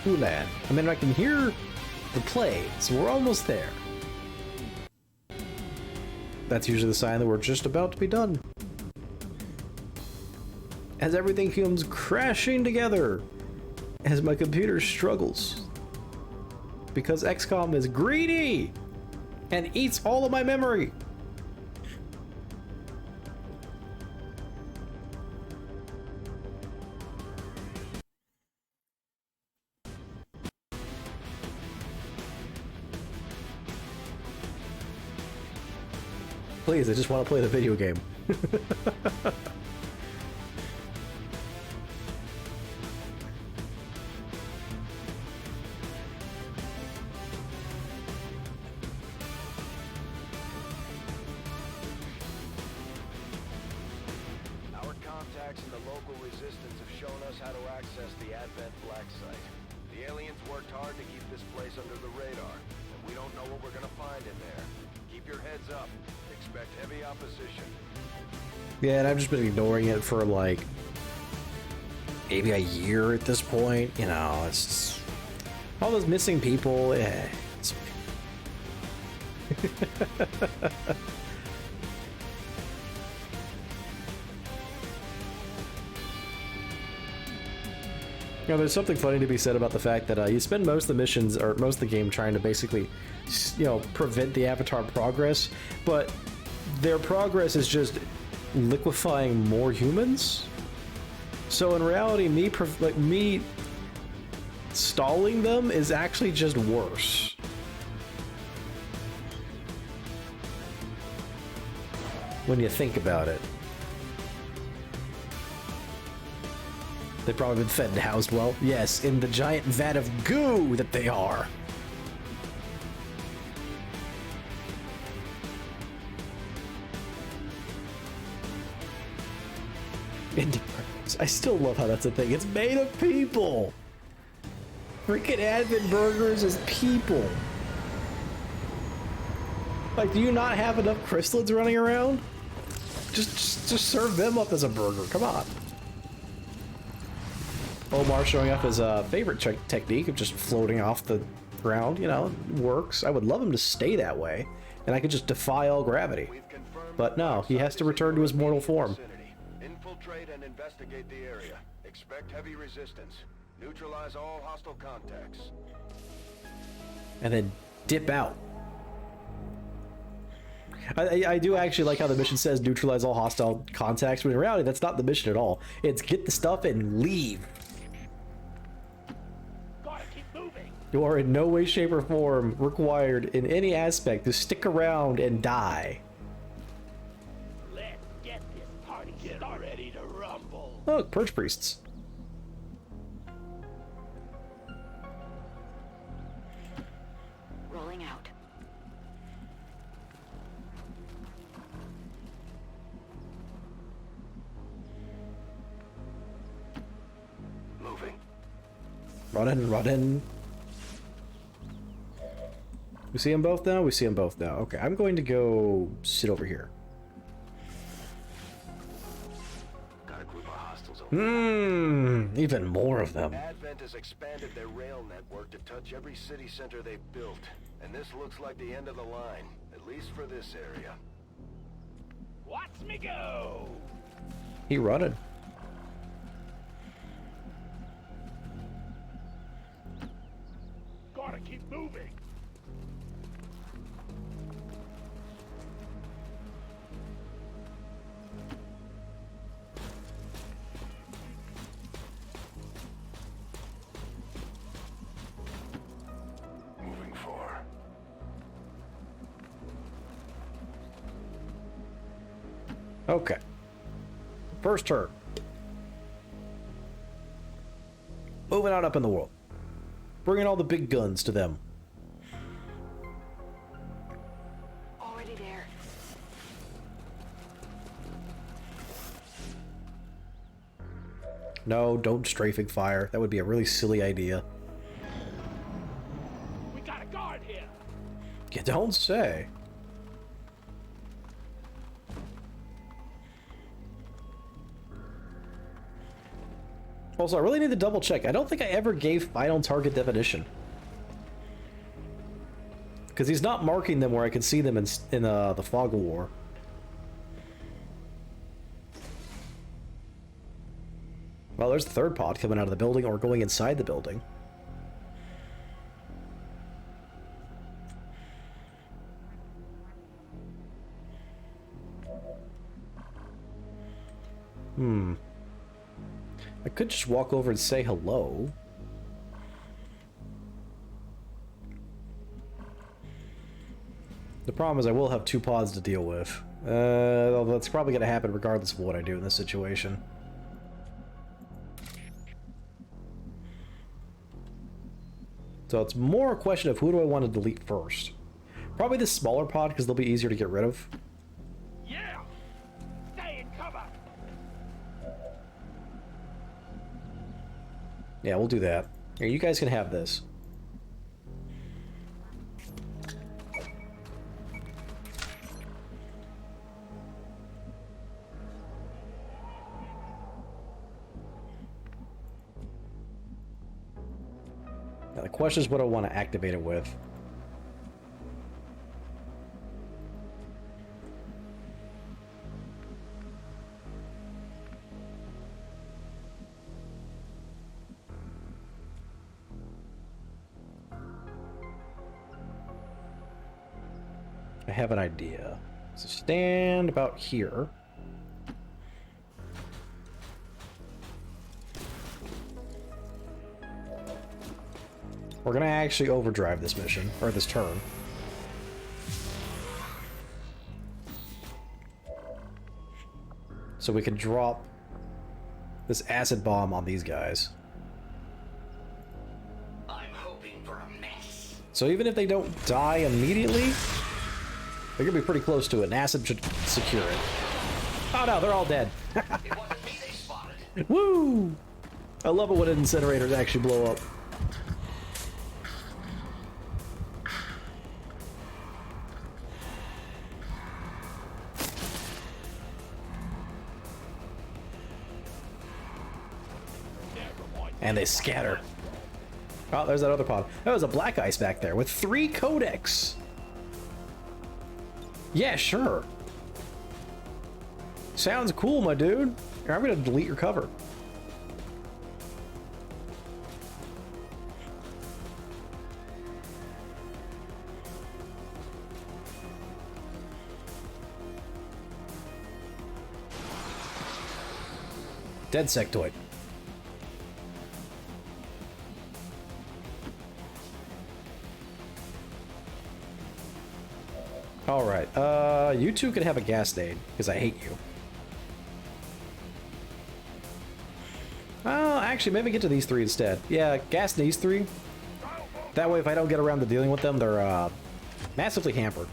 Hulan. I mean, I can hear the planes. We're almost there. That's usually the sign that we're just about to be done. As everything comes crashing together, as my computer struggles. Because XCOM is greedy and eats all of my memory. Please, I just want to play the video game. Our contacts in the local resistance have shown us how to access the Advent Black Site. The aliens worked hard to keep this place under the radar, and we don't know what we're gonna find in there. Keep your heads up. Expect heavy opposition. Yeah, and I've just been ignoring it for like maybe a year at this point. You know, it's just, all those missing people. It's... You know, there's something funny to be said about the fact that you spend most of the missions or most of the game trying to basically, you know, prevent the Avatar progress, but their progress is just liquefying more humans. So in reality, me stalling them is actually just worse. When you think about it. They've probably been fed and housed well. Yes, in the giant vat of goo that they are. Indie burgers. I still love how that's a thing. It's made of people. Freaking Advent Burgers is people. Like, do you not have enough chrysalids running around? Just serve them up as a burger. Come on. Omar showing up his favorite technique of just floating off the ground, you know, works. I would love him to stay that way, and I could just defy all gravity. But no, he has to return to his mortal form. Infiltrate and investigate the area. Expect heavy resistance. Neutralize all hostile contacts. And then dip out. I do actually like how the mission says neutralize all hostile contacts, but in reality that's not the mission at all. It's get the stuff and leave. You are in no way, shape, or form required in any aspect to stick around and die. Let's get this party ready to rumble. Look, Purge Priests. Rolling out. Moving. Run in. We see them both now? We see them both now. Okay, I'm going to go sit over here. Got a group of hostiles over Even more of them. Advent has expanded their rail network to touch every city center they've built. And this looks like the end of the line, at least for this area. Watch me go! He running. Gotta keep moving. Moving for. Okay. First turn. Moving on up in the world. Bringing all the big guns to them. Already there. No, don't strafing fire. That would be a really silly idea. We got a guard here. You don't say. Also, I really need to double check. I don't think I ever gave final target definition. Because he's not marking them where I can see them in the Fog of War. Well, there's the third pod coming out of the building or going inside the building. I could just walk over and say hello. The problem is I will have 2 pods to deal with. That's probably going to happen regardless of what I do in this situation. So it's more a question of who do I want to delete first. Probably the smaller pod because they'll be easier to get rid of. Yeah! Stay in cover! Yeah, we'll do that. Here, you guys can have this. Now the question is what I want to activate it with. I have an idea. So stand about here. We're gonna actually overdrive this mission, or this turn. So we can drop this acid bomb on these guys. I'm hoping for a mess. So even if they don't die immediately, they're gonna be pretty close to it, and acid should secure it. Oh no, they're all dead. It wasn't me they spotted. Woo! I love it when incinerators actually blow up. And they scatter. Oh, there's that other pod. That was a black ice back there with 3 codex. Yeah, sure. Sounds cool, my dude. Here, I'm gonna delete your cover. Dead sectoid. Alright, you two can have a gas nade, because I hate you. Oh, actually, maybe get to these 3 instead. Yeah, gas these 3. That way, if I don't get around to dealing with them, they're, massively hampered.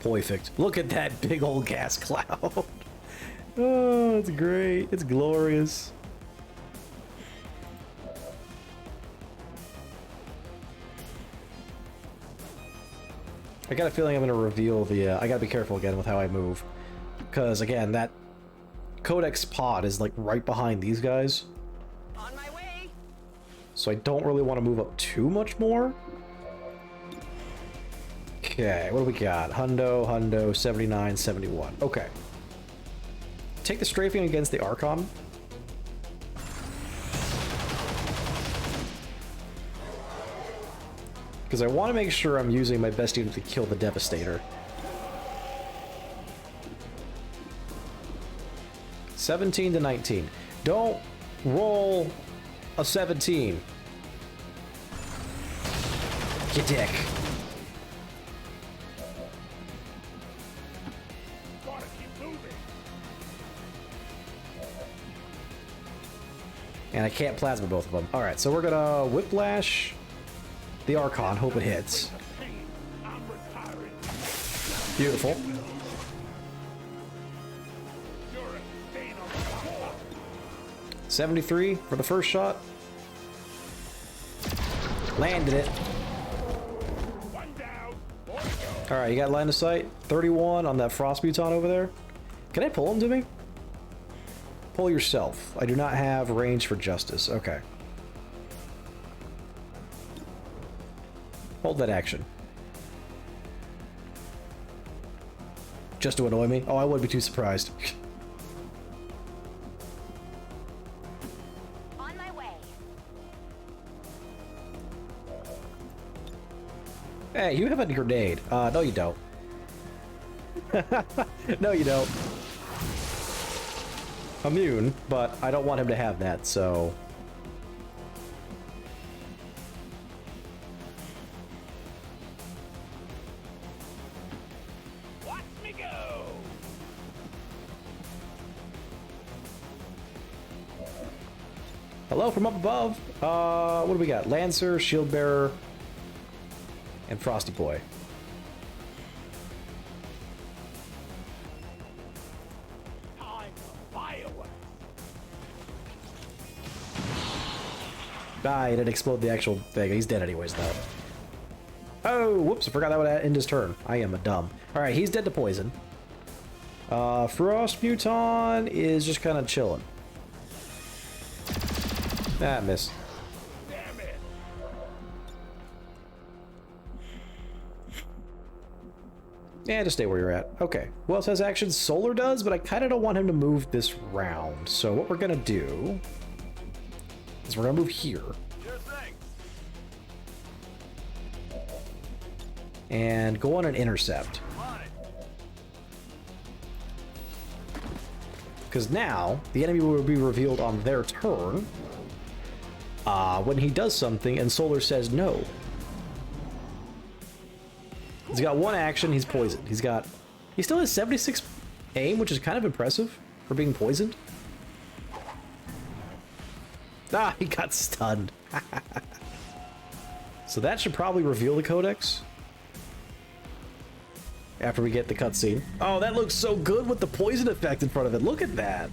Perfect. Look at that big old gas cloud. Oh, it's great. It's glorious. I got a feeling I'm going to reveal the... I got to be careful again with how I move. Because, again, that Codex pod is, like, right behind these guys. On my way. So I don't really want to move up too much more. Okay, what do we got? Hundo, 79, 71. Okay. Take the strafing against the Archon. Because I want to make sure I'm using my best unit to kill the Devastator. 17 to 19. Don't roll a 17. You dick. Gotta keep moving. And I can't plasma both of them. Alright, so we're gonna Whiplash the Archon, hope it hits. Beautiful. 73 for the first shot. Landed it. Alright, you got line of sight. 31 on that Frost Muton over there. Can I pull him to me? Pull yourself. I do not have range for justice. Okay. Hold that action. Just to annoy me? Oh, I wouldn't be too surprised. On my way. Hey, you have a grenade. No you don't. No you don't. Immune, but I don't want him to have that, so... Watch me go! Hello from up above. What do we got? Lancer, Shield Bearer, and Frosty Boy. Ah, he didn't explode the actual thing. He's dead anyways, though. Oh, whoops, I forgot that would end his turn. I am a dumb. Alright, he's dead to poison. Frost Muton is just kind of chilling. Ah, miss. Damn it! Yeah, just stay where you're at. Okay. Who else has actions? Solar does, but I kind of don't want him to move this round. So what we're going to do is we're going to move here. Sure thing. And go on an intercept. Because now, the enemy will be revealed on their turn when he does something and Solar says no. He's got one action, he's poisoned. He still has 76 aim, which is kind of impressive for being poisoned. Ah, he got stunned. So that should probably reveal the Codex. After we get the cutscene. Oh, that looks so good with the poison effect in front of it. Look at that.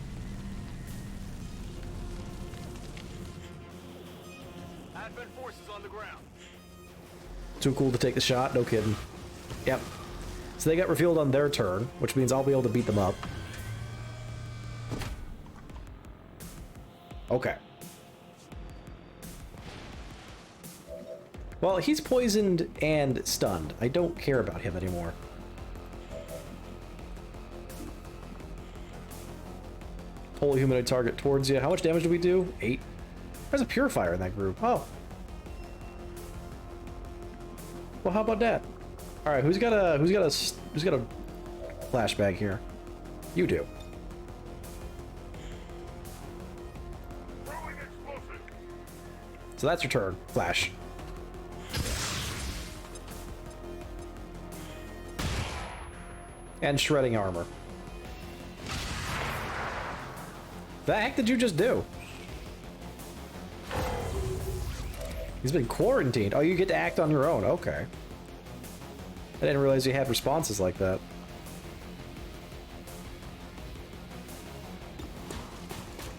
Advent forces on the ground. Too cool to take the shot? No kidding. Yep. So they got revealed on their turn, which means I'll be able to beat them up. Okay. Well, he's poisoned and stunned. I don't care about him anymore. Pull a humanoid target towards you. How much damage do we do? 8. There's a purifier in that group. Oh. Well, how about that? All right, who's got a flashbang here? You do. So that's your turn. Flash. And shredding armor. The heck did you just do? He's been quarantined. Oh, you get to act on your own. Okay. I didn't realize you had responses like that.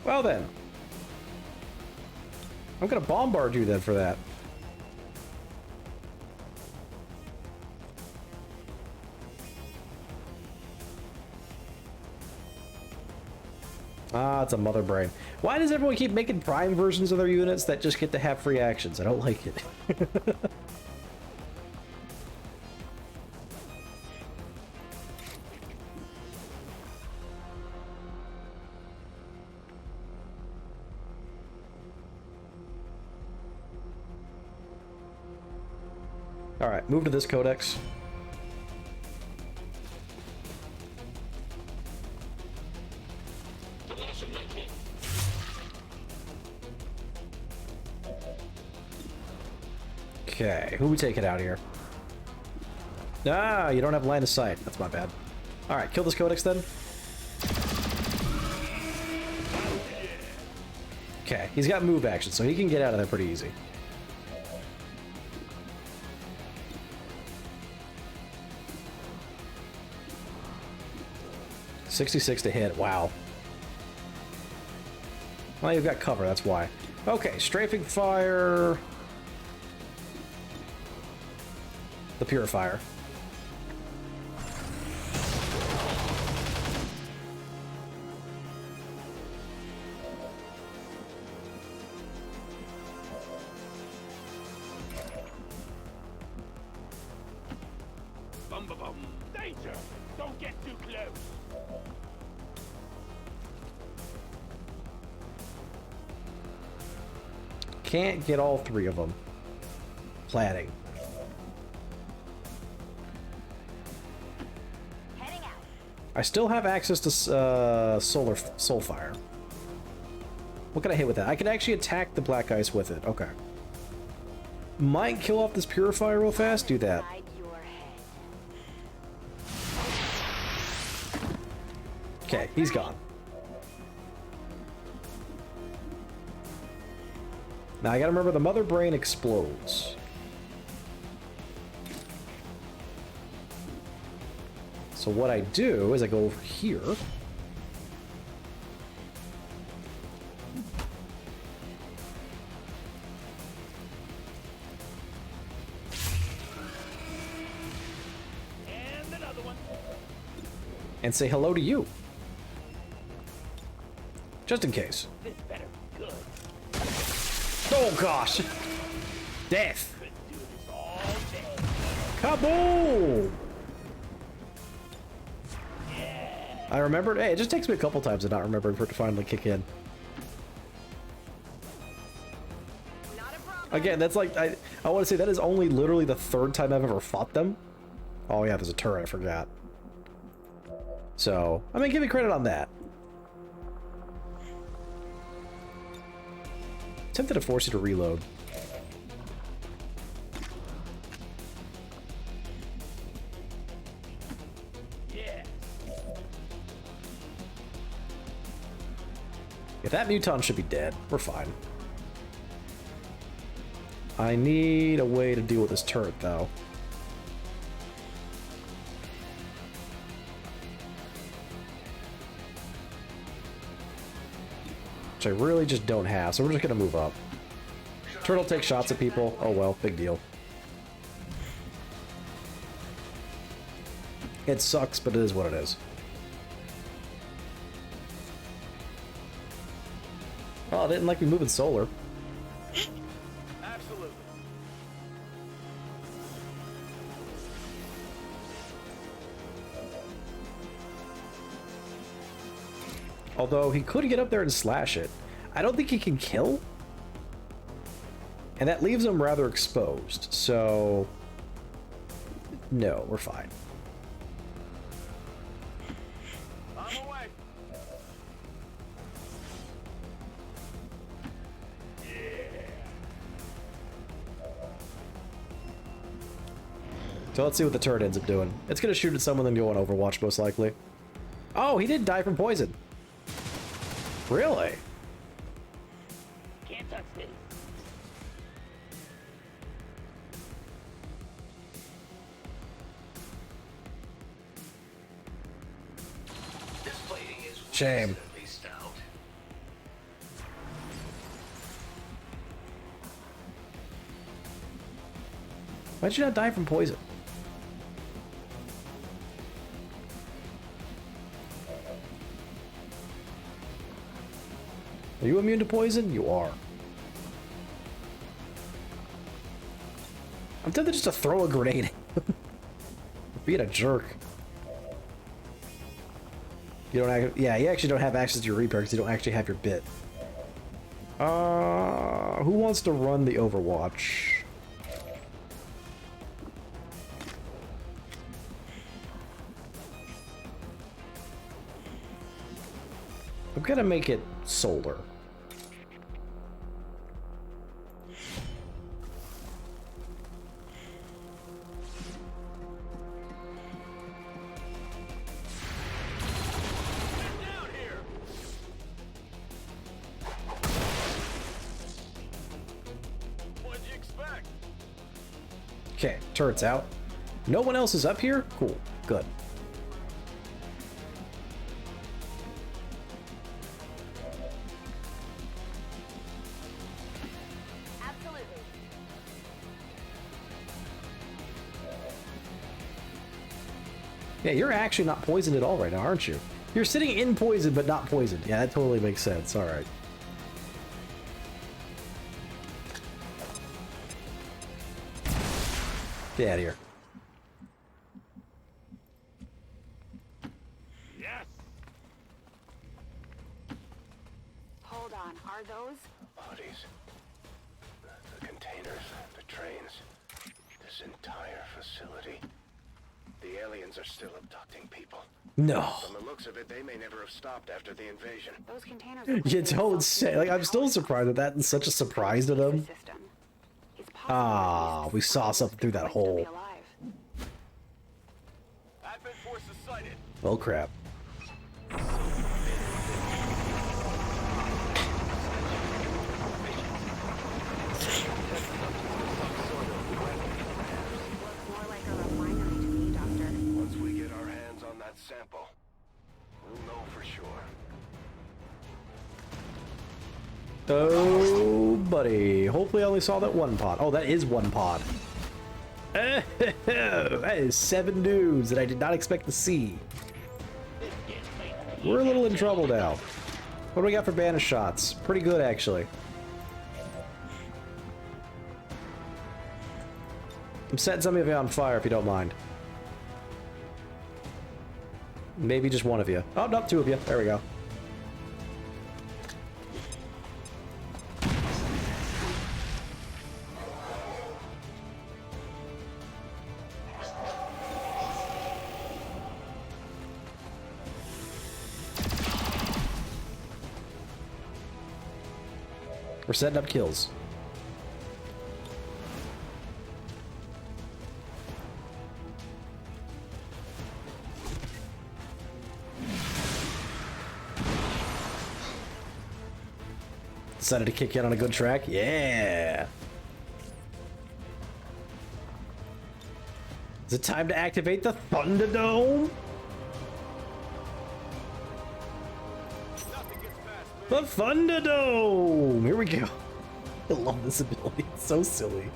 Well then. I'm gonna bombard you then for that. Ah, it's a mother brain. Why does everyone keep making prime versions of their units that just get to have free actions? I don't like it. Alright, move to this codex. Okay, who we taking out here? Ah, you don't have line of sight. That's my bad. Alright, kill this codex then. Okay, he's got move action, so he can get out of there pretty easy. $66 to hit. Wow. Well, you've got cover, that's why. Okay, strafing fire. The purifier. Don't get too close. Can't get all three of them. Planning. Heading out. I still have access to Soulfire. What can I hit with that? I can actually attack the black ice with it. Okay. Might kill off this purifier real fast. Do that. Okay, he's gone. Now I gotta remember the mother brain explodes. So what I do is I go over here. And another one. And say hello to you. Just in case. This better be good. Oh gosh! Death! Could do this all day. Kaboom! I remembered. Hey, it just takes me a couple times to not remember for it to finally kick in. Again, that's like I want to say that is only literally the third time I've ever fought them. Oh yeah, there's a turret. I forgot. So I mean, give me credit on that. Tempted to force you to reload. Yeah. If that Muton should be dead, we're fine. I need a way to deal with this turret, though. Which I really just don't have, so we're just gonna move up. Turtle takes shots at people. Oh well, big deal. It sucks, but it is what it is. Oh, I didn't like me moving solar. Absolutely. Although he could get up there and slash it. I don't think he can kill. And that leaves him rather exposed. So no, we're fine. I'm away. So let's see what the turret ends up doing. It's gonna shoot at someone and go on Overwatch most likely. Oh, he did die from poison. Really? Can't touch this. This plating is Shame. reasonably stout. Why'd you not die from poison? Are you immune to poison? You are. I'm tempted just to throw a grenade. Being a jerk. You don't yeah, you actually don't have access to your repair because you don't actually have your bit. Who wants to run the Overwatch? I'm gonna make it solar. What'd you expect? Okay, turret's out. No one else is up here? Cool. Good. Absolutely. Yeah, you're actually not poisoned at all right now, aren't you? You're sitting in poison, but not poisoned. Yeah, that totally makes sense. All right. Get out of here. civilians are still abducting people. No. From the looks of it, they may never have stopped after the invasion. Those containers. You don't say. Like, I'm still surprised that that's such a surprise to them. Ah, we saw something through that hole. Advent forces sighted. Oh crap. More like a refinery to me, Doctor. Once we get our hands on that sample, we'll know for sure. Oh, buddy. Hopefully I only saw that one pod. Oh, that is one pod. That is 7 dudes that I did not expect to see. We're a little in trouble now. What do we got for banish shots? Pretty good, actually. I'm setting some of you on fire if you don't mind. Maybe just one of you. Oh, no, 2 of you. There we go. We're setting up kills. Decided to kick in on a good track? Yeah! Is it time to activate the Thunderdome? The Thunderdome! Here we go. I love this ability. It's so silly.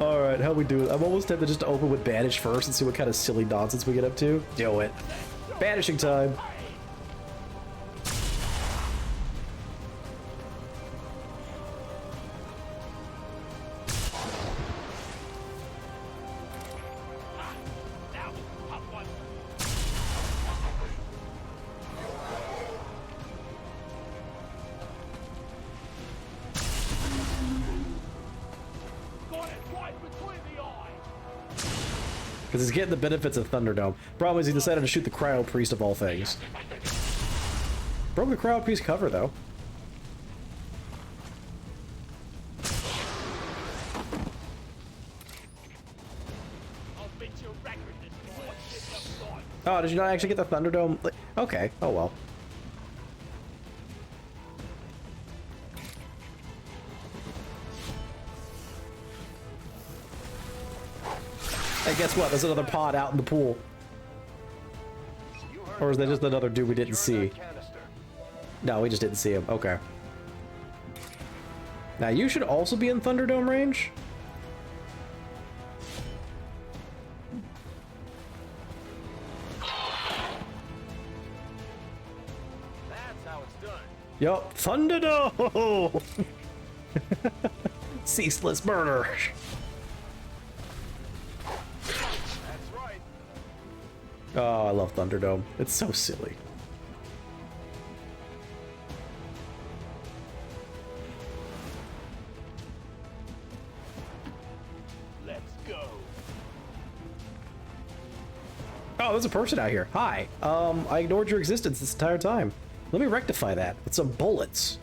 Alright, how we do it? I'm almost tempted just to open with Banish first and see what kind of silly nonsense we get up to. Do it. Banishing time. Because he's getting the benefits of Thunderdome. Problem is he decided to shoot the Cryo Priest of all things. Broke the Cryo Priest cover, though. Oh, did you not actually get the Thunderdome? Okay, oh well. Hey, guess what? There's another pod out in the pool. Or is that just another dude we didn't see? No, we just didn't see him. Okay. Now, you should also be in Thunderdome range. That's how it's done. Yup, Thunderdome! Ceaseless murder. Oh, I love Thunderdome. It's so silly. Let's go. Oh, there's a person out here. Hi. I ignored your existence this entire time. Let me rectify that with some bullets.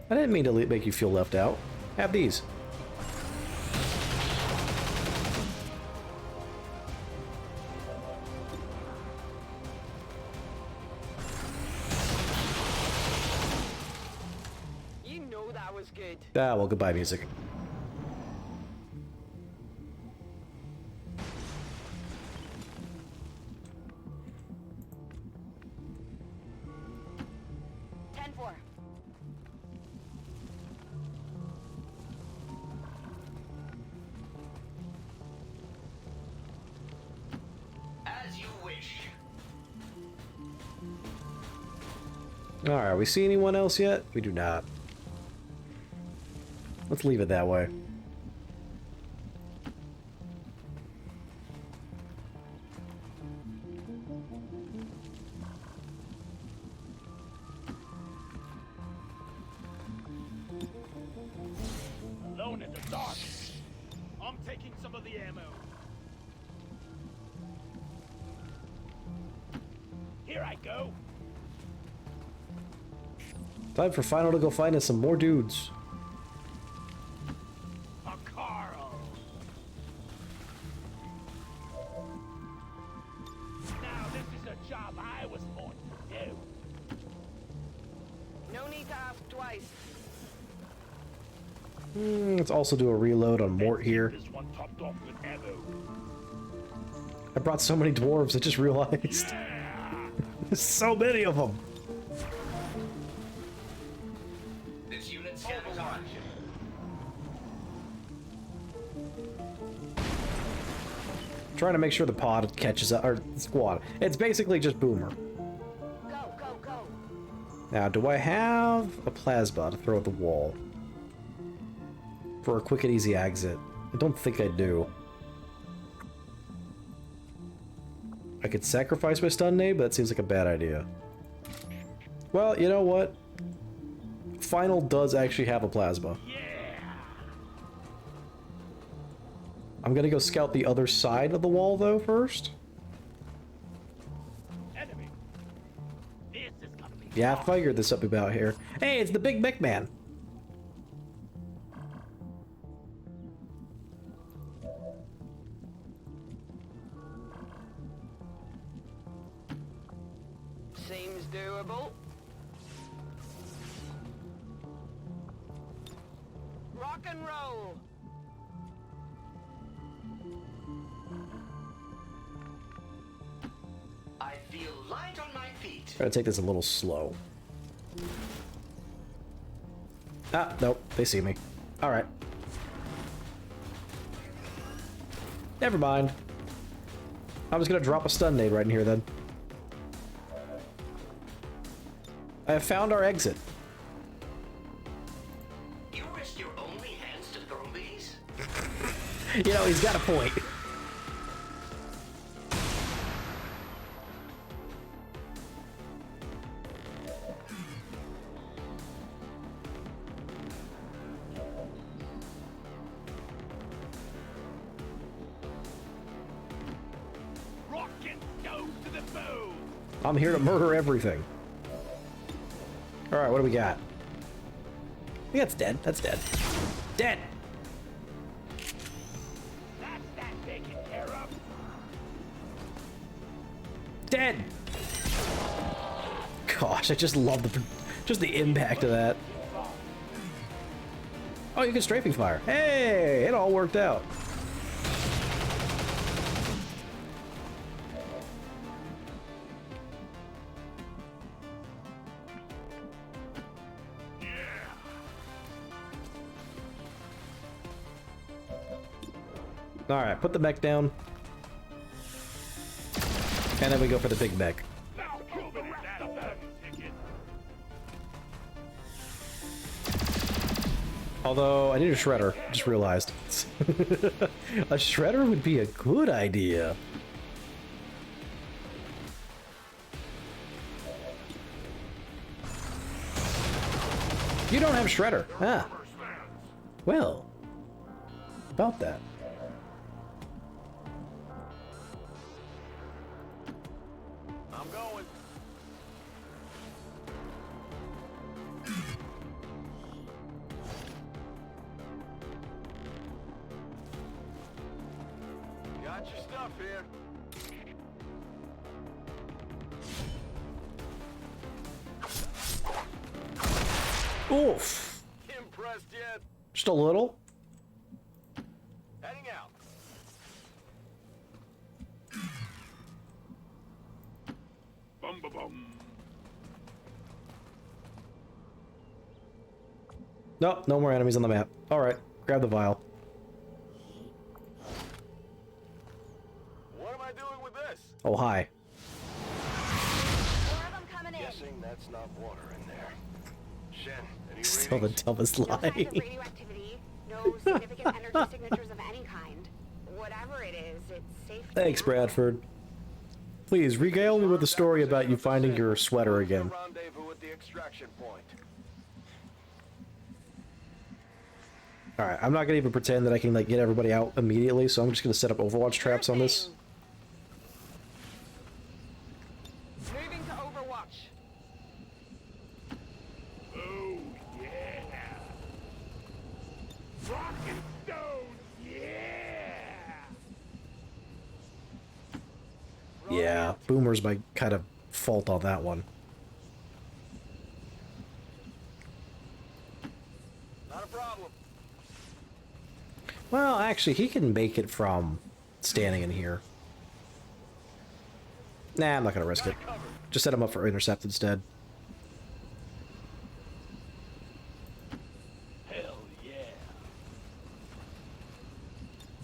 I didn't mean to make you feel left out. Have these. Ah, well, goodbye, music. As you wish. Alright, we see anyone else yet? We do not. Let's leave it that way. Alone the ammo. Here I go. Time for Final to go find us some more dudes. A Carl. Now this is a job I was born to do. No need to ask twice. Let's also do a reload on Mort here. This one topped off with ammo. I brought so many dwarves, I just realized. There's so many of them. This unit scans on. Trying to make sure the pod catches up, or squad. It's basically just Boomer. Go, go, go. Now, do I have a plasma to throw at the wall? For a quick and easy exit? I don't think I do. I could sacrifice my stun nade, but that seems like a bad idea. Well, you know what? Final does actually have a plasma. I'm gonna go scout the other side of the wall, though, first. Enemy. This is gonna be Yeah, I figured this up about here. Hey, it's the Big Mick Man! Seems doable. Rock and roll. I feel light on my feet. Try to take this a little slow. Ah, nope, they see me. Alright. Never mind. I'm just gonna drop a stun nade right in here then. I have found our exit. You risk your only hands to throw these? You know, he's got a point. rocket goes to the bow. I'm here to murder everything. Alright, what do we got? I think that's dead. That's dead. Dead! That's that taken care of. Dead! Gosh, I just love the impact of that. Oh, you can strafing fire. Hey, it all worked out. Alright, put the mech down. And then we go for the big mech. Although, I need a shredder. Just realized. A shredder would be a good idea. You don't have shredder. Ah. Well. About that. I'm going. Got your stuff here. Oof. Impressed yet? Just a little. Heading out. Bum ba bum. Nope, no more enemies on the map. Alright, grab the vial. What am I doing with this? Oh, hi. Guessing that's not water in there. Shen, any Still the dumbest No signs lie. of radioactivity. No significant energy signatures of any kind. Whatever it is, it's safe. Thanks, Bradford. Please, regale me with the story about you finding your sweater again. Rendezvous at the extraction point. Alright, I'm not gonna even pretend that I can like get everybody out immediately, so I'm just gonna set up Overwatch traps on this. Moving to Overwatch. Oh, yeah. Rock and stone, yeah. Yeah, Boomer's my kind of fault on that one. Not a problem. Well, actually, he can make it from standing in here. Nah, I'm not gonna risk it. Just set him up for intercept instead. Hell yeah.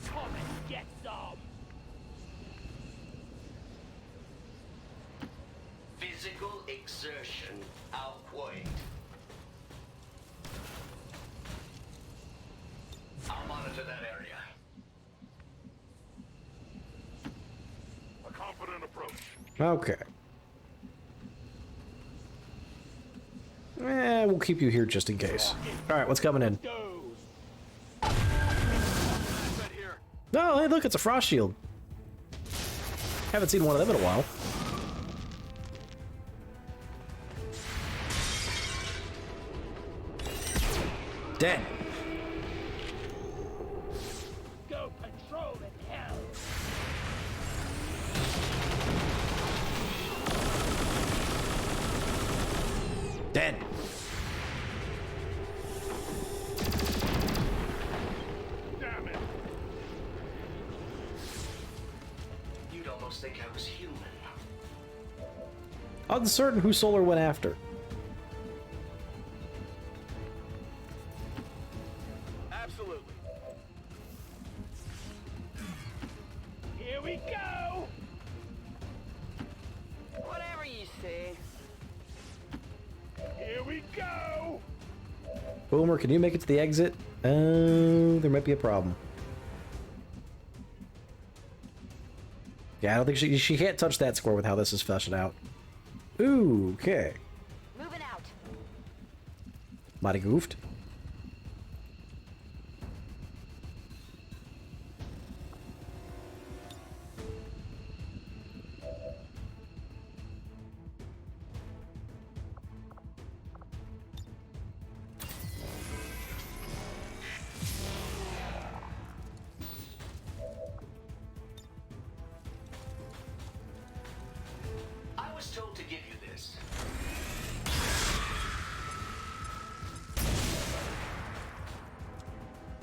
Come and get some. Physical exertion outweighed. I'll monitor that area. A confident approach. Okay. We'll keep you here just in case. Alright, what's coming in? Oh, hey, look, it's a frost shield. Haven't seen one of them in a while. Dead. Go patrol in hell. Dead. Damn it. You'd almost think I was human. Uncertain who Solar went after. Absolutely. Here we go. Whatever you say. Here we go. Boomer, can you make it to the exit? There might be a problem. Yeah, I don't think she can't touch that square with how this is fleshing out. Ooh, okay. Moving out. Mighty goofed. I was told to give you this.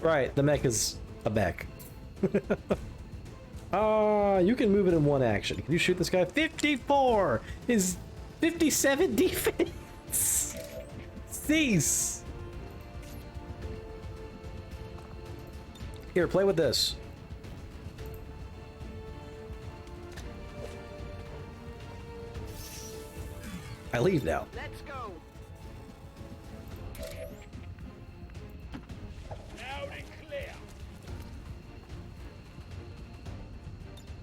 Right, the mech is a mech. You can move it in one action. Can you shoot this guy? 54! His 57 defense! Cease! Here, play with this. I leave now. Let's go. Loud and clear.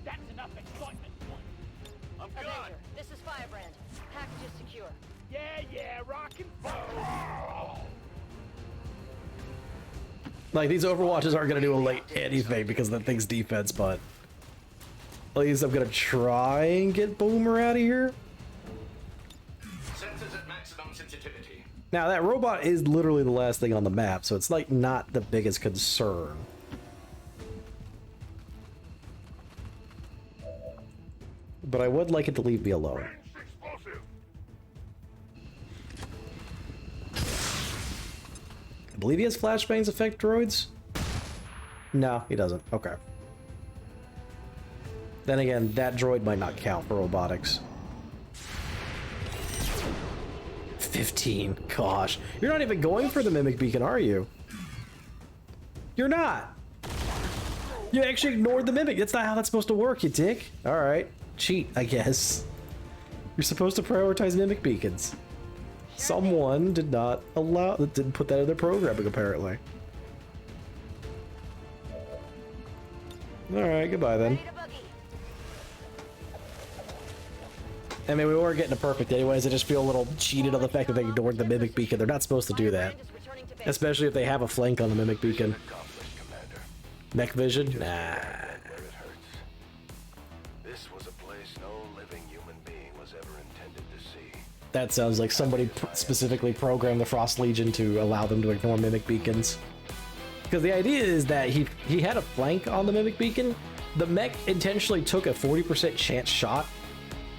That's enough excitement. I'm Avenger, good. this is Firebrand. Package is secure. Yeah, rock and roll. Like, these Overwatches aren't gonna do like anything because of that thing's defense, but at least I'm gonna try and get Boomer out of here. Sensors at maximum sensitivity. Now, that robot is literally the last thing on the map, so it's like not the biggest concern. But I would like it to leave me alone. Explosive. I believe he has flashbangs affect droids? No, he doesn't. Okay. Then again, that droid might not count for robotics. 15. Gosh. You're not even going for the Mimic Beacon, are you? You're not. You actually ignored the Mimic. That's not how that's supposed to work, you dick. Alright. Cheat, I guess. You're supposed to prioritize Mimic Beacons. Someone did not allow... didn't put that in their programming, apparently. Alright, goodbye then. I mean, we weren't getting it perfect anyways. I just feel a little cheated on the fact that they ignored the Mimic Beacon. They're not supposed to do that. Especially if they have a flank on the Mimic Beacon. Mech Vision? Nah. This was a place no living human being was ever intended to see. That sounds like somebody specifically programmed the Frost Legion to allow them to ignore Mimic Beacons. Because the idea is that he had a flank on the Mimic Beacon. The mech intentionally took a 40% chance shot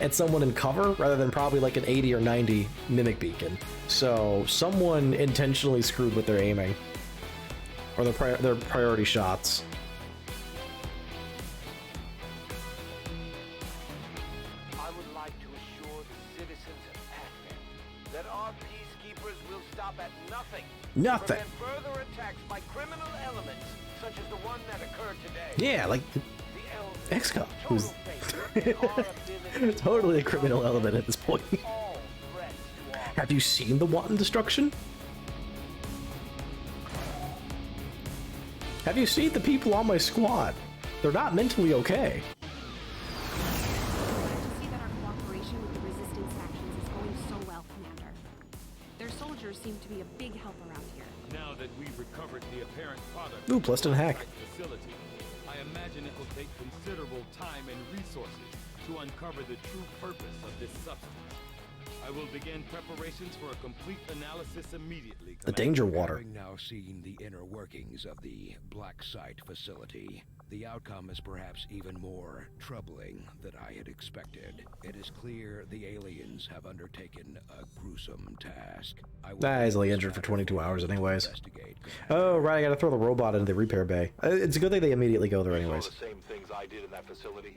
at someone in cover rather than probably like an 80 or 90 Mimic Beacon. So someone intentionally screwed with their aiming. Or their priority shots. I would like to assure the citizens of Athens that our peacekeepers will stop at nothing. Nothing. To prevent further attacks by criminal elements, such as the one that occurred today. Yeah, like XCOM, who's totally a criminal element at this point. Have you seen the wanton destruction? Have you seen the people on my squad? They're not mentally okay. See that our cooperation with the resistance factions is going so well, Commander. Their soldiers seem to be a big help around here. Now that we've recovered the apparent product Ooh, plus didn't hack. facility, I imagine it will take considerable time and resources to uncover the true purpose of this substance. I will begin preparations for a complete analysis immediately. The danger water. Having now seen the inner workings of the Black Site facility, the outcome is perhaps even more troubling than I had expected. It is clear the aliens have undertaken a gruesome task. He's only injured for 22 hours anyways. Oh, right, I gotta throw the robot into the repair bay. It's a good thing they immediately go there anyways. You saw the same things I did in that facility.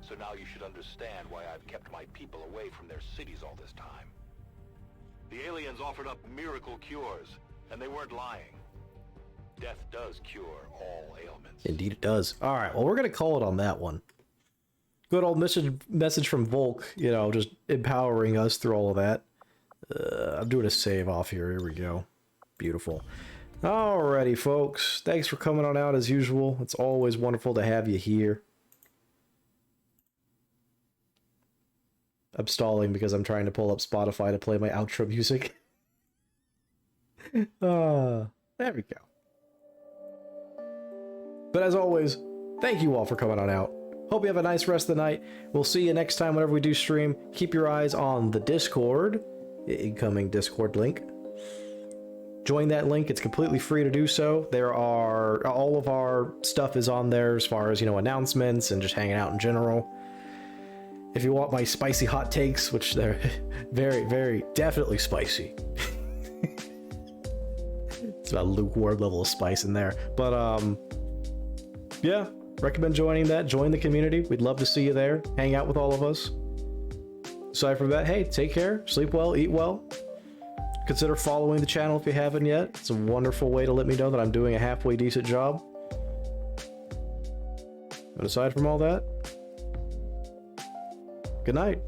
So now you should understand why I've kept my people away from their cities all this time. The aliens offered up miracle cures, and they weren't lying. Death does cure all ailments. Indeed it does. Alright, well we're gonna call it on that one. Good old message from Volk, you know, just empowering us through all of that. I'm doing a save off here. Here we go. Beautiful. Alrighty, folks. Thanks for coming on out as usual. It's always wonderful to have you here. I'm stalling because I'm trying to pull up Spotify to play my outro music. There we go. But as always, thank you all for coming on out. Hope you have a nice rest of the night. We'll see you next time whenever we do stream. Keep your eyes on the Discord. Incoming Discord link. Join that link. It's completely free to do so. There are... all of our stuff is on there as far as, you know, announcements and just hanging out in general. If you want my spicy hot takes, which they're very, very definitely spicy. It's about a lukewarm level of spice in there. But, yeah, recommend joining that. Join the community. We'd love to see you there. Hang out with all of us. Aside from that, hey, take care. Sleep well. Eat well. Consider following the channel if you haven't yet. It's a wonderful way to let me know that I'm doing a halfway decent job. And aside from all that, good night.